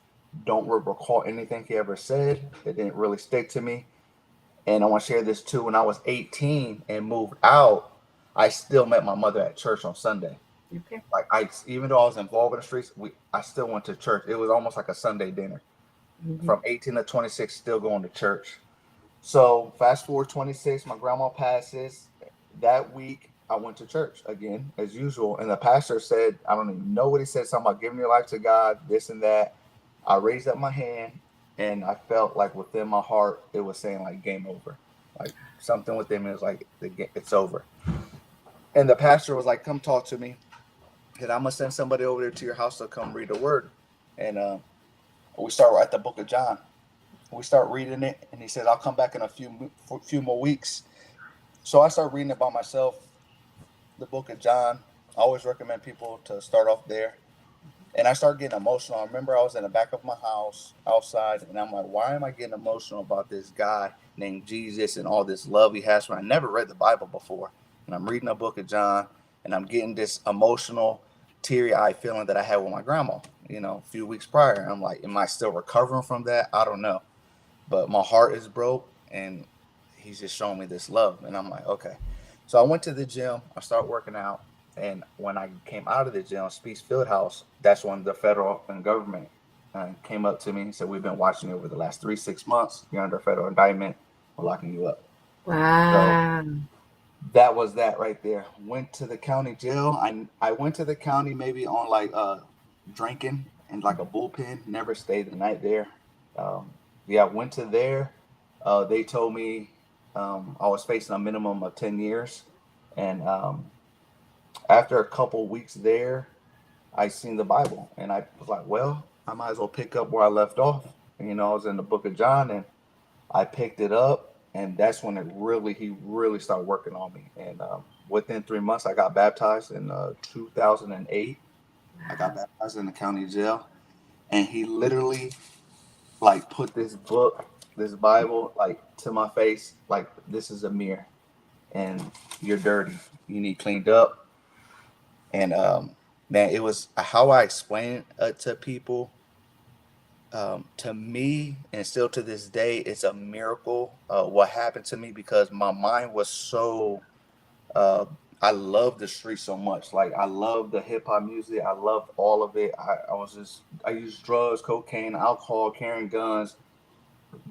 don't recall anything he ever said. It didn't really stick to me. And I want to share this too. When I was 18 and moved out, I still met my mother at church on Sunday. Okay. Like even though I was involved in the streets, I still went to church. It was almost like a Sunday dinner. From 18 to 26, still going to church. So fast forward 26, my grandma passes. That week, I went to church again, as usual. And the pastor said, I don't even know what he said, something about giving your life to God, this and that. I raised up my hand, and I felt like within my heart, it was saying like game over. Like something within me was like, it's over. And the pastor was like, come talk to me. And I'm going to send somebody over there to your house to come read the word. And we start at the book of John. We start reading it, and he said, I'll come back in a few more weeks. So I start reading it by myself, the book of John. I always recommend people to start off there. And I started getting emotional. I remember I was in the back of my house outside, and I'm like, why am I getting emotional about this guy named Jesus and all this love he has for me? I never read the Bible before. And I'm reading the book of John, and I'm getting this emotional, teary-eyed feeling that I had with my grandma, a few weeks prior. And I'm like, am I still recovering from that? I don't know. But my heart is broke, and he's just showing me this love. And I'm like, okay. So I went to the gym. I started working out. And when I came out of the gym, Speaks Fieldhouse, that's when the federal and government came up to me and said, we've been watching you over the last 6 months. You're under federal indictment. We're locking you up. Wow. So that was that right there. Went to the county jail. I went to the county maybe on like drinking and like a bullpen. Never stayed the night there. Yeah, I went to there. They told me I was facing a minimum of 10 years. And after a couple weeks there, I seen the Bible, and I was like, well, I might as well pick up where I left off. And, I was in the book of John, and I picked it up, and that's when he really started working on me. And within 3 months, I got baptized in 2008. I got baptized in the county jail, and he literally like put this Bible, like to my face, like, this is a mirror, and you're dirty. You need cleaned up. And man, it was how I explain it to people. To me, and still to this day, it's a miracle what happened to me, because my mind was so. I love the street so much. Like, I love the hip hop music. I loved all of it. I used drugs, cocaine, alcohol, carrying guns,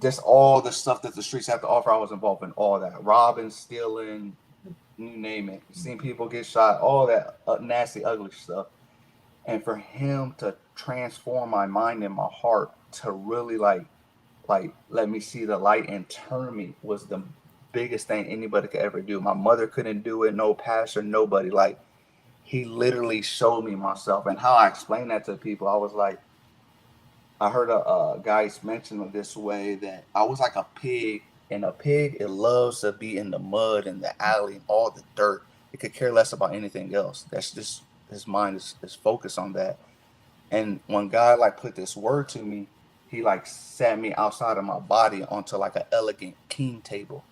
just all the stuff that the streets have to offer. I was involved in all that, robbing, stealing, you name it. Seeing people get shot, all that nasty, ugly stuff. And for him to transform my mind and my heart to really like let me see the light and turn me was the biggest thing anybody could ever do. My mother couldn't do it, no pastor, nobody. Like, he literally showed me myself. And how I explain that to people, I was like, I heard a guy mention it this way, that I was like a pig, and a pig, it loves to be in the mud and the alley and all the dirt. It could care less about anything else. That's just his mind is focused on that. And when God like put this word to me, he like sat me outside of my body onto like an elegant king table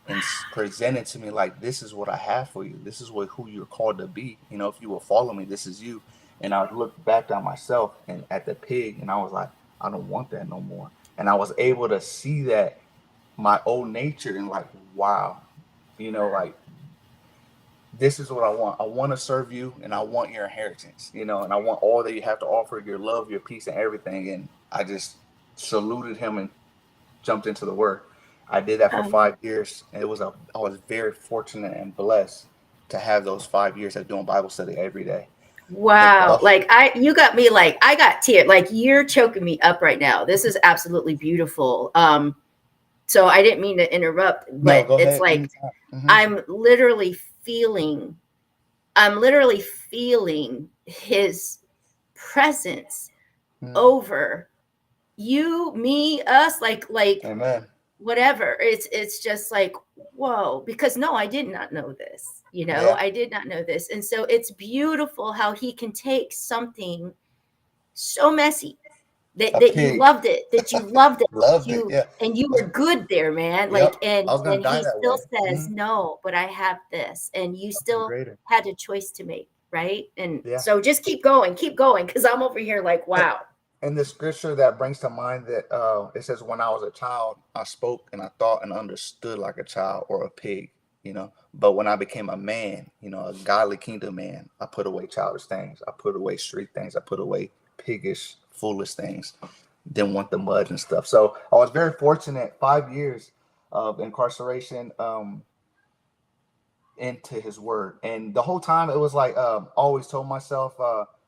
and presented to me like, this is what I have for you. This is who you're called to be. If you will follow me, this is you. And I looked back at myself and at the pig, and I was like, I don't want that no more. And I was able to see that my old nature, and like, wow, like, this is what I want. I want to serve you, and I want your inheritance, and I want all that you have to offer, your love, your peace, and everything. And I just saluted him and jumped into the word. I did that for 5 years. And I was very fortunate and blessed to have those 5 years of doing Bible study every day. Wow. Like, you got me, like, I got tears. Like, you're choking me up right now. This is absolutely beautiful. So I didn't mean to interrupt, but No, it's like, I'm literally feeling his presence over you, me, us, like Amen. Whatever. It's just like, whoa, because no, I did not know this. Yeah. I did not know this. And so it's beautiful how he can take something so messy that you loved it, Loved it, yeah. and you were good there, man. Yep. Like, and I was gonna he die that still way. says, no, but I have this, and you still greater. had a choice to make, right? And Yeah. so just keep going, because I'm over here like, wow. And the scripture that brings to mind that it says, when I was a child, I spoke and I thought and understood like a child or a pig, But when I became a man, a godly kingdom man, I put away childish things. I put away street things. I put away piggish, foolish things. Didn't want the mud and stuff. So I was very fortunate. 5 years of incarceration into his word. And the whole time it was like, always told myself,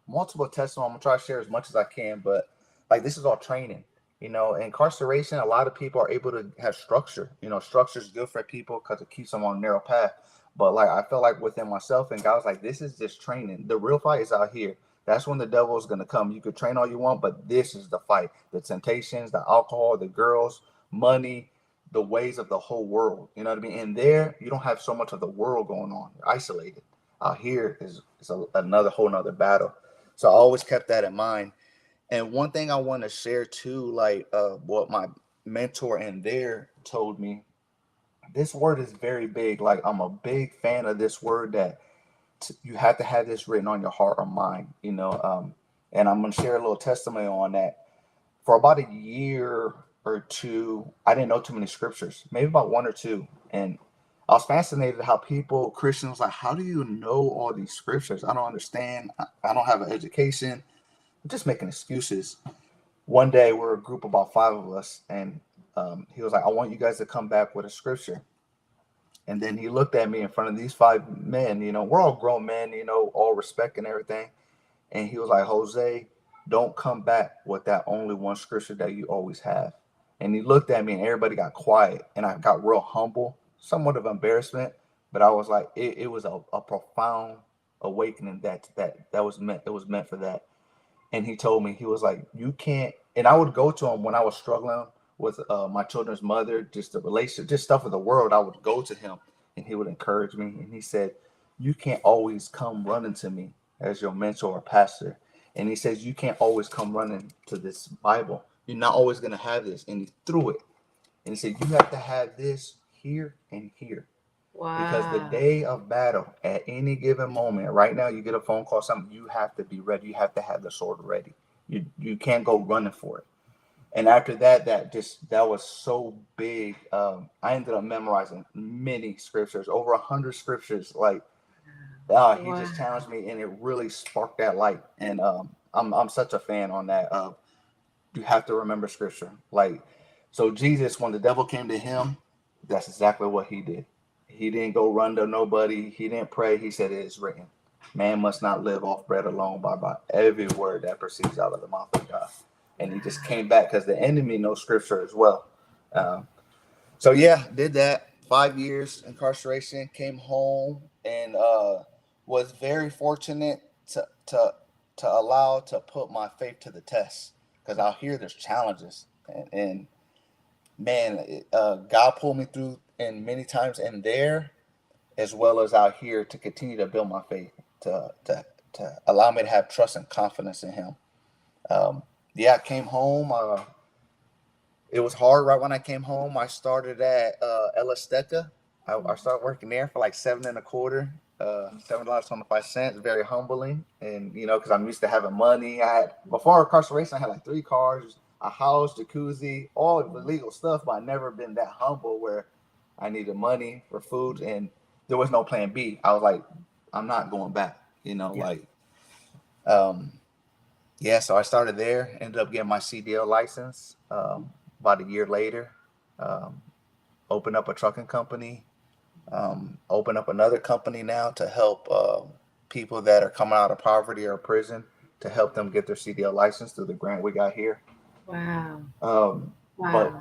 multiple testimony. I'm gonna try to share as much as I can, but like, this is all training. Incarceration, a lot of people are able to have structure. Structure is good for people because it keeps them on a narrow path. But like, I felt like within myself, and God was like, this is just training. The real fight is out here. That's when the devil is gonna come. You could train all you want, but this is the fight. The temptations, the alcohol, the girls, money, the ways of the whole world. You know what I mean? And there, you don't have so much of the world going on. You're isolated. Out here is another whole nother battle. So I always kept that in mind. And one thing I want to share too, like what my mentor in there told me, this word is very big. Like I'm a big fan of this word that you have to have this written on your heart or mind, you know. And I'm going to share a little testimony on that. For about a year or two, I didn't know too many scriptures, maybe about one or two. And I was fascinated how people, Christians, like, how do you know all these scriptures? I don't understand. I don't have an education. I'm just making excuses. One day, we're a group of about 5 of us, and he was like, I want you guys to come back with a scripture. And then he looked at me in front of these 5 men, you know, we're all grown men, you know, all respect and everything. And he was like, Jose, don't come back with that only one scripture that you always have. And he looked at me and everybody got quiet. And I got real humble, somewhat of embarrassment. But I was like, it was a profound awakening that was meant. It was meant for that. And he told me, he was like, you can't. And I would go to him when I was struggling with my children's mother, just the relationship, just stuff of the world. I would go to him and he would encourage me. And he said, you can't always come running to me as your mentor or pastor. And he says, you can't always come running to this Bible. You're not always going to have this. And he threw it. And he said, you have to have this here and here. Wow. Because the day of battle, at any given moment, right now, you get a phone call, something, you have to be ready. You have to have the sword ready. You can't go running for it. And after that, that was so big. I ended up memorizing many scriptures, over 100 scriptures. Like, he just challenged me, and it really sparked that light. And I'm such a fan on that. You have to remember scripture. Like, so Jesus, when the devil came to him, that's exactly what he did. He didn't go run to nobody. He didn't pray. He said, it is written, man must not live off bread alone, but by every word that proceeds out of the mouth of God. And he just came back because the enemy knows scripture as well. So yeah, did that. 5 years incarceration, came home, and was very fortunate to allow to put my faith to the test, because out here there's challenges, and man, God pulled me through in many times in there, as well as out here, to continue to build my faith, to allow me to have trust and confidence in Him. I came home. It was hard right when I came home. I started at El Azteca. I started working there for like $7.25, $7.25. Very humbling, and because I'm used to having money. Before incarceration, I had like 3 cars, a house, jacuzzi, all the legal stuff, but I never been that humble where I needed money for food, and there was no plan B. I was like, I'm not going back, so I started there, ended up getting my CDL license about a year later, opened up a trucking company, opened up another company now to help people that are coming out of poverty or prison, to help them get their CDL license through the grant we got here. Wow. But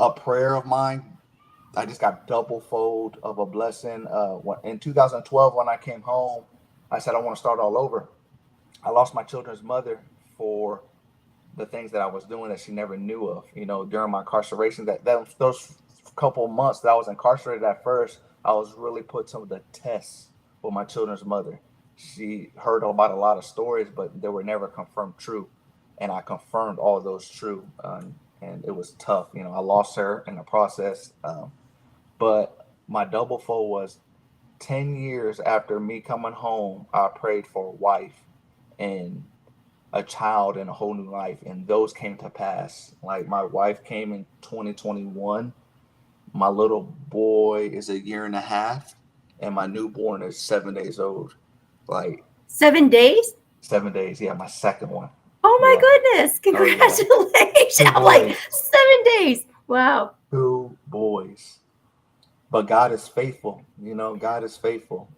a prayer of mine, I just got double fold of a blessing. In 2012, when I came home, I said, I want to start all over. I lost my children's mother for the things that I was doing that she never knew of, during my incarceration. Those couple months that I was incarcerated at first, I was really put to the test with my children's mother. She heard about a lot of stories, but they were never confirmed true. And I confirmed all those true. And it was tough. I lost her in the process. But my double fold was 10 years after me coming home, I prayed for a wife and a child and a whole new life. And those came to pass. Like, my wife came in 2021. My little boy is 1.5 years, and my newborn is 7 days old. Like, 7 days? 7 days. Yeah, my second one. Oh my goodness. Congratulations. I'm like, 7 days. Wow. 2 boys. But God is faithful. God is faithful.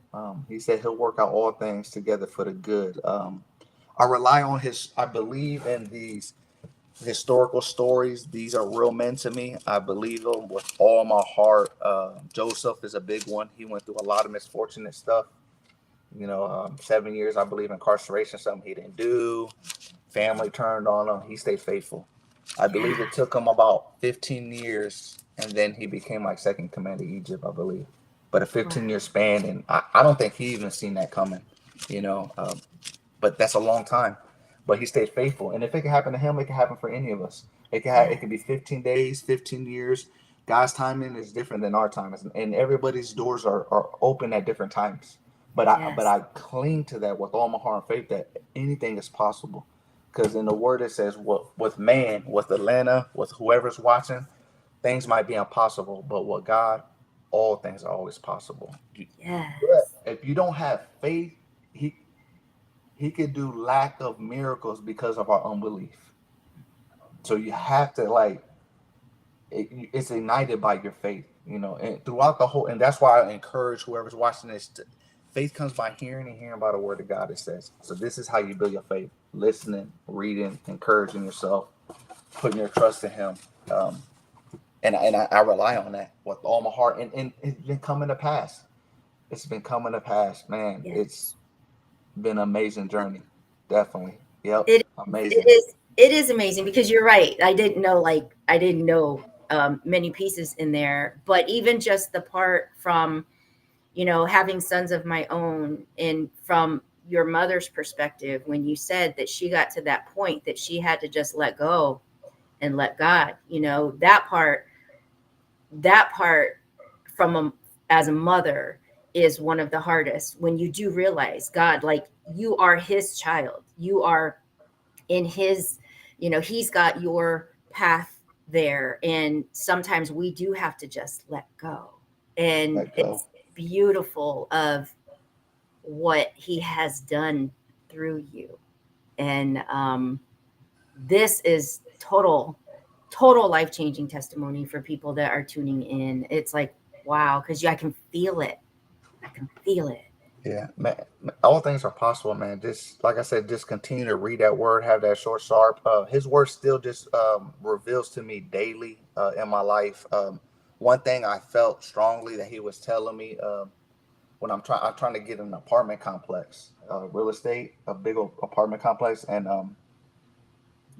He said He'll work out all things together for the good. I rely on I believe in these historical stories. These are real men to me. I believe them with all my heart. Joseph is a big one. He went through a lot of misfortunate stuff. 7 years, I believe, incarceration, something he didn't do. Family turned on him. He stayed faithful. I believe it took him about 15 years, and then he became like second command of Egypt, I believe. But a 15-year span, and I don't think he even seen that coming. but that's a long time. But he stayed faithful, and if it can happen to him, it can happen for any of us. It can be 15 days, 15 years. God's timing is different than our time, and everybody's doors are open at different times. But I cling to that with all my heart and faith that anything is possible, because in the Word it says, with man, with Atlanta, with whoever's watching, things might be impossible, but with God, all things are always possible. Yes. But if you don't have faith, he could do lack of miracles because of our unbelief. So you have to it's ignited by your faith, and throughout the whole, and that's why I encourage whoever's watching this. Faith comes by hearing, and hearing by the word of God, it says. So this is how you build your faith: listening, reading, encouraging yourself, putting your trust in Him. And I rely on that with all my heart, and it's been coming to pass. It's been coming to pass, man. Yes. It's been an amazing journey, definitely. Yep, amazing. It is amazing, because you're right. I didn't know many pieces in there, but even just the part from, having sons of my own, and from your mother's perspective, when you said that she got to that point that she had to just let go and let God, that part from as a mother is one of the hardest, when you do realize God, like, you are His child, you are in His, He's got your path there, and sometimes we do have to just let go. And it's beautiful of what He has done through you. And this is total life-changing testimony for people that are tuning in. It's like, wow, because I can feel it. Yeah, man, all things are possible, man. Just like I said, just continue to read that word, have that short, sharp. His word still just reveals to me daily in my life. One thing I felt strongly that he was telling me when I'm trying to get an apartment complex, real estate, a big old apartment complex, and a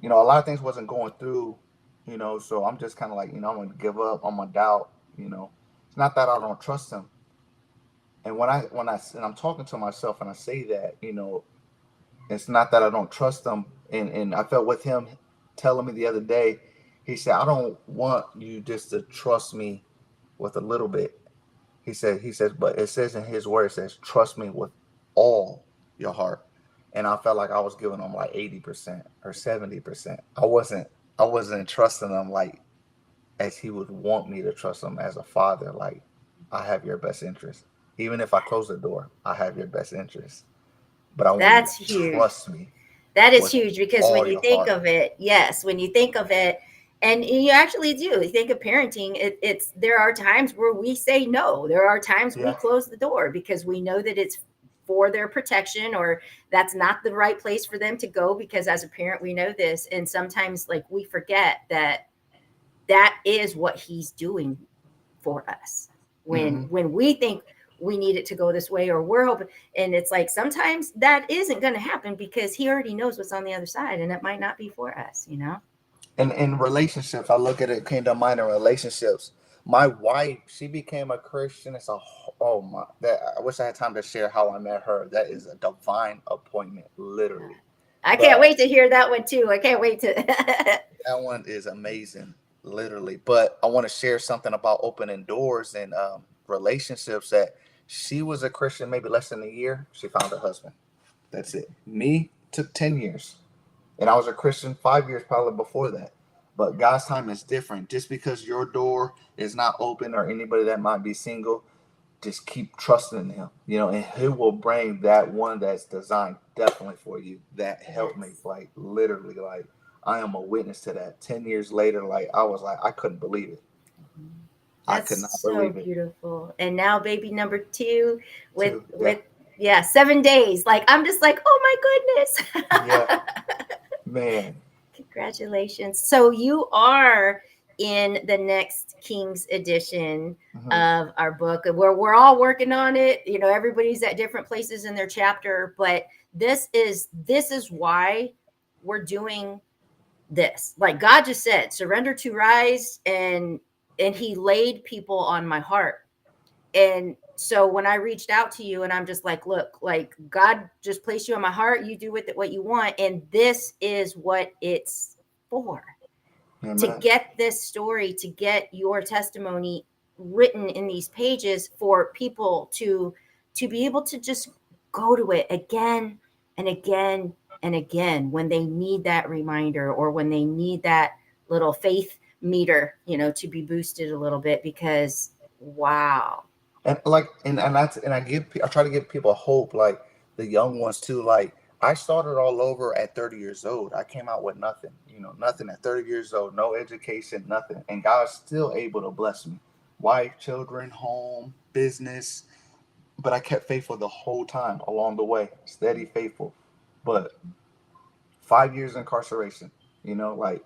lot of things wasn't going through, so I'm just kind of like, I'm gonna give up, I'm gonna doubt, It's not that I don't trust him. And when I'm talking to myself and I say that, it's not that I don't trust him. And I felt with him telling me the other day, he said, I don't want you just to trust me with a little bit. He says, but it says in his word, it says, trust me with all your heart. And I felt like I was giving him like 80% or 70%. I wasn't trusting him like as he would want me to trust him as a father. Like, I have your best interest. Even if I close the door, I have your best interest. But I want you to trust me. That is huge, because when you think of it, and you actually do, you think of parenting, there are times where we say no. There are times we close the door because we know that it's for their protection, or that's not the right place for them to go, because as a parent, we know this. And sometimes, like, we forget that is what He's doing for us. When we think we need it to go this way, or we're hoping, and it's like, sometimes that isn't going to happen because He already knows what's on the other side, and it might not be for us, And in relationships, I look at it, came to mind in relationships. My wife, she became a Christian. I wish I had time to share how I met her. That is a divine appointment, literally. I can't wait to hear that one too. I can't wait to. That one is amazing, literally. But I want to share something about opening doors and relationships. That she was a Christian maybe less than a year. She found her husband. That's it. Me, took 10 years. And I was a Christian 5 years probably before that. But God's time is different. Just because your door is not open, or anybody that might be single, just keep trusting in Him. And He will bring that one that's designed definitely for you. That helped me, like, literally, like, I am a witness to that. 10 years later, like, I was like, I couldn't believe it. That's I could not believe it. Beautiful. And now baby number 2 with 7 days. Like, I'm just like, oh my goodness. Yeah. Man. Congratulations. So you are in the next King's edition of our book, where we're all working on it. Everybody's at different places in their chapter, but this is why we're doing this. Like God just said, surrender to rise, and He laid people on my heart And so when I reached out to you and I'm just like, look, like God just placed you in my heart, you do with it what you want. And this is what it's for. Amen. To get this story, to get your testimony written in these pages for people to be able to just go to it again and again and again when they need that reminder, or when they need that little faith meter, you know, to be boosted a little bit, because wow. And like, and I try to give people hope, like the young ones too. Like, I started all over at 30 years old. I came out with nothing, nothing at 30 years old, no education, nothing. And God's still able to bless me. Wife, children, home, business. But I kept faithful the whole time along the way, steady, faithful. But 5 years incarceration, like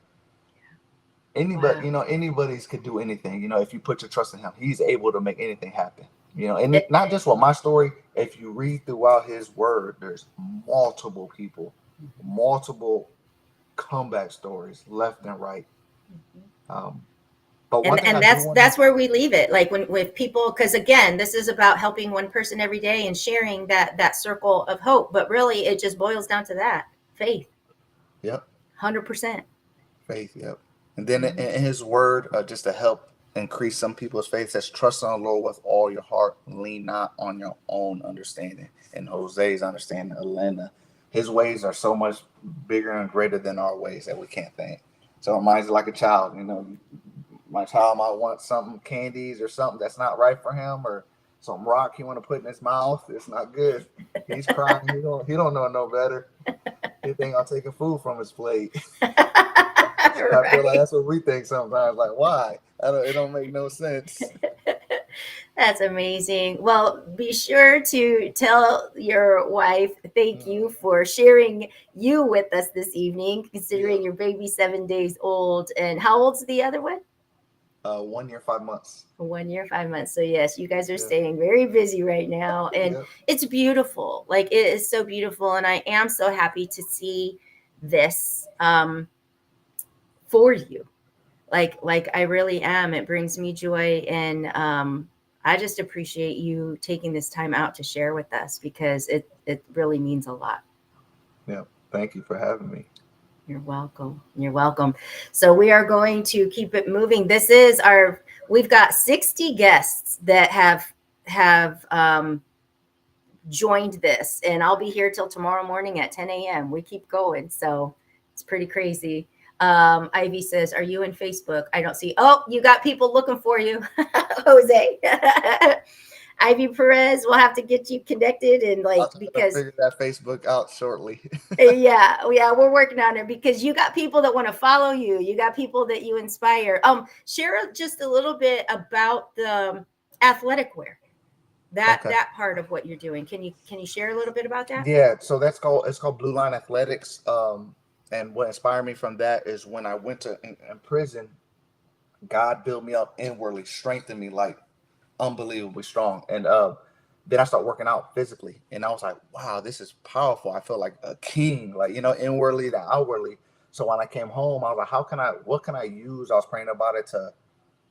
anybody, Wow. anybody's could do anything. If you put your trust in him, he's able to make anything happen. And not just with my story. If you read throughout his word, there's multiple people, multiple comeback stories left and right. But one thing And I do want that's where we leave it, like when with people, because again, this is about helping one person every day and sharing that circle of hope, but really it just boils down to that faith. Yep. 100%. Faith. Yep. And then in his word, just to help increase some people's faith, says, trust on the Lord with all your heart, lean not on your own understanding. And Jose's understanding, Elena, his ways are so much bigger and greater than our ways that we can't think. So it reminds you like a child, my child might want something, candies or something that's not right for him, or some rock he want to put in his mouth. It's not good. He's crying. He don't know no better. He think I'm taking food from his plate. I feel like that's what we think sometimes. Like, why? It don't make no sense. That's amazing. Well, be sure to tell your wife thank you for sharing you with us this evening, considering your baby's 7 days old. And how old's the other one? 1 year, 5 months. 1 year, 5 months. So yes, you guys are staying very busy right now, and it's beautiful. Like, it is so beautiful, and I am so happy to see this for you. Like I really am. It brings me joy, and I just appreciate you taking this time out to share with us, because it really means a lot. Yeah. Thank you for having me. You're welcome. You're welcome. So we are going to keep it moving. We've got 60 guests that have joined this, and I'll be here till tomorrow morning at 10 a.m. We keep going. So it's pretty crazy. Ivy says, are you in Facebook? I don't see. Oh, you got people looking for you, Jose. Ivy Perez, we'll have to get you connected, and because figure that Facebook out shortly. yeah, we're working on it, because you got people that want to follow you. You got people that you inspire. Share just a little bit about the athletic wear, that part of what you're doing. Can you share a little bit about that? Yeah, so it's called Blue Line Athletics. And what inspired me from that is when I went to in prison, God built me up inwardly, strengthened me like unbelievably strong. And then I started working out physically, and I was like, wow, this is powerful. I feel like a king, like, inwardly to outwardly. So when I came home, I was like, what can I use? I was praying about it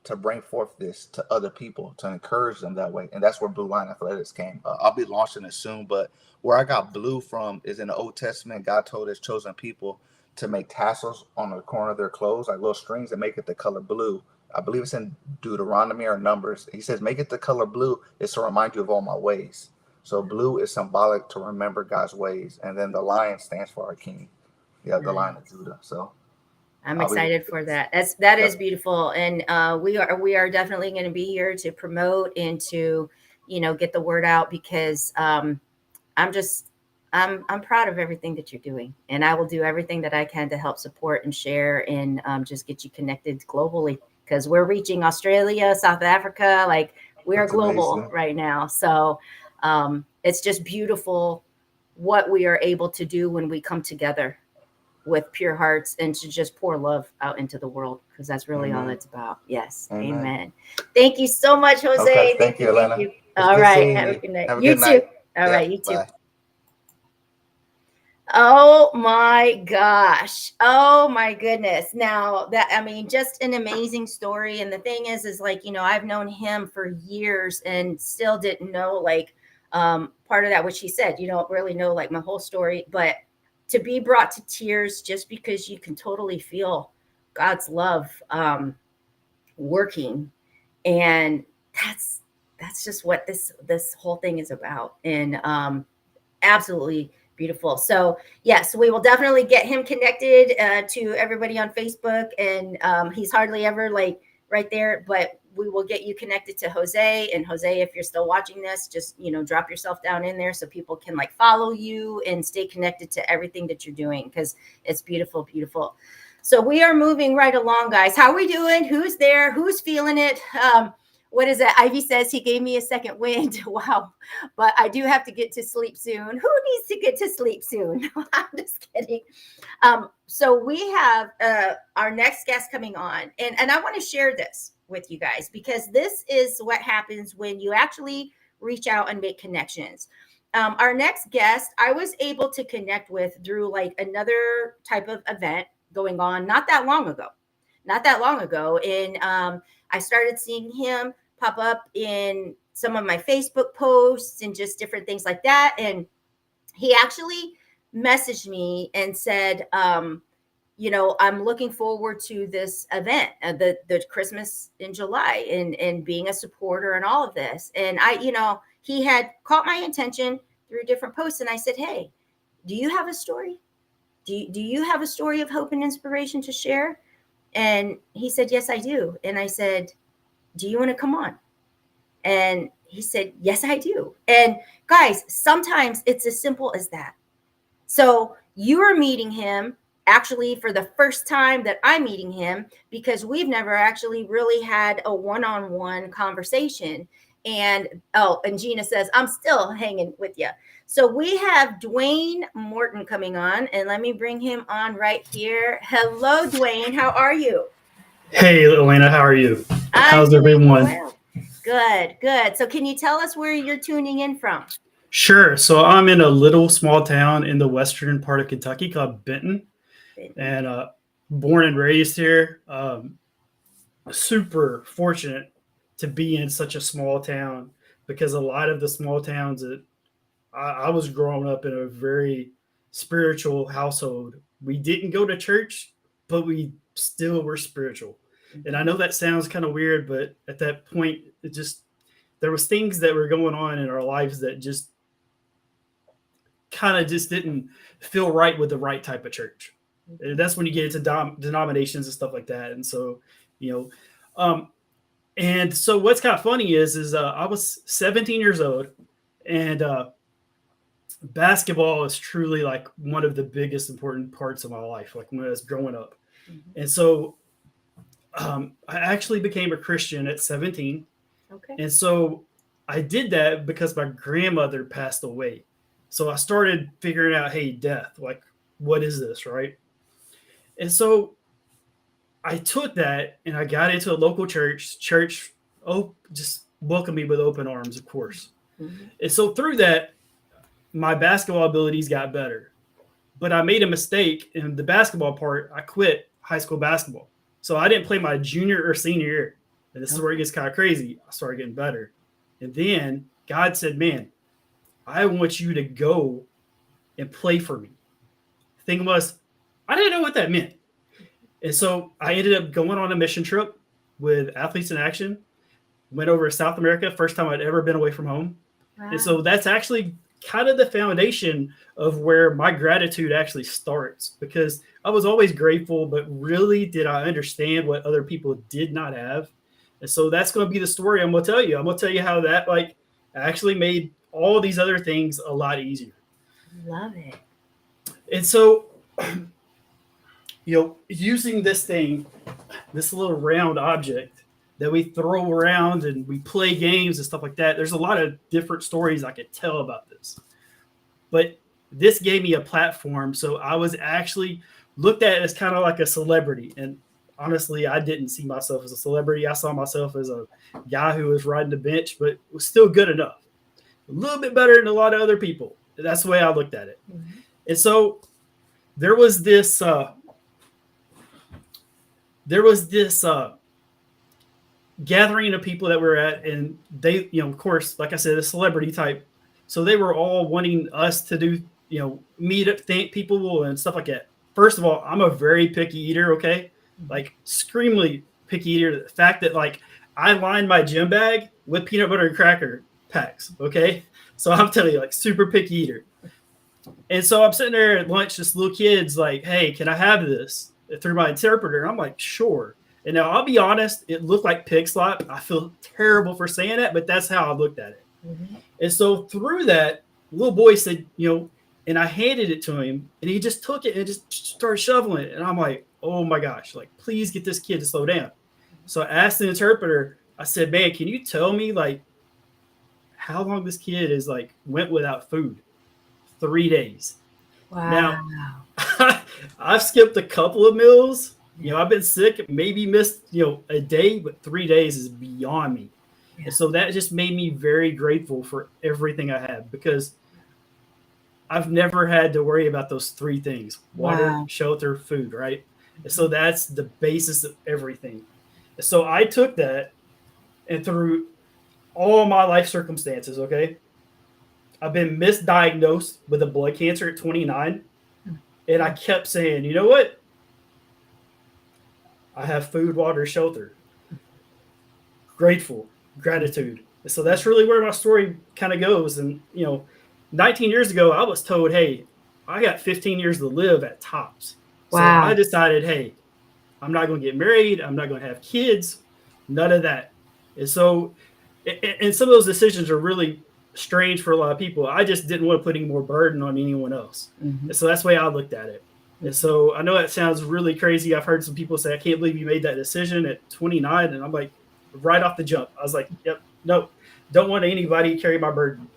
to bring forth this to other people, to encourage them that way. And that's where Blue Line Athletics came. I'll be launching it soon, but where I got blue from is in the Old Testament. God told his chosen people to make tassels on the corner of their clothes, like little strings, and make it the color blue. I believe it's in Deuteronomy or Numbers. He says, make it the color blue. It's to remind you of all my ways. So blue is symbolic to remember God's ways. And then the lion stands for our king. Yeah, the Lion of Judah. So I'm excited for that. That is beautiful. And we are definitely going to be here to promote and to, get the word out, because I'm proud of everything that you're doing, and I will do everything that I can to help support and share, and just get you connected globally, because we're reaching Australia, South Africa, like we're global right now. So it's just beautiful what we are able to do when we come together with pure hearts and to just pour love out into the world, because that's really all it's about. Yes. Amen. Thank you so much, Jose. Okay, thank you, Elena. All right. Have a good night. You too. All right. You too. Bye. Oh my gosh. Oh my goodness. Now that, I mean, just an amazing story. And the thing is like, I've known him for years and still didn't know like part of that, which he said, you don't really know like my whole story, but to be brought to tears just because you can totally feel God's love working. And that's just what this whole thing is about. And absolutely beautiful. So yes, we will definitely get him connected to everybody on Facebook, and he's hardly ever like right there, but we will get you connected to Jose. And Jose, if you're still watching this, just drop yourself down in there so people can like follow you and stay connected to everything that you're doing, because it's beautiful, beautiful. So we are moving right along, guys. How are we doing? Who's there? Who's feeling it? What is that? Ivy says he gave me a second wind. Wow. But I do have to get to sleep soon. Who needs to get to sleep soon? I'm just kidding. So we have our next guest coming on. And I want to share this with you guys, because this is what happens when you actually reach out and make connections. Our next guest, I was able to connect with through like another type of event going on not that long ago. And I started seeing him pop up in some of my Facebook posts and just different things like that. And he actually messaged me and said, I'm looking forward to this event, the Christmas in July, and being a supporter and all of this. And he had caught my attention through different posts. And I said, hey, do you have a story? Do you have a story of hope and inspiration to share? And he said, yes, I do. And I said, do you want to come on? And he said, yes, I do. And guys, sometimes it's as simple as that. So you are meeting him actually for the first time that I'm meeting him, because we've never actually really had a one-on-one conversation. And Gina says, I'm still hanging with you. So we have Dwayne Morton coming on, and let me bring him on right here. Hello, Dwayne. How are you? Hey, Elena, how are you? How's everyone? Well. Good. So can you tell us where you're tuning in from? Sure. So I'm in a little small town in the western part of Kentucky called Benton, and born and raised here. Super fortunate to be in such a small town, because a lot of the small towns that I was growing up in a very spiritual household. We didn't go to church, but we still were spiritual. And I know that sounds kind of weird, but at that point, there was things that were going on in our lives that just kind of just didn't feel right with the right type of church. And that's when you get into denominations and stuff like that. And so, and so what's kind of funny is I was 17 years old, and basketball is truly like one of the biggest important parts of my life, like when I was growing up. Mm-hmm. And so I actually became a Christian at 17. Okay. And so I did that because my grandmother passed away. So I started figuring out, hey, death, like, what is this, right? And so I took that and I got into a local church, just welcomed me with open arms, of course. Mm-hmm. And so through that, my basketball abilities got better. But I made a mistake in the basketball part. I quit high school basketball. So I didn't play my junior or senior year. And this is where it gets kind of crazy. I started getting better. And then God said, man, I want you to go and play for me. The thing was, I didn't know what that meant. And so I ended up going on a mission trip with Athletes in Action. Went over to South America, first time I'd ever been away from home. Wow. And so that's actually kind of the foundation of where my gratitude actually starts, because I was always grateful, but really did I understand what other people did not have? And so that's going to be the story I'm going to tell you. I'm going to tell you how that actually made all these other things a lot easier. Love it. And so, using this little round object that we throw around and we play games and stuff like that, there's a lot of different stories I could tell about this. But this gave me a platform. So I was actually looked at as kind of like a celebrity. And honestly, I didn't see myself as a celebrity. I saw myself as a guy who was riding the bench, but was still good enough. A little bit better than a lot of other people. That's the way I looked at it. Mm-hmm. And so there was this gathering of people that we were at, and they, of course, like I said, a celebrity type. So they were all wanting us to do, meet up, thank people and stuff like that. First of all, I'm a very picky eater, okay? Like extremely picky eater. The fact that like I lined my gym bag with peanut butter and cracker packs, okay? So I'm telling you, like super picky eater. And so I'm sitting there at lunch, this little kid's like, hey, can I have this? Through my interpreter. I'm like, sure. And now I'll be honest, it looked like pig slop. I feel terrible for saying that, but that's how I looked at it. Mm-hmm. And so through that, little boy said, and I handed it to him, and he just took it and just started shoveling it. And I'm like, oh my gosh, like, please get this kid to slow down. So I asked the interpreter, I said, man, can you tell me like how long this kid is like went without food? 3 days. Wow. Now, I've skipped a couple of meals. I've been sick, maybe missed, a day, but 3 days is beyond me. Yeah. And so that just made me very grateful for everything I have, because I've never had to worry about those 3 things: water, shelter, food, right? And so that's the basis of everything. And so I took that, and through all my life circumstances, okay, I've been misdiagnosed with a blood cancer at 29. And I kept saying, you know what? I have food, water, shelter. Grateful, gratitude. So that's really where my story kind of goes. And, 19 years ago, I was told, hey, I got 15 years to live at tops. Wow. So I decided, hey, I'm not going to get married. I'm not going to have kids. None of that. And so, and some of those decisions are really strange for a lot of people. I just didn't want to put any more burden on anyone else. Mm-hmm. And so that's the way I looked at it. And so I know that sounds really crazy. I've heard some people say, I can't believe you made that decision at 29. And I'm like, right off the jump, I was like, yep, no, don't want anybody to carry my burden.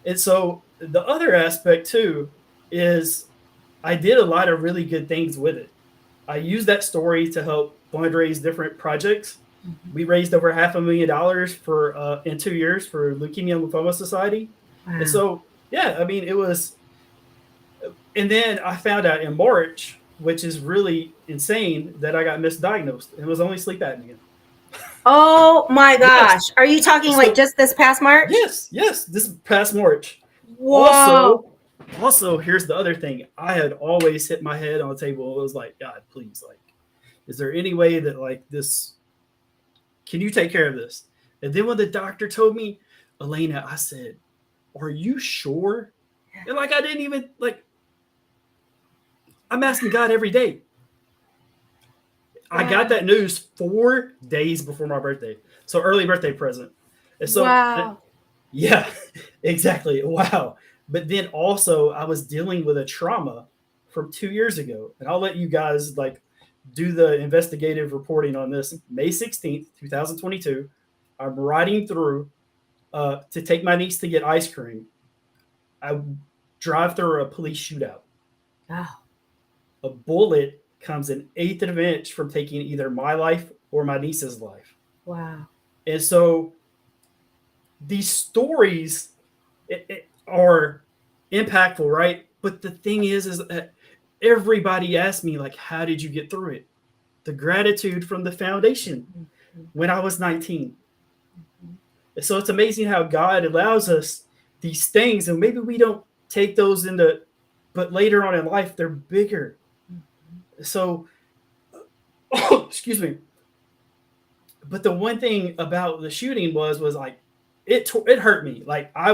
And so the other aspect too is I did a lot of really good things with it. I used that story to help fundraise different projects. Mm-hmm. We raised over $500,000 for in 2 years for Leukemia and Lymphoma Society. Wow. And so, yeah, I mean, it was. And then I found out in March, which is really insane, that I got misdiagnosed. It was only sleep apnea. Oh my gosh. Yes. Are you talking so, like just this past March? Yes, this past March. Whoa. Also, here's the other thing. I had always hit my head on the table. It was like, God, please, like, is there any way that like this, can you take care of this? And then when the doctor told me, Elena, I said, are you sure? And like, I didn't even like, I'm asking God every day. I got that news 4 days before my birthday. So early birthday present. And so, yeah, exactly. Wow. But then also I was dealing with a trauma from 2 years ago. And I'll let you guys like do the investigative reporting on this. May 16th, 2022, I'm riding through to take my niece to get ice cream. I drive through a police shootout. Wow. A bullet comes an eighth of an inch from taking either my life or my niece's life. Wow. And so these stories are impactful, right? But the thing is that everybody asked me, like, how did you get through it? The gratitude from the foundation when I was 19. And so it's amazing how God allows us these things, and maybe we don't take those into, but later on in life, they're bigger. So, excuse me. But the one thing about the shooting was like, it hurt me. Like I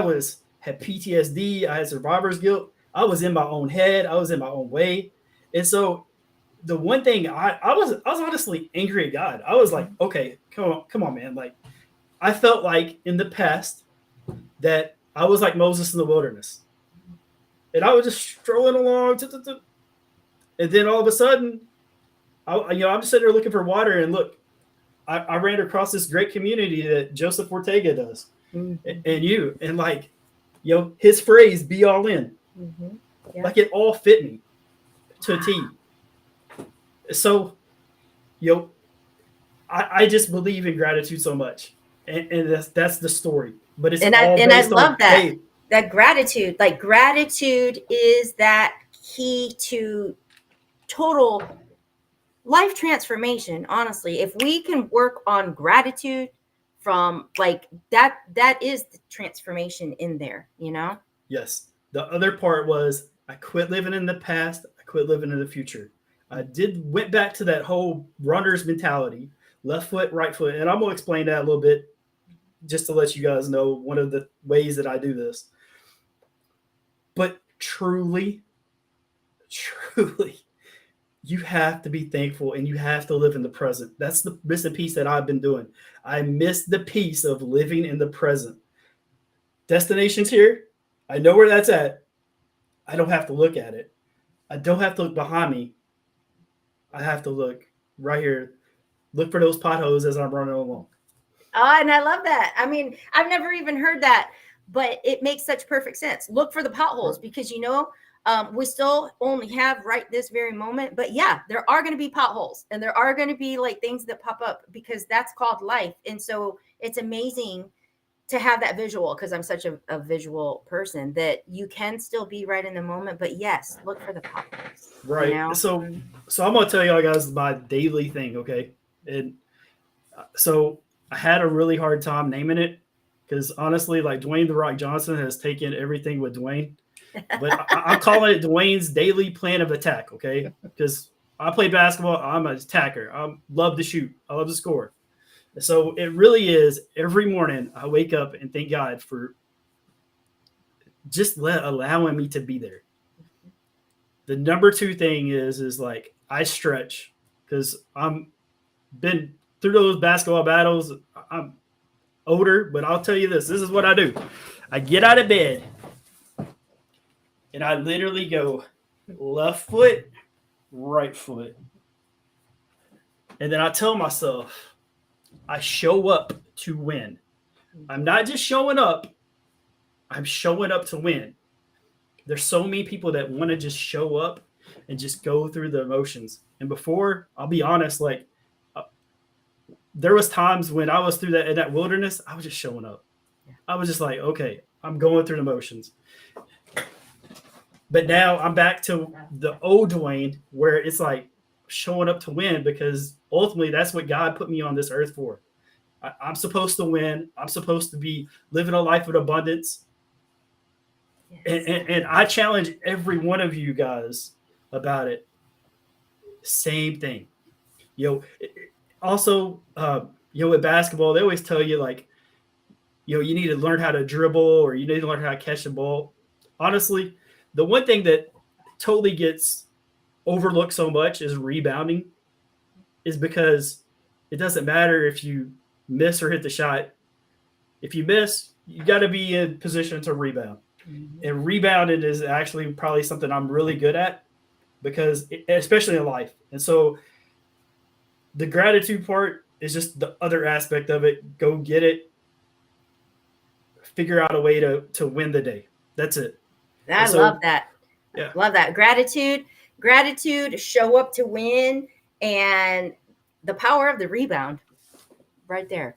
had PTSD. I had survivor's guilt. I was in my own head. I was in my own way. And so the one thing I was honestly angry at God. I was like, okay, come on, man. Like I felt like in the past that I was like Moses in the wilderness. And I was just strolling along. And then all of a sudden, I'm just sitting there looking for water. And look, I ran across this great community that Joseph Ortega does. Mm-hmm. And you. And like, his phrase, be all in. Mm-hmm. Yeah. Like it all fit me to a T. So, I just believe in gratitude so much. And that's the story. But it's I love that. that gratitude, like gratitude is that key to total life transformation. Honestly, if we can work on gratitude from like that is the transformation in there, you know? Yes. The other part was I quit living in the past. I quit living in the future. I went back to that whole runner's mentality, left foot, right foot. And I'm going to explain that a little bit just to let you guys know one of the ways that I do this. But truly, you have to be thankful and you have to live in the present. That's the missing piece that I've been doing. I miss the piece of living in the present. Destination's here. I know where that's at. I don't have to look at it. I don't have to look behind me. I have to look right here. Look for those potholes as I'm running along. Oh, and I love that. I mean, I've never even heard that, but it makes such perfect sense. Look for the potholes because, you know, we still only have right this very moment. But yeah, there are going to be potholes and there are going to be like things that pop up because that's called life. And so it's amazing to have that visual because I'm such a visual person that you can still be right in the moment. But yes, look for the potholes. Right. You know? So I'm going to tell y'all guys my daily thing. Okay. And so I had a really hard time naming it because honestly, like Dwayne "The Rock" Johnson has taken everything with Dwayne, but I'm calling it Dwayne's daily plan of attack. Okay. Because I play basketball. I'm an attacker. I love to shoot. I love to score. So it really is every morning I wake up and thank God for just allowing me to be there. The number two thing is like I stretch because I'm been through those basketball battles. I'm older, but I'll tell you this is what I do. I get out of bed and I literally go left foot, right foot. And then I tell myself, I show up to win. I'm not just showing up. I'm showing up to win. There's so many people that want to just show up and just go through the emotions. And before, I'll be honest, like there was times when I was through that in that wilderness, I was just showing up. I was just like, okay, I'm going through the motions. But now I'm back to the old Dwayne where it's like showing up to win because ultimately that's what God put me on this earth for. I'm supposed to win. I'm supposed to be living a life of abundance. Yes. And I challenge every one of you guys about it. Same thing. Also, with basketball, they always tell you like, you need to learn how to dribble or you need to learn how to catch the ball. Honestly, the one thing that totally gets overlooked so much is rebounding is because it doesn't matter if you miss or hit the shot. If you miss, you got to be in position to rebound. Mm-hmm. And rebounding is actually probably something I'm really good at because especially in life. And so the gratitude part is just the other aspect of it. Go get it. Figure out a way to win the day. That's it. I love that. Yeah. Love that. Gratitude, show up to win, and the power of the rebound right there.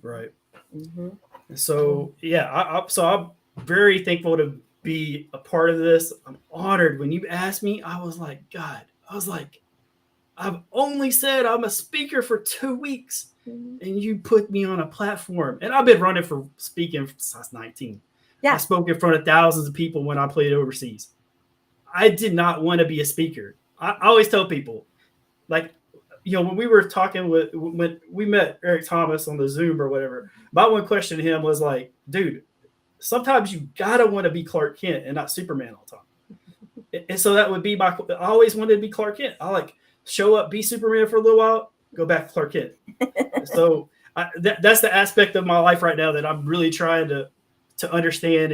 Right. Mm-hmm. So, yeah, I'm very thankful to be a part of this. I'm honored. When you asked me, I was like, God, I've only said I'm a speaker for 2 weeks, and you put me on a platform. And I've been running for speaking since 19. Yeah. I spoke in front of thousands of people when I played overseas. I did not want to be a speaker. I always tell people, like, when we were talking when we met Eric Thomas on the Zoom or whatever, my one question to him was like, dude, sometimes you gotta want to be Clark Kent and not Superman all the time. And so that would be I always wanted to be Clark Kent. I like show up, be Superman for a little while, go back to Clark Kent. So that's the aspect of my life right now that I'm really trying to understand.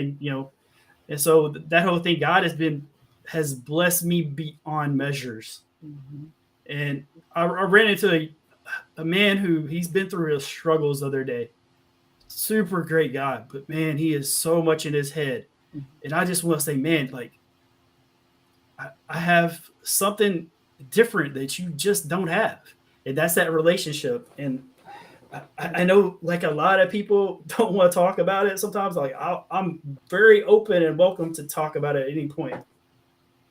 And so that whole thing, God has blessed me beyond measures. Mm-hmm. And I ran into a man who he's been through his struggles the other day. Super great guy, but man, he is so much in his head. Mm-hmm. And I just want to say, man, like I have something different that you just don't have. And that's that relationship. And I know like a lot of people don't want to talk about it sometimes. Like I'm very open and welcome to talk about it at any point.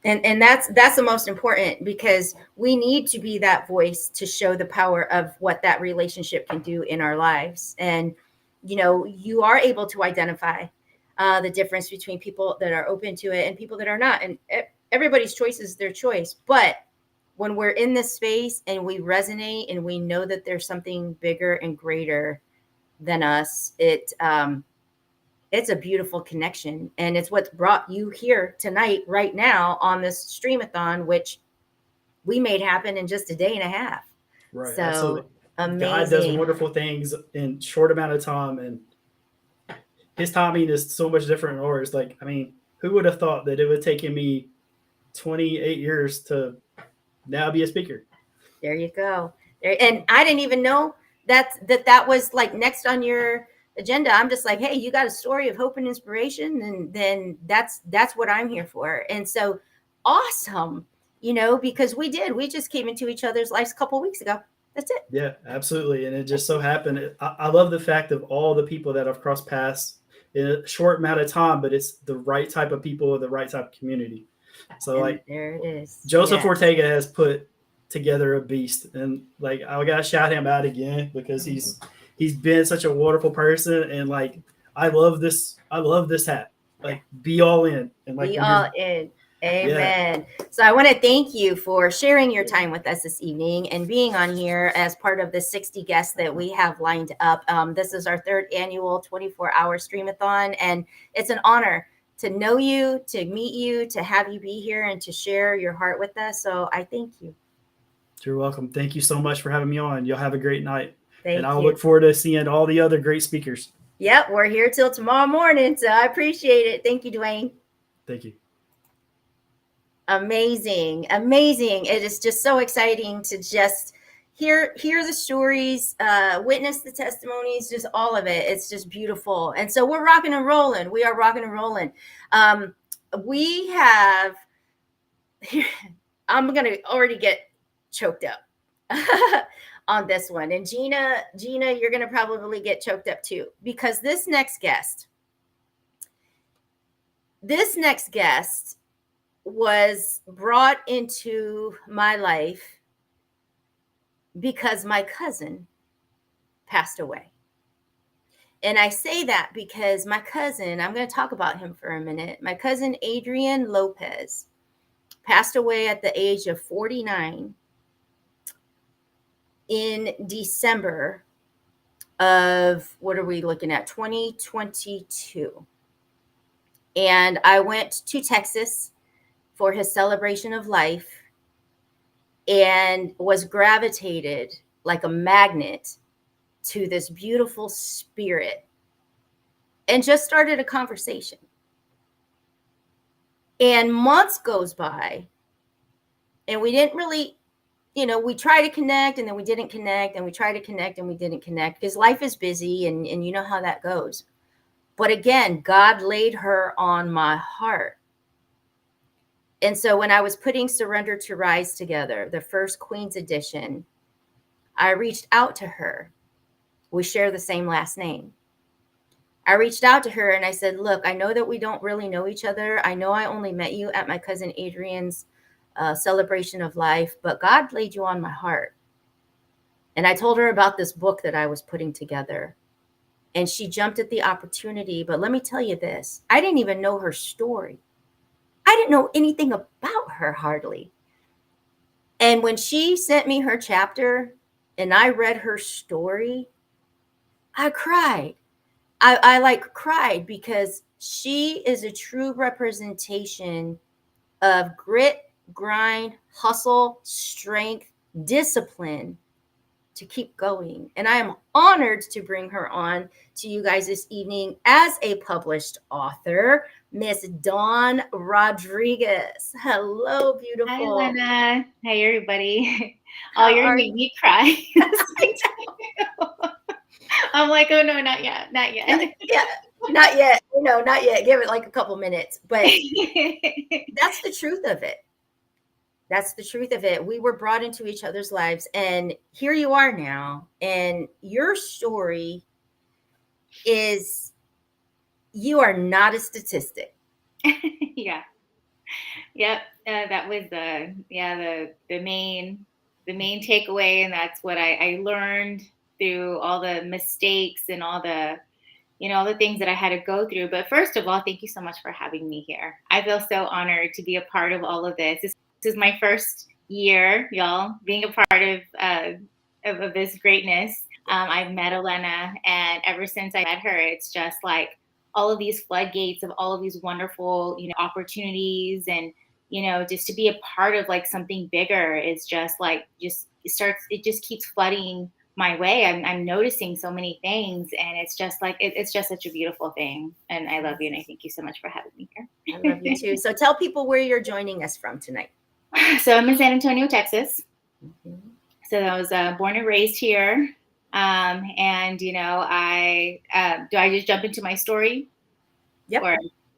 And that's the most important, because we need to be that voice to show the power of what that relationship can do in our lives. And you are able to identify the difference between people that are open to it and people that are not. And everybody's choice is their choice. But when we're in this space and we resonate and we know that there's something bigger and greater than us, it's a beautiful connection. And it's what's brought you here tonight, right now, on this Streamathon, which we made happen in just a day and a half. Right. So absolutely. amazing. God does wonderful things in short amount of time, and his timing is so much different than ours. Like, I mean, who would have thought that it would take me 28 years to now be a speaker? There you go. And I didn't even know that was like next on your agenda. I'm just like, hey, you got a story of hope and inspiration, and then that's what I'm here for. And so awesome, because we just came into each other's lives a couple of weeks ago. That's it. Yeah, absolutely. And it just so happened. I love the fact of all the people that I've crossed paths in a short amount of time, but it's the right type of people, the right type of community. So and like there it is. Joseph Ortega has put together a beast, and like I gotta shout him out again, because he's been such a wonderful person. And like I love this hat. Like be all in, and like be all in. Amen. Yeah. So I want to thank you for sharing your time with us this evening and being on here as part of the 60 guests that we have lined up. This is our 3rd annual 24-hour Streamathon, and it's an honor to know you, to meet you, to have you be here, and to share your heart with us. So I thank you. You're welcome. Thank you so much for having me on. You'll have a great night. Thank and I'll you. look forward to seeing all the other great speakers. Yep, we're here till tomorrow morning, so I appreciate it. Thank you, Dwayne. Thank you. Amazing. It is just so exciting to just hear the stories, witness the testimonies, just all of it. It's just beautiful. And so we're rocking and rolling. We are rocking and rolling. We have, I'm going to already get choked up on this one. And Gina, you're going to probably get choked up too, because this next guest was brought into my life because my cousin passed away. And I say that because my cousin, I'm going to talk about him for a minute. My cousin, Adrian Lopez, passed away at the age of 49 in December of, what are we looking at, 2022. And I went to Texas for his celebration of life and was gravitated like a magnet to this beautiful spirit and just started a conversation. And months goes by and we didn't really, we try to connect and then we didn't connect, and we try to connect and we didn't connect because life is busy and you know how that goes. But again, God laid her on my heart. And so when I was putting Surrender to Rise together, the first Queen's edition, I reached out to her. We share the same last name. I reached out to her and I said, look, I know that we don't really know each other. I know I only met you at my cousin Adrian's celebration of life, but God laid you on my heart. And I told her about this book that I was putting together. And she jumped at the opportunity. But let me tell you this, I didn't even know her story. I didn't know anything about her hardly. And when she sent me her chapter and I read her story, I cried. I cried because she is a true representation of grit, grind, hustle, strength, discipline to keep going. And I am honored to bring her on to you guys this evening as a published author, Miss Dawn Rodriguez. Hello, beautiful. Hi, Lena. Hey, everybody. Oh, you're gonna make me cry. I'm like, oh no, not yet. Not yet. Not yet. Give it like a couple minutes. But that's the truth of it. That's the truth of it. We were brought into each other's lives, and here you are now. And your story is, you are not a statistic. Yeah. Yep. That was the main takeaway, and that's what I learned through all the mistakes and all the all the things that I had to go through. But first of all, thank you so much for having me here. I feel so honored to be a part of all of this. This is my first year, y'all, being a part of this greatness. I've met Elena, and ever since I met her, it's just like all of these floodgates of all of these wonderful, opportunities, and just to be a part of like something bigger is just like it just keeps flooding my way. I'm noticing so many things, and it's just like it's just such a beautiful thing. And I love you, and I thank you so much for having me here. I love you too. So tell people where you're joining us from tonight. So I'm in San Antonio, Texas. So I was born and raised here. And I do I just jump into my story? Yep.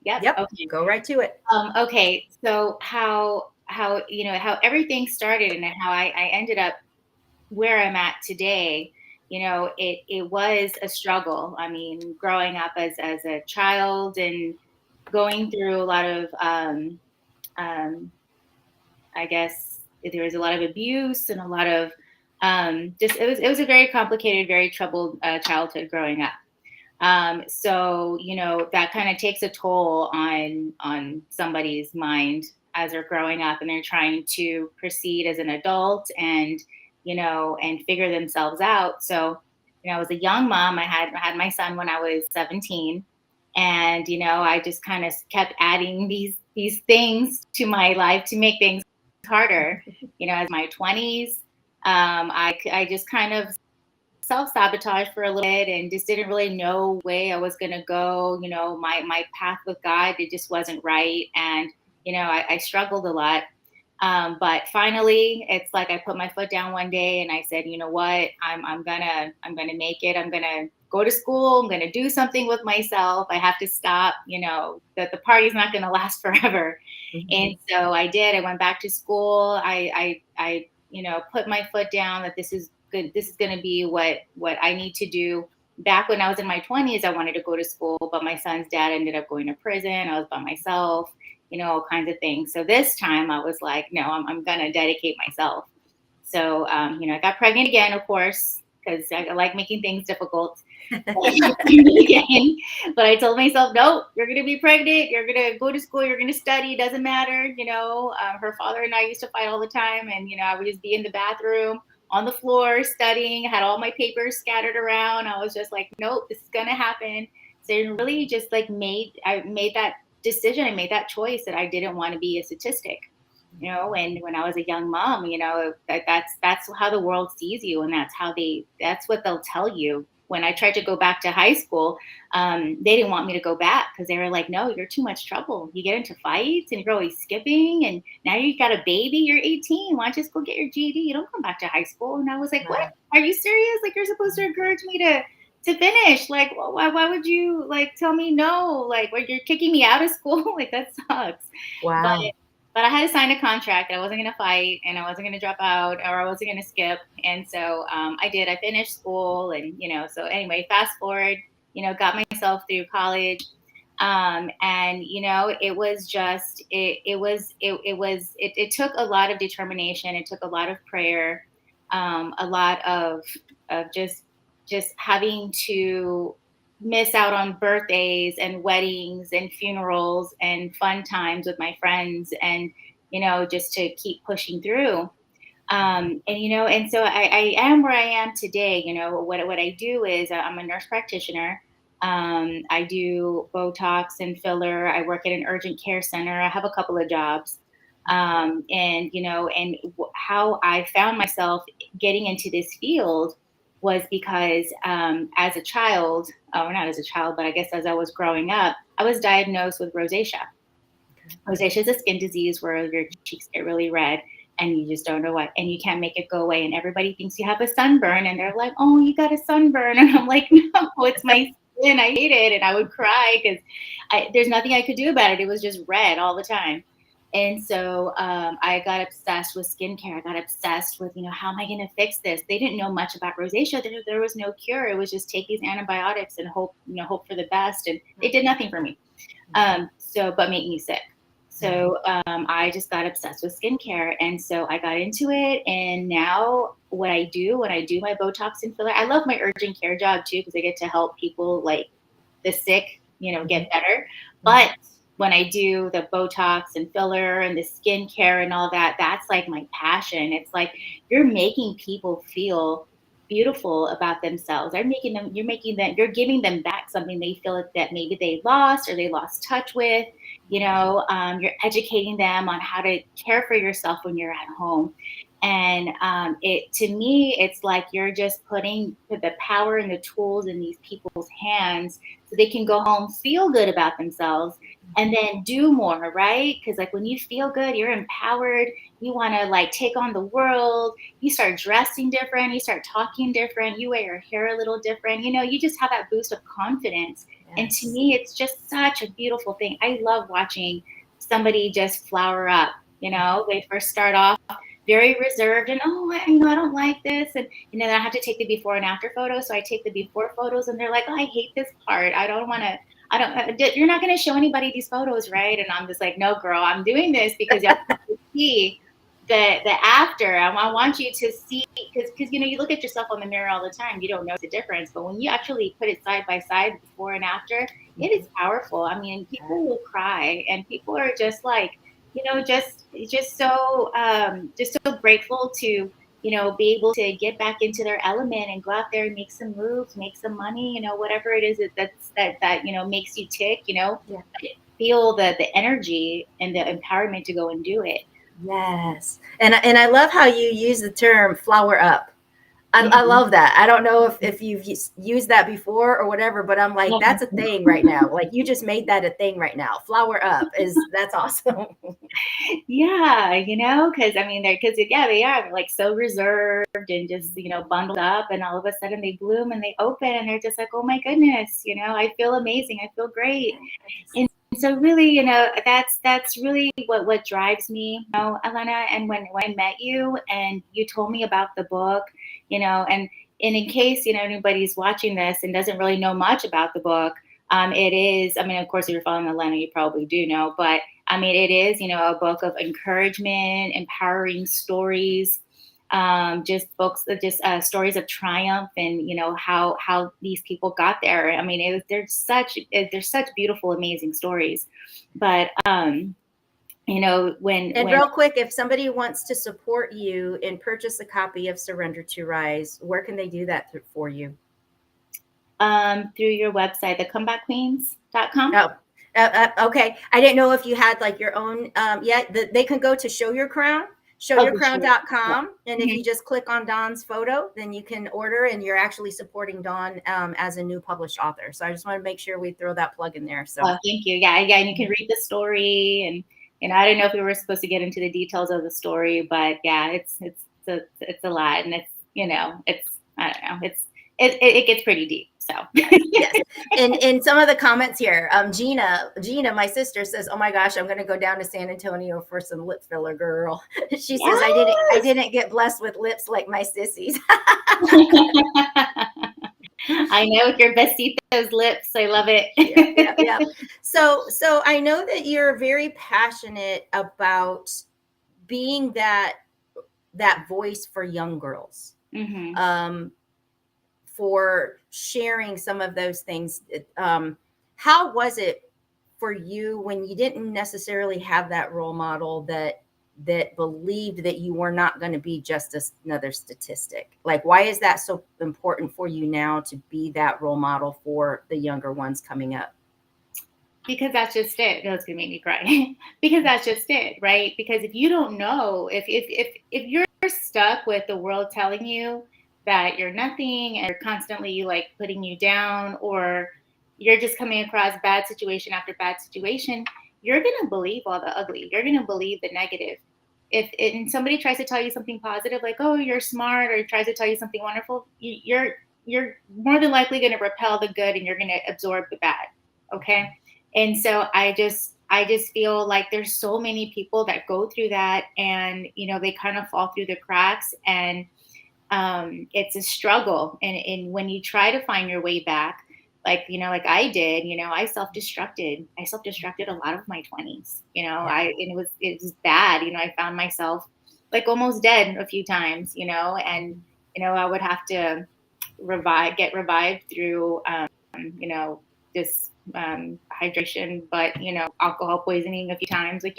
Yep. Okay. Go right to it. Okay. So how everything started and how I ended up where I'm at today, it was a struggle. I mean, growing up as a child and going through a lot of, I guess there was a lot of abuse and a lot of it was a very complicated, very troubled childhood growing up. So that kind of takes a toll on somebody's mind as they're growing up and they're trying to proceed as an adult and figure themselves out. So, I was a young mom. I had my son when I was 17, and I just kind of kept adding these things to my life to make things harder. As my 20s, I just kind of self-sabotage for a little bit and just didn't really know way I was going to go. My path with God, it just wasn't right. And, I struggled a lot. But finally, it's like I put my foot down one day and I said, you know what, I'm gonna make it. I'm gonna go to school. I'm gonna do something with myself. I have to stop. That the party's not gonna last forever. Mm-hmm. And so I did. I went back to school. I put my foot down that this is good. This is gonna be what I need to do. Back when I was in my 20s, I wanted to go to school, but my son's dad ended up going to prison. I was by myself. All kinds of things. So this time I was like, no, I'm going to dedicate myself. So, I got pregnant again, of course, because I like making things difficult. But I told myself, no, you're going to be pregnant. You're going to go to school. You're going to study. It doesn't matter. Her father and I used to fight all the time. And, I would just be in the bathroom on the floor studying. I had all my papers scattered around. I was just like, nope, this is going to happen. So it really just like I made that decision. I made that choice that I didn't want to be a statistic, and when I was a young mom, that's how the world sees you. And that's what they'll tell you. When I tried to go back to high school, they didn't want me to go back because they were like, no, you're too much trouble. You get into fights and you're always skipping. And now you got a baby, you're 18. Why don't you just go get your GED? You don't come back to high school. And I was like, what? Are you serious? Like, you're supposed to encourage me to finish. Like, why would you like tell me no? Like, you're kicking me out of school? Like, that sucks. Wow. But I had to sign a contract. I wasn't going to fight and I wasn't going to drop out or I wasn't going to skip. And so I did. I finished school and, so anyway, fast forward, got myself through college. And, it was just, it took a lot of determination. It took a lot of prayer, a lot of just having to miss out on birthdays and weddings and funerals and fun times with my friends and, just to keep pushing through. And so I am where I am today. What I do is I'm a nurse practitioner. I do Botox and filler. I work at an urgent care center. I have a couple of jobs. And how I found myself getting into this field was because as a child, or not as a child, but I guess as I was growing up, I was diagnosed with rosacea. Rosacea is a skin disease where your cheeks get really red and you just don't know what, and you can't make it go away. And everybody thinks you have a sunburn and they're like, oh, you got a sunburn. And I'm like, no, it's my skin. I hate it. And I would cry because there's nothing I could do about it. It was just red all the time. And so I got obsessed with skincare. I got obsessed with, how am I going to fix this? They didn't know much about rosacea. There was no cure. It was just take these antibiotics and hope for the best. And it did nothing for me. But made me sick. So I just got obsessed with skincare. And so I got into it. And now what I do when I do my Botox and filler, I love my urgent care job too, because I get to help people like the sick, get better. But when I do the Botox and filler and the skincare and all that, that's like my passion. It's like you're making people feel beautiful about themselves. You're giving them back something they feel that maybe they lost or they lost touch with. You're educating them on how to care for yourself when you're at home. And to me, it's like you're just putting the power and the tools in these people's hands so they can go home, feel good about themselves, and then do more, right? Because like when you feel good, you're empowered. You want to like take on the world. You start dressing different. You start talking different. You wear your hair a little different. You just have that boost of confidence. Yes. And to me, it's just such a beautiful thing. I love watching somebody just flower up. They first start off very reserved and I don't like this, and then I have to take the before and after photos. So I take the before photos, and they're like, I hate this part. You're not going to show anybody these photos, right? And I'm just like, no, girl, I'm doing this because you have to see the after. I want you to see, because you look at yourself on the mirror all the time, you don't know the difference, but when you actually put it side by side, before and after, it is powerful. I mean, people will cry, and people are just like, just so grateful to be able to get back into their element and go out there and make some moves, make some money, whatever it is that makes you tick, feel the energy and the empowerment to go and do it. Yes. And I love how you use the term flower up. I love that. I don't know if you've used that before or whatever, but I'm like, that's a thing right now. Like you just made that a thing right now. Flower up that's awesome. Yeah, because they are like so reserved and just, bundled up, and all of a sudden they bloom and they open and they're just like, oh my goodness, I feel amazing. I feel great. And so really, that's really what drives me, Elena. And when I met you and you told me about the book, and in case, anybody's watching this and doesn't really know much about the book, it is, of course, if you're following Elena, you probably do know, but it is, a book of encouragement, empowering stories, stories of triumph, and how these people got there. There's such beautiful, amazing stories. But real quick, if somebody wants to support you and purchase a copy of Surrender to Rise, where can they do that for you? Through your website, thecomebackqueens.com. Oh, okay. I didn't know if you had like your own yet. They can go to Show Your Crown, showyourcrown.com. And if you just click on Dawn's photo, then you can order, and you're actually supporting Dawn as a new published author. So I just want to make sure we throw that plug in there. So thank you. Yeah. And you can read the story, and I don't know if we were supposed to get into the details of the story, but yeah, it's a lot, and it gets pretty deep. So yes. In some of the comments here, Gina, my sister says, "Oh my gosh, I'm going to go down to San Antonio for some lip filler, girl." She says, "I didn't get blessed with lips like my sissies." I know, with your besitos lips. I love it. Yeah. So I know that you're very passionate about being that voice for young girls. For sharing some of those things. How was it for you when you didn't necessarily have that role model that believed that you were not going to be just another statistic? Like, why is that so important for you now to be that role model for the younger ones coming up? Because that's just it. No, it's gonna make me cry. Because that's just it, right? Because if you don't know, if you're stuck with the world telling you that you're nothing, and you're constantly like putting you down, or you're just coming across bad situation after bad situation, you're gonna believe all the ugly. You're gonna believe the negative. If somebody tries to tell you something positive, like, oh, you're smart, or tries to tell you something wonderful, you're more than likely gonna repel the good, and you're gonna absorb the bad. Okay. And so I just I just feel like there's so many people that go through that, and they kind of fall through the cracks, and it's a struggle. And when you try to find your way back, like I did, I self-destructed a lot of my 20s. And it was bad. I found myself like almost dead a few times, and I would have to get revived through this hydration, but alcohol poisoning a few times, like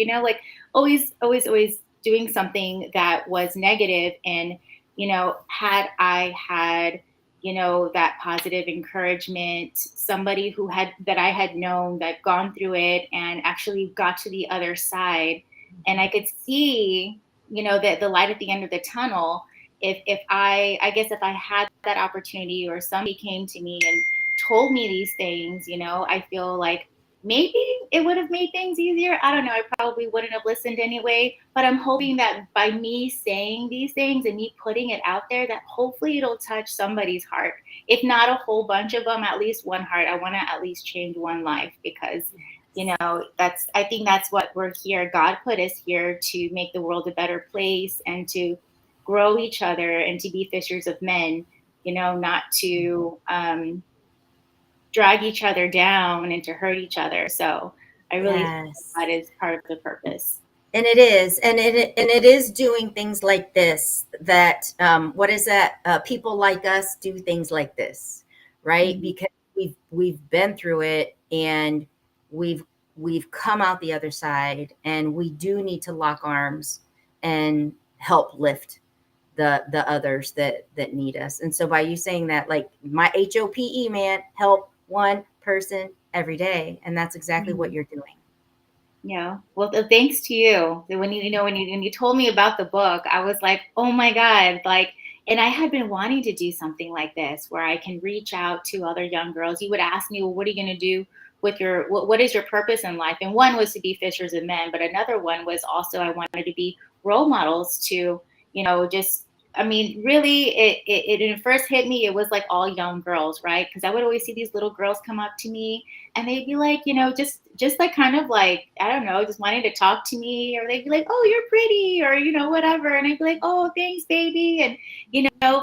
always doing something that was negative. And had I had that positive encouragement, somebody that I had known that gone through it and actually got to the other side, and I could see that the light at the end of the tunnel. If I guess if I had that opportunity, or somebody came to me and told me these things, I feel like maybe it would have made things easier. I don't know. I probably wouldn't have listened anyway, but I'm hoping that by me saying these things and me putting it out there, that hopefully it'll touch somebody's heart. If not a whole bunch of them, at least one heart. I want to at least change one life, because I think that's what we're here. God put us here to make the world a better place and to grow each other and to be fishers of men, not to drag each other down and to hurt each other. So I really think that is part of the purpose. And it is, and it is doing things like this, that what is that? People like us do things like this, right? Mm-hmm. Because we've been through it, and we've come out the other side, and we do need to lock arms and help lift the others that need us. And so by you saying that, like my HOPE, man, help one person every day, and that's exactly what you're doing. Yeah. Well, thanks to you. When you told me about the book, I was like, oh my God, like, and I had been wanting to do something like this where I can reach out to other young girls. You would ask me, well, what are you going to do with what is your purpose in life? And one was to be fishers of men, but another one was also I wanted to be role models to, really, it first hit me. It was like all young girls, right? Because I would always see these little girls come up to me, and they'd be like, just like kind of like, I don't know, just wanting to talk to me, or they'd be like, oh, you're pretty, or whatever, and I'd be like, oh, thanks, baby, and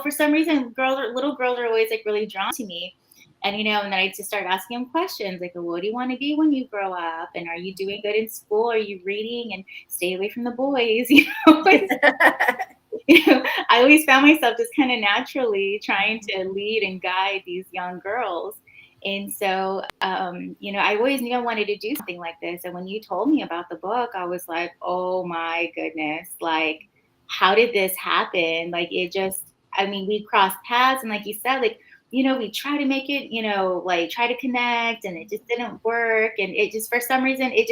for some reason, little girls are always like really drawn to me. And, and then I just start asking them questions like, well, what do you want to be when you grow up? And are you doing good in school? Are you reading? And stay away from the boys, I always found myself just kind of naturally trying to lead and guide these young girls. And so, I always knew I wanted to do something like this. And when you told me about the book, I was like, oh my goodness, like, how did this happen? Like, we crossed paths. And like you said, like, we try to make it, like try to connect, and it just didn't work. And it just, for some reason, it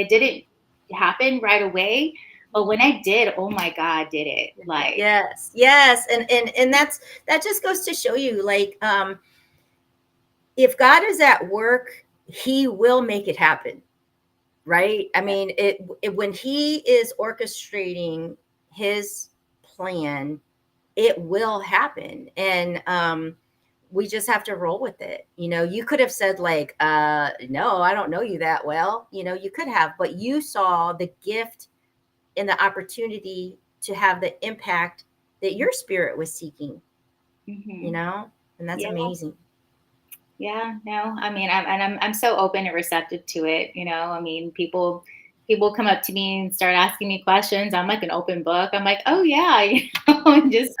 didn't happen right away. But when I did, oh my God, did it. Like, yes. And that just goes to show you, like, if God is at work, he will make it happen. Right. I mean, when he is orchestrating his plan, it will happen. And we just have to roll with it. You could have said like, no, I don't know you that well. You could have, but you saw the gift and the opportunity to have the impact that your spirit was seeking, and that's amazing. Yeah, no, I'm so open and receptive to it. People come up to me and start asking me questions. I'm like an open book. I'm like, oh yeah, and just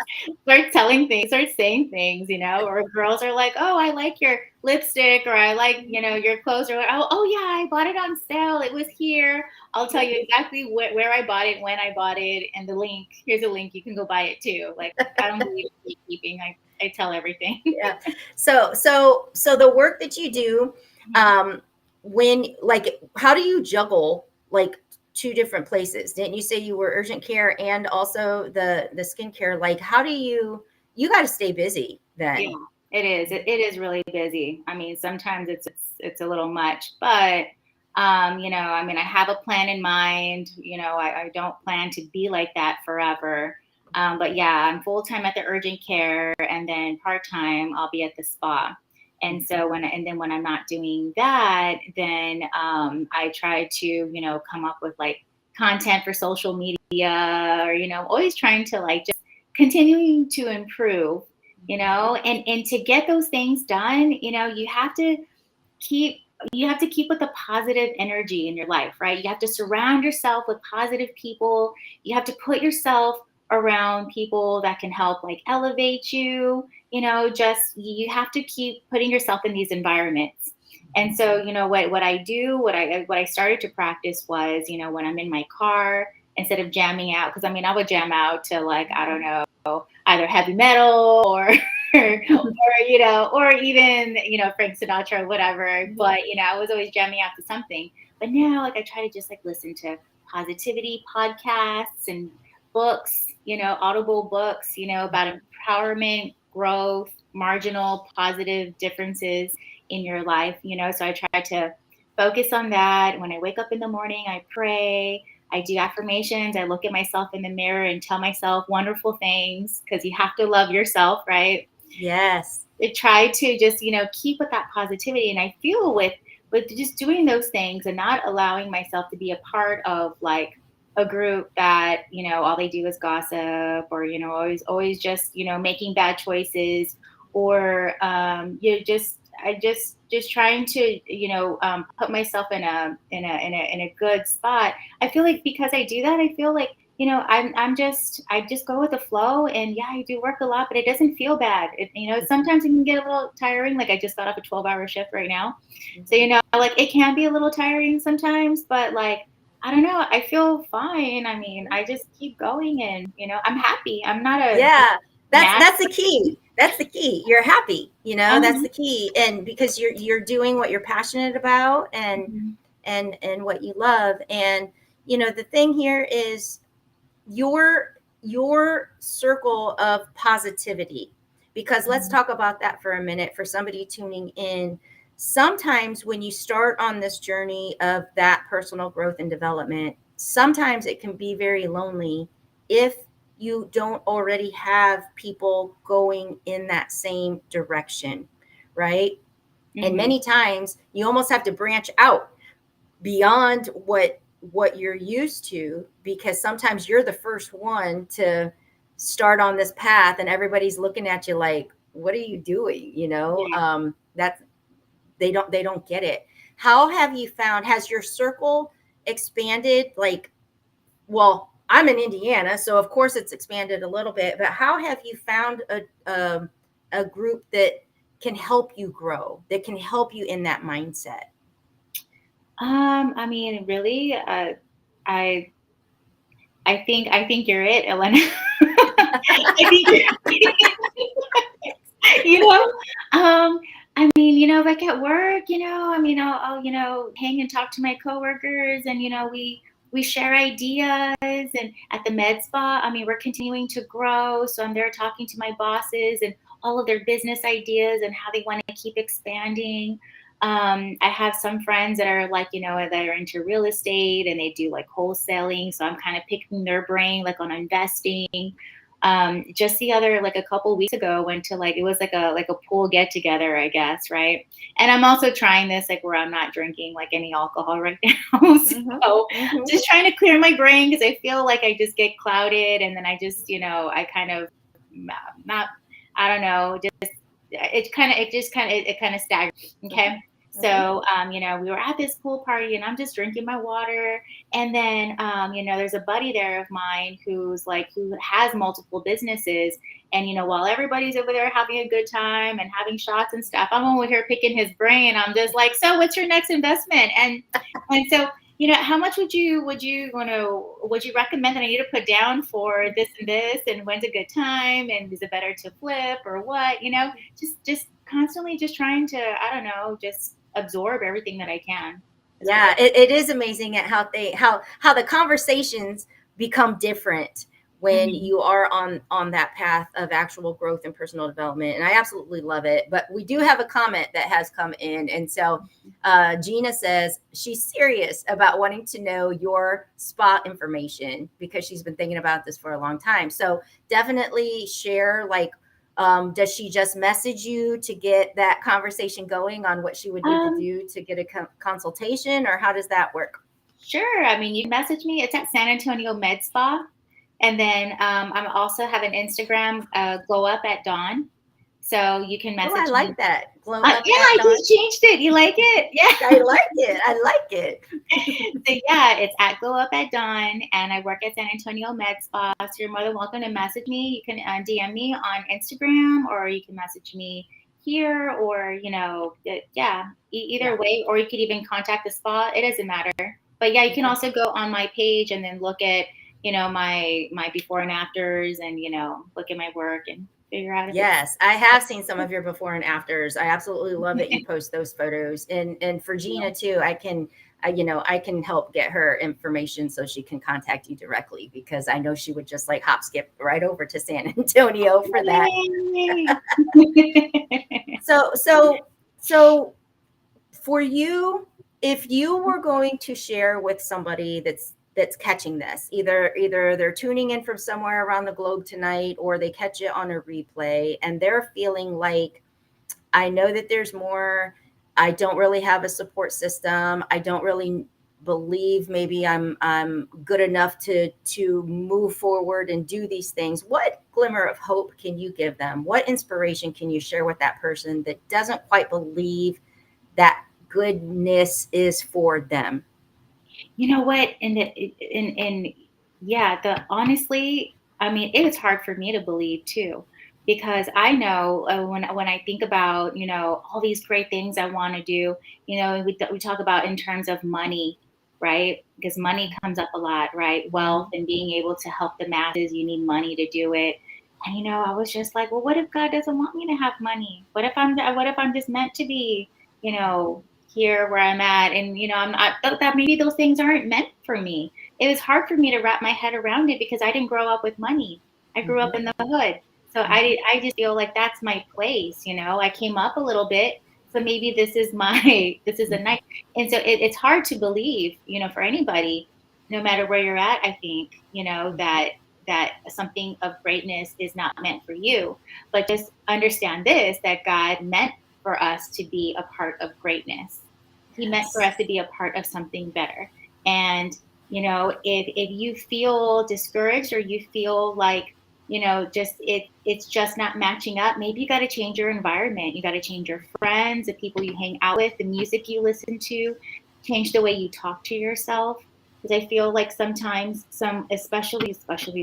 start saying things, or girls are like, oh, I like your lipstick, or I like, your clothes, or oh yeah, I bought it on sale. It was here. I'll tell you exactly where I bought it, when I bought it, and the link. Here's a link. You can go buy it too. Like, I don't believe in gatekeeping. I tell everything. Yeah. So the work that you do, when, like, how do you juggle like two different places? Didn't you say you were urgent care and also the skincare? Like, how do you got to stay busy then? Yeah, it is. It is really busy. Sometimes it's a little much, but I have a plan in mind. I don't plan to be like that forever. But yeah, I'm full-time at the urgent care, and then part-time I'll be at the spa. And so when I'm not doing that, then I try to, you know, come up with like content for social media, or, you know, always trying to like just continuing to improve, you know, and to get those things done, you know, you have to keep with a positive energy in your life, right? You have to surround yourself with positive people. You have to put yourself around people that can help like elevate you, you know, just you have to keep putting yourself in these environments. And so, you know, what I started to practice was, you know, when I'm in my car, instead of jamming out, because I mean, I would jam out to like, I don't know, either heavy metal or or, you know, or even, you know, Frank Sinatra or whatever. But, you know, I was always jamming out to something. But now, like, I try to just like listen to positivity podcasts and books, you know, audible books, you know, about empowerment, growth, marginal positive differences in your life, you know. So I try to focus on that. When I wake up in the morning, I pray. I do affirmations. I look at myself in the mirror and tell myself wonderful things, because you have to love yourself, right? Yes. I try to just, you know, keep with that positivity. And I feel with just doing those things and not allowing myself to be a part of like a group that, you know, all they do is gossip, or, you know, always just, you know, making bad choices, or you just trying to, you know, put myself in a good spot. I feel like because I do that, I feel like, you know, I just go with the flow, and yeah, I do work a lot, but it doesn't feel bad. You know, sometimes it can get a little tiring. Like I just got off a 12-hour shift right now. So, you know, like it can be a little tiring sometimes, but like, I don't know, I feel fine. I mean, I just keep going, and, you know, I'm happy. I'm not a that's the key. That's the key. You're happy, you know, that's Mhm. the key. And because you're doing what you're passionate about, and what you love. And, you know, the thing here is your circle of positivity, because let's talk about that for a minute for somebody tuning in. Sometimes when you start on this journey of that personal growth and development, sometimes it can be very lonely if you don't already have people going in that same direction, right? And many times you almost have to branch out beyond what you're used to, because sometimes you're the first one to start on this path and everybody's looking at you like, what are you doing, you know? That's they don't get it. How have you found, has your circle expanded? Like, well, I'm in Indiana, so of course it's expanded a little bit, but how have you found a group that can help you grow, that can help you in that mindset? I mean, really, I think you're it, Elena. I think you know, I mean, you know, like at work, you know, I mean, I'll you know, hang and talk to my coworkers, and, you know, we share ideas. And at the med spa, I mean, we're continuing to grow, so I'm there talking to my bosses and all of their business ideas and how they want to keep expanding. I have some friends that are like, you know, that are into real estate and they do like wholesaling, so I'm kind of picking their brain like on investing. Just the other, like a couple weeks ago, went to like, it was like a pool get together, I guess, right? And I'm also trying this like where I'm not drinking like any alcohol right now. So just trying to clear my brain, because I feel like I just get clouded, and then I just, you know, I kind of not, I don't know, just it kind of staggers. Okay. So, you know, we were at this pool party and I'm just drinking my water. And then, you know, there's a buddy there of mine who has multiple businesses. And, you know, while everybody's over there having a good time and having shots and stuff, I'm over here picking his brain. I'm just like, so what's your next investment? And so, you know, how much would you recommend that I need to put down for this and this? And when's a good time? And is it better to flip or what? You know, just constantly just trying to, I don't know, just absorb everything that I can. Yeah, it is amazing at how the conversations become different when you are on that path of actual growth and personal development. And I absolutely love it. But we do have a comment that has come in. And so Gina says she's serious about wanting to know your spa information because she's been thinking about this for a long time. So definitely share like Does she just message you to get that conversation going on what she would need to do to get a consultation, or how does that work? Sure. I mean, you can message me. It's at San Antonio Med Spa. And then I'm also have an Instagram, Glow Up at Dawn. So you can message me. I like that. Glow Yeah, Up I at Dawn. just changed it. You like it? Yeah. I like it. I like it. So yeah, it's at Glow Up at Dawn, and I work at San Antonio Med Spa. So you're more than welcome to message me. You can DM me on Instagram, or you can message me here, or either way, or you could even contact the spa. It doesn't matter. But yeah, you can also go on my page and then look at my before and afters, and look at my work and figure out. Yes, I have seen some of your before and afters. I absolutely love that you post those photos. And for Gina too, I can help get her information so she can contact you directly, because I know she would just like hop skip right over to San Antonio for that. So for you, if you were going to share with somebody that's catching this, either they're tuning in from somewhere around the globe tonight, or they catch it on a replay and they're feeling like, I know that there's more, I don't really have a support system, I don't really believe maybe I'm good enough to move forward and do these things, what glimmer of hope can you give them? What inspiration can you share with that person that doesn't quite believe that goodness is for them? You know what? Honestly, I mean, it was hard for me to believe too, because I know when I think about, all these great things I want to do, we talk about in terms of money, right? Because money comes up a lot, right? Wealth and being able to help the masses, you need money to do it. And, I was just like, well, what if God doesn't want me to have money? What if I'm just meant to be, here where I'm at, and I thought that maybe those things aren't meant for me. It was hard for me to wrap my head around it because I didn't grow up with money. I grew up in the hood, so I just feel like that's my place. I came up a little bit, so maybe this is the night. And so it's hard to believe, for anybody, no matter where you're at. I think that something of greatness is not meant for you, but just understand this: that God meant for us to be a part of greatness. He meant for us to be a part of something better. And, if you feel discouraged, or you feel like, it's just not matching up, maybe you got to change your environment. You got to change your friends, the people you hang out with, the music you listen to, change the way you talk to yourself. Because I feel like sometimes especially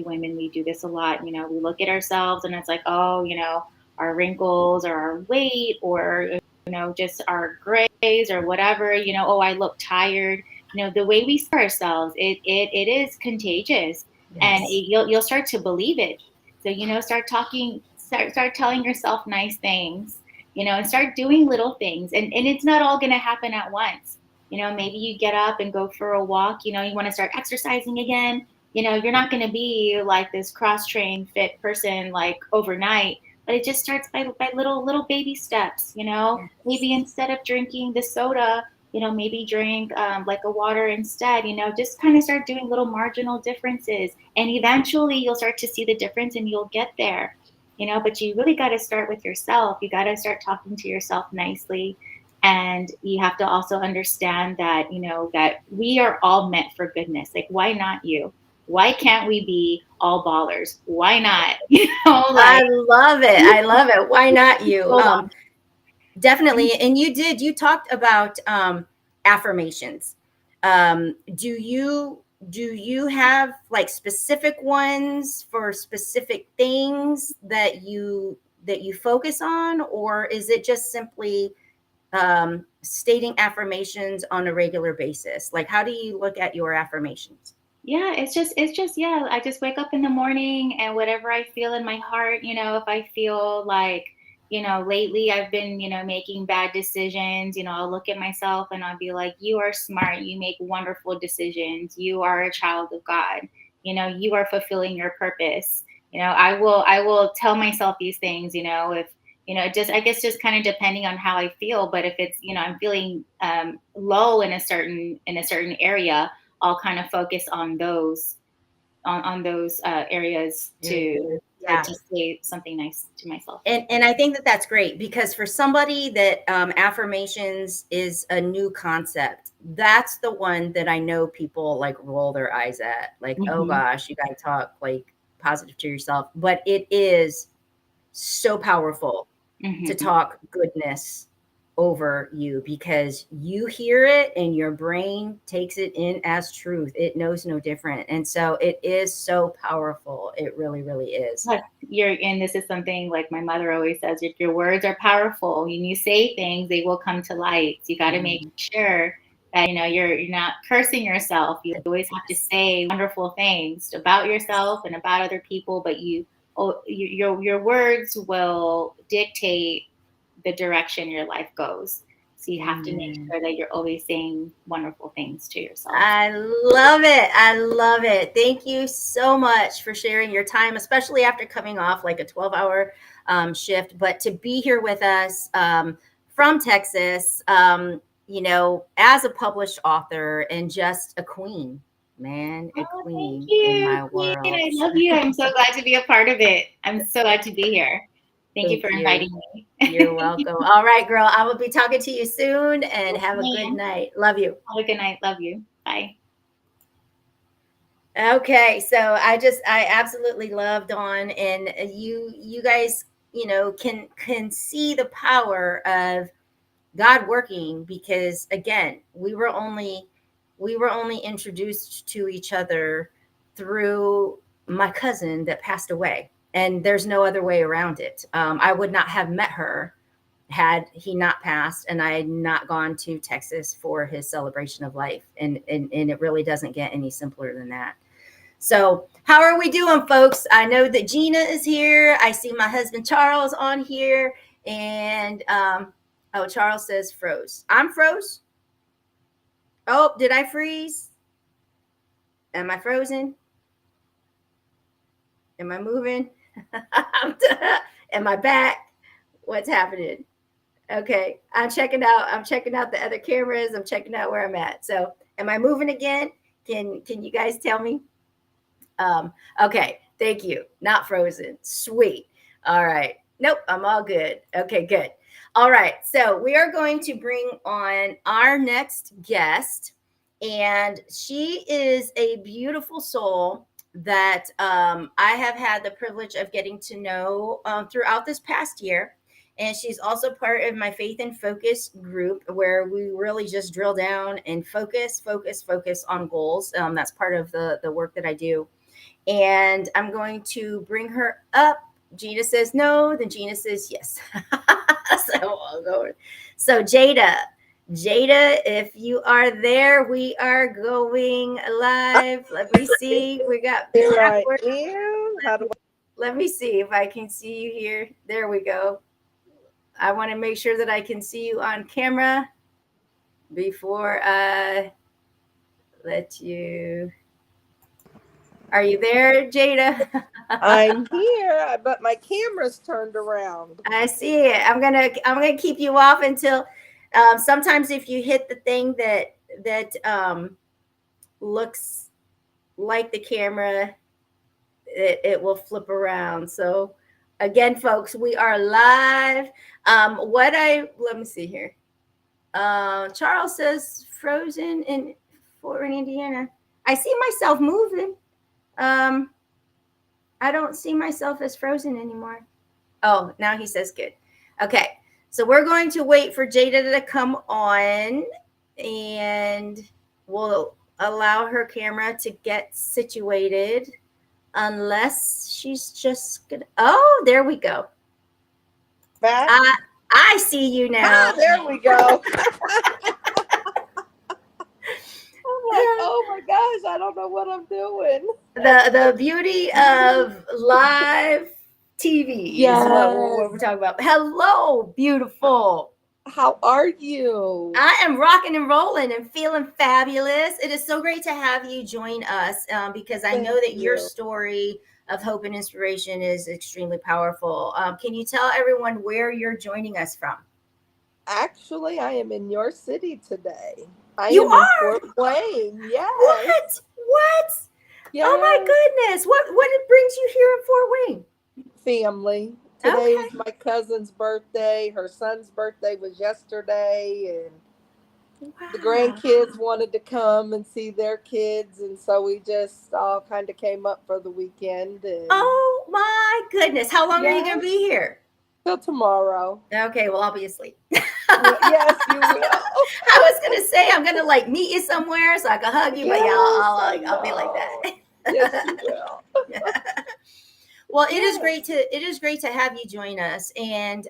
women, we do this a lot. We look at ourselves and it's like, oh, our wrinkles or our weight, or just our grays or whatever, oh, I look tired. The way we see ourselves, it is contagious. Yes. And you'll start to believe it. So start telling yourself nice things, and start doing little things, and it's not all going to happen at once. Maybe you get up and go for a walk. You want to start exercising again. You're not going to be like this cross-trained fit person like overnight. But it just starts by little baby steps, Yes. Maybe instead of drinking the soda, maybe drink like a water instead, just kind of start doing little marginal differences. And eventually you'll start to see the difference and you'll get there, but you really got to start with yourself. You got to start talking to yourself nicely. And you have to also understand that, that we are all meant for goodness. Like, why not you? Why can't we be all ballers? Why not? I love it. I love it. Why not you? Definitely. And you talked about affirmations. Do you have like specific ones for specific things that you focus on, or is it just simply stating affirmations on a regular basis? Like, how do you look at your affirmations? Yeah, it's just, I just wake up in the morning, and whatever I feel in my heart, if I feel like, lately I've been, making bad decisions, I'll look at myself and I'll be like, you are smart. You make wonderful decisions. You are a child of God. You are fulfilling your purpose. I will tell myself these things, if, I guess just kind of depending on how I feel. But if it's, I'm feeling low in a certain area, I'll kind of focus on those on those areas to say something nice to myself. And I think that that's great, because for somebody that affirmations is a new concept, that's the one that I know people like roll their eyes at, like, oh gosh, you got to talk like positive to yourself. But it is so powerful to talk goodness over you, because you hear it and your brain takes it in as truth. It knows no different. And so it is so powerful. It really, really is. And this is something like my mother always says, if your words are powerful, when you say things, they will come to light. So you got to make sure that, you're not cursing yourself. You always have to say wonderful things about yourself and about other people, but your words will dictate the direction your life goes. So you have to make sure that you're always saying wonderful things to yourself. I love it. I love it. Thank you so much for sharing your time, especially after coming off like a 12-hour shift, but to be here with us from Texas, as a published author and just a queen, man, a queen in my world. I love you. I'm so glad to be a part of it. I'm so glad to be here. Thank you for inviting me. You're welcome. All right, girl. I will be talking to you soon, and have a good night. Love you. Have a good night. Love you. Bye. Okay. So I absolutely love Dawn, and you guys, can see the power of God working, because again, we were only introduced to each other through my cousin that passed away. And there's no other way around it. I would not have met her had he not passed and I had not gone to Texas for his celebration of life. And it really doesn't get any simpler than that. So how are we doing, folks? I know that Gina is here. I see my husband Charles on here. And Charles says froze. I'm froze. Oh, did I freeze? Am I frozen? Am I moving? Am I back? What's happening? Okay, I'm checking out the other cameras. I'm checking out where I'm at. So am I moving again? Can you guys tell me? Okay, thank you. Not frozen. Sweet. All right. Nope, I'm all good. Okay, good. All right, so we are going to bring on our next guest, and she is a beautiful soul that I have had the privilege of getting to know throughout this past year. And she's also part of my Faith and Focus group, where we really just drill down and focus on goals. That's part of the work that I do. And I'm going to bring her up. Gina says no, then Gina says yes. So I'll go. So Jada, if you are there, we are going live. Let me see. We got. Here I am. Let me see if I can see you here. There we go. I want to make sure that I can see you on camera before I let you. Are you there, Jada? I'm here, but my camera's turned around. I see it. I'm gonna keep you off until. Sometimes if you hit the thing that looks like the camera, it will flip around. So again, folks, we are live. Let me see here. Charles says frozen in Fort Wayne, Indiana. I see myself moving. I don't see myself as frozen anymore. Oh, now he says good. Okay. So we're going to wait for Jada to come on, and we'll allow her camera to get situated, unless she's just gonna. Oh, there we go. Back. I see you now. There we go. Oh my gosh, I don't know what I'm doing. The beauty of live TV is what we're talking about. Hello, beautiful. How are you? I am rocking and rolling and feeling fabulous. It is so great to have you join us because I know that your story of hope and inspiration is extremely powerful. Can you tell everyone where you're joining us from? Actually, I am in your city today. I You am are? in Fort Wayne. Yes. What? Yeah. Oh my goodness. What brings you here in Fort Wayne? Family. Today was Okay. my cousin's birthday. Her son's birthday was yesterday, and the Wow. grandkids wanted to come and see their kids, and so we just all kind of came up for the weekend. And Oh my goodness. How long are you going yeah, to be here? till tomorrow. Okay, well, I'll be asleep. Yes, you will. I was going to say I'm going to like meet you somewhere so I can hug you, but yeah, Yes, I I'll be like know. that. Yes, you will. Well, it is Yes. great to have you join us. And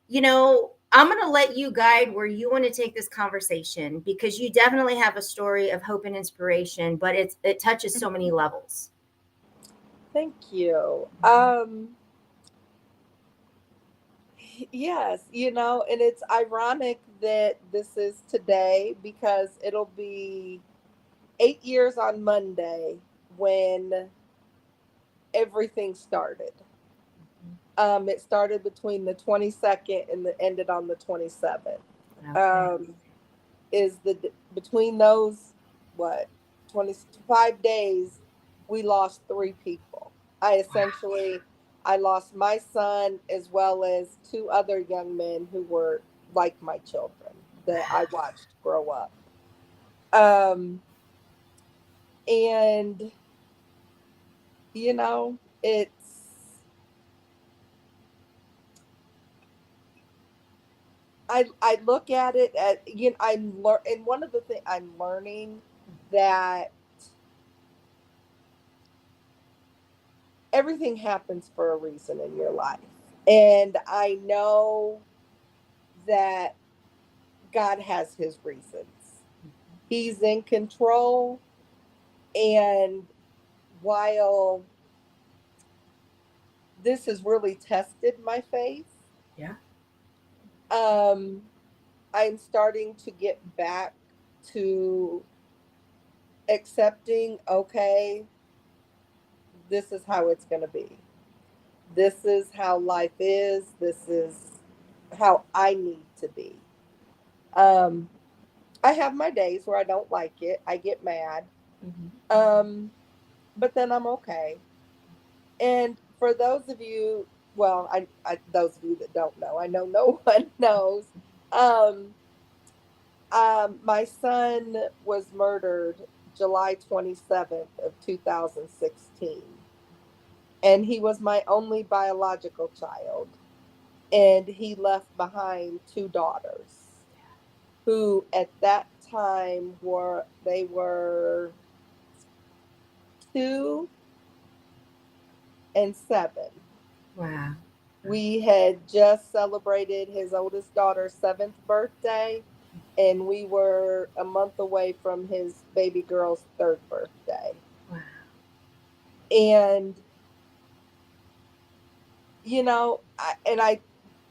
you know, I'm going to let you guide where you want to take this conversation because you definitely have a story of hope and inspiration, but it touches so many levels. Thank you. Yes, and it's ironic that this is today because it'll be 8 years on Monday when everything started. It started between the 22nd and ended on the 27th. Okay. Is between those, what, 25 days, we lost three people. I lost my son as well as two other young men who were like my children that I watched grow up. And it's I look at it at and one of the things I'm learning that everything happens for a reason in your life. And I know that God has his reasons. He's in control. And while this has really tested my faith, Yeah. um, I'm starting to get back to accepting, okay, this is how it's going to be. This is how life is. This is how I need to be. Um, I have my days where I don't like it. I get mad. Um, but then I'm okay. And for those of you, well, those of you that don't know, I know no one knows. Um, my son was murdered July 27th of 2016, and he was my only biological child. And he left behind two daughters who at that time were 2 and 7. Wow. We had just celebrated his oldest daughter's 7th birthday, and we were a month away from his baby girl's 3rd birthday. Wow. And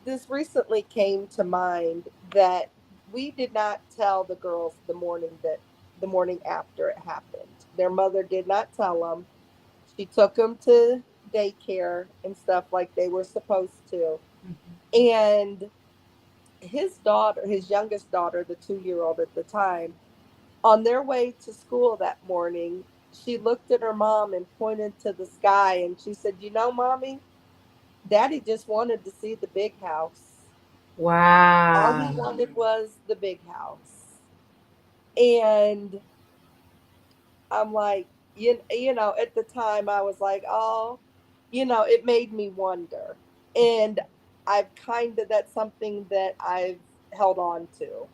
this recently came to mind that we did not tell the girls the morning after it happened. Their mother did not tell them. She took them to daycare and stuff like they were supposed to. And his daughter, his youngest daughter, the 2-year-old at the time, on their way to school that morning, she looked at her mom and pointed to the sky and she said, Mommy, Daddy just wanted to see the big house. All he Wow. wanted was the big house. And I'm like, at the time I was like, oh, it made me wonder. And that's something that I've held on to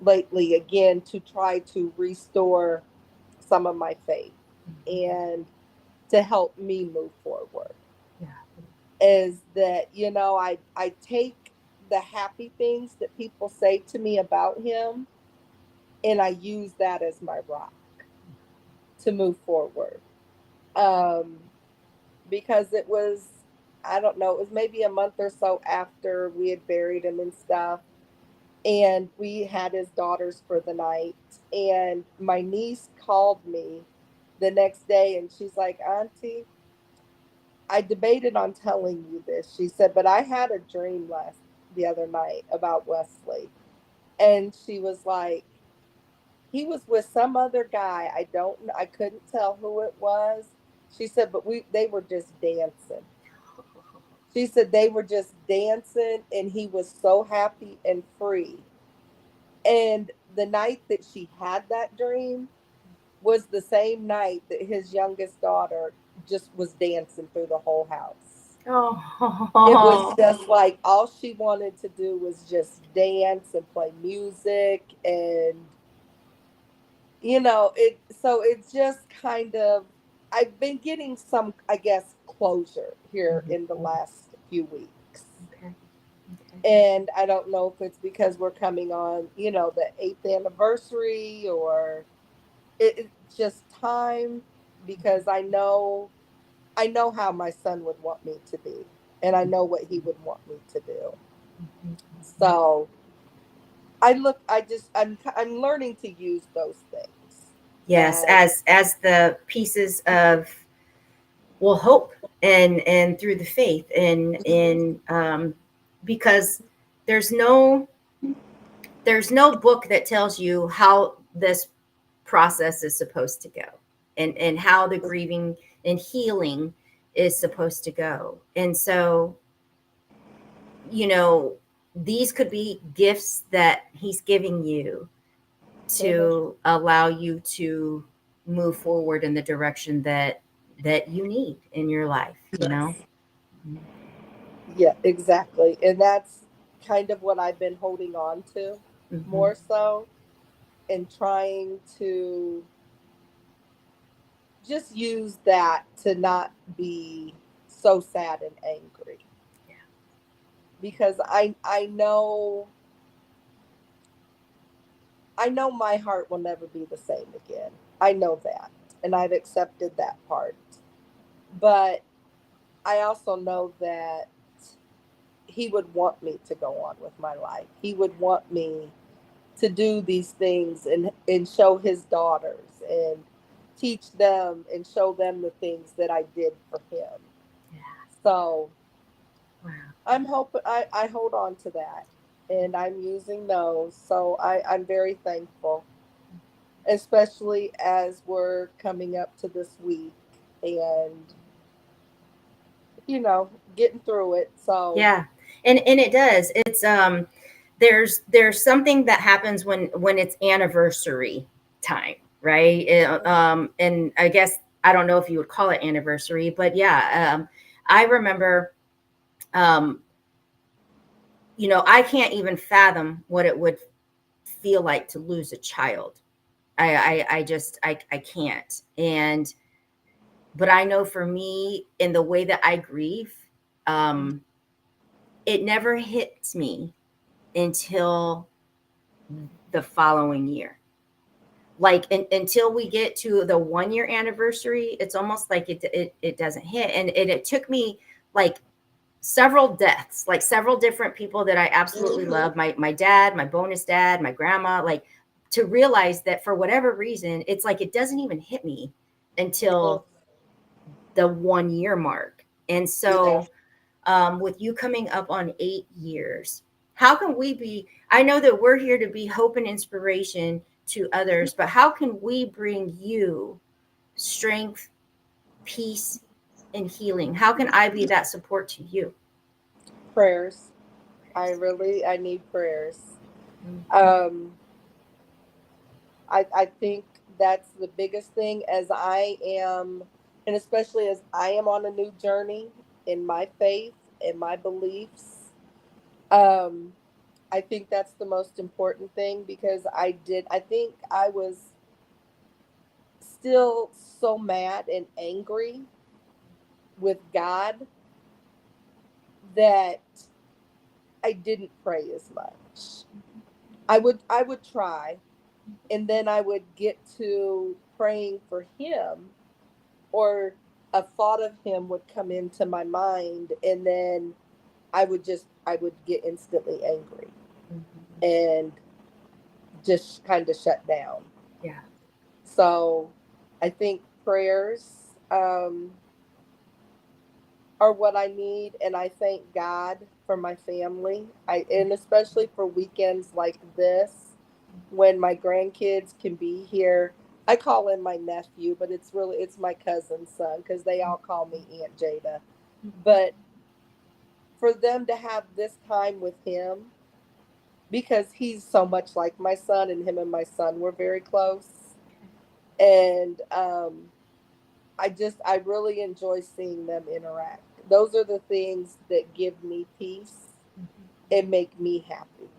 lately again to try to restore some of my faith and to help me move forward. Yeah. Is that, I take the happy things that people say to me about him and I use that as my rock to move forward. Um, because it was, I don't know, it was maybe a month or so after we had buried him and stuff. And we had his daughters for the night. And my niece called me the next day and she's like, Auntie, I debated on telling you this. She said, but I had a dream the other night about Wesley. And she was like, he was with some other guy. I couldn't tell who it was. She said, but they were just dancing. She said they were just dancing and he was so happy and free. And the night that she had that dream was the same night that his youngest daughter just was dancing through the whole house. Oh. It was just like all she wanted to do was just dance and play music, and so it's just kind of, I've been getting some, I guess, closure here in the last few weeks. Okay. And I don't know if it's because we're coming on, the 8th anniversary, or it's just time, because I know how my son would want me to be, and I know what he would want me to do. So I'm learning to use those things. Yes, as the pieces of, well, hope and through the faith, and because there's no book that tells you how this process is supposed to go, and how the grieving and healing is supposed to go. And so, these could be gifts that he's giving you to allow you to move forward in the direction that you need in your life, Yeah, exactly. And that's kind of what I've been holding on to more so, and trying to just use that to not be so sad and angry. Yeah. Because I know my heart will never be the same again. I know that. And I've accepted that part. But I also know that he would want me to go on with my life. He would want me to do these things and show his daughters and teach them and show them the things that I did for him. Yeah. So wow. I'm hoping I hold on to that, and I'm using those. So I'm very thankful, especially as we're coming up to this week and getting through it. So Yeah. And it does. It's there's something that happens when it's anniversary time, right? And I guess I don't know if you would call it anniversary, but yeah, I remember I can't even fathom what it would feel like to lose a child. I just can't. But I know for me, in the way that I grieve, it never hits me until the following year. Like until we get to the 1 year anniversary, it's almost like it doesn't hit. And it took me like several deaths, like several different people that I absolutely love. My dad, my bonus dad, my grandma, like, to realize that for whatever reason, it's like it doesn't even hit me until the 1 year mark. And so with you coming up on 8 years, how can we be, I know that we're here to be hope and inspiration to others, but how can we bring you strength, peace, and healing? How can I be that support to you? Prayers. I need prayers. I think that's the biggest thing, as I am, and especially as I am on a new journey in my faith and my beliefs. I think that's the most important thing, because I think I was still so mad and angry with God that I didn't pray as much. I would try, and then I would get to praying for him, or a thought of him would come into my mind, and then I would get instantly angry and just kind of shut down. Yeah. So I think prayers are what I need, and I thank God for my family. And especially for weekends like this, when my grandkids can be here. I call him my nephew, but it's my cousin's son because they all call me Aunt Jada. But for them to have this time with him, because he's so much like my son, and him and my son were very close. And I really enjoy seeing them interact. Those are the things that give me peace and make me happy,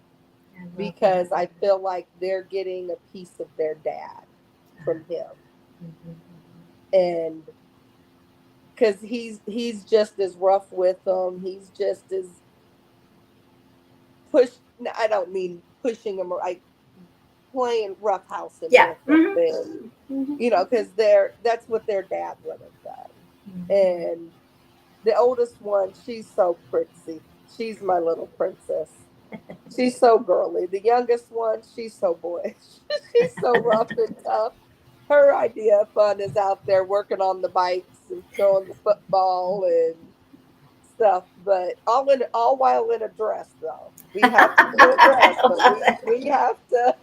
because I feel like they're getting a piece of their dad from him. And because he's just as rough with them, he's just as I don't mean pushing them, like playing roughhousing Yeah. with them, because that's what their dad would have done. And the oldest one, she's so pretty. She's my little princess. She's so girly. The youngest one, she's so boyish. She's so rough and tough. Her idea of fun is out there working on the bikes and throwing the football and stuff, but all while in a dress though. We have to be in a dress, but we have to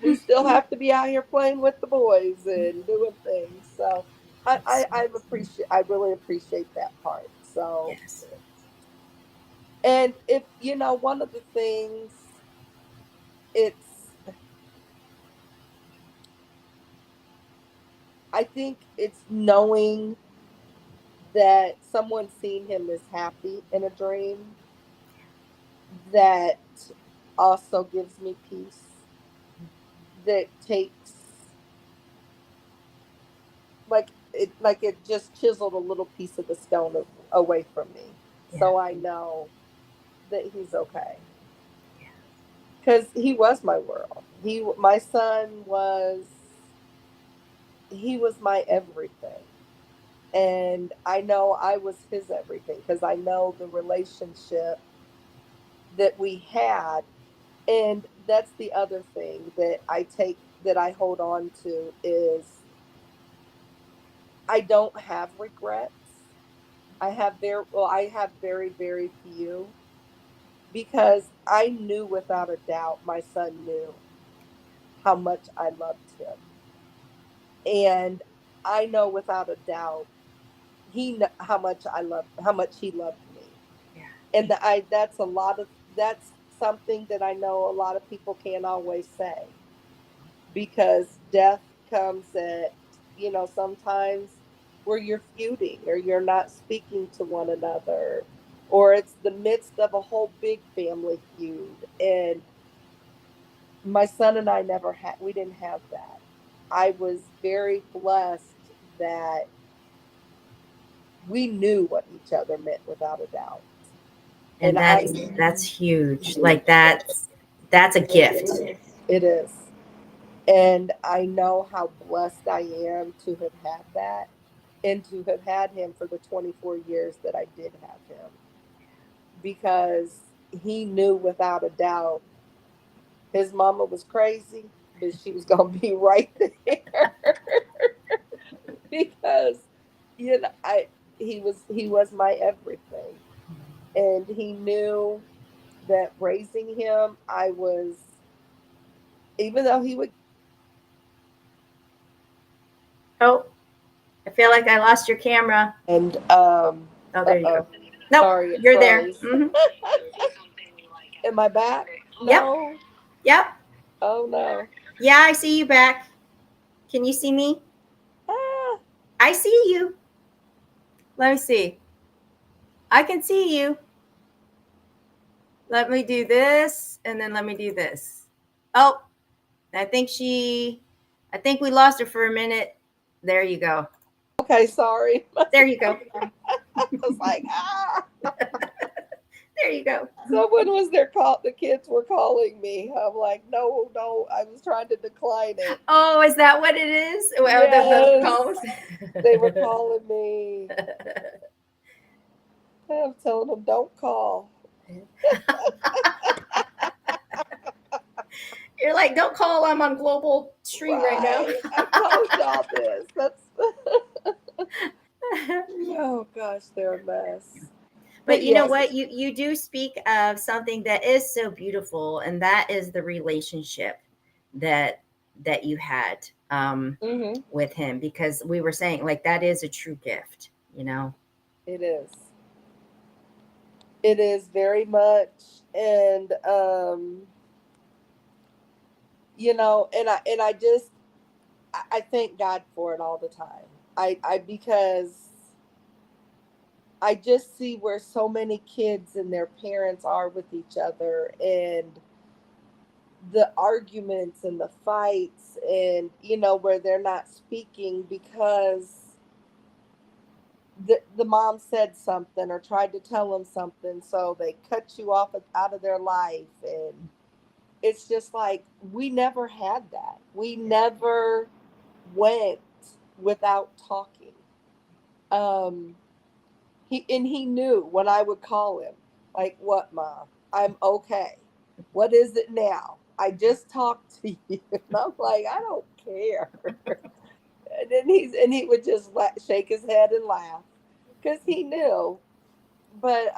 we still have to be out here playing with the boys and doing things. So I really appreciate that part. So Yes. and if one of the things, I think it's knowing that someone seen him as happy in a dream that also gives me peace, that takes like it just chiseled a little piece of the stone away from me. So I know that he's okay, because he was my world. My son was my everything. And I know I was his everything, because I know the relationship that we had. And that's the other thing that I hold on to is I don't have regrets. I have very, very few, because I knew without a doubt my son knew how much I loved him. And I know without a doubt how much he loved me. And that's something that I know a lot of people can't always say, because death comes at sometimes where you're feuding or you're not speaking to one another, or it's the midst of a whole big family feud. And my son and I we didn't have that. I was very blessed that we knew what each other meant without a doubt. And that's huge. Like that's a gift. It is. And I know how blessed I am to have had that, and to have had him for the 24 years that I did have him, because he knew without a doubt his mama was crazy, but she was going to be right there. Because he was my everything. And he knew that raising him, even though he would. Oh, I feel like I lost your camera. And oh, there you go. No, sorry, you're there. Mm-hmm. Am I back? No. Yep. Oh no. Yeah, I see you back. Can you see me? I see you. Let me see. I can see you. Let me do this, and then let me do this. Oh, I think we lost her for a minute. There you go. Okay, sorry. There you go. I was like, There you go. Someone was there. The kids were calling me. I'm like, no. I was trying to decline it. Oh, is that what it is? Well, yes. They were calling me. I'm telling them, don't call. You're like, don't call. I'm on global stream right now. I told y'all this. Oh gosh, they're a mess. But you know what? You do speak of something that is so beautiful, and that is the relationship. that you had with him, because we were saying, like, that is a true gift, you know. It is. It is very much. And you know, and I just I thank God for it all the time. I because I just see where so many kids and their parents are with each other, and the arguments and the fights, and you know, where they're not speaking because the mom said something or tried to tell them something, so they cut you off out of their life. And it's just like, we never had that. We never went without talking. um he knew when I would call him, like, "What, Mom? I'm okay. What is it now? I just talked to you." And I'm like, "I don't care." And then he would just shake his head and laugh because he knew. But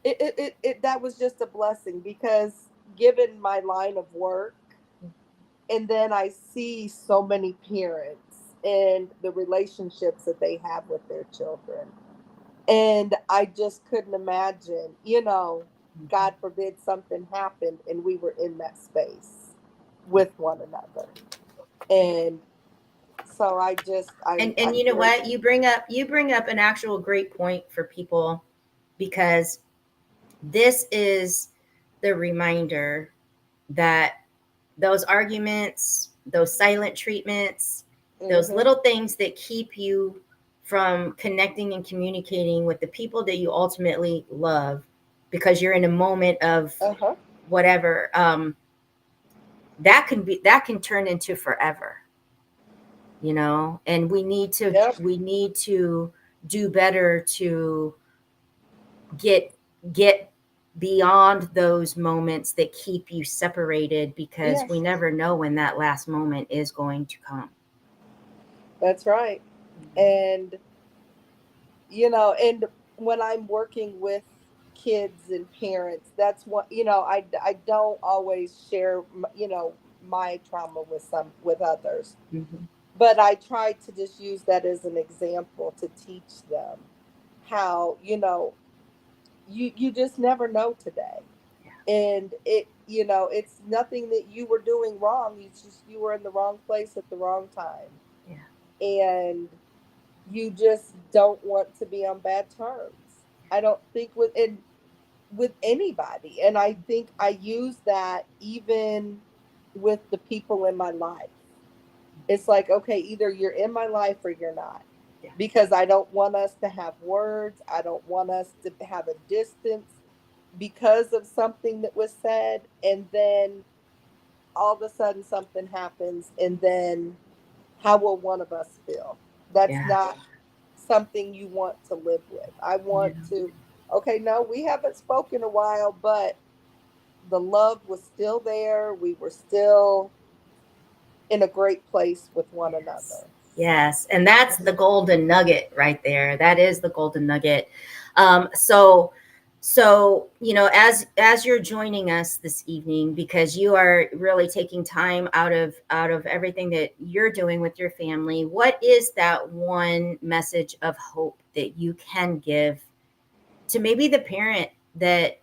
that was just a blessing, because given my line of work, and then I see so many parents and the relationships that they have with their children. And I just couldn't imagine, you know, God forbid something happened and we were in that space with one another. And so And you know what, you bring up an actual great point for people, because this is the reminder that those arguments, those silent treatments, those little things that keep you from connecting and communicating with the people that you ultimately love, because you're in a moment of whatever, that can turn into forever, you know. And we need to do better to get beyond those moments that keep you separated, because we never know when that last moment is going to come. That's right. And you know, and when I'm working with kids and parents, that's what, you know, I don't always share you know, my trauma with others. But I try to just use that as an example to teach them how, you know, you just never know today. And it, you know, it's nothing that you were doing wrong. It's just you were in the wrong place at the wrong time. And you just don't want to be on bad terms. I don't think with anybody. And I think I use that even with the people in my life. It's like, okay, either you're in my life or you're not. Because I don't want us to have words. I don't want us to have a distance because of something that was said. And then all of a sudden something happens. And then how will one of us feel? That's not something you want to live with. I want to, okay, no, we haven't spoken a while, but the love was still there. We were still in a great place with one another. Yes, and that's the golden nugget right there. That is the golden nugget. So you know, as you're joining us this evening, because you are really taking time out of everything that you're doing with your family, what is that one message of hope that you can give to maybe the parent that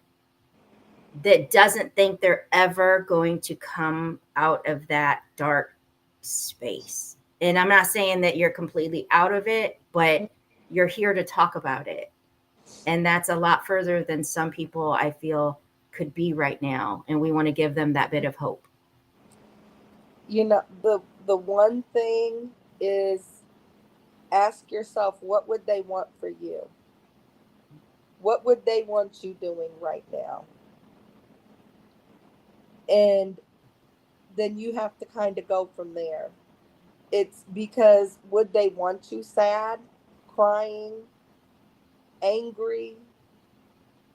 doesn't think they're ever going to come out of that dark space? And I'm not saying that you're completely out of it, but you're here to talk about it. And that's a lot further than some people, I feel, could be right now. And we want to give them that bit of hope. You know, the one thing is, ask yourself, what would they want for you? What would they want you doing right now? And then you have to kind of go from there. It's because, would they want you sad, crying, angry?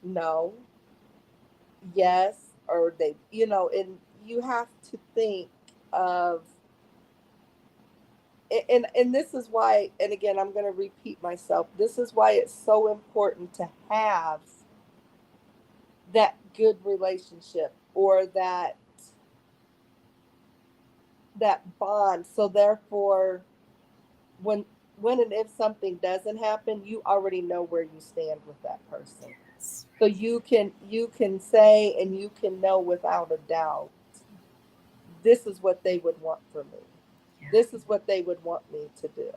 No. Yes. Or they, you know, and you have to think of, and this is why, and again, I'm going to repeat myself, this is why it's so important to have that good relationship, or that that bond. So therefore, when and if something doesn't happen, you already know where you stand with that person. So you can say, and you can know without a doubt, this is what they would want from me. This is what they would want me to do.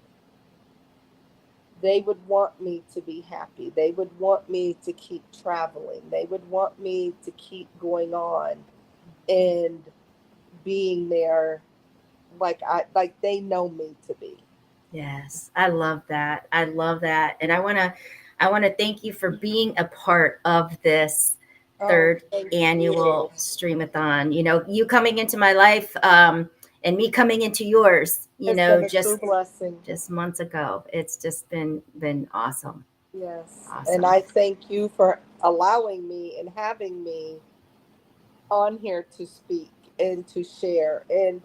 They would want me to be happy. They would want me to keep traveling. They would want me to keep going on and being there like they know me to be. Yes, I love that. I love that. And I want to thank you for being a part of this third annual Streamathon. You know, you coming into my life and me coming into yours, you know, just months ago. It's just been awesome. Yes. Awesome. And I thank you for allowing me and having me on here to speak and to share. And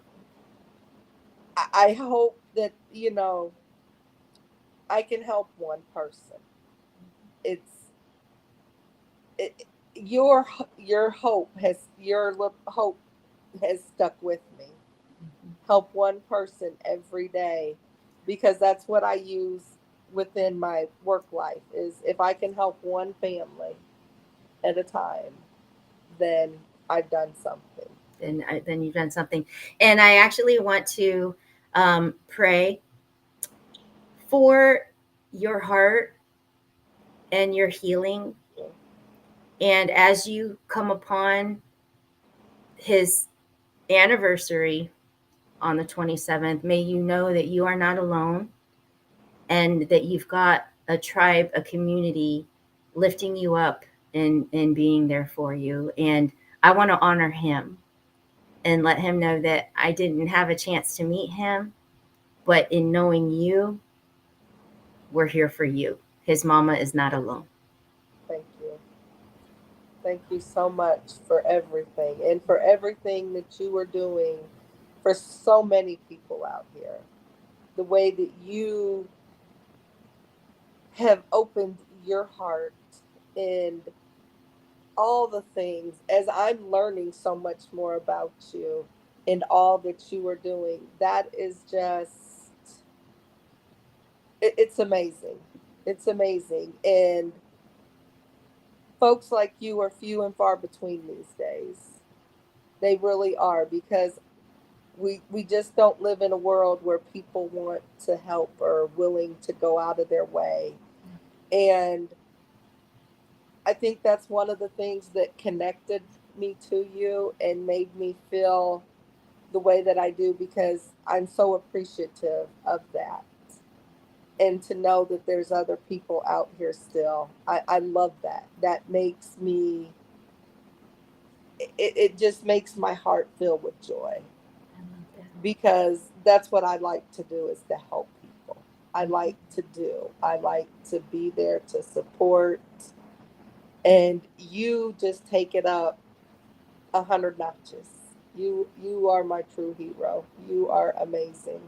I hope that, you know, I can help one person. Your hope has stuck with me. Help one person every day, because that's what I use within my work life, is if I can help one family at a time, then I've done something. Then you've done something. And I actually want to pray for your heart and your healing. And as you come upon his anniversary on the 27th, may you know that you are not alone, and that you've got a tribe, a community lifting you up and being there for you. And I want to honor him and let him know that I didn't have a chance to meet him, but in knowing you, we're here for you. His mama is not alone. Thank you. Thank you so much for everything, and for everything that you are doing for so many people out here. The way that you have opened your heart and all the things, as I'm learning so much more about you and all that you are doing. That is just, it's amazing. It's amazing. And folks like you are few and far between these days. They really are, because we just don't live in a world where people want to help or are willing to go out of their way. And I think that's one of the things that connected me to you and made me feel the way that I do, because I'm so appreciative of that. And to know that there's other people out here still. I love that. That makes me, it just makes my heart fill with joy. Because that's what I like to do, is to help people. I like to be there to support. And you just take it up 100 notches. You are my true hero. You are amazing.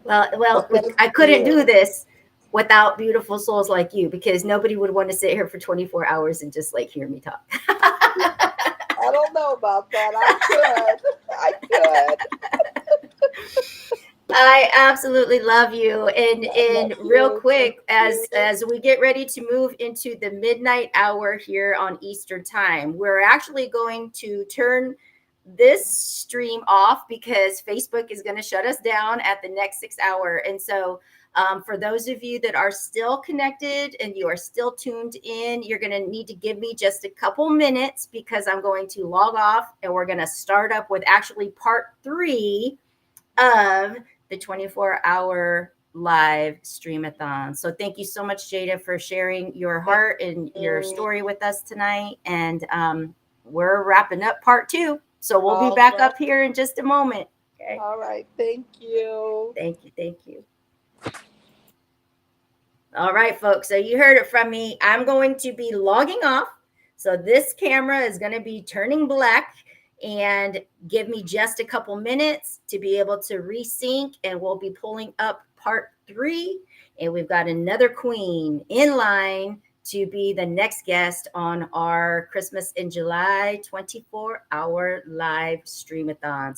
Well, I couldn't do this without beautiful souls like you, because nobody would want to sit here for 24 hours and just like hear me talk. I don't know about that. I could. I absolutely love you. And real quick, as we get ready to move into the midnight hour here on Eastern time, we're actually going to turn this stream off because Facebook is going to shut us down at the next 6 hour. And so for those of you that are still connected and you are still tuned in, you're going to need to give me just a couple minutes, because I'm going to log off and we're going to start up with actually part 3 of the 24-hour live Streamathon. So thank you so much, Jada, for sharing your heart and your story with us tonight. And we're wrapping up part 2. So we'll be back up here in just a moment. Okay. All right. Thank you. Thank you. Thank you. All right, folks. So you heard it from me. I'm going to be logging off. So this camera is going to be turning black, and give me just a couple minutes to be able to resync, and we'll be pulling up part 3. And we've got another queen in line to be the next guest on our Christmas in July 24-hour live Streamathon.